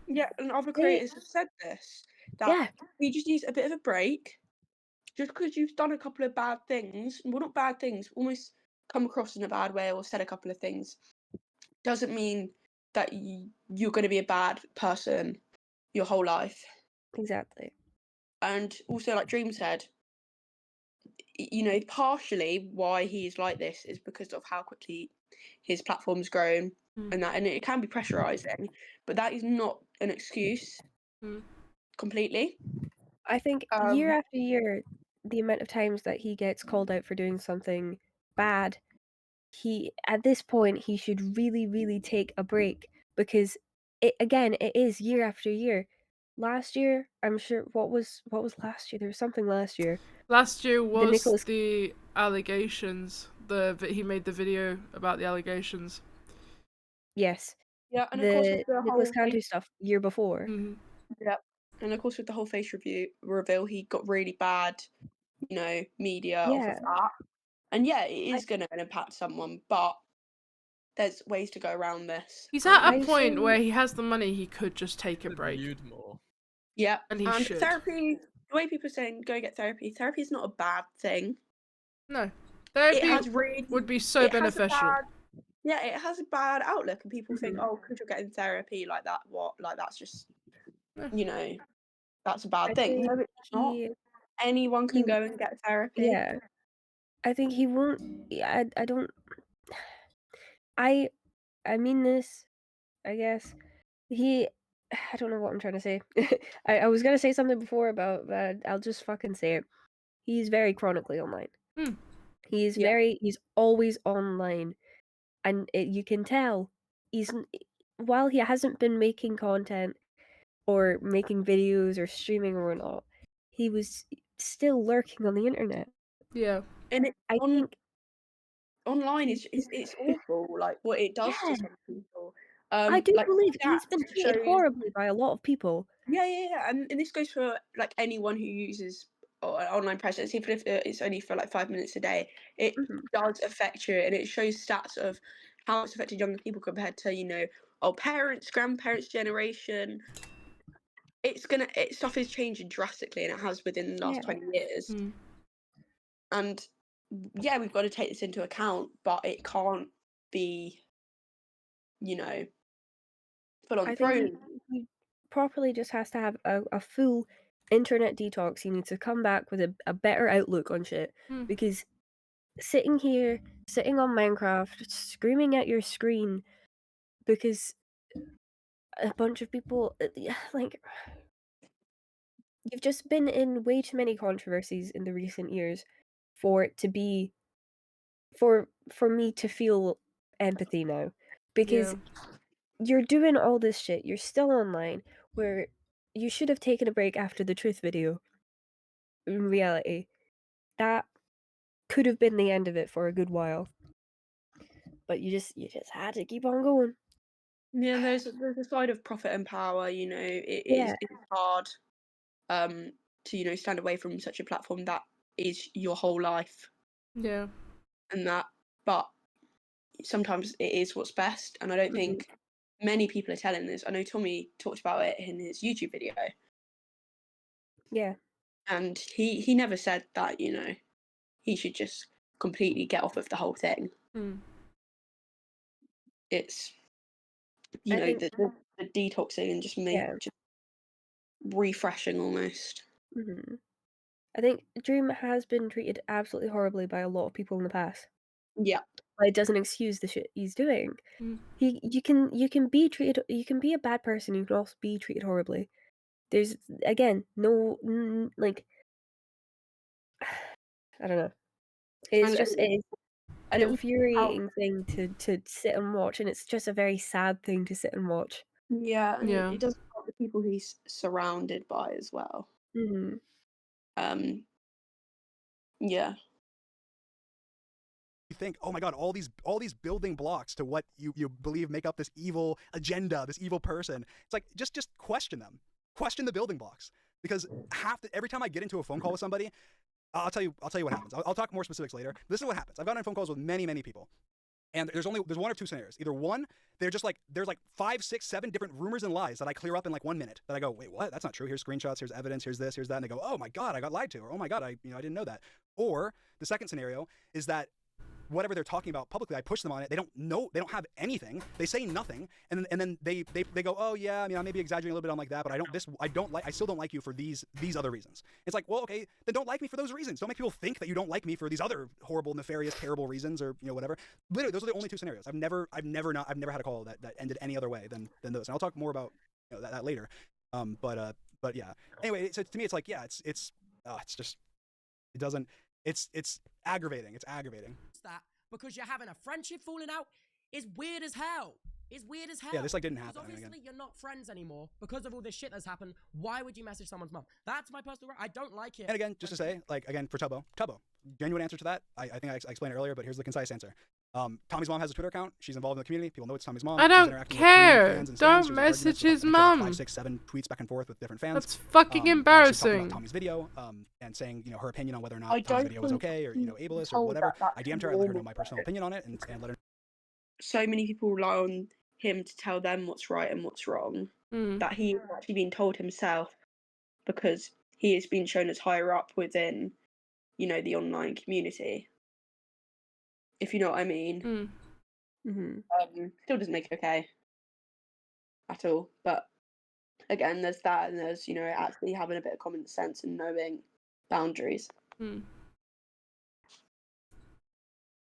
Yeah, and other They- creators have said this, that Yeah. he just needs a bit of a break. Just because you've done a couple of bad things, well, not bad things, almost come across in a bad way or said a couple of things, doesn't mean that you're going to be a bad person your whole life. Exactly. And also, like Dream said, you know, partially why he's like this is because of how quickly his platform's grown and it can be pressurizing, but that is not an excuse completely. I think year after year, the amount of times that he gets called out for doing something bad, at this point he should really, really take a break, because it is year after year. Last year, I'm sure what was last year? There was something last year. Last year was Nicholas- the allegations. He made the video about the allegations. Yes. Yeah, and of course The with the Nicholas whole Cantu stuff year before. Yeah, and of course with the whole face reveal, he got really bad, you know, media off of Yeah. that. And yeah, it is going to impact someone, but there's ways to go around this. He's at a point where he has the money. He could just take a break. More. Yeah, And he should. therapy. The way people are saying go get therapy. Therapy is not a bad thing. No, therapy would be so it has a beneficial. it has a bad outlook, and people think, oh, because you're getting therapy like that, what? Like that's just, you know, that's a bad thing. think No, it's not. Anyone can go and get therapy. Yeah. I think he won't. Yeah, I don't. I mean this, I guess. I don't know what I'm trying to say. I was gonna say something before about that. I'll just fucking say it. He's very chronically online. He's always online, and you can tell while he hasn't been making content or making videos or streaming or whatnot, he was still lurking on the internet. Yeah, and I think online is it's awful, like what it does to some people. I do like believe he's been stats treated show- horribly by a lot of people. Yeah, and this goes for like anyone who uses online presence, even if it's only for like 5 minutes a day. It does affect you, and it shows stats of how it's affected younger people compared to, you know, parents, grandparents generation. Stuff is changing drastically, and it has within the last 20 years. And yeah, we've got to take this into account, but it can't be, you know, full on I thrown. think he properly just has to have a full internet detox. He needs to come back with a better outlook on shit. Because sitting on Minecraft, screaming at your screen because a bunch of people, like, you've just been in way too many controversies in the recent years for it to be, for me to feel empathy now. Because you're doing all this shit, you're still online, where you should have taken a break after the truth video. In reality, that could have been the end of it for a good while. But you just had to keep on going. Yeah, there's a side of profit and power, you know. It's hard to, you know, stand away from such a platform that is your whole life. Yeah. And that, but sometimes it is what's best, and I don't think many people are telling this. I know Tommy talked about it in his YouTube video. Yeah. And he never said that, you know, he should just completely get off of the whole thing. It's, you know, the detoxing and just just refreshing almost. I think Dream has been treated absolutely horribly by a lot of people in the past. Yeah. But it doesn't excuse the shit he's doing. You can be treated. You can be a bad person. You can also be treated horribly. There's again no like I don't know. It's And just an It was infuriating thing to sit and watch, and it's just a very sad thing to sit and watch. Yeah, and Yeah. it doesn't help the people he's surrounded by as well. Mhm. Yeah. You think, oh my god, all these building blocks to what you believe make up this evil agenda, this evil person. It's like just question them, question the building blocks, because every time I get into a phone call with somebody, I'll tell you what happens. I'll talk more specifics later. This is what happens. I've gotten on phone calls with many people, and there's one of two scenarios. Either one, there's like 5, 6, 7 different rumors and lies that I clear up in like 1 minute. That I go, wait, what? That's not true. Here's screenshots. Here's evidence. Here's this. Here's that. And they go, oh my god, I got lied to, or oh my god, I didn't know that. Or the second scenario is that whatever they're talking about publicly, I push them on it. They don't know. They don't have anything. They say nothing, and then they go, oh yeah, I mean, I may be exaggerating a little bit on like that, but I still don't like you for these other reasons. It's like, well, okay, then don't like me for those reasons. Don't make people think that you don't like me for these other horrible, nefarious, terrible reasons, or whatever. Literally, those are the only two scenarios. I've never had a call that ended any other way than those. And I'll talk more about that later. But yeah. Anyway, so to me, it's like, yeah, it's just, it doesn't. It's aggravating. It's aggravating. That because you're having a friendship falling out is weird as hell. It's weird as hell. Yeah, this like didn't happen. Because obviously you're not friends anymore because of all this shit that's happened. Why would you message someone's mom? That's my personal. I don't like it. And again, just to say, like again for Tubbo, genuine answer to that. I think I explained it earlier, but here's the concise answer. Tommy's mom has a Twitter account. She's involved in the community. People know it's Tommy's mom. I don't care. Don't message his mom. 5, 6, 7 tweets back and forth with different fans. That's fucking embarrassing. She's talking about Tommy's video, and saying her opinion on whether or not Tommy's video was okay or ableist or whatever. I DM'd her. I let her know my personal opinion on it, and let her. So many people rely on him to tell them what's right and what's wrong, that he has actually been told himself, because he has been shown as higher up within, the online community. If you know what I mean. Still doesn't make it okay at all. But again, there's that, and there's actually having a bit of common sense and knowing boundaries. I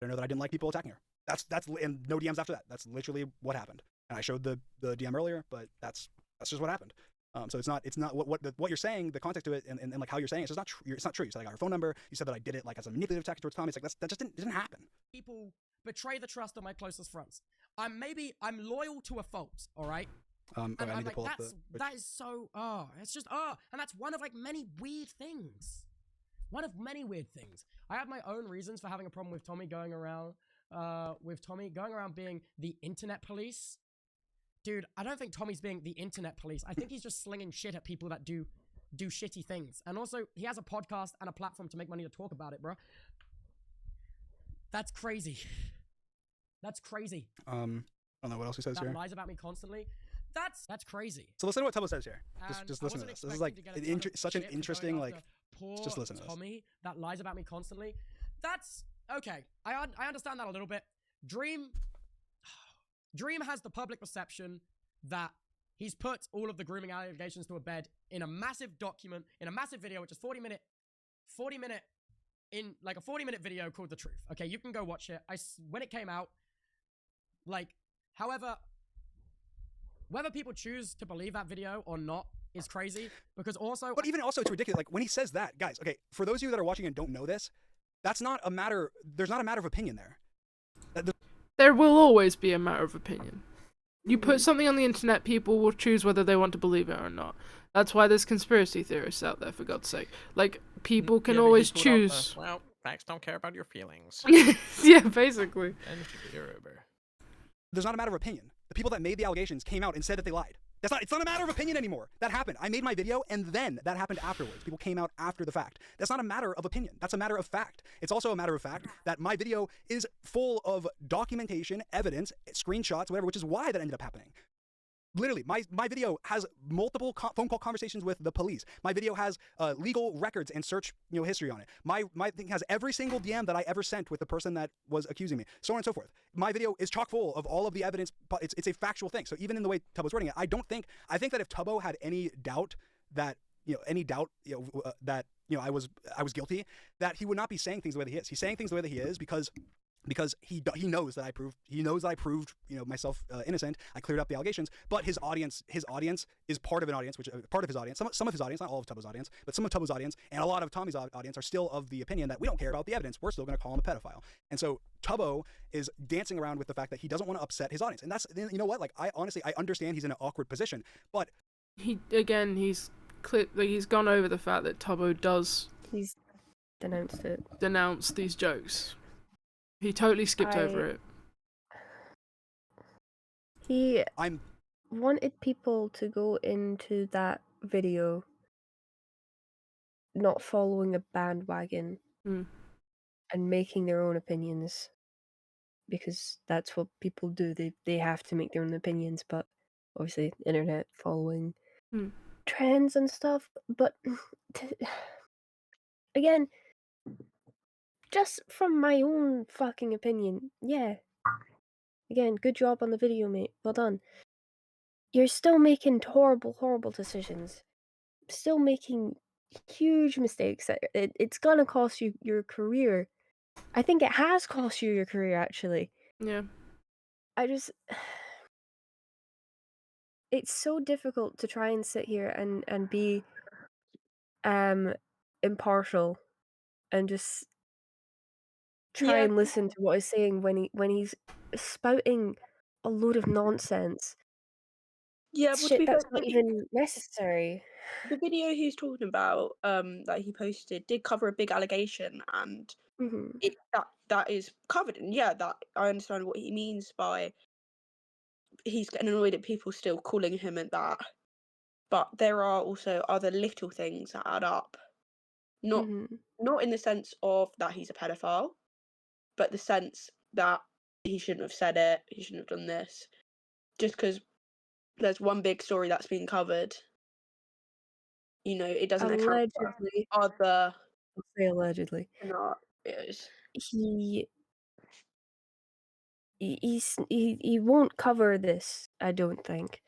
know that I didn't like people attacking her. That's and no DMs after that. That's literally what happened. And I showed the DM earlier, but that's just what happened. So it's not what you're saying, the context to it, and like how you're saying it. It's not true. It's not true. You said I got her phone number. You said that I did it like as a manipulative tactic towards Tommy. It's like that just didn't happen. People betray the trust of my closest friends. I'm loyal to a fault. All right. And I need to pull up that is so. It's just and that's one of like many weird things. One of many weird things. I have my own reasons for having a problem with Tommy going around being the internet police. Dude, I don't think Tommy's being the internet police. I think he's just slinging shit at people that do shitty things. And also, he has a podcast and a platform to make money to talk about it, bro. That's crazy. That's crazy. I don't know what else he says here. Lies about me constantly. That's crazy. So listen to what Tubbo says here. Just listen to this. This is like such an interesting like. Just listen to this. Tommy that lies about me constantly. That's okay. I understand that a little bit. Dream has the public perception that he's put all of the grooming allegations to a bed in a massive document, in a massive video, which is 40 minute video called The Truth. Okay, you can go watch it. When it came out, however, whether people choose to believe that video or not is crazy, because also... But even also, it's ridiculous. Like, when he says that, guys, okay, for those of you that are watching and don't know this, there's not a matter of opinion there. There will always be a matter of opinion. You put something on the internet, people will choose whether they want to believe it or not. That's why there's conspiracy theorists out there, for God's sake. Like, people can always choose... well, facts don't care about your feelings. Yeah, basically. There's not a matter of opinion. The people that made the allegations came out and said that they lied. It's not a matter of opinion anymore. That happened. I made my video, and then that happened afterwards. People came out after the fact. That's not a matter of opinion. That's a matter of fact. It's also a matter of fact that my video is full of documentation, evidence, screenshots, whatever, which is why that ended up happening. Literally, my video has multiple phone call conversations with the police. My video has legal records and search history on it. My thing has every single DM that I ever sent with the person that was accusing me, so on and so forth. My video is chock full of all of the evidence, but it's a factual thing. So even in the way Tubbo's wording it, I think that if Tubbo had any doubt that that I was guilty, that he would not be saying things the way that he is. He's saying things the way that he is because because he knows that I proved myself innocent. I cleared up the allegations, but his audience is part of an audience, which part of his audience, some of his audience, not all of Tubbo's audience, but some of Tubbo's audience and a lot of Tommy's audience are still of the opinion that we don't care about the evidence. We're still going to call him a pedophile. And so Tubbo is dancing around with the fact that he doesn't want to upset his audience. And that's, you know what? Like, I understand he's in an awkward position, but he's gone over the fact that Tubbo does He's denounce these jokes. He totally skipped over it. He wanted people to go into that video not following a bandwagon and making their own opinions, because that's what people do. They have to make their own opinions, but obviously internet following trends and stuff. But again, just from my own fucking opinion, yeah. Again, good job on the video, mate. Well done. You're still making horrible, horrible decisions. Still making huge mistakes. It's gonna cost you your career. I think it has cost you your career, actually. Yeah. It's so difficult to try and sit here and be impartial and just try and listen to what he's saying when he's spouting a load of nonsense. Yeah, well, to be fair, That's not even necessary. the video he's talking about, that he posted, did cover a big allegation, and that is covered. And yeah, that I understand what he means by he's getting annoyed at people still calling him at that. But there are also other little things that add up. Not in the sense of that he's a pedophile, but the sense that he shouldn't have said it, he shouldn't have done this. Just because there's one big story that's been covered, it doesn't account for other. I'll say allegedly. No, it is. He won't cover this, I don't think.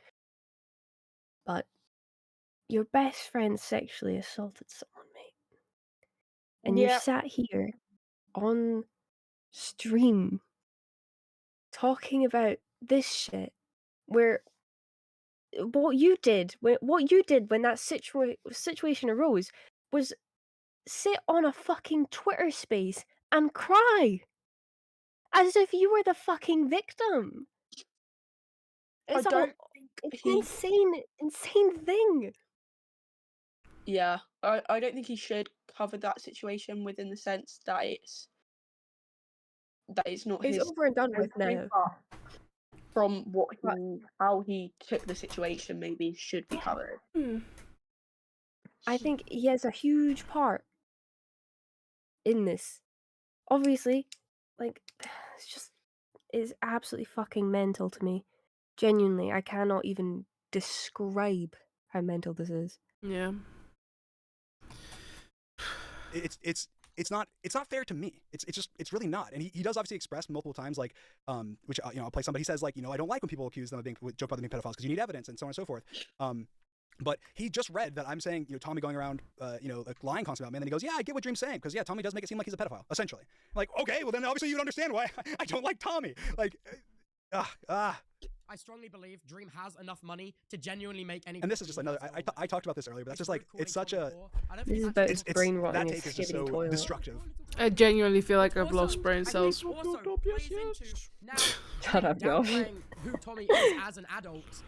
But your best friend sexually assaulted someone, mate. And you sat here on stream talking about this shit, where what you did when that situation arose was sit on a fucking Twitter space and cry as if you were the fucking victim. It's an insane thing. Yeah, I don't think he should cover that situation within the sense that it's not It's his. over and done with now. From how he took the situation, maybe should be covered. I think he has a huge part in this. Obviously, it's absolutely fucking mental to me. Genuinely, I cannot even describe how mental this is. Yeah. It's not fair to me. It's really not. And he does obviously express multiple times, like, which I'll play some, but he says, like, I don't like when people accuse them of joke about them being pedophiles because you need evidence and so on and so forth. But he just read that I'm saying, Tommy going around, like lying constantly about me, and then he goes, yeah, I get what Dream's saying, because Tommy does make it seem like he's a pedophile, essentially. I'm like, okay, well then obviously you understand why I don't like Tommy. Like, I strongly believe Dream has enough money to genuinely make any. And this is just another. I talked about this earlier, but that's just like it's such a. This is about his brain rotting. That take is just so destructive. I genuinely feel like I've lost brain cells. Shut up, Josh. Who Tommy is as an adult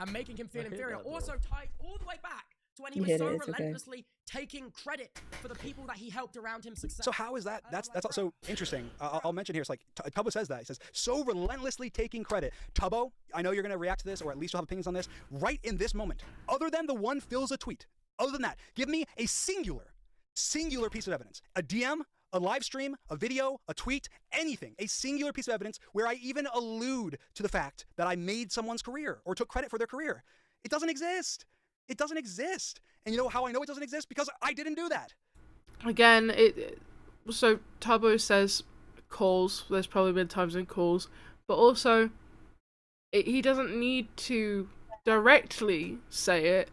and making him feel inferior. Also tied all the way back to when he was so relentlessly taking credit for the people that he helped around him success. So how is that? That's also interesting. I'll mention here. It's like Tubbo says that. He says so relentlessly taking credit. Tubbo, I know you're gonna react to this, or at least you'll have opinions on this right in this moment. Other than the one fills a tweet. Other than that, give me a singular piece of evidence. A DM, a live stream, a video, a tweet, anything. A singular piece of evidence where I even allude to the fact that I made someone's career or took credit for their career. It doesn't exist. It doesn't exist. And you know how I know it doesn't exist? Because I didn't do that. Again, so Tubbo says calls. There's probably been times in calls, but also he doesn't need to directly say it.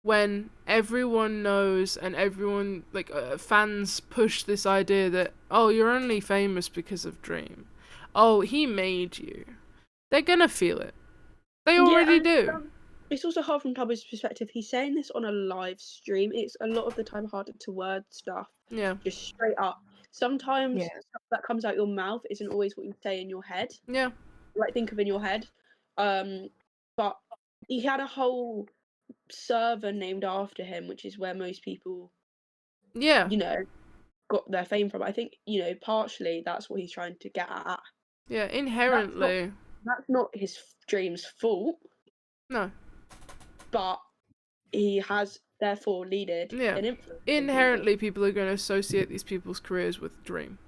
when everyone knows and everyone, like, fans push this idea that, oh, you're only famous because of Dream. Oh, he made you. They're gonna feel it. They already do. It's also hard from Tubbo's perspective. He's saying this on a live stream. It's a lot of the time harder to word stuff. Yeah. Just straight up. Sometimes Yeah. stuff that comes out your mouth isn't always what you say in your head. Yeah. Like, think of in your head. But he had a whole server named after him, which is where most people, Yeah. you know, got their fame from. I think, you know, partially that's what he's trying to get at. Yeah, inherently. That's not his Dream's fault. No. But he has therefore leaded Yeah. an influence. Inherently, people are going to associate these people's careers with Dream.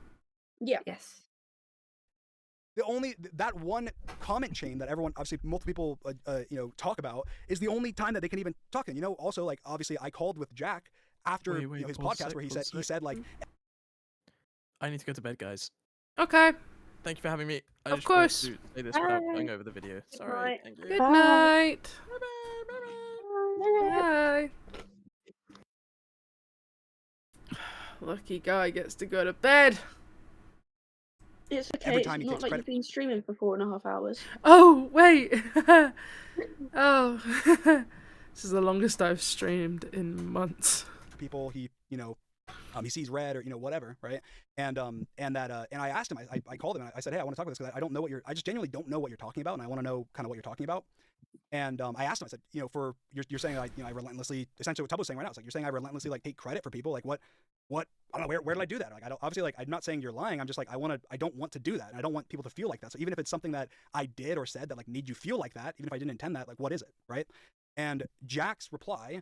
Yeah. Yes. That one comment chain that everyone, obviously multiple people, talk about is the only time that they can even talk. And also, like, obviously I called with Jack after his podcast where he said like, I need to go to bed, guys. Okay. Thank you for having me. I Of just wanted course. to say this without going over the video. Sorry. Thank you. Good night. Bye. Lucky guy gets to go to bed. It's okay. Every It's time he not takes like credit- you've been streaming for 4.5 hours. Oh, wait. Oh. This is the longest I've streamed in months. people he sees red or whatever, right? And I asked him, I called him and I said, hey, I want to talk about this because I just genuinely don't know what you're talking about, and I want to know kind of what you're talking about. And I asked him, I said, you're saying like, I relentlessly, essentially what Tubbo's saying right now, it's like you're saying I relentlessly like take credit for people, like what I don't know, where did I do that? Like, I don't, obviously, like, I'm not saying you're lying. I'm just like, I don't want to do that, and I don't want people to feel like that. So even if it's something that I did or said that like made you feel like that, even if I didn't intend that, like, what is it, right? And Jack's reply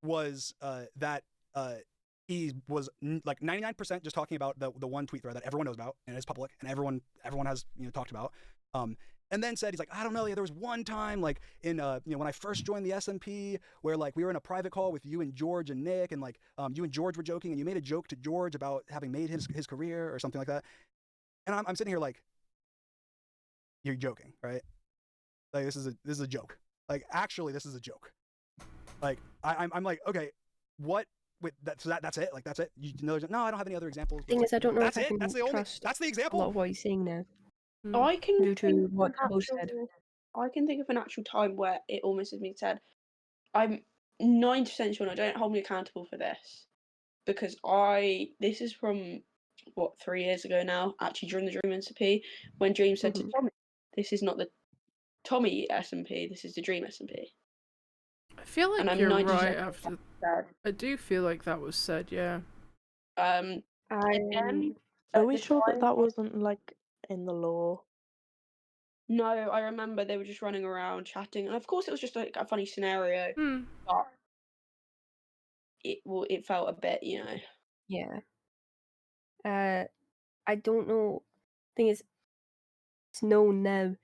was that he was like 99% just talking about the one tweet thread that everyone knows about and is public and everyone has talked about. And then said, he's like, I don't know, there was one time like in when I first joined the SMP where like we were in a private call with you and George and Nick, and like you and George were joking and you made a joke to George about having made his career or something like that. And I'm sitting here like, you're joking, right? Like this is a joke. Like actually this is a joke. Like I'm like, okay, what with that? So that's it. Like that's it. No, I don't have any other examples. Thing is, I don't know That's if I it. can That's the only. trust That's the a example. lot of what he's saying now. I can Due to think of what an Tubbo said. I can think of an actual time where it almost has been said. I'm 90% sure, and I don't hold me accountable for this, because this is from 3 years ago now, actually during the Dream SMP, when Dream said to Tommy, "This is not the Tommy SMP, this is the Dream SMP." I feel like And I'm you're 90% right sure after. that's I do feel like that was said, yeah. said. Again, Are at we the sure that time- that wasn't like in the law? No, I remember they were just running around chatting, and of course it was just like a funny scenario, but it felt a bit, Yeah. I don't know. Thing is, it's known now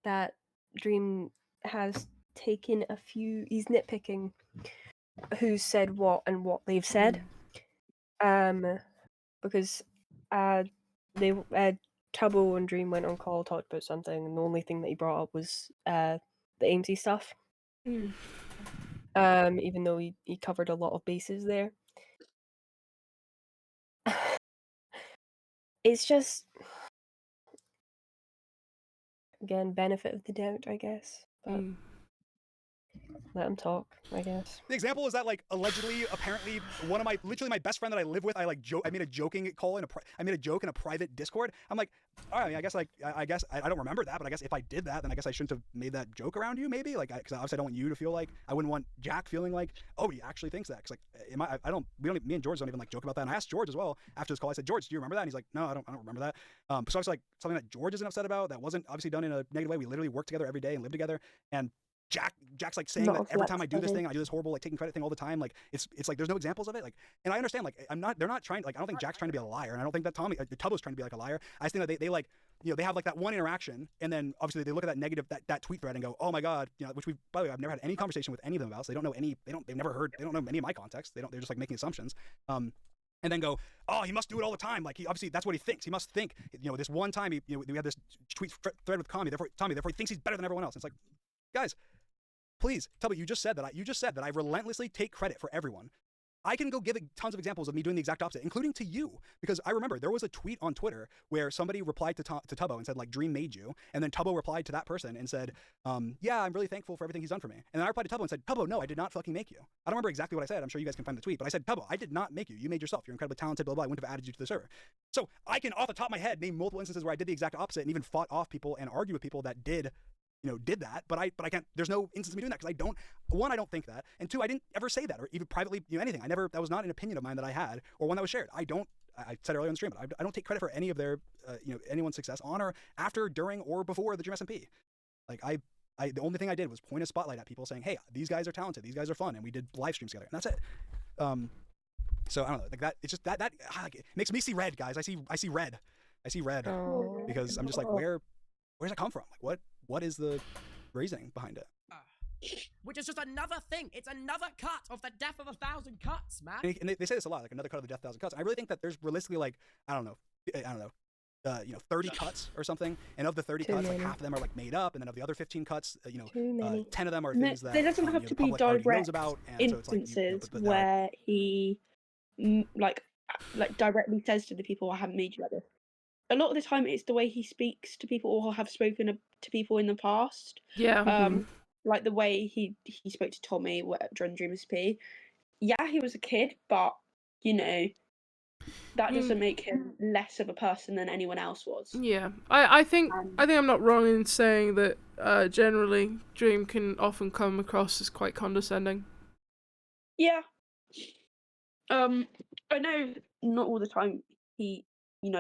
that Dream has taken a few. He's nitpicking who said what and what they've said. Because they Tubbo and Dream went on call, talked about something, and the only thing that he brought up was the AIMSy stuff. Even though he covered a lot of bases there. It's just, again, benefit of the doubt, I guess. But let him talk, I guess. The example is that like allegedly, apparently, one of literally my best friend that I live with, I made a joking call I made a joke in a private Discord. I'm like, all right, I guess I don't remember that, but I guess if I did that, then I guess I shouldn't have made that joke around you, maybe, like, because obviously I don't want you to feel like, I wouldn't want Jack feeling like, oh, he actually thinks that, because like, me and George don't even like joke about that. And I asked George as well after this call. I said, George, do you remember that? And he's like, no, I don't remember that. So obviously like something that George isn't upset about, that wasn't obviously done in a negative way. We literally work together every day and live together, and Jack's like saying that every time I do this thing, I do this horrible like taking credit thing all the time. Like it's like there's no examples of it. Like, and I understand, like they're not trying, like I don't think Jack's trying to be a liar, and I don't think that Tubbo's trying to be like a liar. I just think that they like, they have like that one interaction, and then obviously they look at that negative that tweet thread and go, oh my god, which by the way, I've never had any conversation with any of them about, so they don't know they don't know any of my context. They're just like making assumptions. And then go, oh, he must do it all the time. Like, he obviously, that's what he thinks. He must think, this one time we had this tweet thread with Tommy, therefore he thinks he's better than everyone else. It's like, guys, please, Tubbo, you just said that I relentlessly take credit for everyone. I can go give tons of examples of me doing the exact opposite, including to you, because I remember there was a tweet on Twitter where somebody replied to Tubbo and said, like, Dream made you, and then Tubbo replied to that person and said, yeah, I'm really thankful for everything he's done for me. And then I replied to Tubbo and said, Tubbo, no, I did not fucking make you. I don't remember exactly what I said. I'm sure you guys can find the tweet, but I said, Tubbo, I did not make you. You made yourself. You're incredibly talented, blah, blah, blah. I wouldn't have added you to the server. So I can, off the top of my head, name multiple instances where I did the exact opposite and even fought off people and argued with people that did that, but I can't, there's no instance of me doing that, because I don't think that, and two, I didn't ever say that, or even privately, anything. That was not an opinion of mine that I had, or one that was shared. I said earlier on the stream, but I don't take credit for any of their, anyone's success on or after, during, or before the Dream SMP. Like, the only thing I did was point a spotlight at people saying, hey, these guys are talented, these guys are fun, and we did live streams together, and that's it. So I don't know, like that, it's just that like, it makes me see red, guys. I see red, because I'm just like, where's it come from? Like, what is the reasoning behind it? Which is just another thing. It's another cut of the death of 1,000 cuts, man. And they say this a lot, like another cut of the death of 1,000 cuts. And I really think that there's realistically, like, I don't know, 30 cuts or something. And of the 30 cuts, like half of them are like made up, and then of the other 15 cuts, 10 of them are things that there doesn't have to be direct instances where he like directly says to the people, I haven't made you like this. A lot of the time it's the way he speaks to people or have spoken to people in the past. Yeah. Like the way he spoke to Tommy during Dream SP. Yeah, he was a kid, but that doesn't make him less of a person than anyone else was. Yeah, I think I'm not wrong in saying that generally Dream can often come across as quite condescending. Yeah. I know not all the time he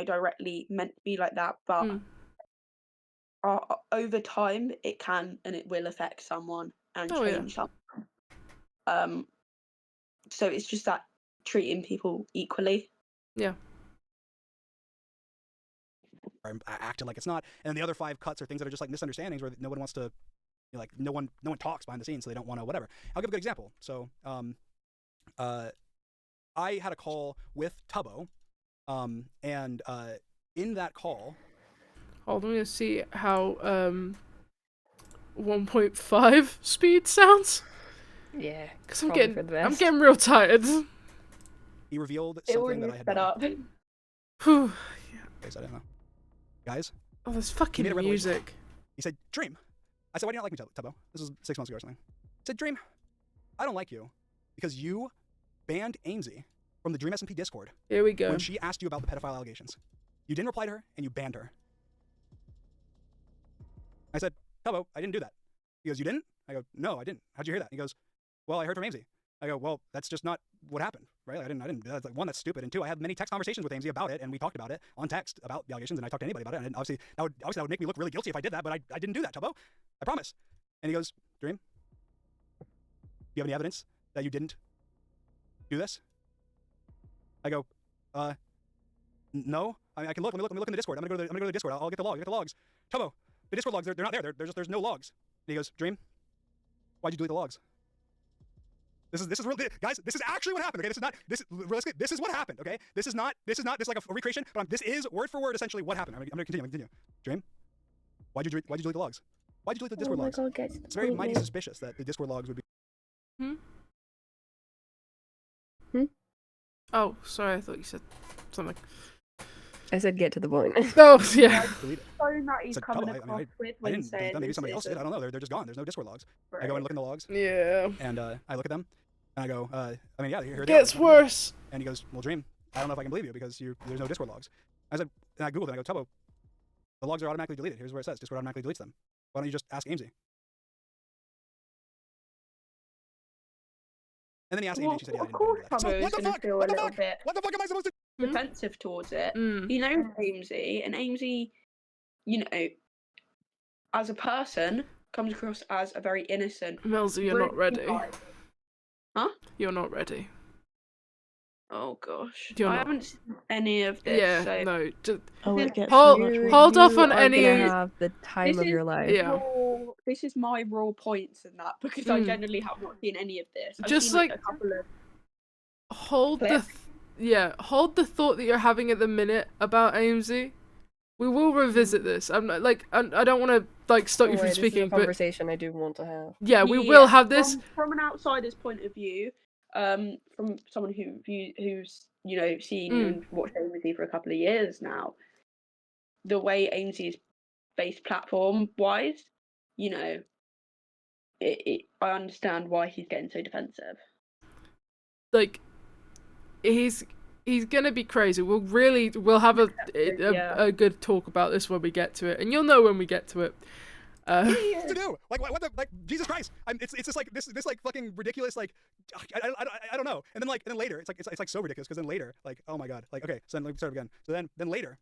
directly meant to be like that, but over time it can and it will affect someone and change someone. So it's just that treating people equally. Yeah. I'm acting like it's not, and the other 5 cuts are things that are just like misunderstandings where no one wants to, no one talks behind the scenes, so they don't want to whatever. I'll give a good example. So, I had a call with Tubbo, and in that call, hold on, I'm gonna see how 1.5 speed sounds. Yeah, because I'm getting real tired. He revealed something that I had done. Whew. Guys, I don't know. Guys. Oh, there's fucking music. He said, Dream. I said, why do you not like me, Tubbo? This was 6 months ago or something. He said, Dream, I don't like you because you banned Amesy from the Dream SMP Discord. Here we go. When she asked you about the pedophile allegations. You didn't reply to her, and you banned her. I said, Tubbo, I didn't do that. He goes, you didn't? I go, no, I didn't. How'd you hear that? He goes, well, I heard from Amesy. I go, well, that's just not what happened, right? I didn't. That's like, one, that's stupid, and two, I had many text conversations with Amesy about it, and we talked about it on text about the allegations, and I talked to anybody about it, and obviously that would make me look really guilty if I did that, but I didn't do that, Tubbo. I promise. And he goes, Dream, do you have any evidence that you didn't do this? I go, no. I mean, I can look. Let me look in the Discord. I'm gonna go to the Discord. I'll get the logs. Tubbo, the Discord logs, they're not there. There's no logs. And he goes, Dream, why'd you delete the logs? This is real, guys. This is actually what happened. Okay, this is what happened. Okay, this is like a recreation, but this is word for word essentially what happened. I'm gonna continue. Dream, why'd you delete the logs? Why'd you delete the Discord logs? It's very mighty suspicious that the Discord logs would be. Oh, sorry. I thought you said something. I said get to the point. Oh, yeah. Maybe somebody else did. I don't know. They're just gone. There's no Discord logs. Right. I go and look in the logs. Yeah. And I look at them, and I go, here they are. Gets worse. And he goes, well, Dream, I don't know if I can believe you because there's no Discord logs. I said, and I Googled it, and I go, Tubbo, the logs are automatically deleted. Here's where it says Discord automatically deletes them. Why don't you just ask Amesy? And then he asked Amesy, she said, yeah, I didn't do that. So, what the fuck? What the fuck am I supposed to defensive towards it? He knows Amesy, and Amesy, as a person, comes across as a very innocent. Melzy, you're not ready. Huh? You're not ready. Oh gosh, I haven't seen any of this. Yeah, so. no. Just hold off on any. Have the time of your life. Yeah. This is my raw points in that because I generally have not seen any of this. I've just seen, like a couple of hold the thought that you're having at the minute about Amesy. We will revisit this. I'm not, like, I don't want to like stop you Don't from worry, this is a speaking, but conversation I do want to have. yeah, we will have this. From an outsider's point of view, from someone who's seen and watched AMC for a couple of years now, the way AMC is based platform wise, I understand why he's getting so defensive. Like, he's gonna be crazy. We'll have a good talk about this when we get to it, and you'll know when we get to it. To do like what the like Jesus Christ! It's just like this like fucking ridiculous like I don't know. And then later it's like so ridiculous because then later like oh my god like okay so then let me start again. So then later,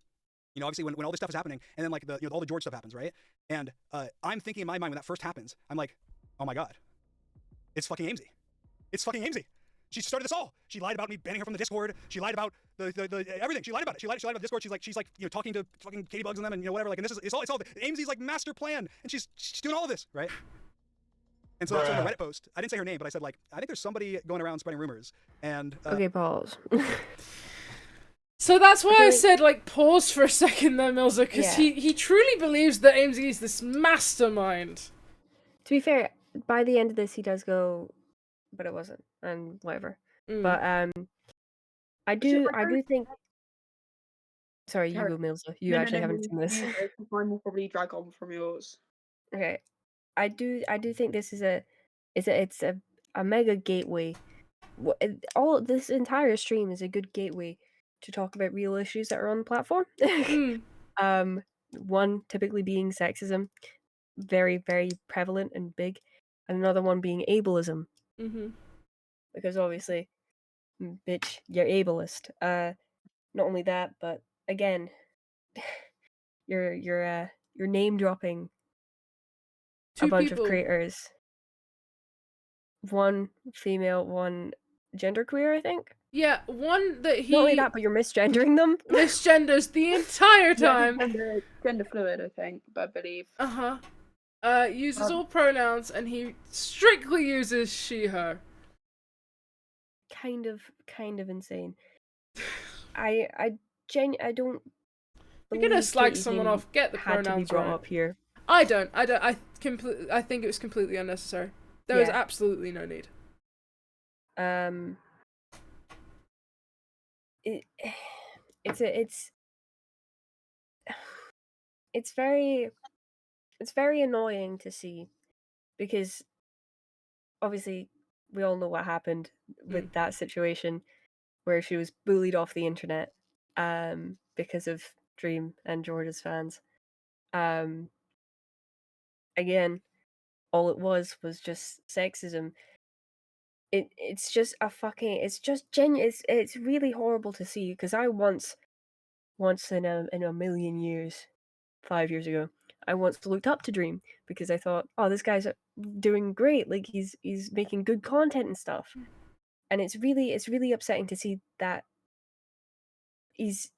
obviously when all this stuff is happening and then like the all the George stuff happens, right? And I'm thinking in my mind when that first happens, I'm like, oh my god, it's fucking Amesy. It's fucking Amesy. She started this all. She lied about me banning her from the Discord. She lied about the everything. She lied about it. She lied about the Discord. She's like talking to fucking Katie Bugs and them and whatever. Like, and this is it's all Amesy's like master plan, and she's doing all of this, right? And so that's on the Reddit post. I didn't say her name, but I said like I think there's somebody going around spreading rumors. And okay, pause. So that's why I said like pause for a second there, Milza, because he truly believes that Amesy is this mastermind. To be fair, by the end of this, he does go, but it wasn't, and whatever. But I do think. Sorry, you go, Milza. You actually haven't seen this. Mine will probably drag on from yours. Okay, I do think this is it's a mega gateway. All this entire stream is a good gateway to talk about real issues that are on the platform. One typically being sexism, very very prevalent and big, and another one being ableism. Because obviously, bitch, you're ableist. Not only that, but again, you're name dropping a bunch of creators. One female, one genderqueer, I think. Yeah, one that he. Not only that, but you're misgendering them. Misgenders the entire time. Gender fluid, I think, I believe. Uses all pronouns, and he strictly uses she, her. Kind of insane. I don't. You're gonna slag someone off. Get the pronouns to be brought right. up here. I don't. I think it was completely unnecessary. There was absolutely no need. It's very annoying to see, because obviously we all know what happened with that situation where she was bullied off the internet because of Dream and George's fans. Again, all it was just sexism. It's just a fucking, it's just genuine. It's really horrible to see, because I once in a million years, 5 years ago, I once looked up to Dream because I thought, oh, this guy's doing great, like he's making good content and stuff. And it's really upsetting to see that he's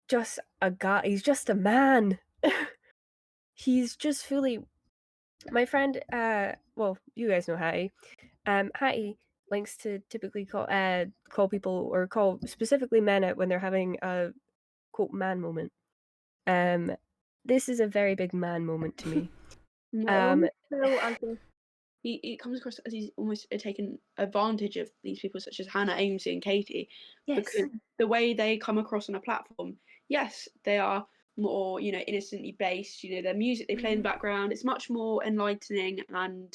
just a guy, he's just a man. He's just fully, my friend, well, you guys know Hattie. Hattie likes to typically call people, or call specifically men out when they're having a quote man moment. This is a very big man moment to me. It comes across as he's almost taken advantage of these people such as Hannah, Amesy, and Katie. Yes. Because the way they come across on a platform, yes, they are more, innocently based. Their music they play in the background, it's much more enlightening and,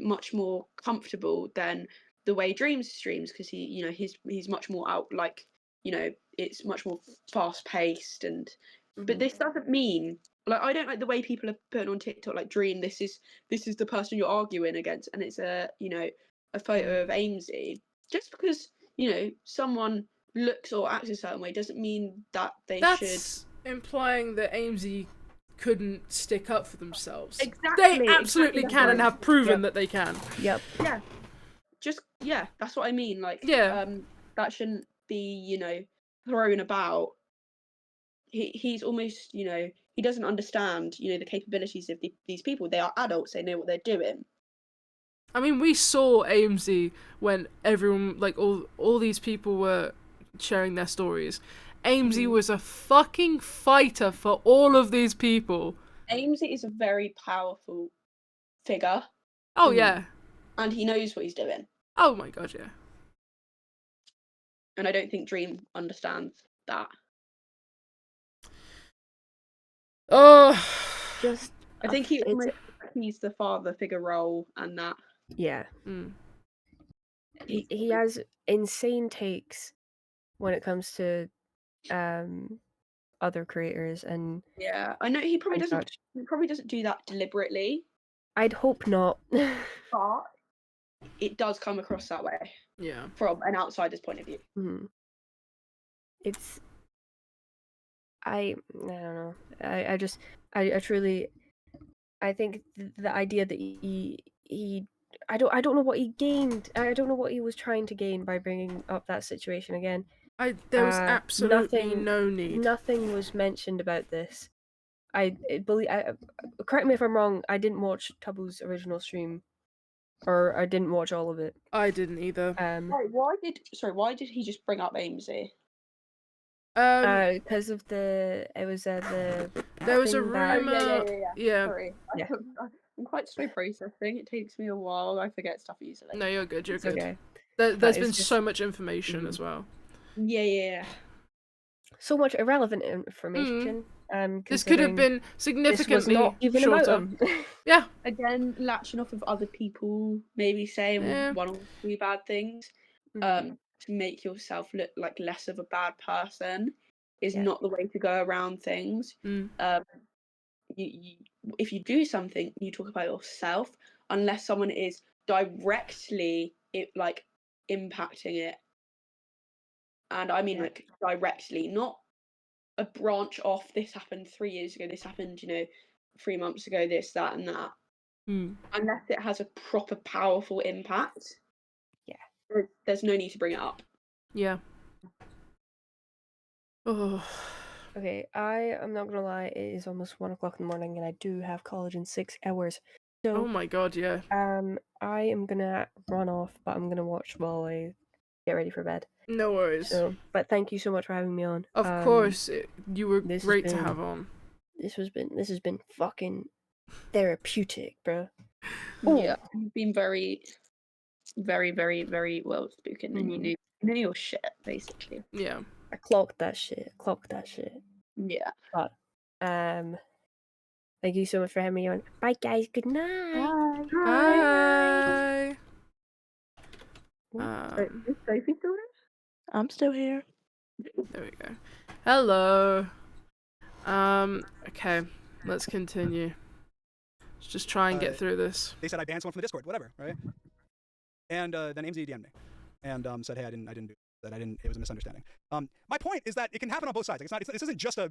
much more comfortable than the way Dreams streams, because he's much more out, like, it's much more fast paced. And but this doesn't mean, like, I don't like the way people are putting on TikTok, like, Dream, this is the person you're arguing against, and it's a photo of Amesy. Just because someone looks or acts a certain way doesn't mean that That's implying that Amesy couldn't stick up for themselves. Exactly. They absolutely can, and have proven that they can. Yep. Yeah. That's what I mean. Like, that shouldn't be thrown about. He's almost he doesn't understand the capabilities of these people. They are adults. They know what they're doing. I mean, we saw Amesy when everyone, like, all these people were sharing their stories, Amesy was a fucking fighter for all of these people. Amesy is a very powerful figure. Oh, yeah. And he knows what he's doing. Oh my god, yeah. And I don't think Dream understands that. Oh, just I think he's the father figure role and that. Yeah. Mm. He has insane takes when it comes to other creators and yeah, I know he probably and doesn't. such. He probably doesn't do that deliberately, I'd hope not. but it does come across that way. Yeah. From an outsider's point of view. Mm. It's I don't know. I truly I think the idea that he I don't know what he gained. I don't know what he was trying to gain by bringing up that situation again. There was absolutely no need. Nothing was mentioned about this. I believe. Correct me if I'm wrong. I didn't watch Tubbo's original stream, or I didn't watch all of it. I didn't either. Why did he just bring up Amesy? Because of the there was a thing that- rumor. Yeah. Sorry, Yeah. I'm quite slow processing. It takes me a while. I forget stuff easily. No, you're good. You're It's good. okay. There's been it's just- so much information as well. Yeah. So much irrelevant information. This could have been significantly not even shorter. about him. Yeah. Again, latching off of other people, maybe saying one or two bad things, to make yourself look like less of a bad person is not the way to go around things. You, if you do something, you talk about yourself, unless someone is directly impacting it. And I mean like directly, not a branch off. This happened 3 years ago. This happened, 3 months ago. This, that, and that. Unless it has a proper powerful impact. Yeah. There's no need to bring it up. Yeah. Oh. Okay, I am not gonna lie. It is almost 1 o'clock in the morning, and I do have college in 6 hours. So, Oh my god, yeah. I am gonna run off, but I'm gonna watch while I get ready for bed. No worries. So, but thank you so much for having me on. Of course, you were this has great to been- have on. This has been fucking therapeutic, bro. Yeah, you've been very, very, very, very well spoken, and you knew your shit basically. Yeah. I clocked that shit. Yeah. But thank you so much for having me on. Bye guys. Good night. Bye. Is Sophie still there? I'm still here. There we go. Hello. Okay, let's continue. Let's just try and get through this. They said I banned someone from the Discord, whatever, right? And then Amesy DM'd me and said, hey, I didn't do that. It was a misunderstanding. My point is that it can happen on both sides. Like, this isn't just a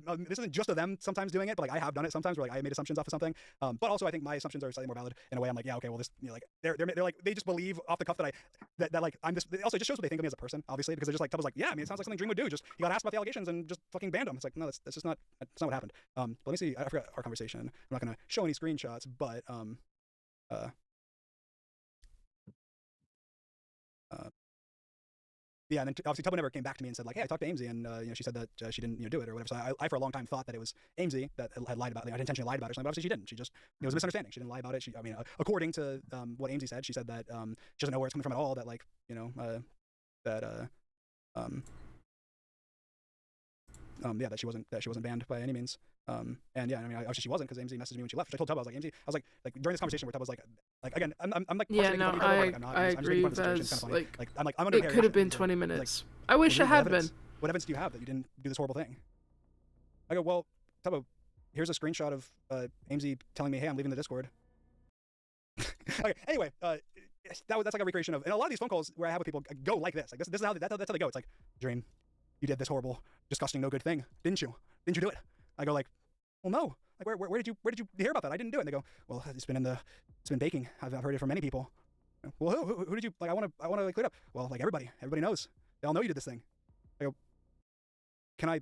them sometimes doing it, but like I have done it sometimes where like I made assumptions off of something. But also I think my assumptions are slightly more valid in a way. I'm like, yeah, okay, well this, like they're like they just believe off the cuff that like I'm just. Also, it just shows what they think of me as a person, obviously, because they're just like Tubbo's like, yeah, I mean, it sounds like something Dream would do. Just he got asked about the allegations and just fucking banned him. It's like, no, that's just not what happened. But let me see. I forgot our conversation. I'm not gonna show any screenshots, but yeah, and then obviously Tubbo never came back to me and said like, hey, I talked to Amesy and she said that she didn't do it or whatever. So I for a long time thought that it was Amesy that had lied about it. I'd intentionally lied about it or something, but obviously she didn't. She just, it was a misunderstanding. She didn't lie about it. According to what Amesy said, she said that she doesn't know where it's coming from at all. That like that she wasn't banned by any means. And yeah, I mean, obviously she wasn't because Amesy messaged me when she left. Which I told Tubbo, I was like, Amesy, I was like during this conversation where Tubbo was like again, I'm like, yeah, no, I agree. I'm under it could have been 20 minutes. I wish it had been. What evidence do you have that you didn't do this horrible thing? I go, well, Tubbo, here's a screenshot of Amesy telling me, hey, I'm leaving the Discord. Okay, anyway, that's like a recreation of, and a lot of these phone calls where I have with people go like this. Like this is how that's how they go. It's like, Dream, you did this horrible, disgusting, no good thing, didn't you? Didn't you do it? I go like, well, no. Like where did you hear about that? I didn't do it. And they go, well, it's been baking. I've heard it from many people. Well, who did you like? I want to like clear it up. Well, like everybody knows. They all know you did this thing. I go, can I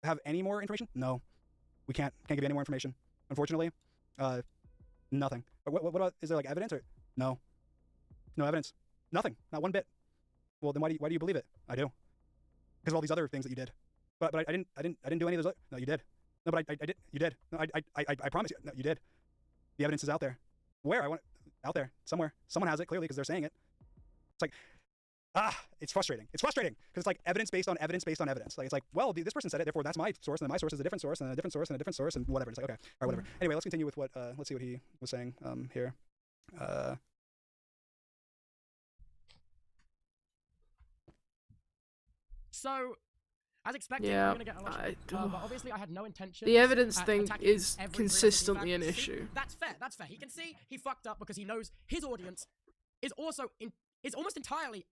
have any more information? No, we can't give you any more information. Unfortunately, nothing. What is there like evidence or no evidence? Nothing. Not one bit. Well, then why do you believe it? I do. Because of all these other things that you did. But I didn't do any of those. No, you did. No, but I did. You did. No, I promise you. No, you did. The evidence is out there. Where? I want it out there somewhere. Someone has it clearly because they're saying it. It's like, it's frustrating. It's frustrating because it's like evidence based on evidence based on evidence. Like it's like, well, this person said it, therefore that's my source, and then my source is a different source, and a different source, and a different source, and whatever. It's like, okay, all right, whatever. Anyway, let's continue with what. Let's see what he was saying here. So, as expected, Yeah, we're gonna get a lot of but obviously I had no intention. the evidence thing is consistently an issue. That's fair. That's fair. He can see he fucked up because he knows his audience is also is almost entirely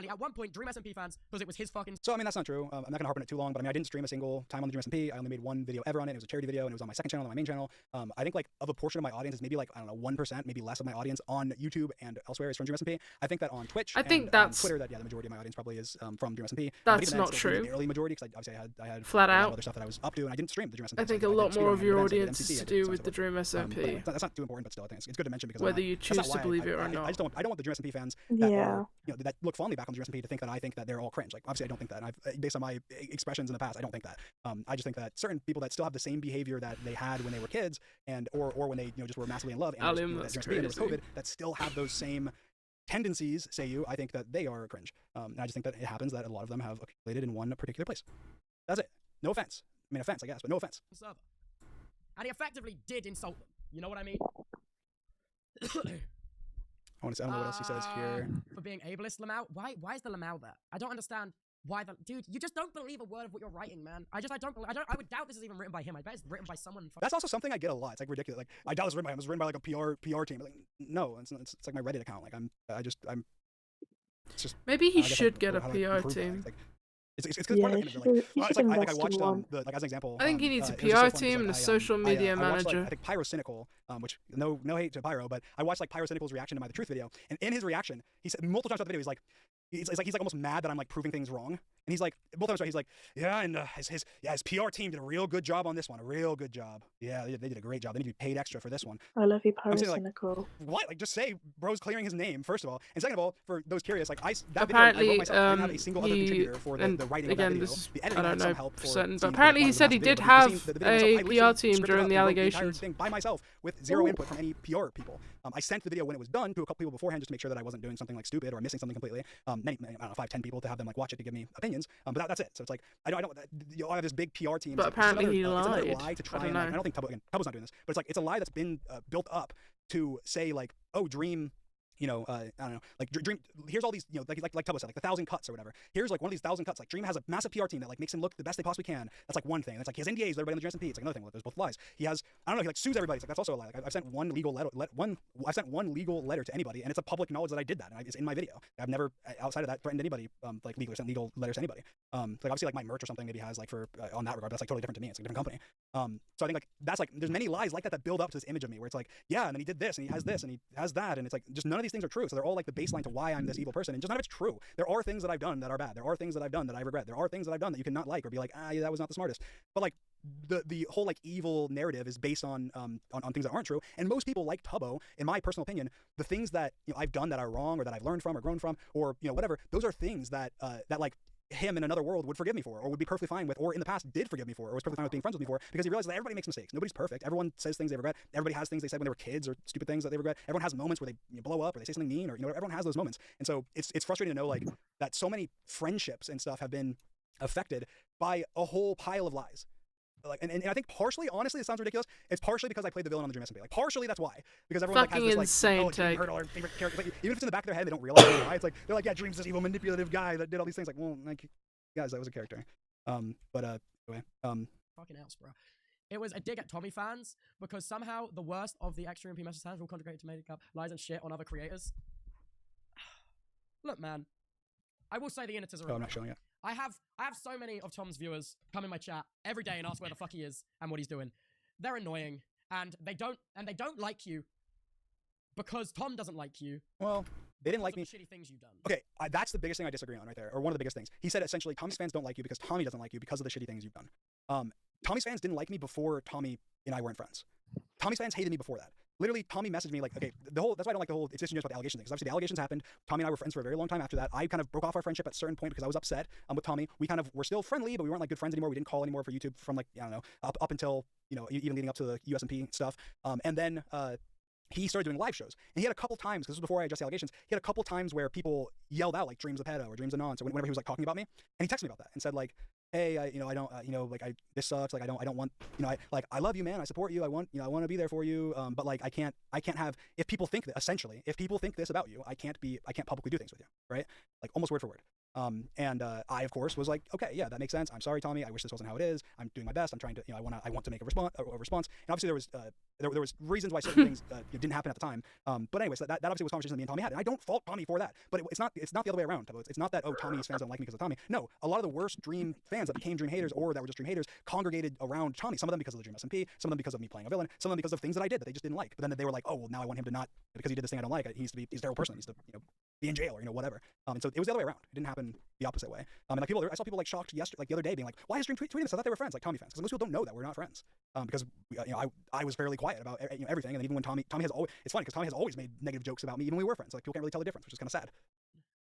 at one point Dream SMP fans because it was his fucking. So I mean that's not true. I'm not gonna harp on it too long, but I mean I didn't stream a single time on the Dream SMP. I only made one video ever on it. It was a charity video, and it was on my second channel, on my main channel. I think like of a portion of my audience is maybe like I don't know 1%, maybe less of my audience on YouTube and elsewhere is from Dream SMP. I think that on Twitch, I think and that's on Twitter, that the majority of my audience probably is from Dream SMP. That's not true. The early majority, because obviously I had flat out other stuff that I was up to, and I didn't stream the Dream SMP. I think a lot more of your audience is to do with the Dream SMP. That's not too important, but still, I think it's good to mention because whether you choose to believe it or not. I don't want the Dream SMP fans that are, that look fondly back on the Dream SMP to think that I think that they're all cringe. Like obviously I don't think that. And I've based on my expressions in the past, I don't think that. I just think that certain people that still have the same behavior that they had when they were kids and or when they just were massively in love and that's there was COVID, that still have those same tendencies, say you, I think that they are cringe. And I just think that it happens that a lot of them have accumulated in one particular place. That's it. No offense. I mean offense, I guess, but no offense. And he effectively did insult them. You know what I mean? I don't know what else he says here. For being ableist, Lamau. Why is the Lamau there? I don't understand why the dude. You just don't believe a word of what you're writing, man. I would doubt this is even written by him. I bet it's written by someone. That's also something I get a lot. It's like ridiculous. Like I doubt it's written by him. It was written by like a PR team. Like no, it's like my Reddit account. Like it's just. Maybe he should get a PR team. It's like I watched like as an example. I think he needs a PR team and a social media manager. I think Pyrocynical, which no hate to Pyro, but I watched like Pyrocynical's reaction to my The Truth video, and in his reaction, he said multiple times throughout the video, he's like almost mad that I'm like proving things wrong, and he's like multiple times he's like his PR team did a real good job on this one, a real good job. Yeah, they did a great job. They need to be paid extra for this one. I love you, Pyrocynical. Like, what? Like just say bro's clearing his name first of all, and second of all, for those curious, like apparently video, I wrote myself. I didn't have a single other contributor for the writing again, of that video. The editing I don't had some know help for certain, for but apparently he said he did have a PR team during the entire allegations. thing by myself with zero input from any PR people. I sent the video when it was done to a couple people beforehand just to make sure that I wasn't doing something like stupid or missing something completely. Many, I don't know, 5-10 people to have them like watch it to give me opinions. But that's it. So it's like I don't I have this big PR team. But apparently he lied. It's another lie to try and I don't think Tubbo's not doing this, but it's like it's a lie that's been built up to say like, oh, Dream. I don't know, like Dream. Here's all these, like Tubbo said, like the 1,000 cuts or whatever. Here's like one of these 1,000 cuts. Like Dream has a massive PR team that like makes him look the best they possibly can. That's like one thing. That's like he has NDAs with everybody in the Dream SMP. It's like another thing. Like, there's both lies. He has, I don't know, he like sues everybody. It's like that's also a lie. Like I've sent one legal letter. I've sent one legal letter to anybody, and it's a public knowledge that I did that. And it's in my video. I've never outside of that threatened anybody like legally, sent legal letters to anybody. Like obviously like my merch or something maybe has like for on that regard. But that's like totally different to me. It's like a different company. So I think like that's like there's many lies like that build up to this image of me where it's like yeah, and then he did this and he has this and he has that, and it's like just none of these things are true. So they're all like the baseline to why I'm this evil person, and just none of it's true. There are things that I've done that are bad. There are things that I've done that I regret. There are things that I've done that you cannot like or be like, yeah, that was not the smartest. But like the whole like evil narrative is based on things that aren't true. And most people like Tubbo, in my personal opinion, the things that I've done that are wrong or that I've learned from or grown from or whatever, those are things that that like him in another world would forgive me for or would be perfectly fine with or in the past did forgive me for or was perfectly fine with being friends with me for because he realized that everybody makes mistakes. Nobody's perfect. Everyone says things they regret. Everybody has things they said when they were kids or stupid things that they regret. Everyone has moments where they blow up or they say something mean or everyone has those moments. And so it's frustrating to know like that so many friendships and stuff have been affected by a whole pile of lies. Like and I think partially, honestly, it sounds ridiculous. It's partially because I played the villain on the Dream SMP. Like partially that's why. Because everyone like, has this insane like, Dream hurt all our favorite characters. Like, even if it's in the back of their head, they don't realize why. It's like they're like, yeah, Dream's this evil manipulative guy that did all these things. Like, well, like guys, that was a character. Anyway. Fucking else, bro. It was a dig at Tommy fans because somehow the worst of the extra MP message fans will contribute to make up lies and shit on other creators. Look, man, I will say the inniters are. I'm not showing it. I have so many of Tom's viewers come in my chat every day and ask where the fuck he is and what he's doing. They're annoying and they don't like you because Tom doesn't like you. Well, they didn't like me. Shitty things you've done. Okay, that's the biggest thing I disagree on right there, or one of the biggest things. He said essentially Tommy's fans don't like you because Tommy doesn't like you because of the shitty things you've done. Tommy's fans didn't like me before Tommy and I weren't friends. Tommy's fans hated me before that. literally Tommy messaged me like, okay, that's why I don't like the whole it's just about the allegation thing, because obviously the allegations happened. Tommy and I were friends for a very long time after that. I kind of broke off our friendship at a certain point because I was upset with Tommy. We kind of were still friendly, but we weren't like good friends anymore. We didn't call anymore for YouTube from like, I don't know, up until, you know, even leading up to the USMP stuff. And then he started doing live shows, and he had a couple times, because this was before I addressed the allegations, he had a couple times where people yelled out like "Dreams of Pedo" or "Dreams of Nonce," or whenever he was like talking about me, and he texted me about that and said like, hey, you know, I don't, you know, like this sucks, like I don't want, you know, I love you, man, I support you, I want to be there for you, but like I can't have, if people think that, essentially, if people think this about you, I can't publicly do things with you, right? Like almost word for word. And I of course was like, okay, yeah, that makes sense. I'm sorry, Tommy. I wish this wasn't how it is. I'm doing my best. I'm trying to, you know, I want to make a response. And obviously there was reasons why certain things didn't happen at the time. But anyways, that obviously was conversations that me and Tommy had, and I don't fault Tommy for that. But it's not the other way around. It's not that, oh, Tommy's fans don't like me because of Tommy. No, a lot of the worst Dream fans that became Dream haters or that were just Dream haters congregated around Tommy. Some of them because of the Dream SMP, some of them because of me playing a villain, some of them because of things that I did that they just didn't like. But then they were like, oh, well, now I want him to not, because he did this thing I don't like. He's a terrible person. He's to, you know, be in jail or, you know, whatever. And so it was the other way around. It didn't happen the opposite way. And like I saw people like shocked yesterday, like the other day, being like, "Why is Dream tweeting this? I thought they were friends, like Tommy fans." Because most people don't know that we're not friends. Because you know, I was fairly quiet about, you know, everything, and then even when Tommy has always, it's funny because Tommy has always made negative jokes about me, even when we were friends. Like people can't really tell the difference, which is kind of sad.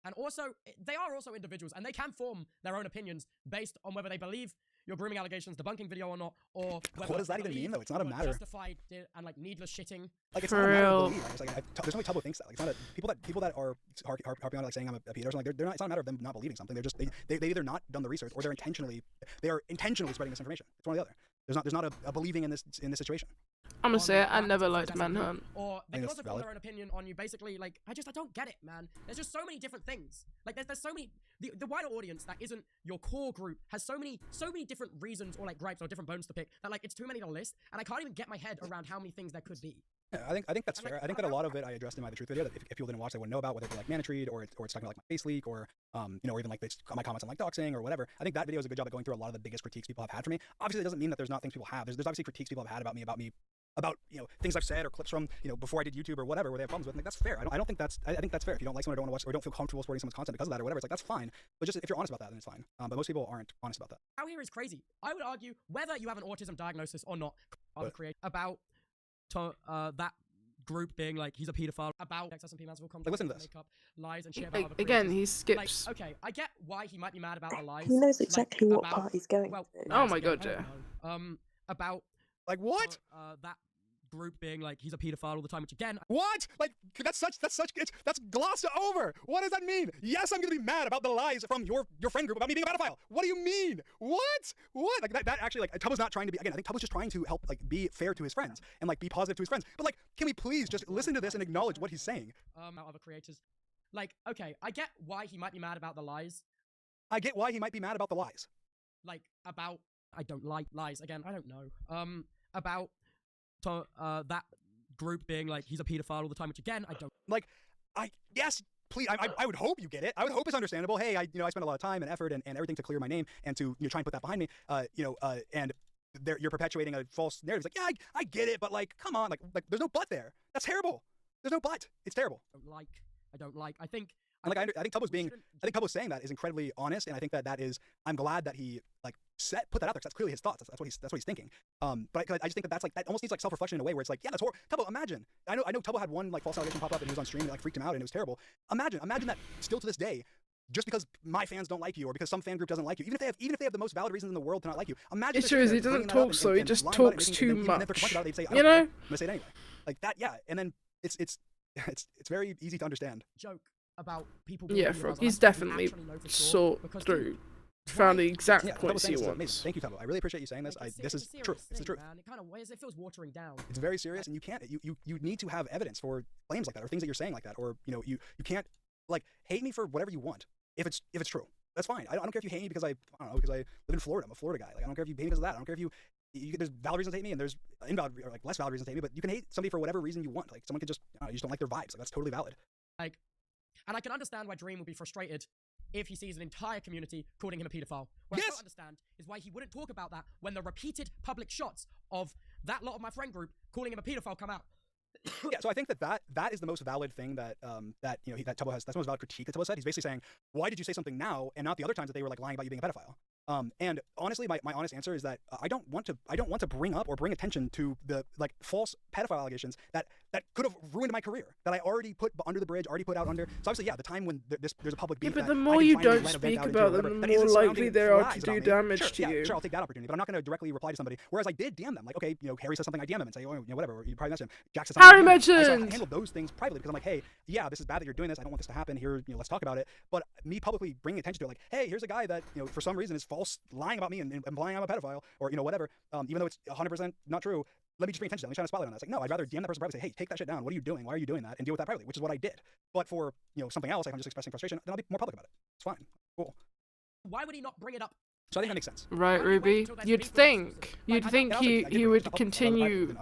And also, they are also individuals, and they can form their own opinions based on whether they believe your grooming allegations debunking video or not, or whether what does that even mean, though? It's not a matter. Justified and like needless shitting. Like it's not a matter of belief. It's like there's no way Tubbo thinks that. Like, it's not people that are harping on it, like saying I'm a pedo or something. Like they're not. It's not a matter of them not believing something. They're just they either not done the research or they are intentionally spreading misinformation. It's one or the other. There's not a believing in this situation. I'm gonna say it, I never liked Manhunt. Or they can also form their own opinion on you. Basically, like I don't get it, man. There's just so many different things. Like there's so many. The wider audience that isn't your core group has so many different reasons or like gripes or different bones to pick that like it's too many to list, and I can't even get my head around how many things there could be. Yeah, I think that's fair. I think that a lot of it I addressed in my The Truth video that if people didn't watch, they wouldn't know about, whether it be like Manatreed or it's talking about like my face leak or you know, or even like my comments on like doxing or whatever. I think that video is a good job at going through a lot of the biggest critiques people have had for me. Obviously, it doesn't mean that there's not things people have. There's obviously critiques people have had about me, about you know, things I've said or clips from, you know, before I did YouTube or whatever, where they have problems with. Like that's fair. I think that's fair. If you don't like someone or don't want to watch or don't feel comfortable supporting someone's content because of that or whatever, it's like that's fine. But just if you're honest about that, then it's fine. But most people aren't honest about that. Out here is crazy. I would argue whether you have an autism diagnosis or not, about that group being like he's a pedophile, about XSMP man's will come listen to this. Make up lies and shit about other again, creators. he skips. Like, okay, I get why he might be mad about the lies. He knows exactly like, what part he's going to. Oh my god, yeah. About like what? That group being like he's a pedophile all the time, which again, what? Like that's glossed over. What does that mean? Yes, I'm gonna be mad about the lies from your friend group about me being a pedophile. What do you mean? What? Like that actually, like Tubbo's not trying to be, again, I think Tubbo's just trying to help like be fair to his friends and like be positive to his friends. But like, can we please just listen to this and acknowledge what he's saying? Other creators. Like, okay, I get why he might be mad about the lies. I get why he might be mad about the lies. Like about, I don't like lies. Again, I don't know. About that group being like he's a pedophile all the time, which again I don't like. Yes, please. I would hope you get it. I would hope it's understandable. Hey, I spent a lot of time and effort and everything to clear my name and to try and put that behind me. And you're perpetuating a false narrative. It's like, yeah, I get it, but like, come on, like there's no but there. That's terrible. There's no but. It's terrible. I don't like. I think I think Tubbo's saying that is incredibly honest, and I think that is. I'm glad that he like put that out there, because that's clearly his thoughts. That's what he's thinking. But I just think that's like, that almost needs like self-reflection in a way where it's like, yeah, that's horrible. Tubbo, imagine. I know Tubbo had one like false allegation pop up and he was on stream and it like freaked him out and it was terrible. Imagine that still to this day, just because my fans don't like you or because some fan group doesn't like you, even if they have the most valid reasons in the world to not like you, imagine. It's true, he doesn't talk, so he just talks too much. You know? I'm gonna say it anyway. Like that, yeah. And then it's very easy to understand. Joke about people. Yeah, Frog. He's definitely sought through. Found the exact points he wants. Thank you, Tubbo. I really appreciate you saying this. This is true. This is true. It kind of weighs. It feels watering down. It's very serious, and you can't. You need to have evidence for claims like that, or things that you're saying like that, or you can't like hate me for whatever you want. If it's true, that's fine. I don't care if you hate me because I don't know, because I live in Florida. I'm a Florida guy. Like I don't care if you hate me because of that. I don't care if there's valid reasons to hate me and there's invalid or like less valid reasons to hate me. But you can hate somebody for whatever reason you want. Like someone could just you just don't like their vibes. Like that's totally valid. Like, and I can understand why Dream would be frustrated if he sees an entire community calling him a pedophile. What I don't understand is why he wouldn't talk about that when the repeated public shots of that lot of my friend group calling him a pedophile come out. Yeah, so I think that is the most valid thing that that Tubbo has. That's the most valid critique that Tubbo said. He's basically saying, why did you say something now and not the other times that they were like lying about you being a pedophile? And honestly, my honest answer is that I don't want to bring up or bring attention to the like false pedophile allegations that could have ruined my career, that I already put under the bridge, already put out under. So obviously, yeah, the time when there's a public beef. Yeah, but that the I more can you finally don't let a vent speak out into about or whatever, them, that the more isn't likely surrounding they are to lies do about me. damage Sure, to yeah, you. Sure, I'll take that opportunity, but I'm not going to directly reply to somebody. Whereas I did DM them, like, okay, Harry says something, I DM them and say, oh, whatever, or you probably message him. Jack says something. Harry I mentioned. handle those things privately because I'm like, hey, yeah, this is bad that you're doing this. I don't want this to happen. Here, let's talk about it. But me publicly bringing attention to it, like, hey, here's a guy that for some reason is false, lying about me and implying I'm a pedophile, or whatever. Even though it's 100% not true. Let me just bring attention to that. Let me shine a spotlight on that. It's like, no, I'd rather DM that person privately, say, hey, take that shit down. What are you doing? Why are you doing that? And deal with that privately, which is what I did. But for something else, like I'm just expressing frustration, then I'll be more public about it. It's fine. Cool. Why would he not bring it up? So I think that makes sense. Right, Ruby. You'd think he would continue.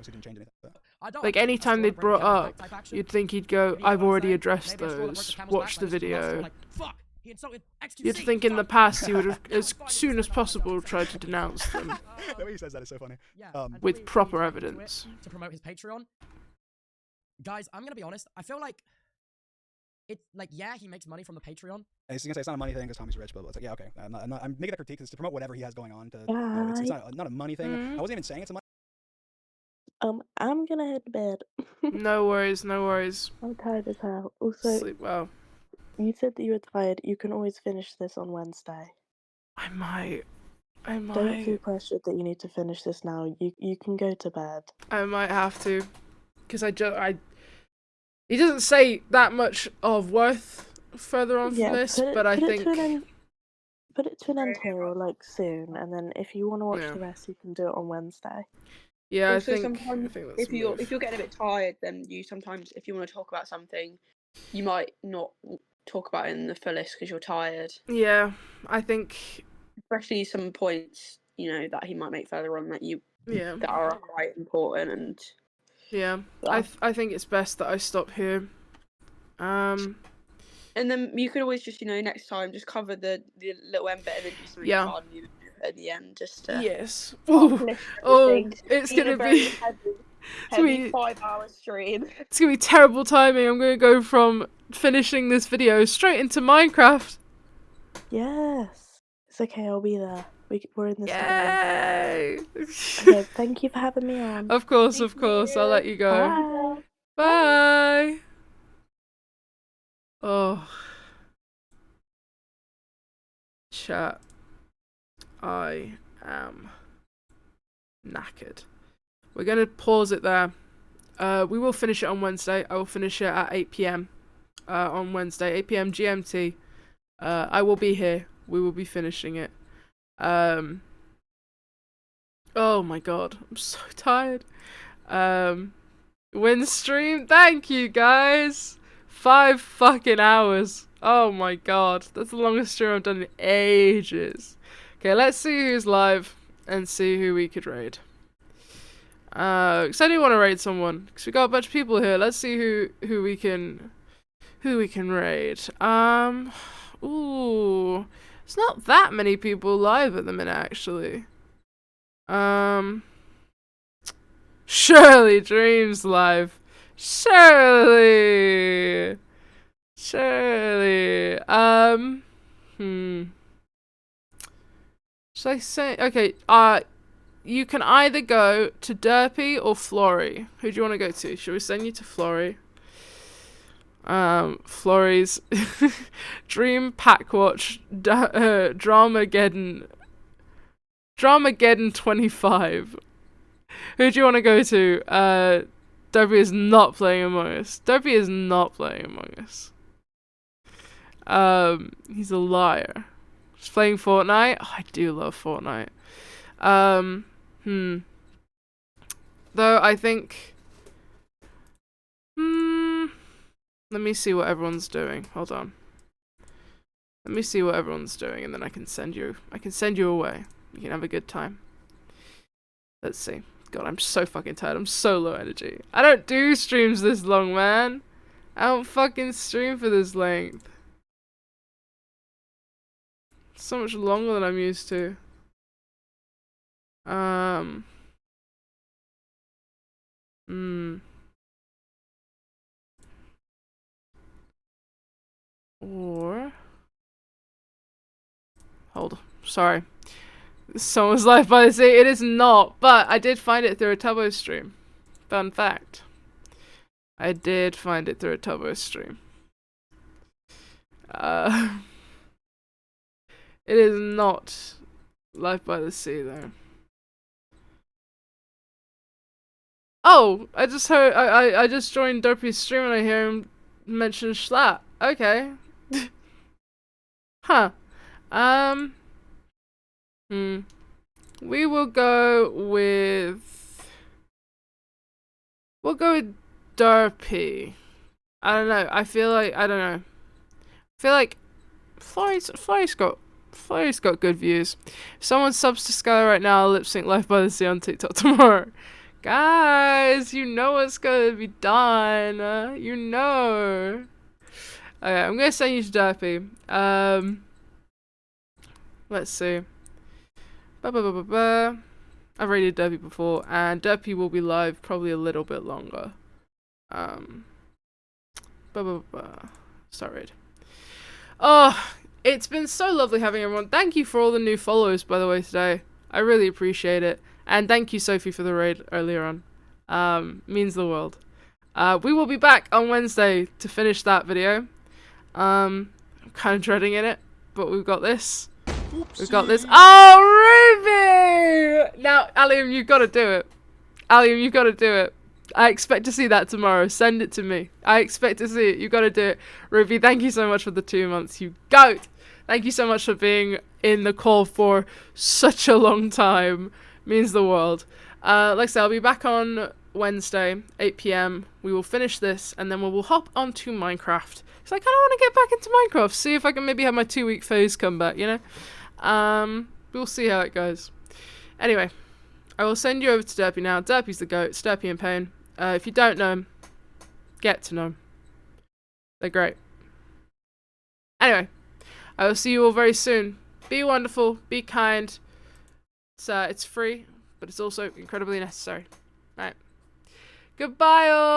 Like anytime they brought up, you'd think he'd go, I've already addressed those. Watch the video. You'd think in the past he would have, as soon as possible, tried to denounce them. The way he says that is so funny. With proper evidence. To promote his Patreon. Guys, I'm gonna be honest. I feel like it's like, yeah, he makes money from the Patreon. And he's gonna say it's not a money thing because Tommy's rich, but it's like, yeah, okay. I'm making that critique because to promote whatever he has going on. It's not a money thing. I wasn't even saying it's a money. I'm gonna head to bed. No worries, no worries. I'm tired as hell. Also, sleep well. You said that you were tired. You can always finish this on Wednesday. I might. Don't feel pressured that you need to finish this now. You can go to bed. I might have to, because he doesn't say that much of worth further on from this, but I think put it to an end here or like soon, and then if you want to watch the rest, you can do it on Wednesday. Yeah, also, I think sometimes that's if you're getting a bit tired, then you sometimes, if you want to talk about something, you might not talk about it in the fullest because you're tired. Yeah, I think especially some points that he might make further on that are quite important and I think it's best that I stop here. And then you could always just next time just cover the little end bit and then do something fun at the end just to it's gonna be heavy 5 hour stream. It's gonna be terrible timing. I'm gonna go from finishing this video straight into Minecraft. Yes, it's okay. I'll be there. We're in this. Yay! Okay, thank you for having me on. Of course. I'll let you go. Bye. Oh, chat. I am knackered. We're gonna pause it there. We will finish it on Wednesday. I will finish it at 8 p.m. On Wednesday, 8 p.m. GMT. I will be here. We will be finishing it. Oh my god, I'm so tired. Win stream, thank you guys. 5 fucking hours. Oh my god, that's the longest stream I've done in ages. Okay, let's see who's live and see who we could raid. Cause I do want to raid someone. Cause we got a bunch of people here. Let's see who we can raid. Ooh, it's not that many people live at the minute actually. Shirley Dreams live. Shirley. Should I say? Okay. You can either go to Derpy or Flory. Who do you want to go to? Should we send you to Flory? Flory's Dream Pack Watch Dramageddon 25. Who do you want to go to? Derpy is not playing Among Us. Derpy is not playing Among Us. He's a liar. He's playing Fortnite. Oh, I do love Fortnite. Though I think let me see what everyone's doing. Hold on. Let me see what everyone's doing and then I can send you away. You can have a good time. Let's see. God, I'm so fucking tired. I'm so low energy. I don't do streams this long, man. I don't fucking stream for this length. It's so much longer than I'm used to. Or hold Sorry. Someone's Life by the Sea. It is not, but I did find it through a Tubbo stream. Fun fact. I did find it through a Tubbo stream. It is not Life by the Sea though. Oh, I just heard. I just joined Dopey's stream and I hear him mention Schlatt. Okay. Huh. We will go with. We'll go with Derpy. I don't know. I feel like I don't know. I feel like Flurry's got good views. If someone subs to Skylar right now, I'll lip sync Life by the Sea on TikTok tomorrow. Guys, you know what's gonna be done. You know. Okay, I'm gonna send you to Derpy. Let's see. I've rated Derpy before, and Derpy will be live probably a little bit longer. Start raid. Oh, it's been so lovely having everyone. Thank you for all the new follows, by the way, today. I really appreciate it. And thank you, Sophie, for the raid earlier on. Means the world. We will be back on Wednesday to finish that video. I'm kind of dreading it, but we've got this. We've got this. Oh, Ruby! Now, Allium, you've got to do it. Allium, you've got to do it. I expect to see that tomorrow. Send it to me. I expect to see it. You've got to do it. Ruby, thank you so much for the 2 months. You goat! Thank you so much for being in the call for such a long time. Means the world. Like I said, I'll be back on Wednesday, 8 PM. We will finish this, and then we will hop onto Minecraft. So I kind of want to get back into Minecraft. See if I can maybe have my 2-week phase come back, you know? We'll see how it goes. Anyway, I will send you over to Derpy now. Derpy's the goat. It's Derpy in Pain. If you don't know him, get to know him. They're great. Anyway, I will see you all very soon. Be wonderful. Be kind. It's free, but it's also incredibly necessary. Alright. Goodbye all!